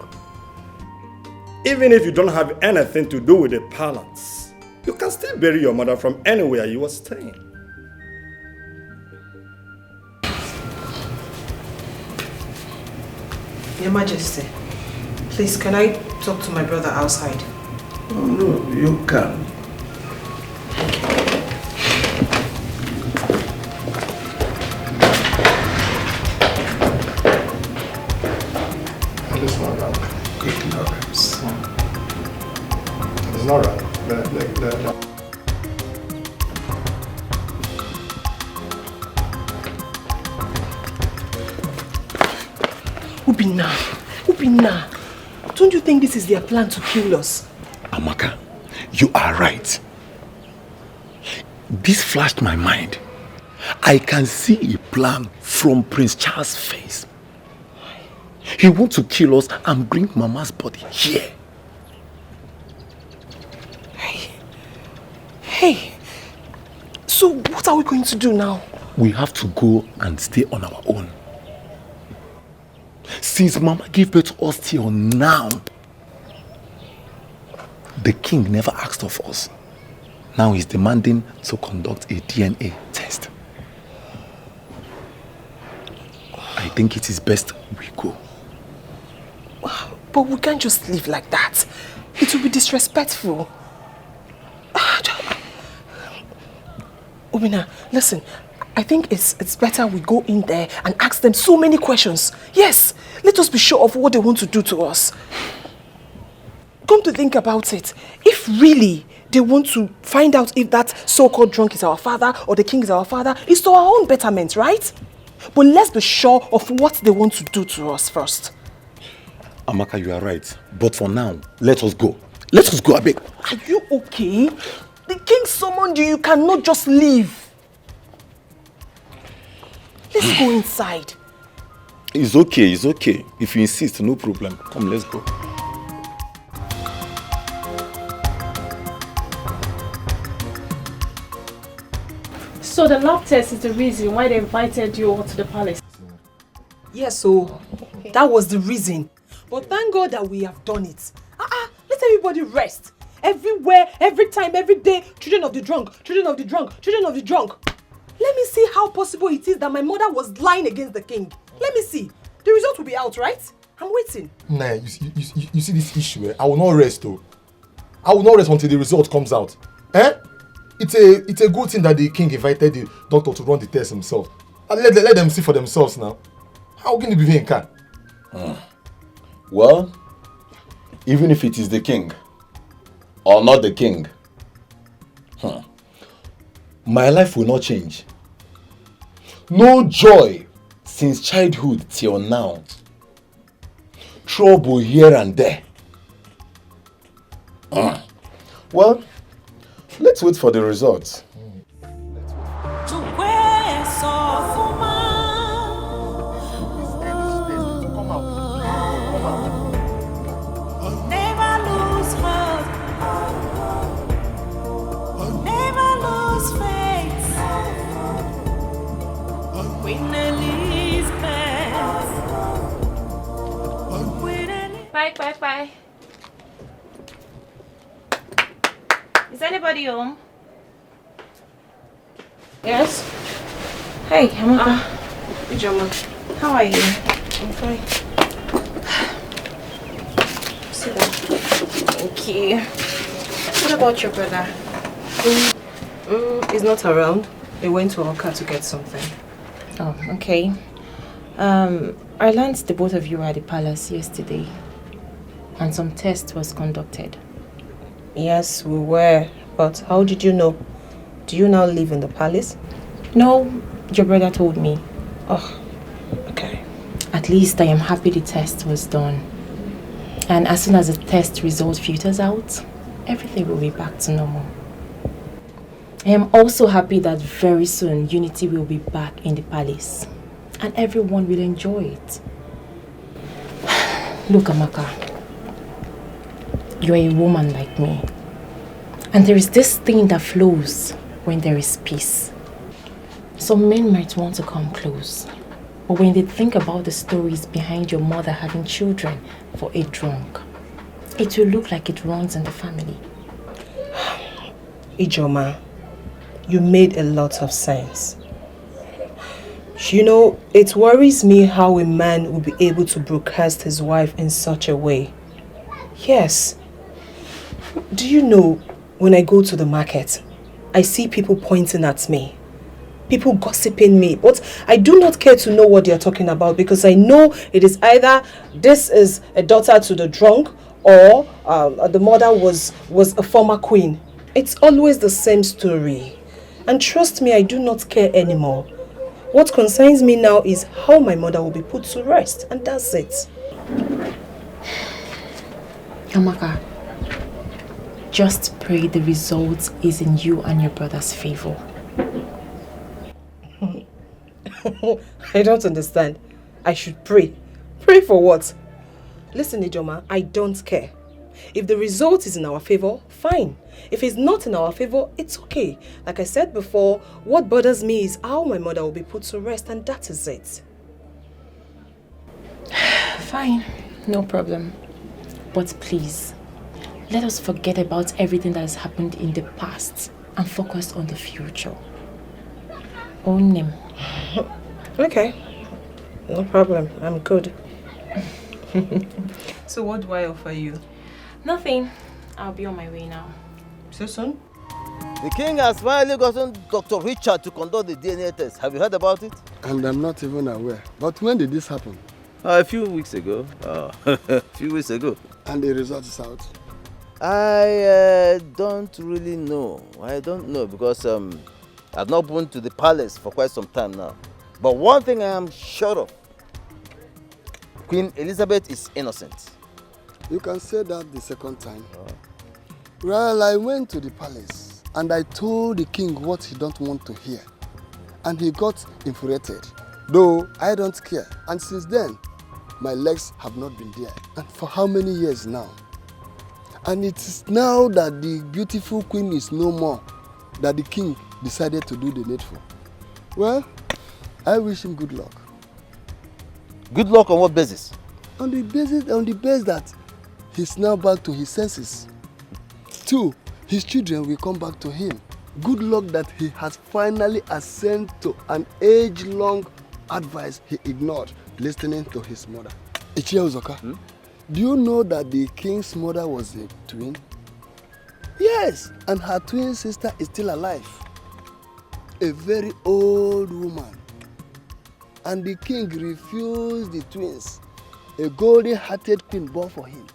Even if you don't have anything to do with the palace, you can still bury your mother from anywhere you were staying. Your Majesty, please can I talk to my brother outside? Oh, no, you can. It's not wrong. Ignorance. It's not wrong. Ubina, don't you think this is their plan to kill us? Amaka, you are right. This flashed my mind. I can see a plan from Prince Charles' face. He wants to kill us and bring Mama's body here. Hey, so what are we going to do now? We have to go and stay on our own. Since Mama gave birth to us till now, the king never asked of us. Now he's demanding to conduct a DNA test. I think it is best we go. But we can't just leave like that. It will be disrespectful. Obina, listen. I think it's better we go in there and ask them so many questions. Yes, let us be sure of what they want to do to us. Come to think about it, if really they want to find out if that so-called drunk is our father or the king is our father, it's to our own betterment, right? But let's be sure of what they want to do to us first. Amaka, you are right. But for now, let us go. Let us go, Abeg. Are you okay? The king summoned you. You cannot just leave. Let's go inside. It's okay, it's okay. If you insist, no problem. Come, let's go. So the lab test is the reason why they invited you all to the palace? Yes, so that was the reason. But thank God that we have done it. Let everybody rest. Everywhere, every time, every day, children of the drunk, children of the drunk, children of the drunk. Let me see how possible it is that my mother was lying against the king. Let me see. The result will be out, right? I'm waiting. Nah, you see this issue, eh? I will not rest, though. I will not rest until the result comes out. Eh? It's a good thing that the king invited the doctor to run the test himself. And let them see for themselves now. How can it be in car? Well, even if it is the king or not the king, my life will not change. No joy since childhood till now. Trouble here and there. Well, let's wait for the results. Bye. Is anybody home? Yes? Hey, Amaka. Ijoma. How are you? I'm fine. Sit down. Thank you. What about your brother? He's not around. He went to Oka to get something. Oh, okay. I learned the both of you were at the palace yesterday. And some test was conducted. Yes, we were. But how did you know? Do you now live in the palace? No, your brother told me. Oh, okay. At least I am happy the test was done. And as soon as the test result filters out, everything will be back to normal. I am also happy that very soon unity will be back in the palace. And everyone will enjoy it. Look, Amaka. You are a woman like me. And there is this thing that flows when there is peace. Some men might want to come close. But when they think about the stories behind your mother having children for a drunk, it will look like it runs in the family. Ijoma, you made a lot of sense. You know, it worries me how a man will be able to broadcast his wife in such a way. Yes. Do you know, when I go to the market, I see people pointing at me. People gossiping me. But I do not care to know what they are talking about because I know it is either this is a daughter to the drunk or the mother was a former queen. It's always the same story. And trust me, I do not care anymore. What concerns me now is how my mother will be put to rest. And that's it. Amaka, just pray the result is in you and your brother's favor. I don't understand. I should pray. Pray for what? Listen, Ijoma, I don't care. If the result is in our favor, fine. If it's not in our favor, it's okay. Like I said before, what bothers me is how my mother will be put to rest, and that is it. Fine, no problem. But please, let us forget about everything that has happened in the past and focus on the future. Own him. Okay, no problem. I'm good. So what do I offer you? Nothing. I'll be on my way now. So soon? The king has finally gotten Dr. Richard to conduct the DNA test. Have you heard about it? And I'm not even aware. But when did this happen? A few weeks ago. A few weeks ago. And the result is out? I don't really know. I don't know because I've not been to the palace for quite some time now. But one thing I am sure of, Queen Elizabeth is innocent. You can say that the second time. Well, I went to the palace and I told the king what he don't want to hear. And he got infuriated. Though I don't care. And since then, my legs have not been there. And for how many years now? And it is now that the beautiful queen is no more that the king decided to do the needful. Well, I wish him good luck. Good luck on what basis? On the basis that he's now back to his senses. 2, his children will come back to him. Good luck that he has finally ascended to an age-long advice he ignored, listening to his mother. Ichie Uzoka, do you know that the king's mother was a twin? Yes, and her twin sister is still alive. A very old woman. And the king refused the twins, a golden-hearted queen born for him.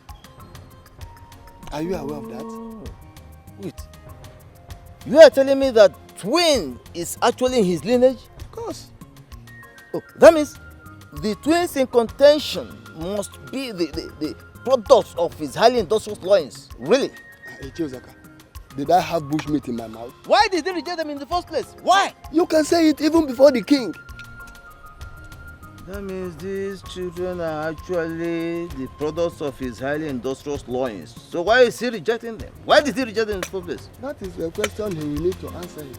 Are you aware of that? Wait. You are telling me that twin is actually in his lineage? Of course. Oh, that means the twins in contention must be the products of his highly industrious loins. Really? Ichiozaka, did I have bushmeat in my mouth? Why did they reject them in the first place? Why? You can say it even before the king. That means these children are actually the products of his highly industrious loins. So why is he rejecting them? Why did he reject them in the first place? That is a question he will need to answer it.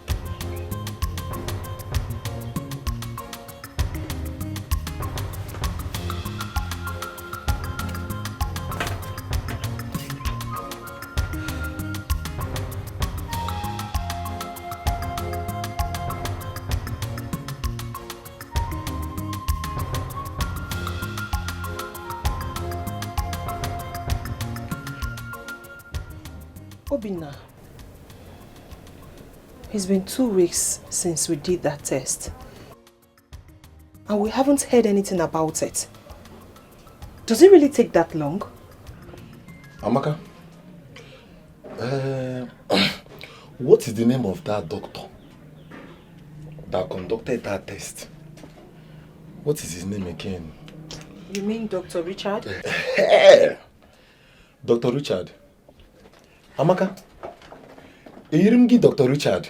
Obinna, it's been 2 weeks since we did that test. And we haven't heard anything about it. Does it really take that long? Amaka, what is the name of that doctor that conducted that test? What is his name again? You mean Dr. Richard? Dr. Richard. Amaka, Irimgi Dr. Richard.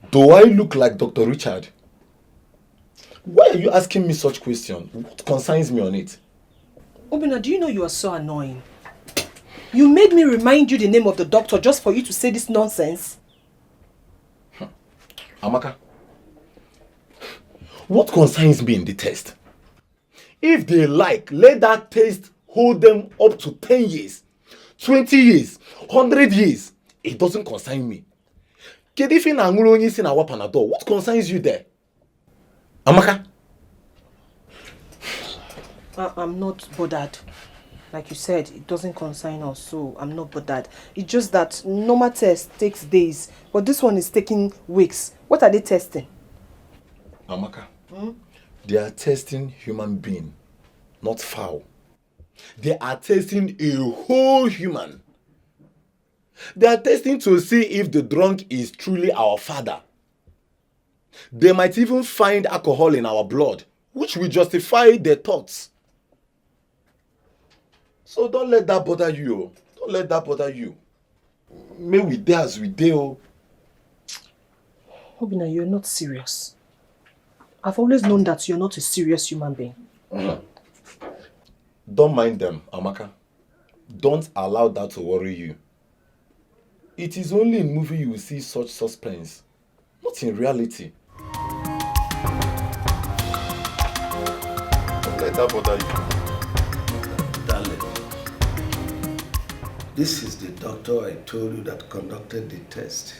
Do I look like Dr. Richard? Why are you asking me such questions? What concerns me on it? Obinna, do you know you are so annoying? You made me remind you the name of the doctor just for you to say this nonsense. Amaka, what concerns me in the test? If they like, let that test hold them up to 10 years. 20 years, 100 years, it doesn't concern me. What concerns you there? Amaka? I'm not bothered. Like you said, it doesn't concern us, so I'm not bothered. It's just that normal test takes days, but this one is taking weeks. What are they testing? Amaka, they are testing human being, not fowl. They are testing a whole human. They are testing to see if the drunk is truly our father. They might even find alcohol in our blood, which will justify their thoughts. So don't let that bother you. Don't let that bother you. May we dare as we dare. Obinna, you're not serious. I've always known that you're not a serious human being. Don't mind them, Amaka. Don't allow that to worry you. It is only in movie you will see such suspense, not in reality. Don't let that bother you. Darling, this is the doctor I told you that conducted the test.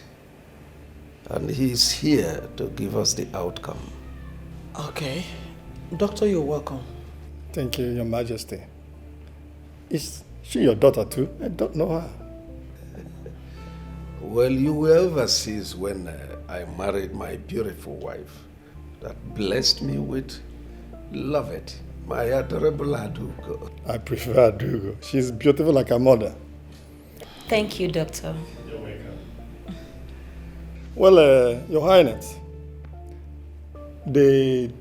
And he's here to give us the outcome. Okay. Doctor, you're welcome. Thank you, Your Majesty. Is she your daughter too? I don't know her. Well, you were overseas when I married my beautiful wife that blessed me with Lovett, my adorable Adugo. I prefer Adugo. She's beautiful like her mother. Thank you, Doctor. You're welcome. Well, Your Highness, the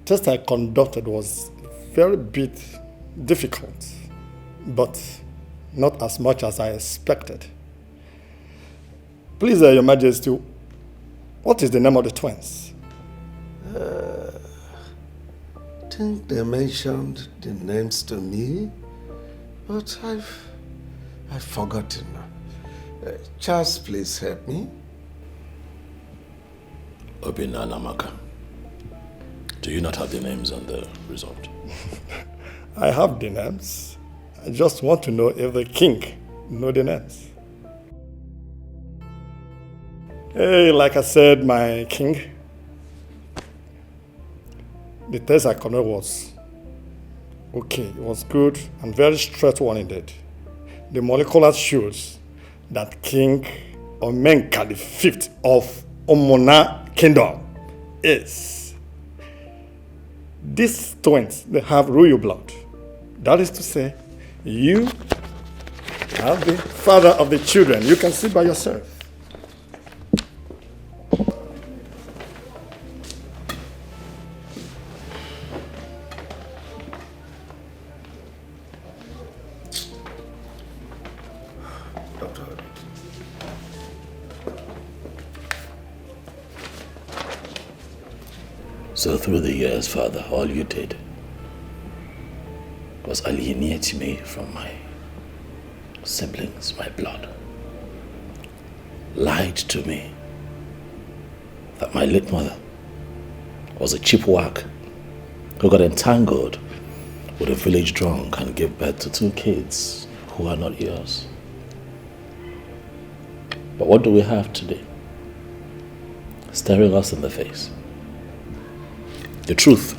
test I conducted was very bit difficult, but not as much as I expected. Please, Your Majesty, what is the name of the twins? I think they mentioned the names to me, but I've forgotten now. Charles, please help me. Obinna and Amaka. Do you not have the names on the result? I have the names. I just want to know if the king know the names. Hey, like I said, my king, the test I conducted was okay. It was good and very straight one indeed. The molecular shows that King Omenka the fifth of Omona Kingdom is. These twins, they have royal blood. That is to say, you are the father of the children. You can see by yourself. So through the years, Father, all you did was alienate me from my siblings, my blood. Lied to me that my late mother was a cheap whack who got entangled with a village drunk and gave birth to 2 kids who are not yours. But what do we have today? Staring us in the face. The truth.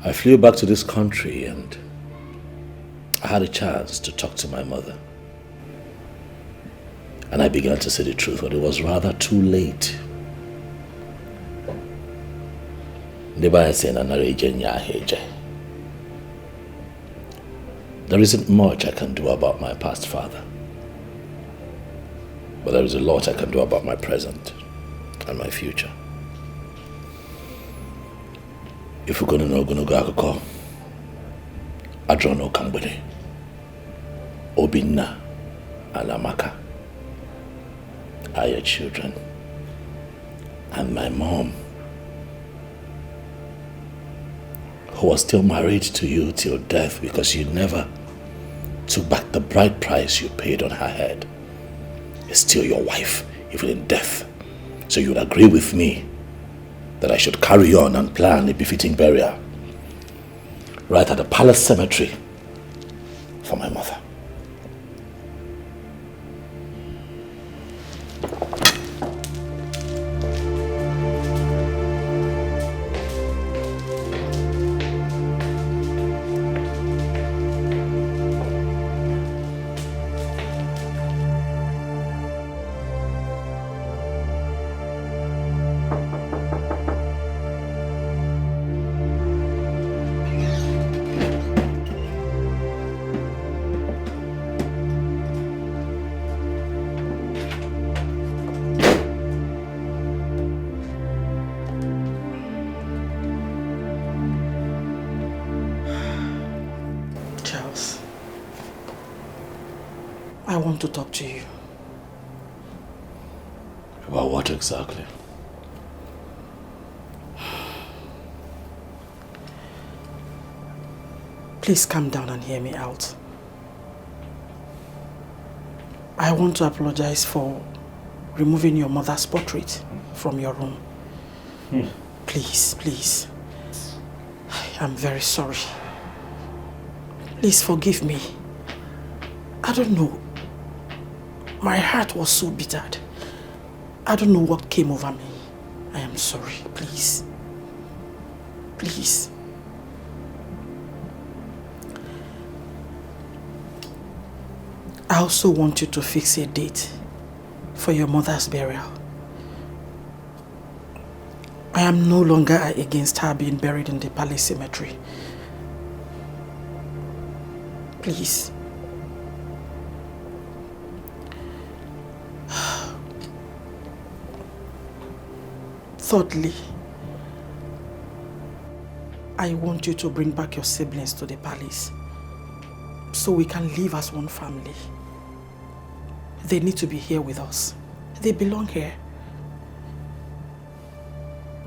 I flew back to this country and I had a chance to talk to my mother. And I began to say the truth, but it was rather too late. There isn't much I can do about my past father, but there is a lot I can do about my present and my future. If we're gonna know akụkọ, Adrono Kambele, Obinna and Amaka are your children, and my mom, who was still married to you till death because you never took back the bride price you paid on her head, is still your wife, even in death. So you would agree with me that I should carry on and plan a befitting burial right at the palace cemetery for my mother. I want to talk to you. About what exactly? Please calm down and hear me out. I want to apologize for removing your mother's portrait from your room. Please, please. I'm very sorry. Please forgive me. I don't know. My heart was so bittered. I don't know what came over me. I am sorry, please. Please. I also want you to fix a date for your mother's burial. I am no longer against her being buried in the palace cemetery. Please. Thirdly, I want you to bring back your siblings to the palace so we can live as one family. They need to be here with us. They belong here.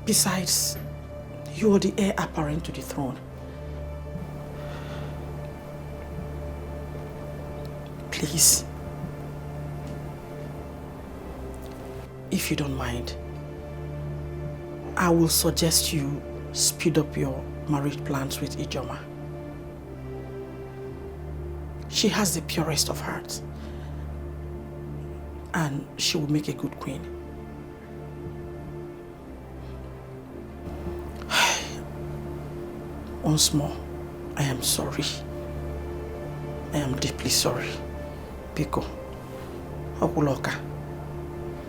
Besides, you are the heir apparent to the throne. Please, if you don't mind, I will suggest you speed up your marriage plans with Ijoma. She has the purest of hearts, and she will make a good queen. Once more, I am sorry. I am deeply sorry. Biko, Okuloka,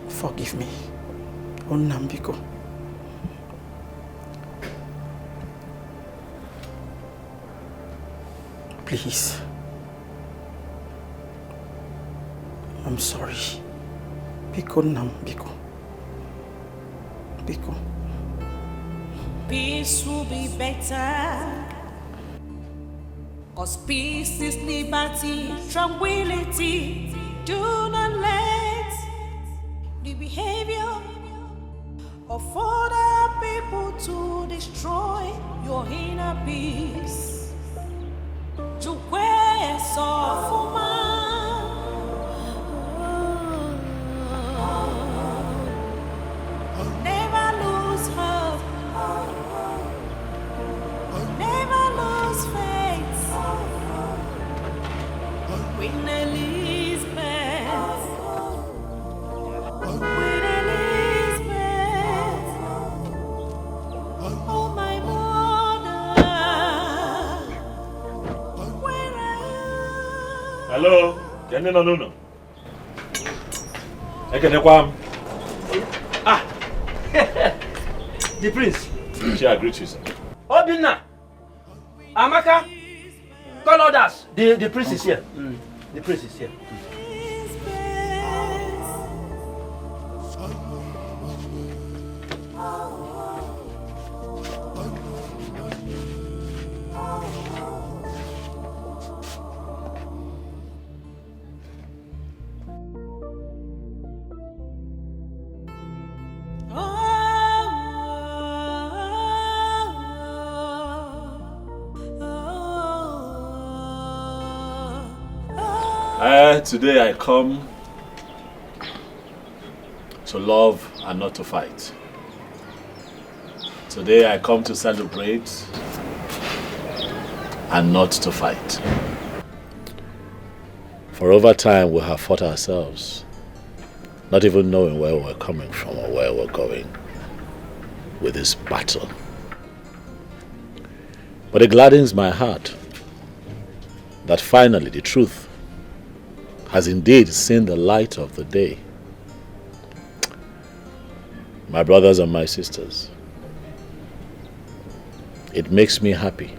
forgive me. Onnam Biko. Please. I'm sorry. Biko Nam Biko. Biko. Peace will be better. 'Cause peace is liberty, tranquility. Do not let the behavior of other people to destroy your inner peace. To where so never lose hope. Never lose faith. Queen Elizabeth. Queen Elizabeth. Oh my mother. Where are you? Hello, Jenny no. Ah, the prince. She agreed to you, sir. Obinna, Amaka, call others. The prince is here. The prince is here. Today I come to love and not to fight. Today I come to celebrate and not to fight. For over time we have fought ourselves, not even knowing where we're coming from or where we're going with this battle. But it gladdens my heart that finally the truth has indeed seen the light of the day. My brothers and my sisters, it makes me happy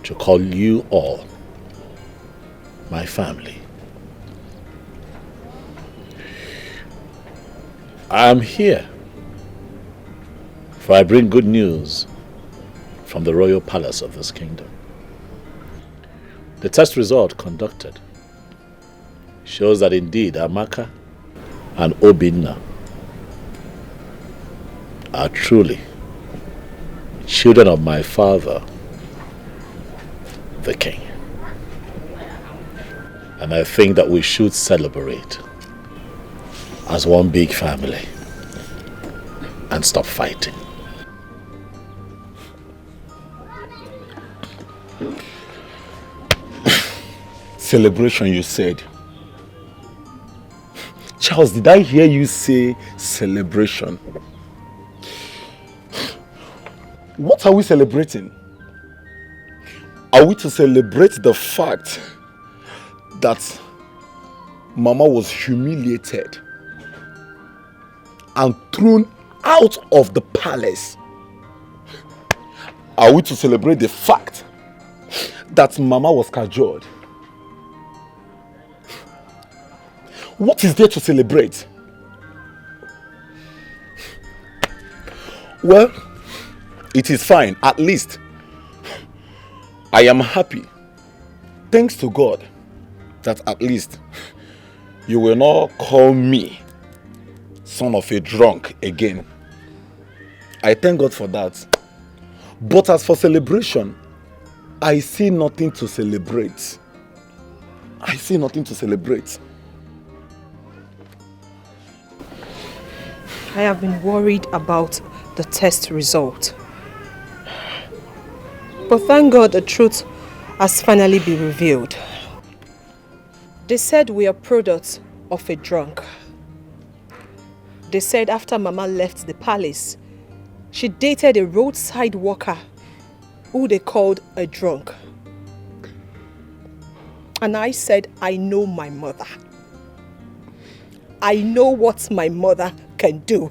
to call you all my family. I am here, for I bring good news from the royal palace of this kingdom. The test result conducted shows that indeed Amaka and Obinna are truly children of my father, the king. And I think that we should celebrate as one big family and stop fighting. Celebration, you said. Charles, did I hear you say celebration? What are we celebrating? Are we to celebrate the fact that Mama was humiliated and thrown out of the palace? Are we to celebrate the fact that Mama was cajoled? What is there to celebrate? Well, it is fine. At least I am happy. Thanks to God that at least you will not call me son of a drunk again. I thank God for that. But as for celebration, I see nothing to celebrate. I see nothing to celebrate. I have been worried about the test result. But thank God the truth has finally been revealed. They said we are products of a drunk. They said after Mama left the palace, she dated a roadside worker who they called a drunk. And I said, I know my mother. I know what my mother can do.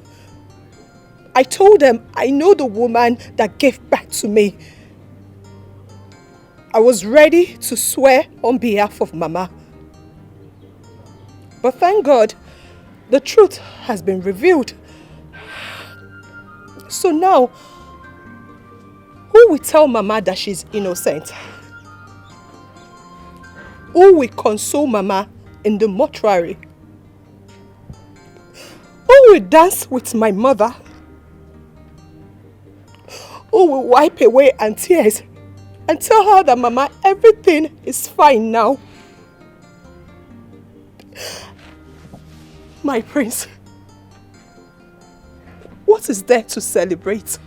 I told them I know the woman that gave birth to me. I was ready to swear on behalf of Mama. But thank God, the truth has been revealed. So now, who will tell Mama that she's innocent? Who will console Mama in the mortuary? Who will dance with my mother? Who will wipe away her tears and tell her that Mama, everything is fine now? My prince, what is there to celebrate?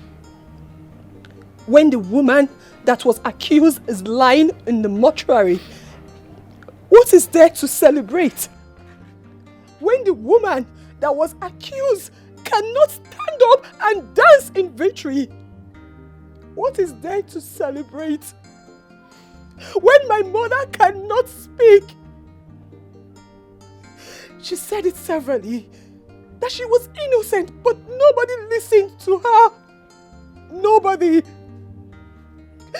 When the woman that was accused is lying in the mortuary, what is there to celebrate? When the woman that was accused cannot stand up and dance in victory, what is there to celebrate? When my mother cannot speak, she said it severally, that she was innocent, but nobody listened to her. Nobody.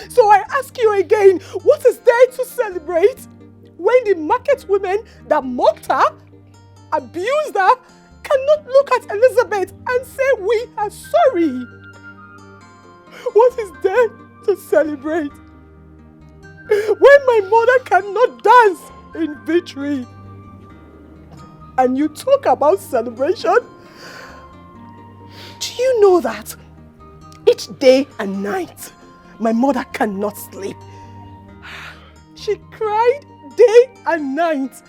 So I ask you again, what is there to celebrate? When the market women that mocked her, abused her, cannot look at Elizabeth and say, we are sorry. What is there to celebrate? When my mother cannot dance in victory, and you talk about celebration, do you know that each day and night, my mother cannot sleep? She cried day and night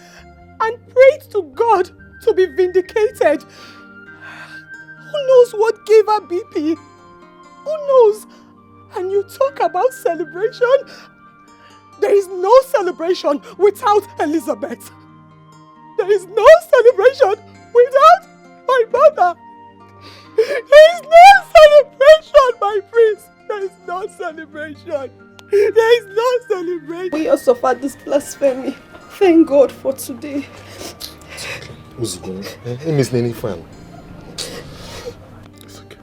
and prayed to God to be vindicated. Who knows what gave her BP? Who knows? And you talk about celebration? There is no celebration without Elizabeth. There is no celebration without my mother. There is no celebration, my prince. There is no celebration. There is no celebration. We have suffered this blasphemy. Thank God for today. What's going on? Hey, Miss Nene, fine. It's okay.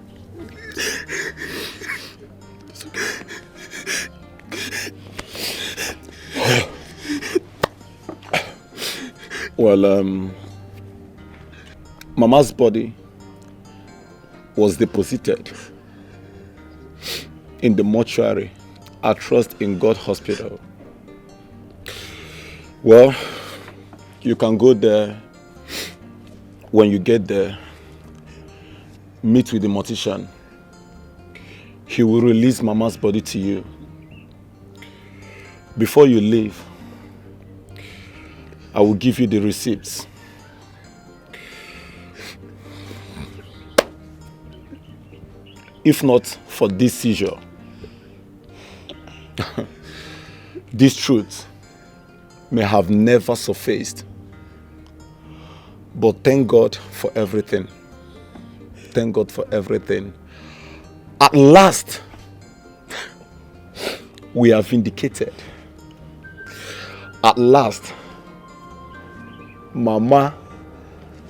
It's okay. Well, Mama's body was deposited in the mortuary at Trust in God Hospital. Well, you can go there. When you get there, meet with the mortician. He will release Mama's body to you. Before you leave, I will give you the receipts. If not for this seizure, this truth may have never surfaced. But thank God for everything. Thank God for everything. At last, we are vindicated. At last, Mama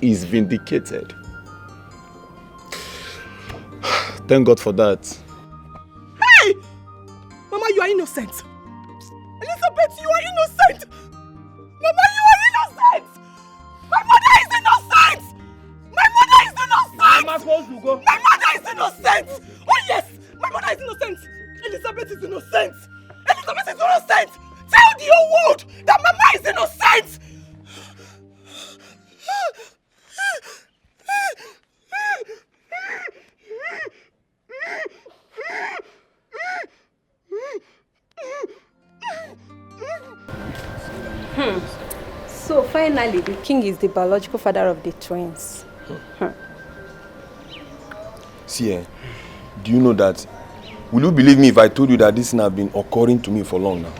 is vindicated. Thank God for that. Hey! Mama, you are innocent. Elizabeth, you are innocent. Mama, you are innocent. My mother is innocent. My mother is innocent. Where am I supposed to go? My mother is innocent. Oh yes, my mother is innocent. Elizabeth is innocent. Elizabeth is innocent. Tell the whole world that Mama is innocent. So finally, the king is the biological father of the twins. See, do you know that? Will you believe me if I told you that this thing has been occurring to me for long now?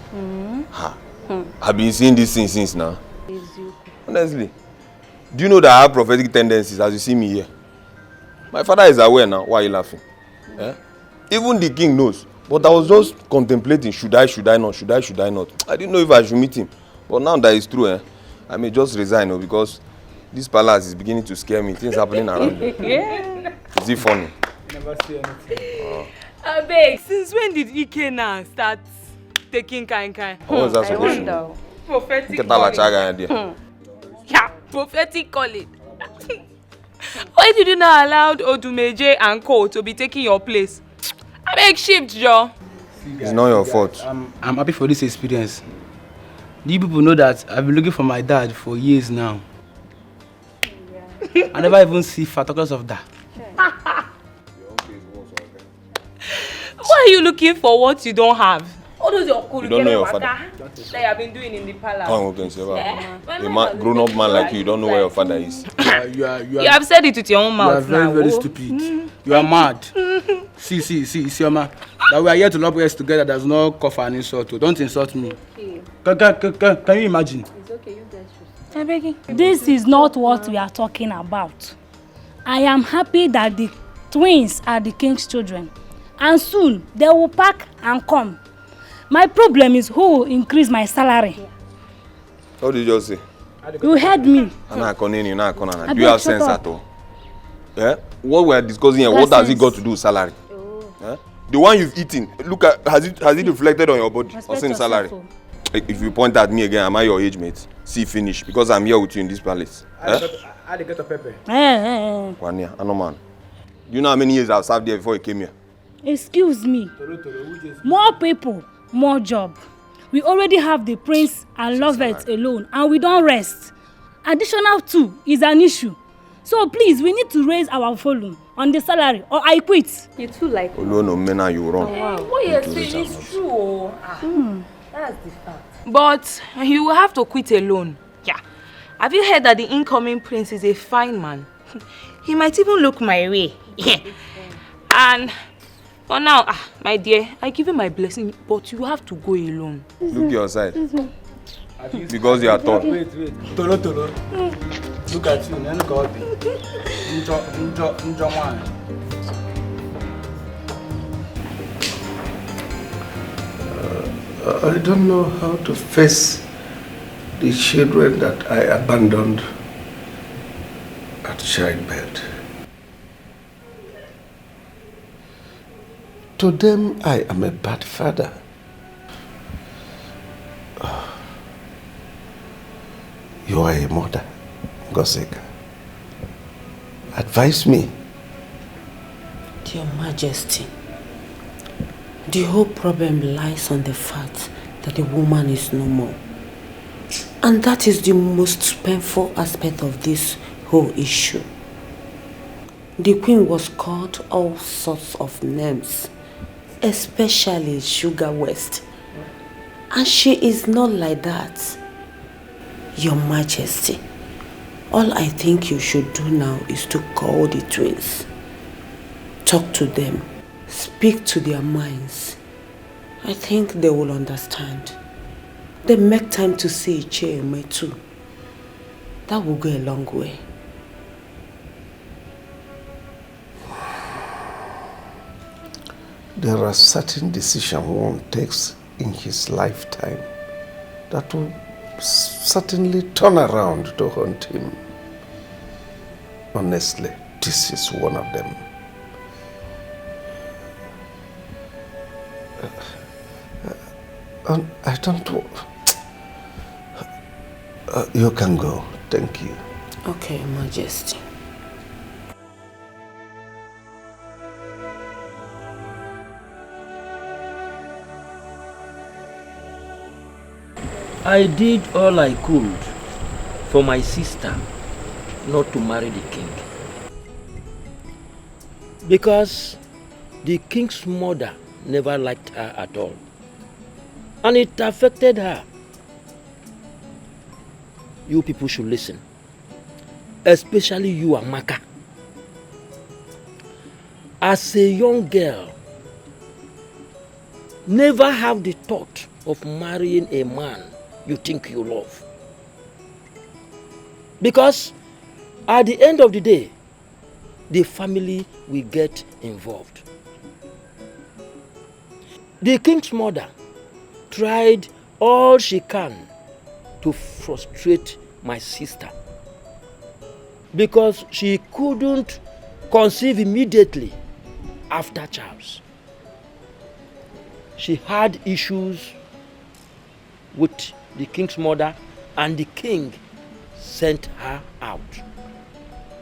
I've been seeing this thing since now. Honestly. Do you know that I have prophetic tendencies as you see me here? My father is aware now. Why are you laughing? Even the king knows. But I was just contemplating, should I not? I didn't know if I should meet him. But now that it's true, I may just resign because this palace is beginning to scare me. Things happening around me. Is it funny? Never see anything. Abeg, since when did Ike now start taking kind? What was that supposed to do? Prophetic Get that idea. Yeah, prophetic calling. Why did you not allow Odumeje and Co to be taking your place? Abeg shift, Joe. It's not your fault. I'm happy for this experience. Do you people know that I've been looking for my dad for years now? I never even see photographs of that. Why are you looking for what you don't have? All those your cool You don't know your father. that you have been doing in the palace. A grown-up man like you don't know where your father is. You have said it with your own mouth. You are very, very stupid. You are mad. See, Isioma. That we are here to love us together does not call for an insult. Don't insult me. Can you imagine? It's okay, you guys should. This is not what we are talking about. I am happy that the twins are the king's children. And soon they will pack and come. My problem is who will increase my salary. What did you just say? You heard me. Do you have sense at all? What we are discussing here, what does it got to do with salary? The one you've eaten, look at, has it reflected on your body or same salary? If you point at me again, am I your age mate? See, finish, because I'm here with you in this palace. I get a pepper. 1 year, I know man. Do you know how many years I've served there before you came here? Excuse me. More people, more job. We already have the prince and Lovett alone, and we don't rest. Additional 2 is an issue. So please, we need to raise our volume on the salary, or I quit. You too like me. No, Mena, you wrong. Oh, wow. What you're saying is true. That's the fact. But you will have to quit alone. Yeah. Have you heard that the incoming prince is a fine man? He might even look my way. And for now, my dear, I give you my blessing, but you have to go alone. Look your side. Because you are tall. Wait. Tolo. Look at you. Look at me. Enjoy one. I don't know how to face the children that I abandoned at childbirth. To them, I am a bad father. You are a mother, Goseka. Advise me. Your Majesty, the whole problem lies on the fact that the woman is no more. And that is the most painful aspect of this whole issue. The queen was called all sorts of names, especially Sugar West. And she is not like that. Your Majesty, all I think you should do now is to call the twins. Talk to them. Speak to their minds. I think they will understand. They make time to say Cheme too. That will go a long way. There are certain decisions one takes in his lifetime that will certainly turn around to haunt him. Honestly, this is one of them. I don't know. You can go. Thank you. Okay, Your Majesty. I did all I could for my sister not to marry the king. Because the king's mother never liked her at all. And it affected her. You people should listen. Especially you, Amaka. As a young girl, never have the thought of marrying a man you think you love. Because at the end of the day, the family will get involved. The king's mother tried all she can to frustrate my sister because she couldn't conceive immediately after Charles. She had issues with the king's mother, and the king sent her out.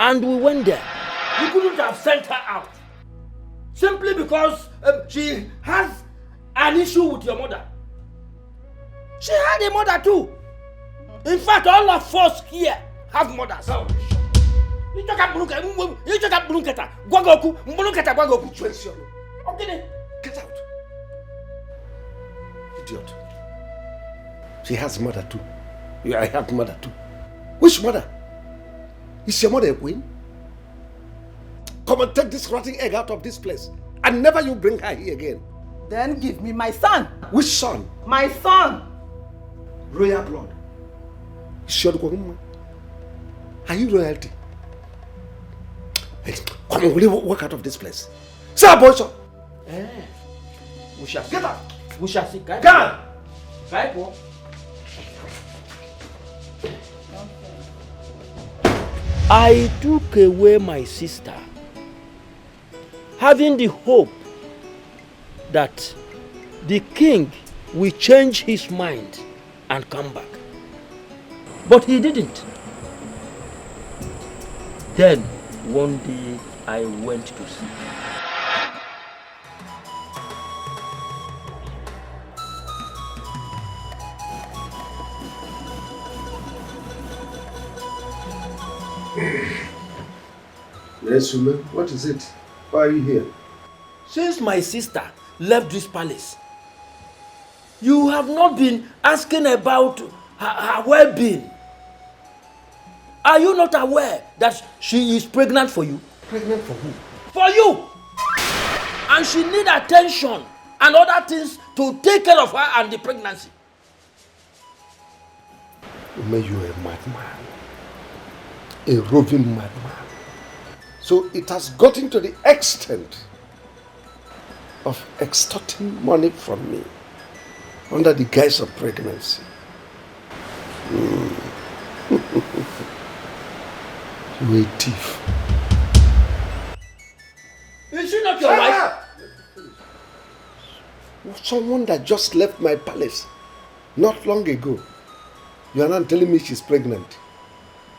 And we went there. You couldn't have sent her out simply because she has an issue with your mother. She had a mother too. In fact, all of us here have mothers. You talk about Get out. Idiot. She has a mother too. I have mother too. Which mother? Is your mother a queen? Come and take this rotting egg out of this place. And never you bring her here again. Then give me my son. Which son? My son. Royal blood. Are you royalty? Hey, come on, will you walk out of this place? Sir, boy, sir. We shall see. Get up. We shall see. Get up. I took away my sister, having the hope that the king will change his mind and come back. But he didn't. Then, one day, I went to see. Yes, woman. What is it? Why are you here? Since my sister left this palace, you have not been asking about her well-being. Are you not aware that she is pregnant for you? Pregnant for who? For you! And she needs attention and other things to take care of her and the pregnancy. Woman, you are a madman. A roving madman. So it has gotten to the extent of extorting money from me under the guise of pregnancy. You a thief. Is she not your wife? Someone that just left my palace not long ago. You are not telling me she's pregnant.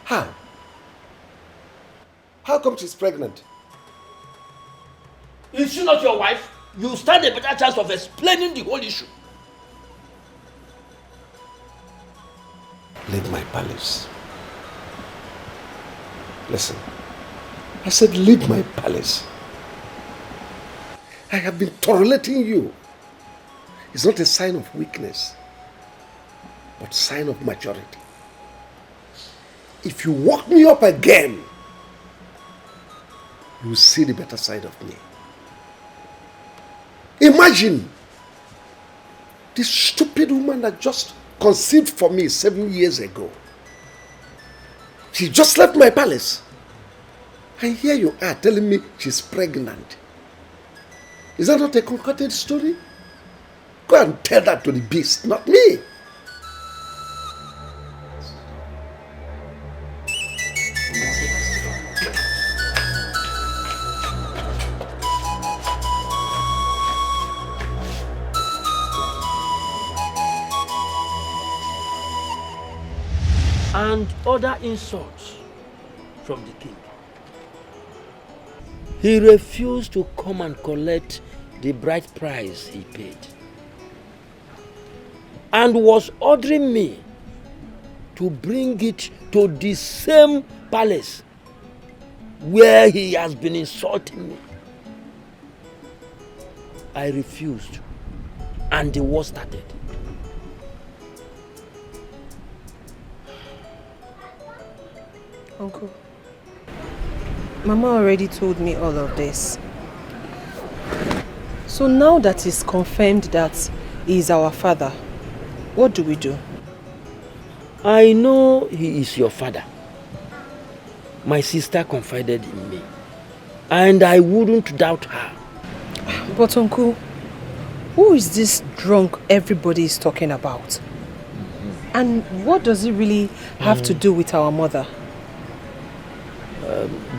How? How come she's pregnant? Is she not your wife? You stand a better chance of explaining the whole issue. Leave my palace. Listen, I said leave my palace. I have been tolerating you. It's not a sign of weakness, but sign of maturity. If you walk me up again, you will see the better side of me. Imagine this stupid woman that just conceived for me 7 years ago. She just left my palace. And here you are telling me she's pregnant. Is that not a concocted story? Go and tell that to the beast, not me. And other insults from the king. He refused to come and collect the bride price he paid, and was ordering me to bring it to the same palace where he has been insulting me. I refused, and the war started. Uncle, Mama already told me all of this. So now that it's confirmed that he is our father, what do we do? I know he is your father. My sister confided in me, and I wouldn't doubt her. But Uncle, who is this drunk everybody is talking about? And what does it really have to do with our mother?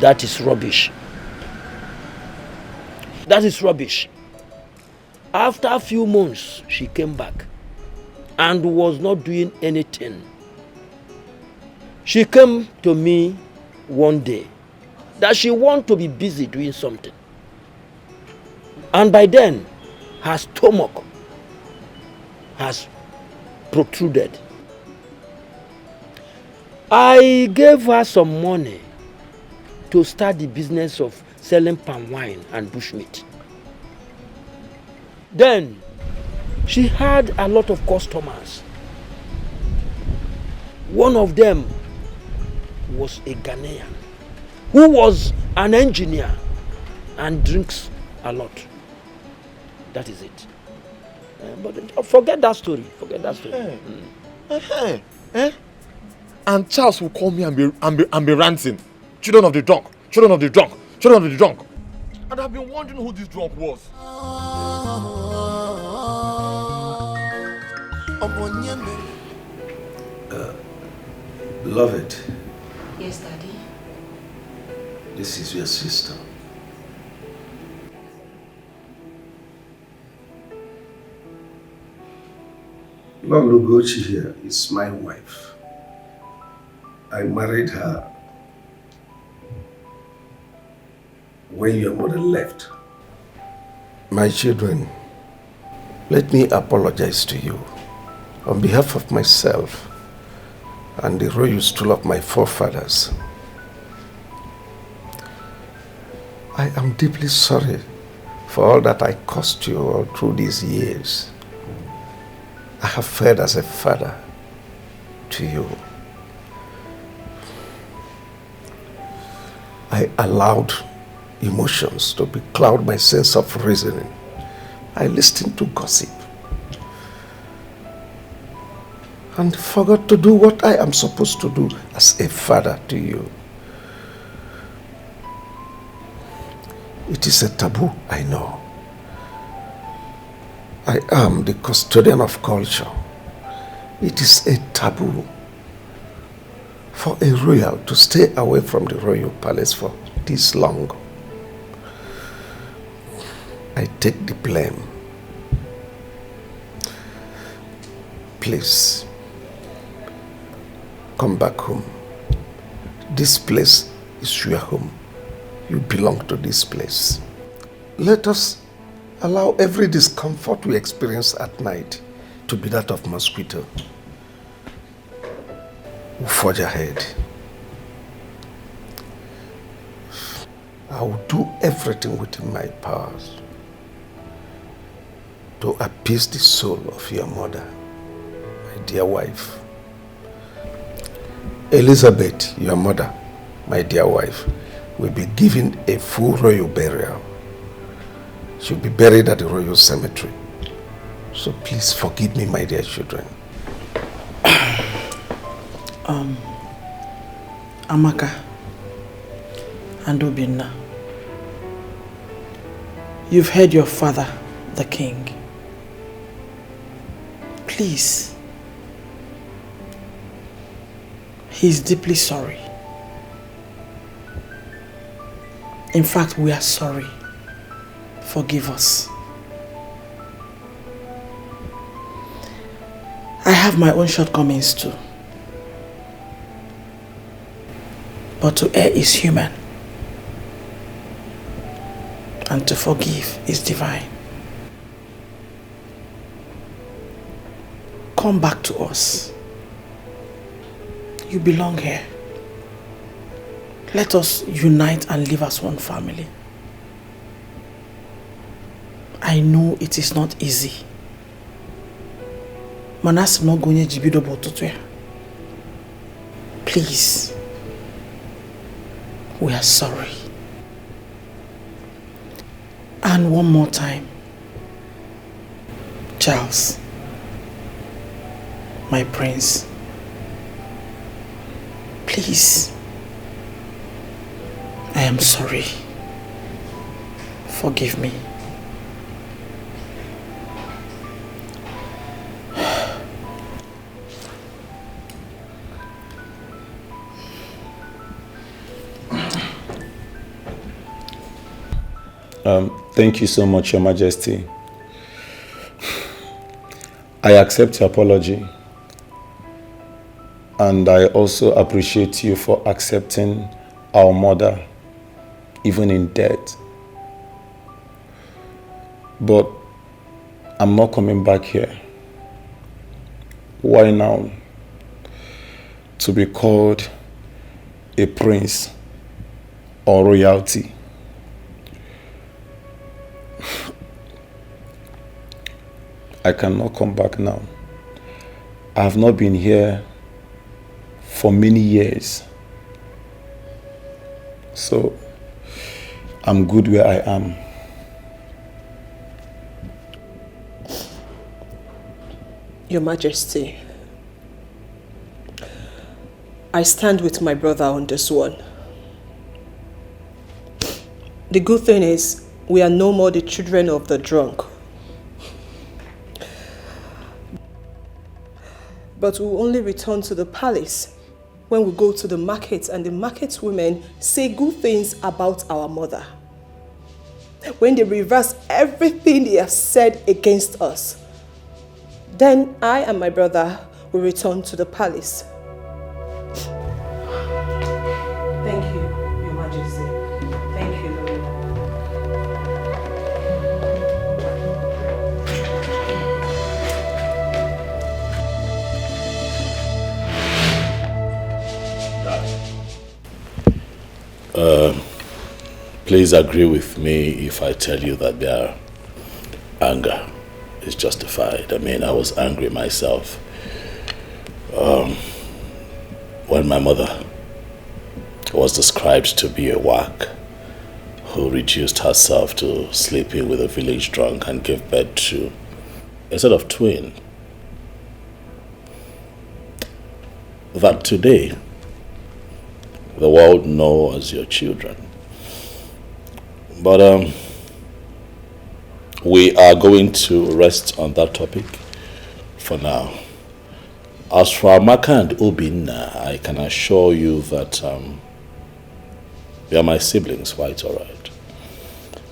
That is rubbish. That is rubbish. After a few months, she came back and was not doing anything. She came to me one day that she wanted to be busy doing something. And by then, her stomach has protruded. I gave her some money to start the business of selling palm wine and bushmeat. Then, she had a lot of customers. One of them was a Ghanaian who was an engineer and drinks a lot. That is it. But forget that story. Forget that story. And Charles will call me and be ranting. Children of the drunk, children of the drunk, children of the drunk. And I've been wondering who this drunk was. Beloved. Yes, Daddy. This is your sister. Long ago, she here is my wife. I married her when your mother left. My children, let me apologize to you on behalf of myself and the royal stool of my forefathers. I am deeply sorry for all that I caused you all through these years. I have failed as a father to you. I allowed emotions to becloud my sense of reasoning. I listened to gossip and forgot to do what I am supposed to do as a father to you. It is a taboo, I know. I am the custodian of culture. It is a taboo for a royal to stay away from the royal palace for this long. I take the blame. Please, come back home. This place is your home. You belong to this place. Let us allow every discomfort we experience at night to be that of mosquito. We'll forge ahead. I will do everything within my powers to appease the soul of your mother, my dear wife. Elizabeth, your mother, my dear wife, will be given a full royal burial. She'll be buried at the royal cemetery. So please forgive me, my dear children. Amaka and Obinna, you've heard your father, the king. Please. He's deeply sorry. In fact, we are sorry. Forgive us. I have my own shortcomings too. But to err is human. And to forgive is divine. Come back to us. You belong here. Let us unite and live as one family. I know it is not easy. Manas no gonye jibido botutwe. Please. We are sorry. And one more time. Charles. My prince. Please. I am sorry. Forgive me. Thank you so much, Your Majesty. I accept your apology. And I also appreciate you for accepting our mother, even in death. But I'm not coming back here. Why now? To be called a prince or royalty. I cannot come back now. I have not been here for many years. So, I'm good where I am. Your Majesty, I stand with my brother on this one. The good thing is, we are no more the children of the drunk. But we will only return to the palace when we go to the market and the market women say good things about our mother. When they reverse everything they have said against us, then I and my brother will return to the palace. Thank you, Your Majesty. Thank you, Lord. Please agree with me if I tell you that their anger is justified. I mean, I was angry myself when my mother was described to be a whack who reduced herself to sleeping with a village drunk and gave birth to a set of twins. That today the world know as your children. But we are going to rest on that topic for now. As for Amaka and Obinna, I can assure you that they are my siblings, quite all right.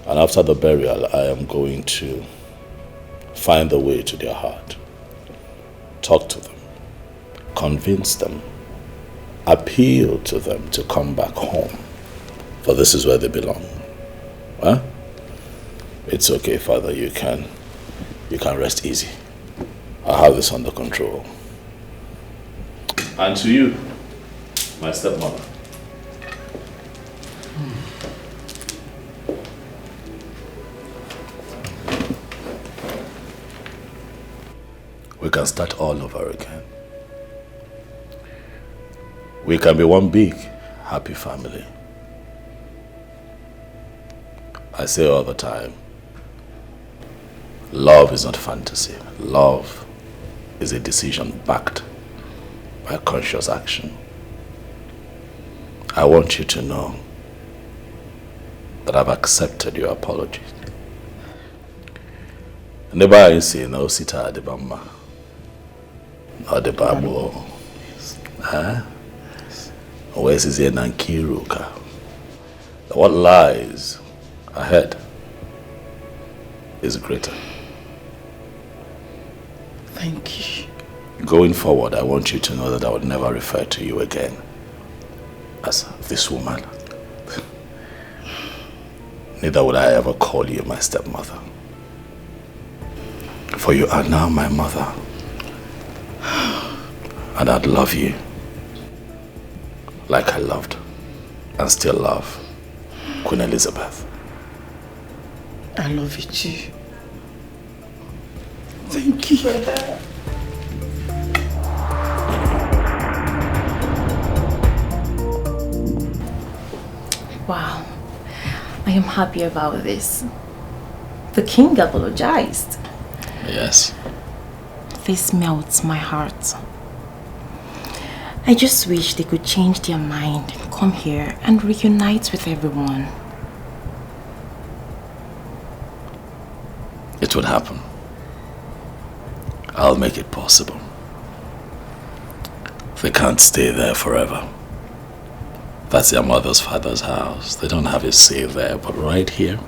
And after the burial, I am going to find the way to their heart. Talk to them. Convince them. Appeal to them to come back home. For this is where they belong. Huh? It's okay, Father. You can rest easy. I have this under control. And to you, my stepmother. We can start all over again. We can be one big, happy family. I say all the time, love is not fantasy. Love is a decision backed by conscious action. I want you to know that I've accepted your apologies. Never I say no sita adibamba. Not the Babu. Huh? Where's his Nankiruka? What lies ahead is greater. Thank you. Going forward, I want you to know that I would never refer to you again as this woman. Neither would I ever call you my stepmother. For you are now my mother. And I'd love you like I loved and still love Queen Elizabeth. I love you too. Thank you. Wow, I am happy about this. The king apologized. Yes. This melts my heart. I just wish they could change their mind, come here and reunite with everyone. It would happen. I'll make it possible. They can't stay there forever. That's their mother's father's house. They don't have a say there, but right here,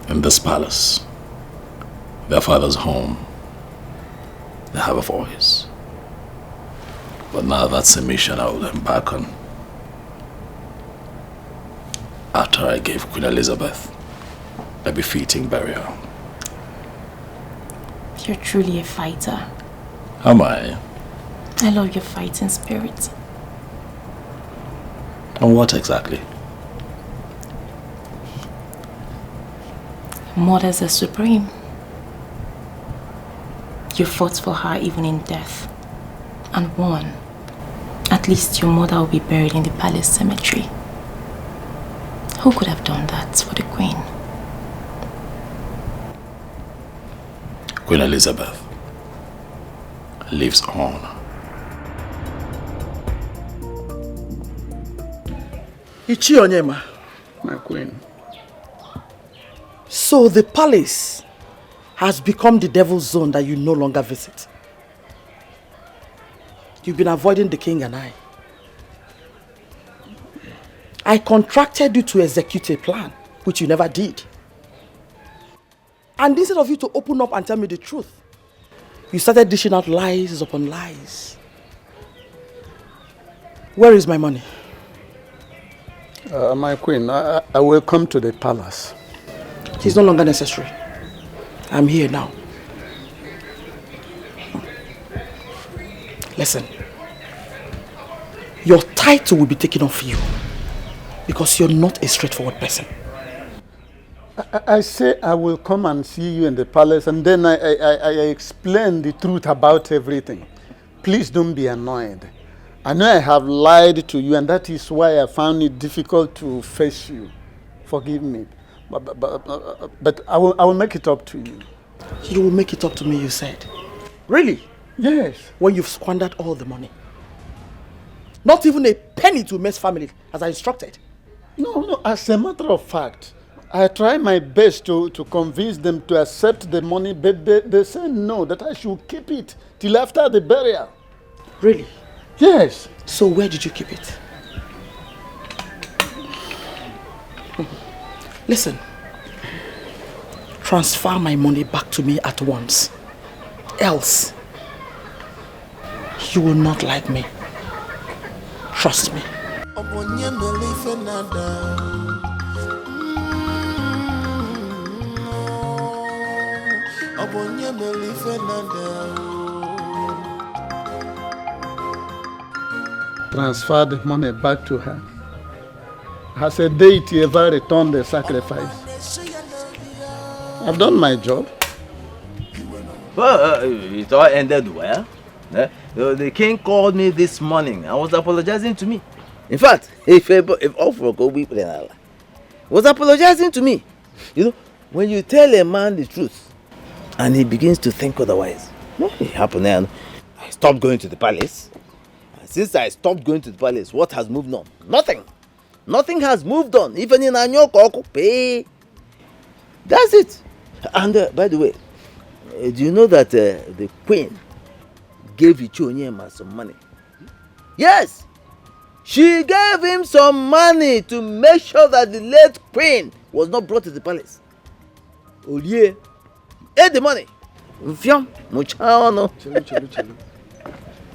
in this palace, their father's home, they have a voice. But now that's a mission I will embark on after I gave Queen Elizabeth a befitting burial. You're truly a fighter. Am I? I love your fighting spirit. And what exactly? Mothers are supreme. You fought for her even in death and won. At least your mother will be buried in the palace cemetery. Who could have done that for the queen? Queen Elizabeth lives on. Ichi Onyema. My queen. So the palace has become the devil's zone that you no longer visit. You've been avoiding the king and I. I contracted you to execute a plan, which you never did. And instead of you to open up and tell me the truth, you started dishing out lies upon lies. Where is my money? My queen, I will come to the palace. It's no longer necessary. I'm here now. Listen. Your title will be taken off you because you're not a straightforward person. I say I will come and see you in the palace and then I explain the truth about everything. Please don't be annoyed. I know I have lied to you and that is why I found it difficult to face you. Forgive me. But I will make it up to you. You will make it up to me, you said. Really? Yes. When you've squandered all the money. Not even a penny to May's family, as I instructed. No, as a matter of fact, I try my best to convince them to accept the money, but they say no, that I should keep it till after the burial. Really? Yes. So where did you keep it? Listen, transfer my money back to me at once. Else, you will not like me. Trust me. Transfer the money back to her. Has a deity ever returned the sacrifice? I've done my job. Well, it all ended well. The king called me this morning and was apologizing to me. In fact, if all for go be was apologizing to me. You know, when you tell a man the truth and he begins to think otherwise, it happened and I stopped going to the palace. And since I stopped going to the palace, what has moved on? Nothing. Nothing has moved on. Even in Anyoko, pay. That's it. And by the way, do you know that the queen gave Ichonyema some money. Yes! She gave him some money to make sure that the late queen was not brought to the palace. Olie ate the money.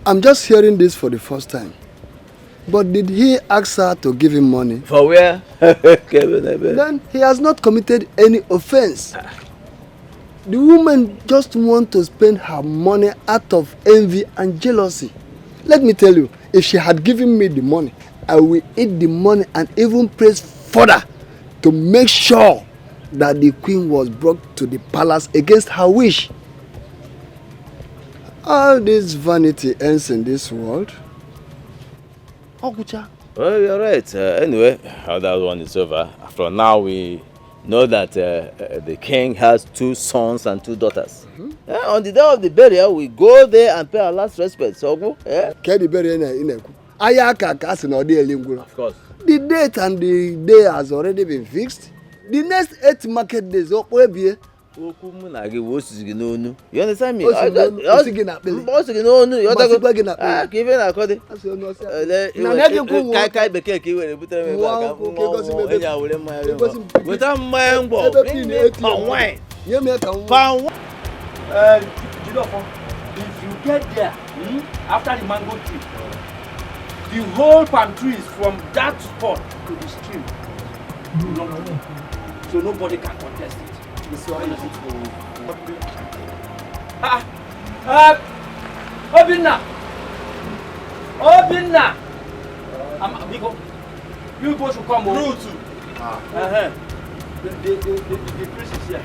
I'm just hearing this for the first time. But did he ask her to give him money? For where? Then he has not committed any offense. The woman just wants to spend her money out of envy and jealousy. Let me tell you, if she had given me the money, I will eat the money and even praise further to make sure that the queen was brought to the palace against her wish. All this vanity ends in this world. Okucha. Well, you're right. Anyway, how that one is over. After now, we know that the king has 2 sons and 2 daughters. On the day of the burial, we go there and pay our last respect. So go. The burial in Of course. The date and the day has already been fixed. The next 8 market days, you understand me? If you get there after the mango tree, the whole palm trees from that spot to the stream, so nobody can contest it. Obinna! You both should come over. The priest is here.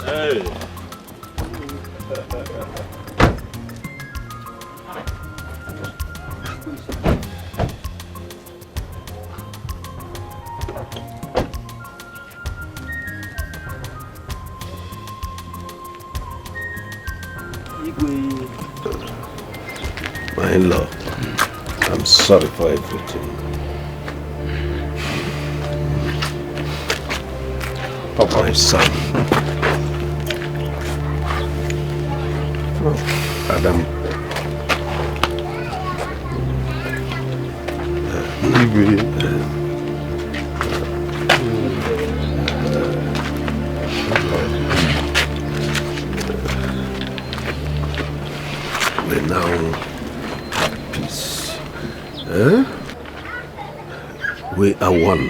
Hey. My in-law, I'm sorry for everything. Papa, my son. Adam. We're now at peace. We are one.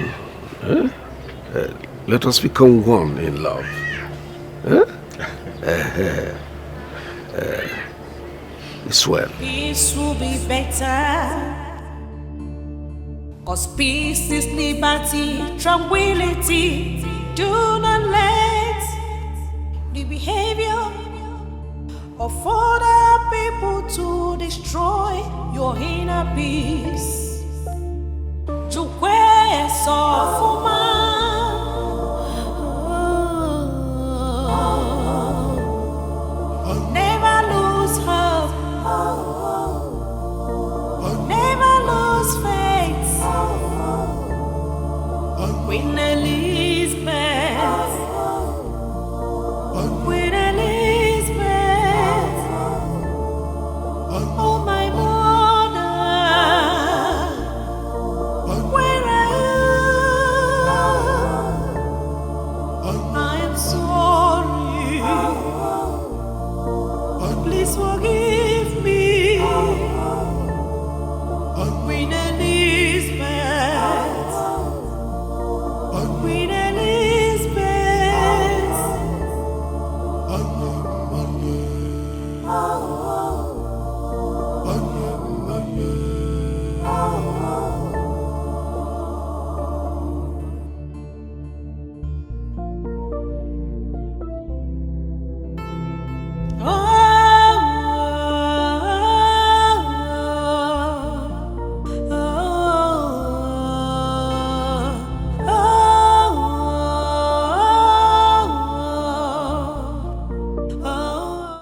Let us become one in love. It's well. Peace will be better. Cause peace is liberty, tranquility. Do not let the behavior of other people to destroy your inner peace. To where so never lose hope. Never lose faith. When